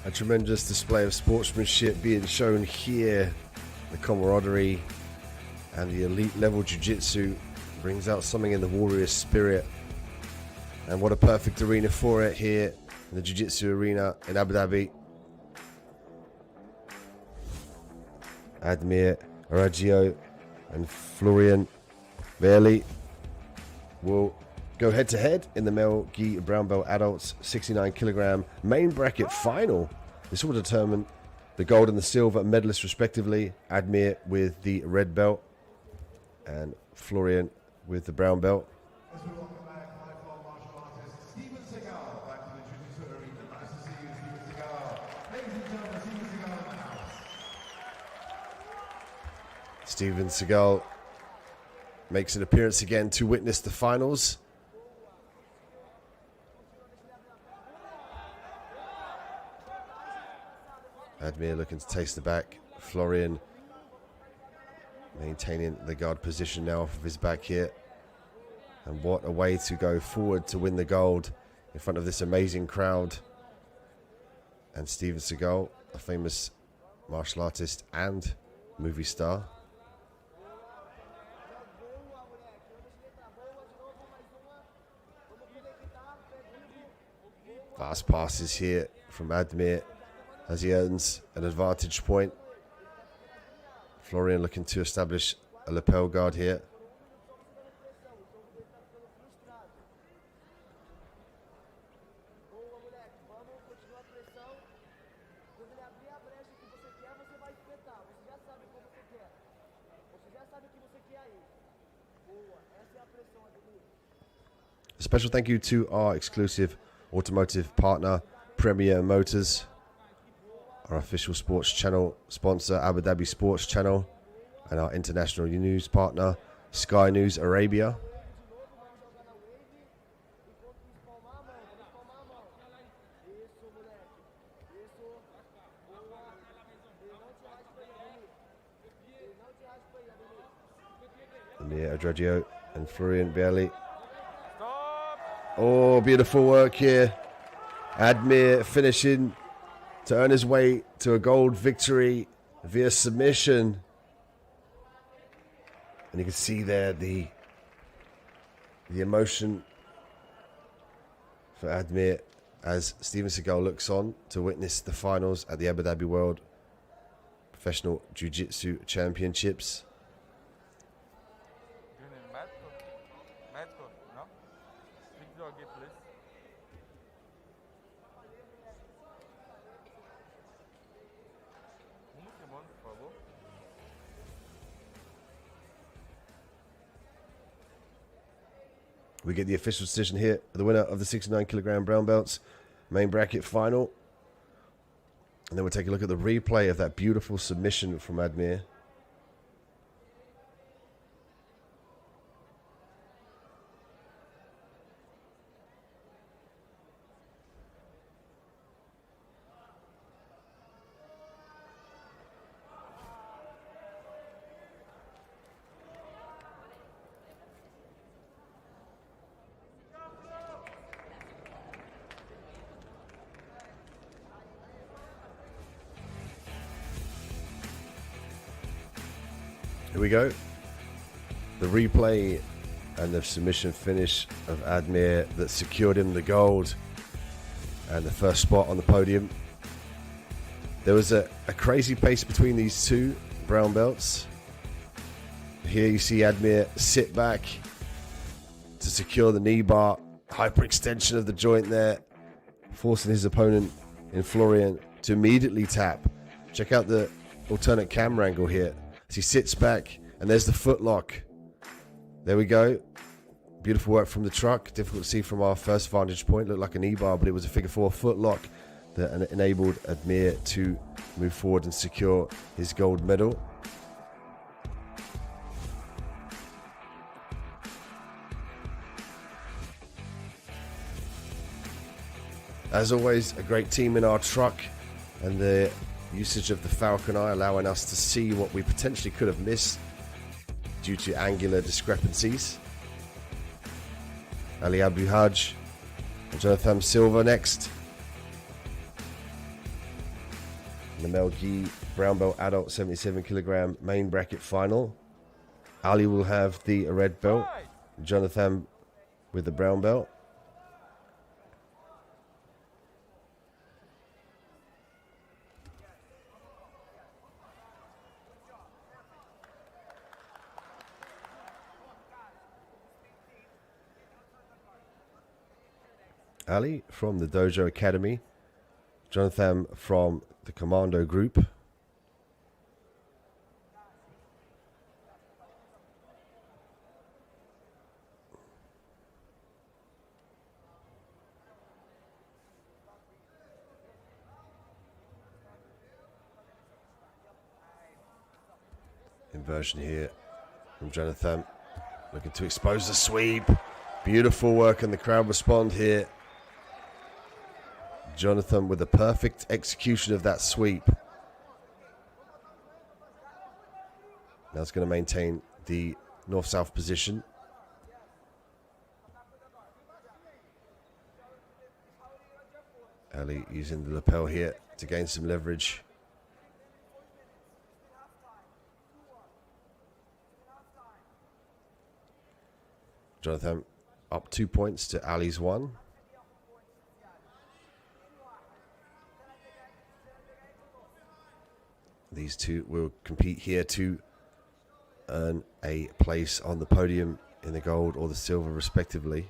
A tremendous display of sportsmanship being shown here. The camaraderie and the elite level jiu-jitsu brings out something in the warrior spirit. And what a perfect arena for it here in the jiu-jitsu arena in Abu Dhabi. Admir Araggio and Florian Verli will go head to head in the male gi brown belt adults 69 kilogram main bracket final. This will determine the gold and the silver medalists respectively. Admir with the red belt and Florian with the brown belt. As we welcome back lifelong martial artist Steven Seagal back to the Jiu-Jitsu arena. Nice to see you, Steven Seagal. Ladies and gentlemen, Steven Seagal in the house. Steven Seagal makes an appearance again to witness the finals. Admir looking to taste the back. Florian maintaining the guard position now off of his back here. And what a way to go forward to win the gold in front of this amazing crowd. And Steven Seagal, a famous martial artist and movie star. Fast passes here from Admir as he earns an advantage point. Florian looking to establish a lapel guard here. A special thank you to our exclusive automotive partner, Premier Motors, our official sports channel sponsor, Abu Dhabi Sports Channel, and our international news partner, Sky News Arabia. Amir Adraggio and Florian Verli. Oh, beautiful work here. Admir finishing to earn his way to a gold victory via submission. And you can see there the emotion for Admir as Steven Seagal looks on to witness the finals at the Abu Dhabi World Professional Jiu-Jitsu Championships. We get the official decision here, the winner of the 69 kilogram brown belts main bracket final. And then we'll take a look at the replay of that beautiful submission from Admir. Here we go. The replay and the submission finish of Admir that secured him the gold and the first spot on the podium. There was a crazy pace between these two brown belts. Here you see Admir sit back to secure the knee bar. Hyperextension of the joint there, forcing his opponent in Florian to immediately tap. Check out the alternate camera angle here. As he sits back, and there's the foot lock. There we go. Beautiful work from the truck. Difficult to see from our first vantage point. Looked like an E-bar, but it was a figure 4 foot lock that enabled Admir to move forward and secure his gold medal. As always, a great team in our truck, and the usage of the Falcon Eye allowing us to see what we potentially could have missed due to angular discrepancies. Ali Abu Haj and Jonathan Silva next. The male gi brown belt adult 77 kilogram main bracket final. Ali will have the red belt. Jonathan with the brown belt. Ali from the Dojo Academy. Jonathan from the Commando Group. Inversion here from Jonathan. Looking to expose the sweep. Beautiful work, and the crowd respond here. Jonathan with the perfect execution of that sweep. Now it's going to maintain the north-south position. Ali using the lapel here to gain some leverage. Jonathan up 2 points to Ali's 1. These two will compete here to earn a place on the podium in the gold or the silver respectively.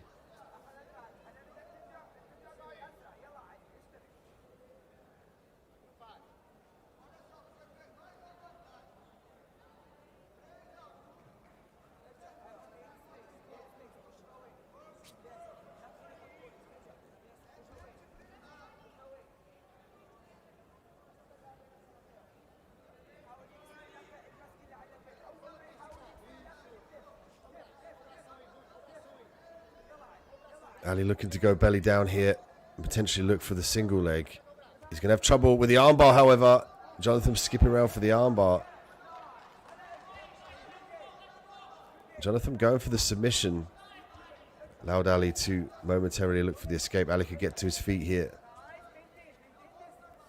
Ali looking to go belly down here and potentially look for the single leg. He's going to have trouble with the armbar, however. Jonathan skipping around for the armbar. Jonathan going for the submission. Allowed Ali to momentarily look for the escape. Ali could get to his feet here.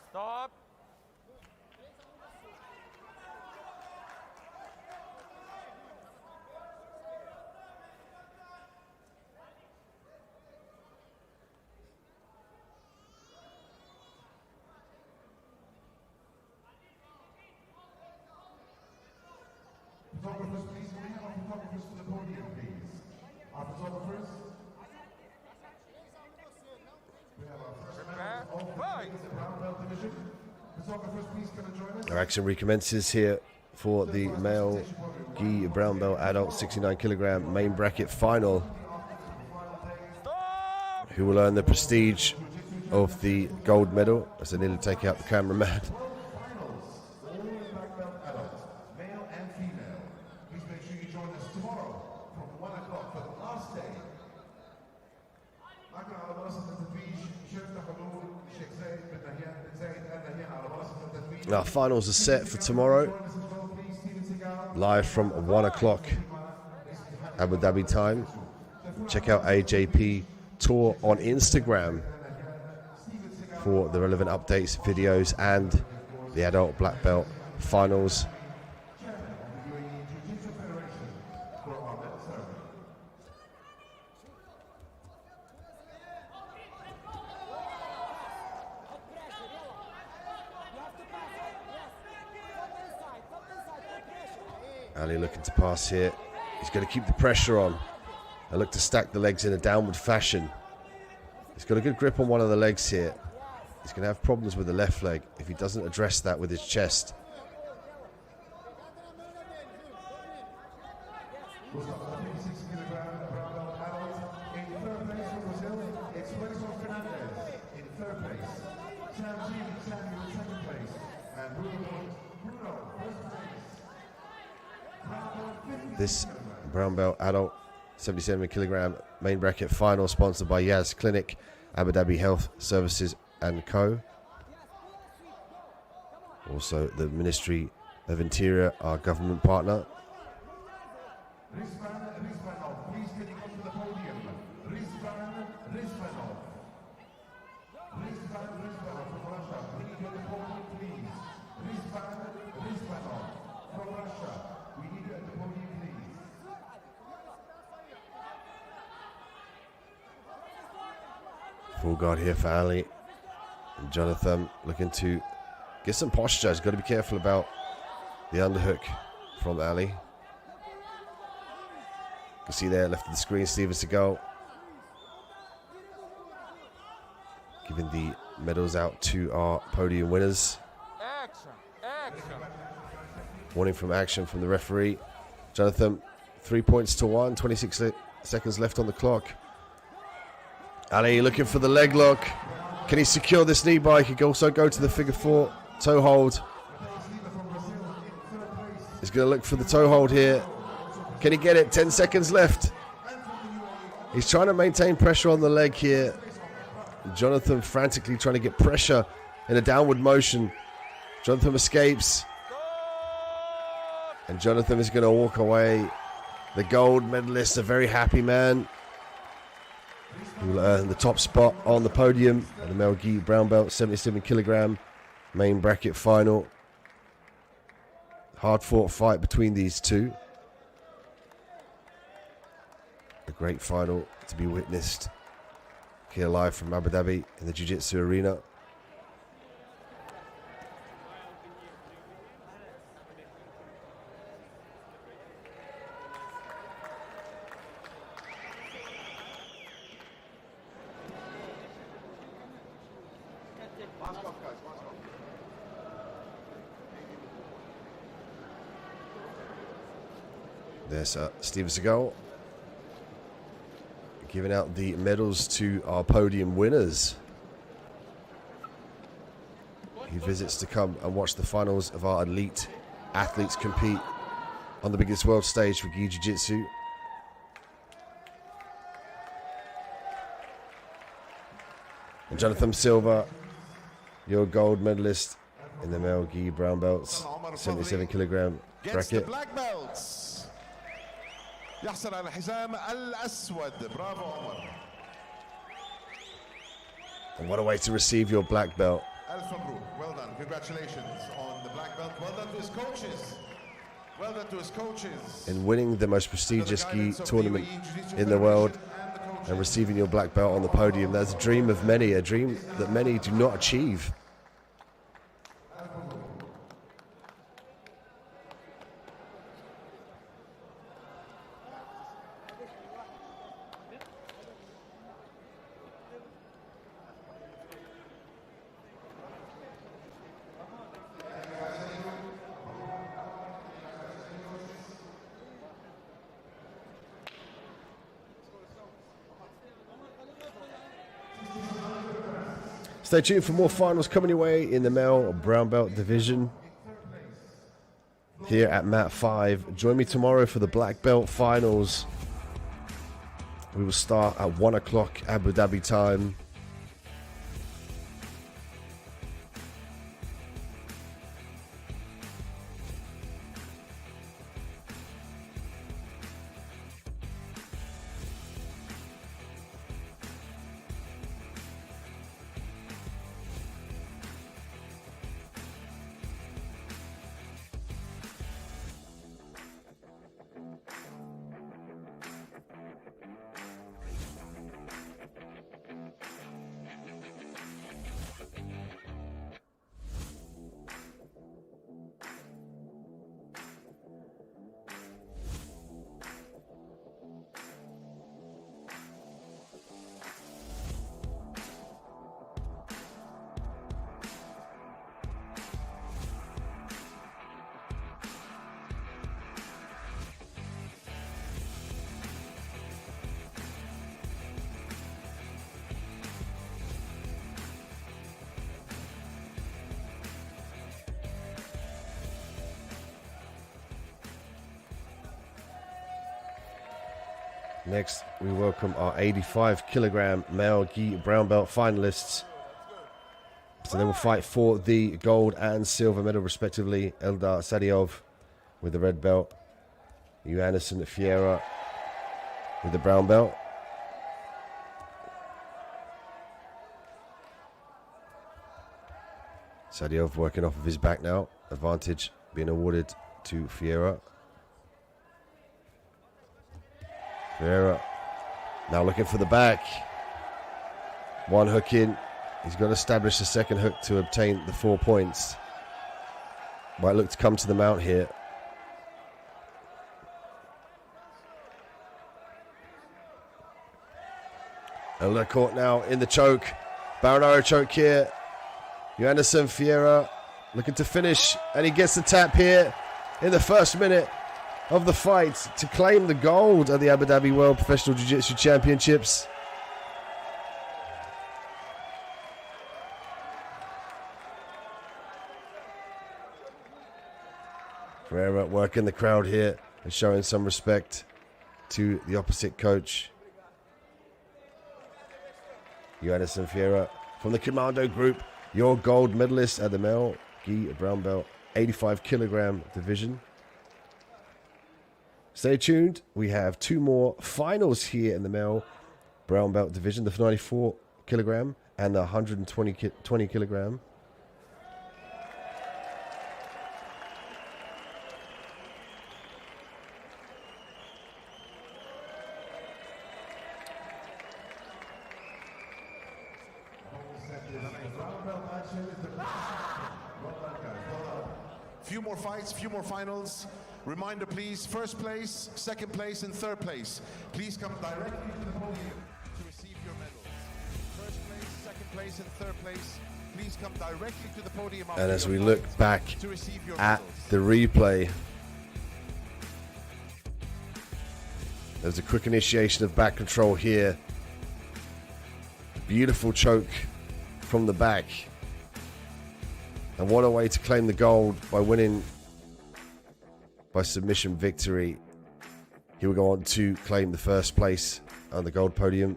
Stop. Photographers, please. Can we have our photographers to the podium, please? Our photographers. We have our first man of the brown belt division. Photographers, please come and join us. Our action recommences here for the male gi brown belt adult 69 kilogram main bracket final. Who will earn the prestige of the gold medal as they nearly take out the cameraman. Our finals are set for tomorrow, live from 1 o'clock Abu Dhabi time. Check out AJP Tour on Instagram for the relevant updates, videos, and the adult black belt finals. Ali looking to pass here. He's going to keep the pressure on and look to stack the legs in a downward fashion. He's got a good grip on one of the legs here. He's going to have problems with the left leg if he doesn't address that with his chest. This brown belt adult 77 kilogram main bracket final sponsored by Yaz Clinic, Abu Dhabi Health Services and Co. Also the Ministry of Interior, our government partner. Full guard here for Ali. And Jonathan looking to get some posture. He's got to be careful about the underhook from Ali. You can see there, left of the screen, Steven Seagal giving the medals out to our podium winners. Action! Action! Warning from action from the referee. Jonathan, 3 points to 1, 26 seconds left on the clock. Ali looking for the leg lock. Can he secure this knee bar? He could also go to the figure 4 toe hold. He's going to look for the toe hold here. Can he get it? 10 seconds left. He's trying to maintain pressure on the leg here. Jonathan frantically trying to get pressure in a downward motion. Jonathan escapes. And Jonathan is going to walk away. The gold medalist, a very happy man. He will earn the top spot on the podium at the male gi brown belt 77 kilogram main bracket final. Hard fought fight between these two. A great final to be witnessed here live from Abu Dhabi in the Jiu-Jitsu arena. There's Steven Seagal giving out the medals to our podium winners. He visits to come and watch the finals of our elite athletes compete on the biggest world stage for gi jiu-jitsu. And Jonathan Silva, your gold medalist in the male gi brown belts 77 kilogram bracket. Black belts. يحصل على الحزام الأسود. برافو عمر. And what a way to receive your black belt. ألف مبروك. Well done. Congratulations on the black belt. Well done to his coaches. Well done to his coaches. In winning the most prestigious gi tournament in the world and receiving your black belt on the podium. That's a dream of many, a dream that many do not achieve. Stay tuned for more finals coming your way in the male brown belt division here at Mat 5. Join me tomorrow for the black belt finals. We will start at 1 o'clock Abu Dhabi time. Next, we welcome our 85 kilogram male gi brown belt finalists. So they will fight for the gold and silver medal respectively. Eldar Sadiov with the red belt. Anderson Fiera with the brown belt. Sadiov working off of his back now. Advantage being awarded to Fiera. Fiera now looking for the back. One hook in. He's got to establish the second hook to obtain the 4 points. Might look to come to the mount here. Elder caught now in the choke. Baronaro choke here. Johannesson Fiera looking to finish, and he gets the tap here in the first minute of the fight to claim the gold at the Abu Dhabi World Professional Jiu-Jitsu Championships. Ferreira working the crowd here and showing some respect to the opposite coach. Johannesson Fiera from the Commando Group, your gold medalist at the male gi brown belt 85 kilogram division. Stay tuned. We have 2 more finals here in the male brown belt division, the 94 kilogram and the 120 kilogram. Few more fights, few more finals. Reminder, please, first place, second place, and third place. Please come directly to the podium to receive your medals. First place, second place, and third place. Please come directly to the podium. And as we look back at the replay, there's a quick initiation of back control here. Beautiful choke from the back. And what a way to claim the gold by winning by submission victory. He will go on to claim the first place on the gold podium.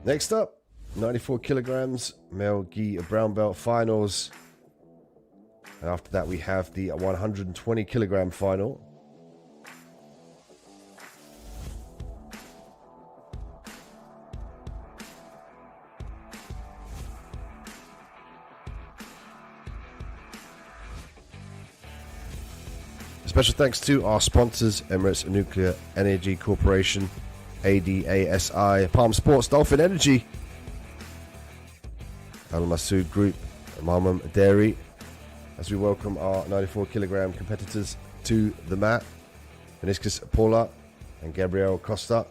Next up, 94 kilograms, male gi brown belt finals. And after that, we have the 120 kilogram final. Special thanks to our sponsors, Emirates Nuclear Energy Corporation, ADASI, Palm Sports, Dolphin Energy, Al Masood Group, Mamam Dairy, as we welcome our 94 kilogram competitors to the mat. Meniscus Paula and Gabriel Costa.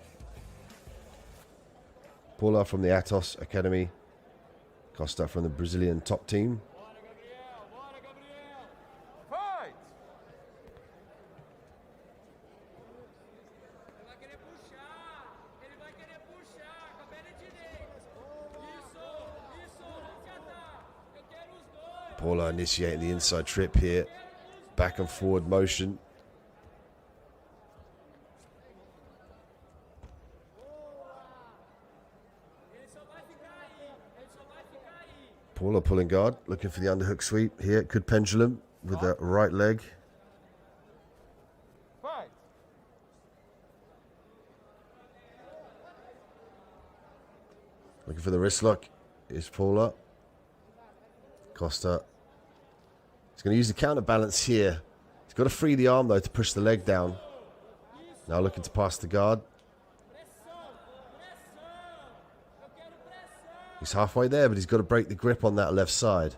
Paula from the Atos Academy, Costa from the Brazilian top team. Paula initiating the inside trip here. Back and forward motion. Paula pulling guard, looking for the underhook sweep here. Good pendulum with the right leg. Looking for the wrist lock is Paula. Costa. He's going to use the counterbalance here. He's got to free the arm though to push the leg down. Now looking to pass the guard. He's halfway there, but he's got to break the grip on that left side.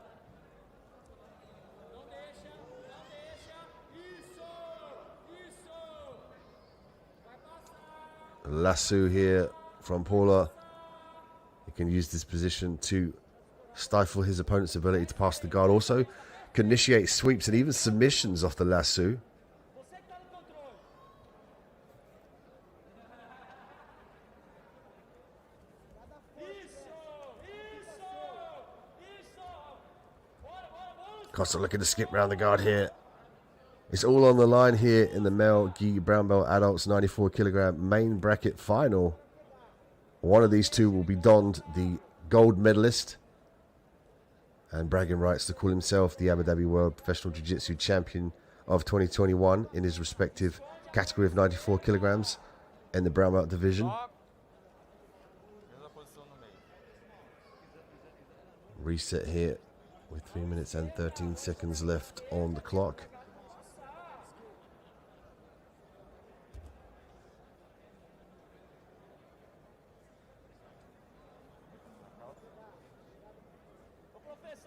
Lasso here from Paula. He can use this position to stifle his opponent's ability to pass the guard. Also can initiate sweeps and even submissions off the lasso. Costa looking to skip round the guard here. It's all on the line here in the male gi brown belt adults 94 kilogram main bracket final. One of these two will be donned the gold medalist and bragging rights to call himself the Abu Dhabi World Professional Jiu-Jitsu Champion of 2021 in his respective category of 94 kilograms in the brown belt division. Reset here with 3 minutes and 13 seconds left on the clock.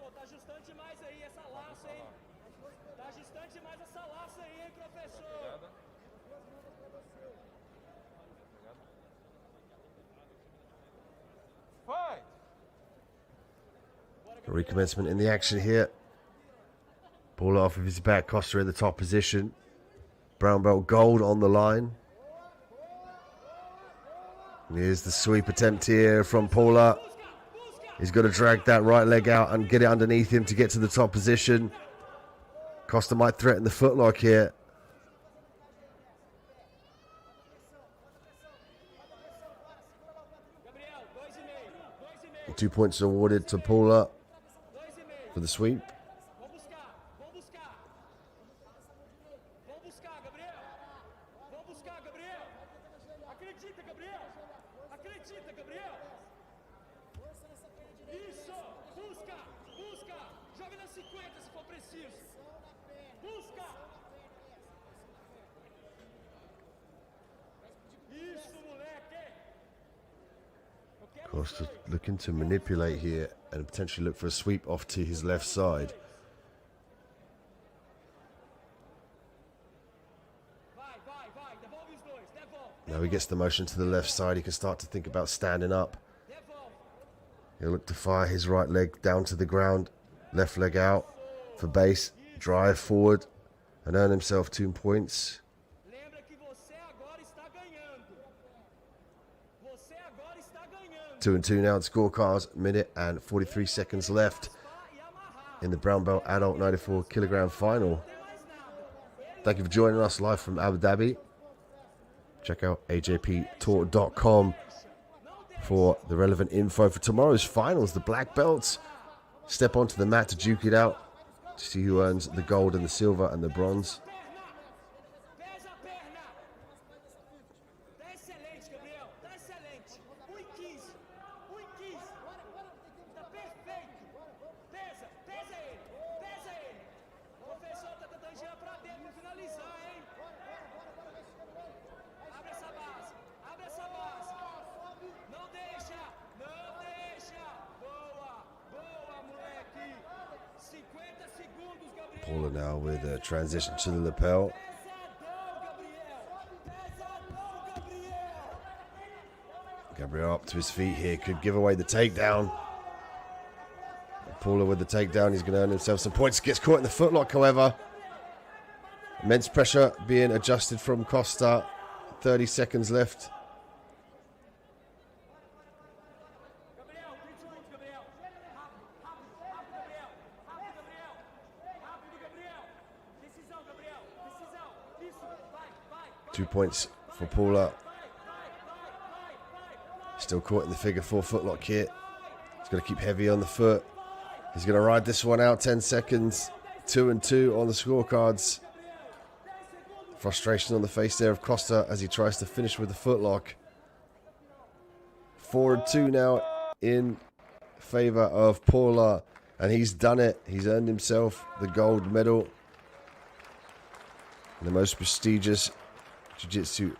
Pô, tá ajustando demais aí essa laça, hein? Tá ajustando demais essa laça aí, hein, professor? Fight! Recommencement in the action here. Ball off with his back. Costa in the top position. Brown belt gold on the line. And here's the sweep attempt here from Paula. He's got to drag that right leg out and get it underneath him to get to the top position. Costa might threaten the footlock here. Gabriel, 2,5. 2,5. 2 points awarded to Paula 2,5. for the sweep. Vamos buscar, vamos buscar. Vamos buscar, Gabriel. Vamos buscar, Gabriel. Acredita, Gabriel. Acredita, Gabriel. Isso, busca, busca. Joga na 50 se for preciso. Busca. Isso, moleque. Eu quero Costa ver. looking to manipulate here and potentially look for a sweep off to his left side. Vai, vai, vai. Devolve os dois. Devolve. Now he gets the motion to the left side. He can start to think about standing up. Devolve. He'll look to fire his right leg down to the ground. Left leg out for base. Drive forward and earn himself 2 points. Lembra que você agora está ganhando. Você agora está ganhando. 2 and 2 now. Scorecards. Minute and 43 seconds left E amarrar. in the brown belt adult 94 kilogram final. Não tem mais nada. Thank you for joining us live from Abu Dhabi. Check out ajptour.com for the relevant info for tomorrow's finals. The black belts step onto the mat to duke it out to see who earns the gold and the silver and the bronze. Pesa a perna. Tá excelente, Gabriel. Tá excelente. 1,15. 1,15. Tá perfeito. Pesa. Pesa ele. Pesa ele. O professor tá tentando girar pra dentro pra finalizar, hein? Abre essa base. Abre essa base. Não deixa. Não deixa. Boa. Boa, moleque. 50 segundos, Gabriel. Paula now with a transition to the lapel. Pesadão, Gabriel. Pesadão, Gabriel. Gabriel up to his feet here, could give away the takedown. Paula with the takedown, he's going to earn himself some points. Gets caught in the footlock, however. Immense pressure being adjusted from Costa. 30 seconds left. Gabriel, 30 segundos, Gabriel. Rápido, rápido, rápido, Gabriel. Rápido, Gabriel. Rápido, Gabriel. Decisão, Gabriel. Decisão. Isso. Vai, vai, vai. 2 points for Paula. Vai, vai, vai, vai, vai. Still caught in the figure 4 footlock here. He's going to keep heavy on the foot. He's going to ride this one out. 10 seconds. 2 and 2 on the scorecards. Frustration on the face there of Costa as he tries to finish with the footlock. 4 and 2 now in favor of Paula. And he's done it. He's earned himself the gold medal. The most prestigious Jiu-Jitsu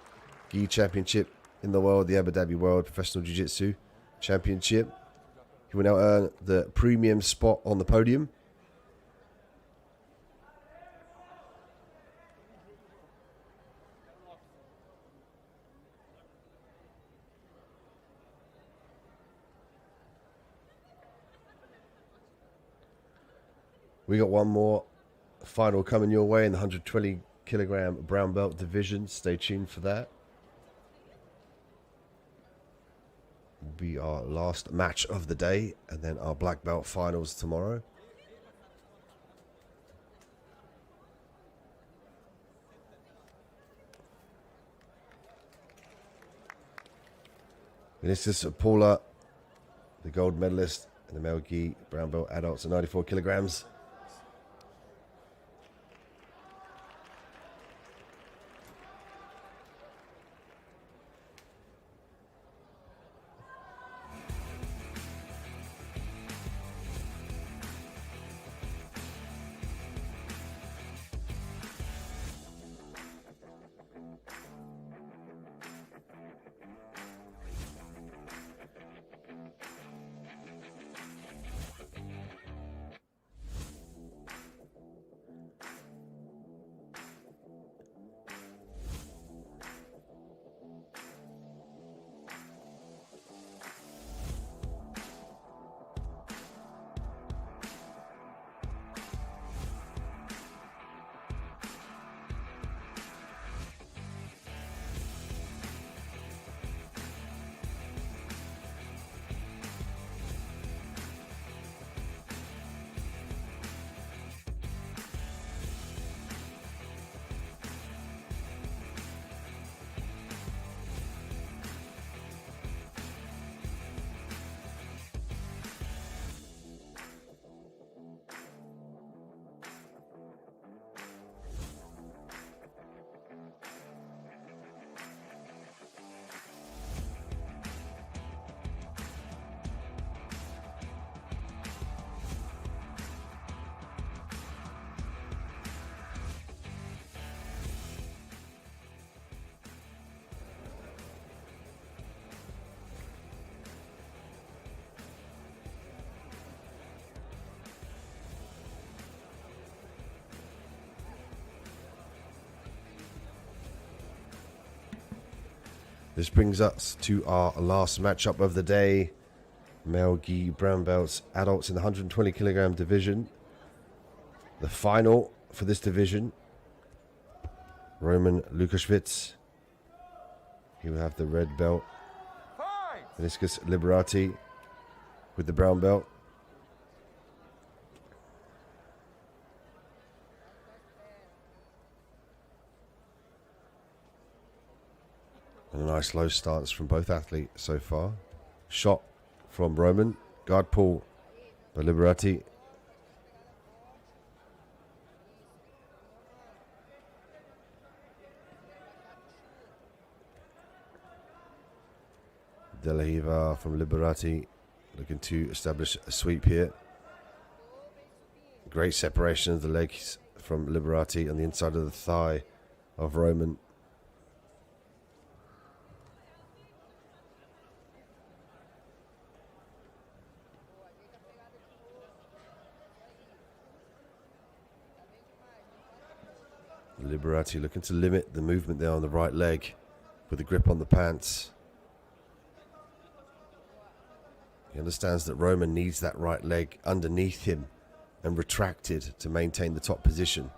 gi championship in the world, the Abu Dhabi World Professional Jiu-Jitsu Championship. He will now earn the premium spot on the podium. We got one more final coming your way in the 120 kilogram brown belt division. Stay tuned for that. Will be our last match of the day, and then our black belt finals tomorrow. Vinicius Paula, the gold medalist in the male gi brown belt adults at 94 kilograms. This brings us to our last matchup of the day. Male gi brown belts, adults in the 120 kilogram division. The final for this division. Roman Lukashvili. He will have the red belt. Meniscus Liberati with the brown belt. And a nice low stance from both athletes so far. Shot from Roman. Guard pull by Liberati. De La Riva from Liberati looking to establish a sweep here. Great separation of the legs from Liberati on the inside of the thigh of Roman. Liberati looking to limit the movement there on the right leg with a grip on the pants. He understands that Roman needs that right leg underneath him and retracted to maintain the top position.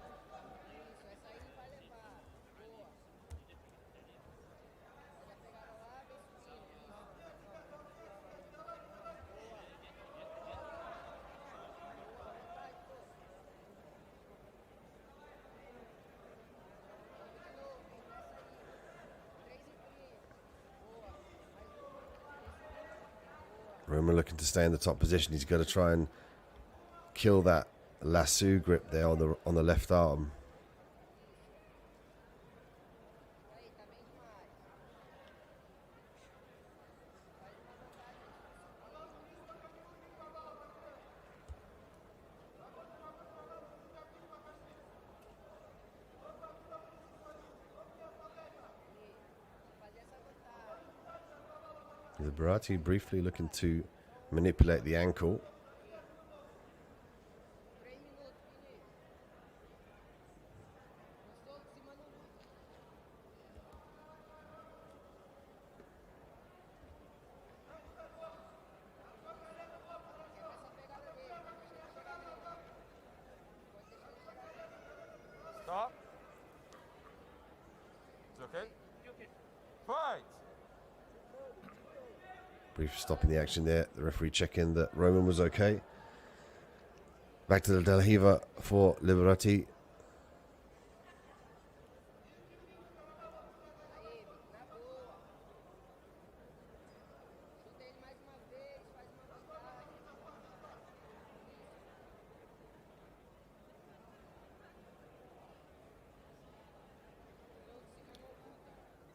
Roman looking to stay in the top position. He's got to try and kill that lasso grip there on the left arm. Liberati briefly looking to manipulate the ankle. Stop. It's okay? Fight! Brief stop in the action there. The referee checking that Roman was okay. Back to the De La Riva for Liberati.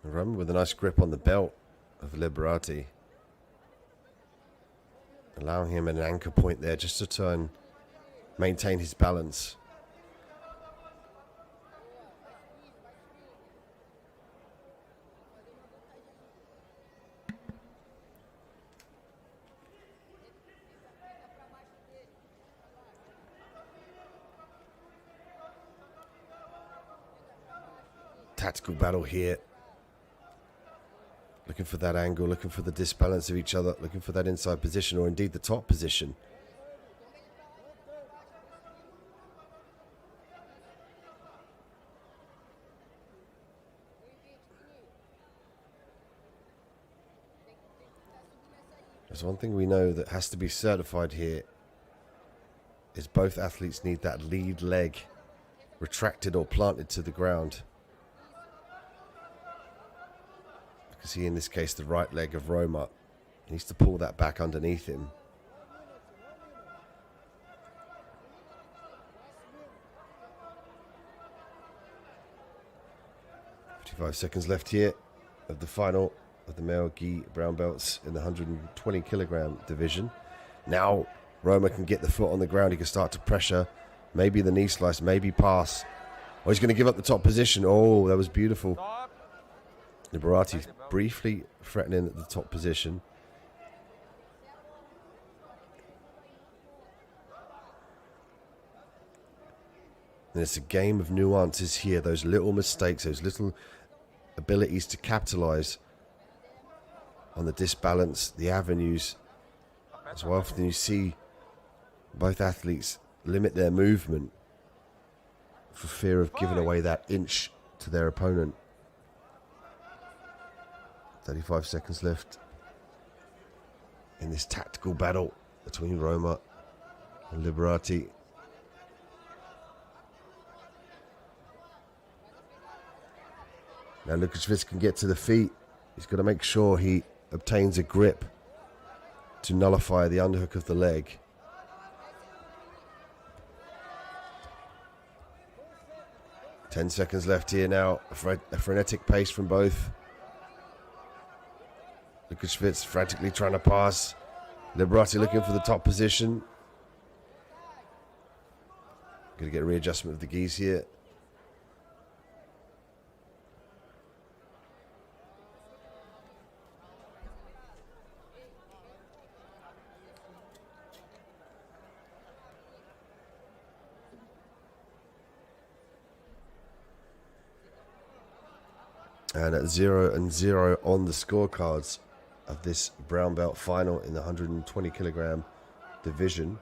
Roman with a nice grip on the belt of Liberati. Allowing him an anchor point there just to try and maintain his balance. Tactical battle here. Looking for that angle, looking for the disbalance of each other, looking for that inside position or indeed the top position. There's one thing we know that has to be certified here is both athletes need that lead leg retracted or planted to the ground. See, in this case, the right leg of Roma needs to pull that back underneath him. "55 seconds left here of the final of the male gi brown belts in the 120 kilogram division. Now Roma can get the foot on the ground. He can start to pressure. Maybe the knee slice, maybe pass. Oh, he's going to give up the top position. Oh, that was beautiful. Liberati briefly threatening at the top position. And it's a game of nuances here. Those little mistakes, those little abilities to capitalize on the disbalance, the avenues. So often you see both athletes limit their movement for fear of giving away that inch to their opponent. 35 seconds left in this tactical battle between Roma and Liberati. Now Lukashvili can get to the feet. He's got to make sure he obtains a grip to nullify the underhook of the leg. Ten seconds left here now. A frenetic pace from both. Lukashvili frantically trying to pass. Liberati looking for the top position. Going to get a readjustment of the geese here. And at 0-0 on the scorecards of this brown belt final in the 120 kilogram division.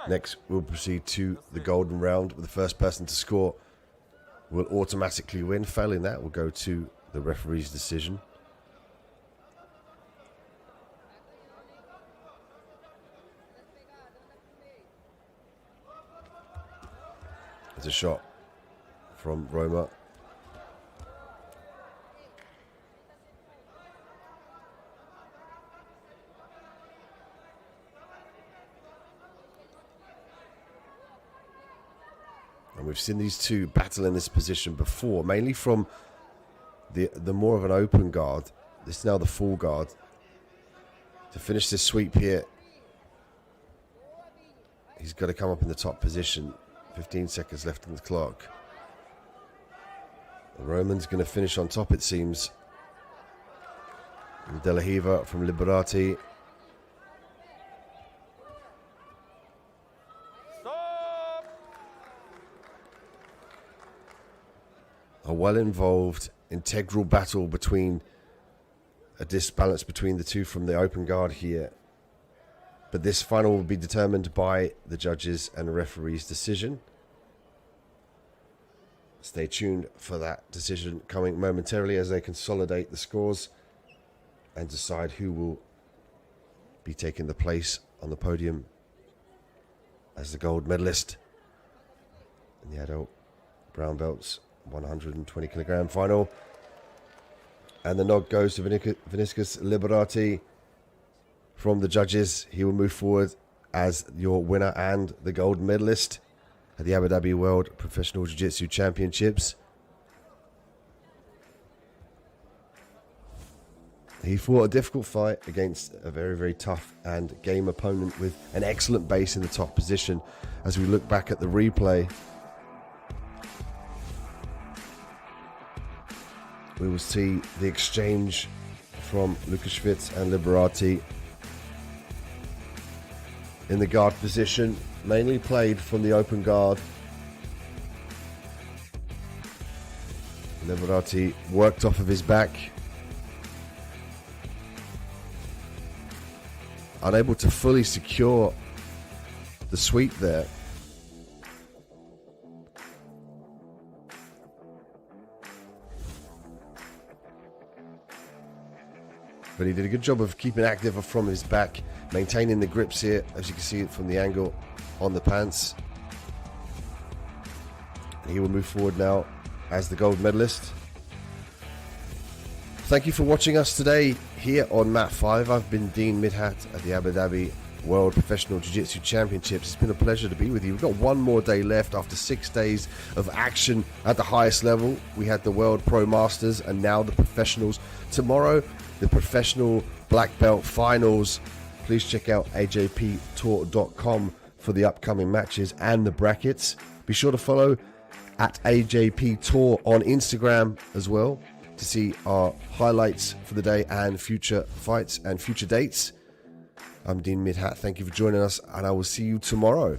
Next, we'll proceed to the golden round, with the first person to score will automatically win. Failing that, we'll go to the referee's decision. There's a shot from Roma. And we've seen these two battle in this position before, mainly from the more of an open guard. This is now the full guard. To finish this sweep here, he's got to come up in the top position. 15 seconds left on the clock. The Roman's going to finish on top, it seems. And De La Hiva from Liberati. A well-involved, integral battle between a disbalance between the two from the open guard here. But this final will be determined by the judges and the referee's decision. Stay tuned for that decision coming momentarily as they consolidate the scores and decide who will be taking the place on the podium as the gold medalist in the adult brown belts 120 kilogram final. And the nod goes to Vinicius Liberati. From the judges, he will move forward as your winner and the gold medalist at the Abu Dhabi World Professional Jiu-Jitsu Championships. He fought a difficult fight against a very, very tough and game opponent with an excellent base in the top position. As we look back at the replay, we will see the exchange from Lukashvili and Liberati in the guard position, mainly played from the open guard. Liberati worked off of his back, unable to fully secure the sweep there. But he did a good job of keeping active from his back, maintaining the grips here, as you can see it from the angle on the pants. And he will move forward now as the gold medalist. Thank you for watching us today here on Mat 5. I've been Dean Midhat at the Abu Dhabi World Professional Jiu-Jitsu Championships. It's been a pleasure to be with you. We've got one more day left after 6 days of action at the highest level. We had the World Pro Masters and now the Professionals. Tomorrow, the Professional Black Belt Finals. Please check out ajptour.com for the upcoming matches and the brackets. Be sure to follow at AJP Tour on Instagram as well to see our highlights for the day and future fights and future dates. I'm Dean Midhat. Thank you for joining us, and I will see you tomorrow.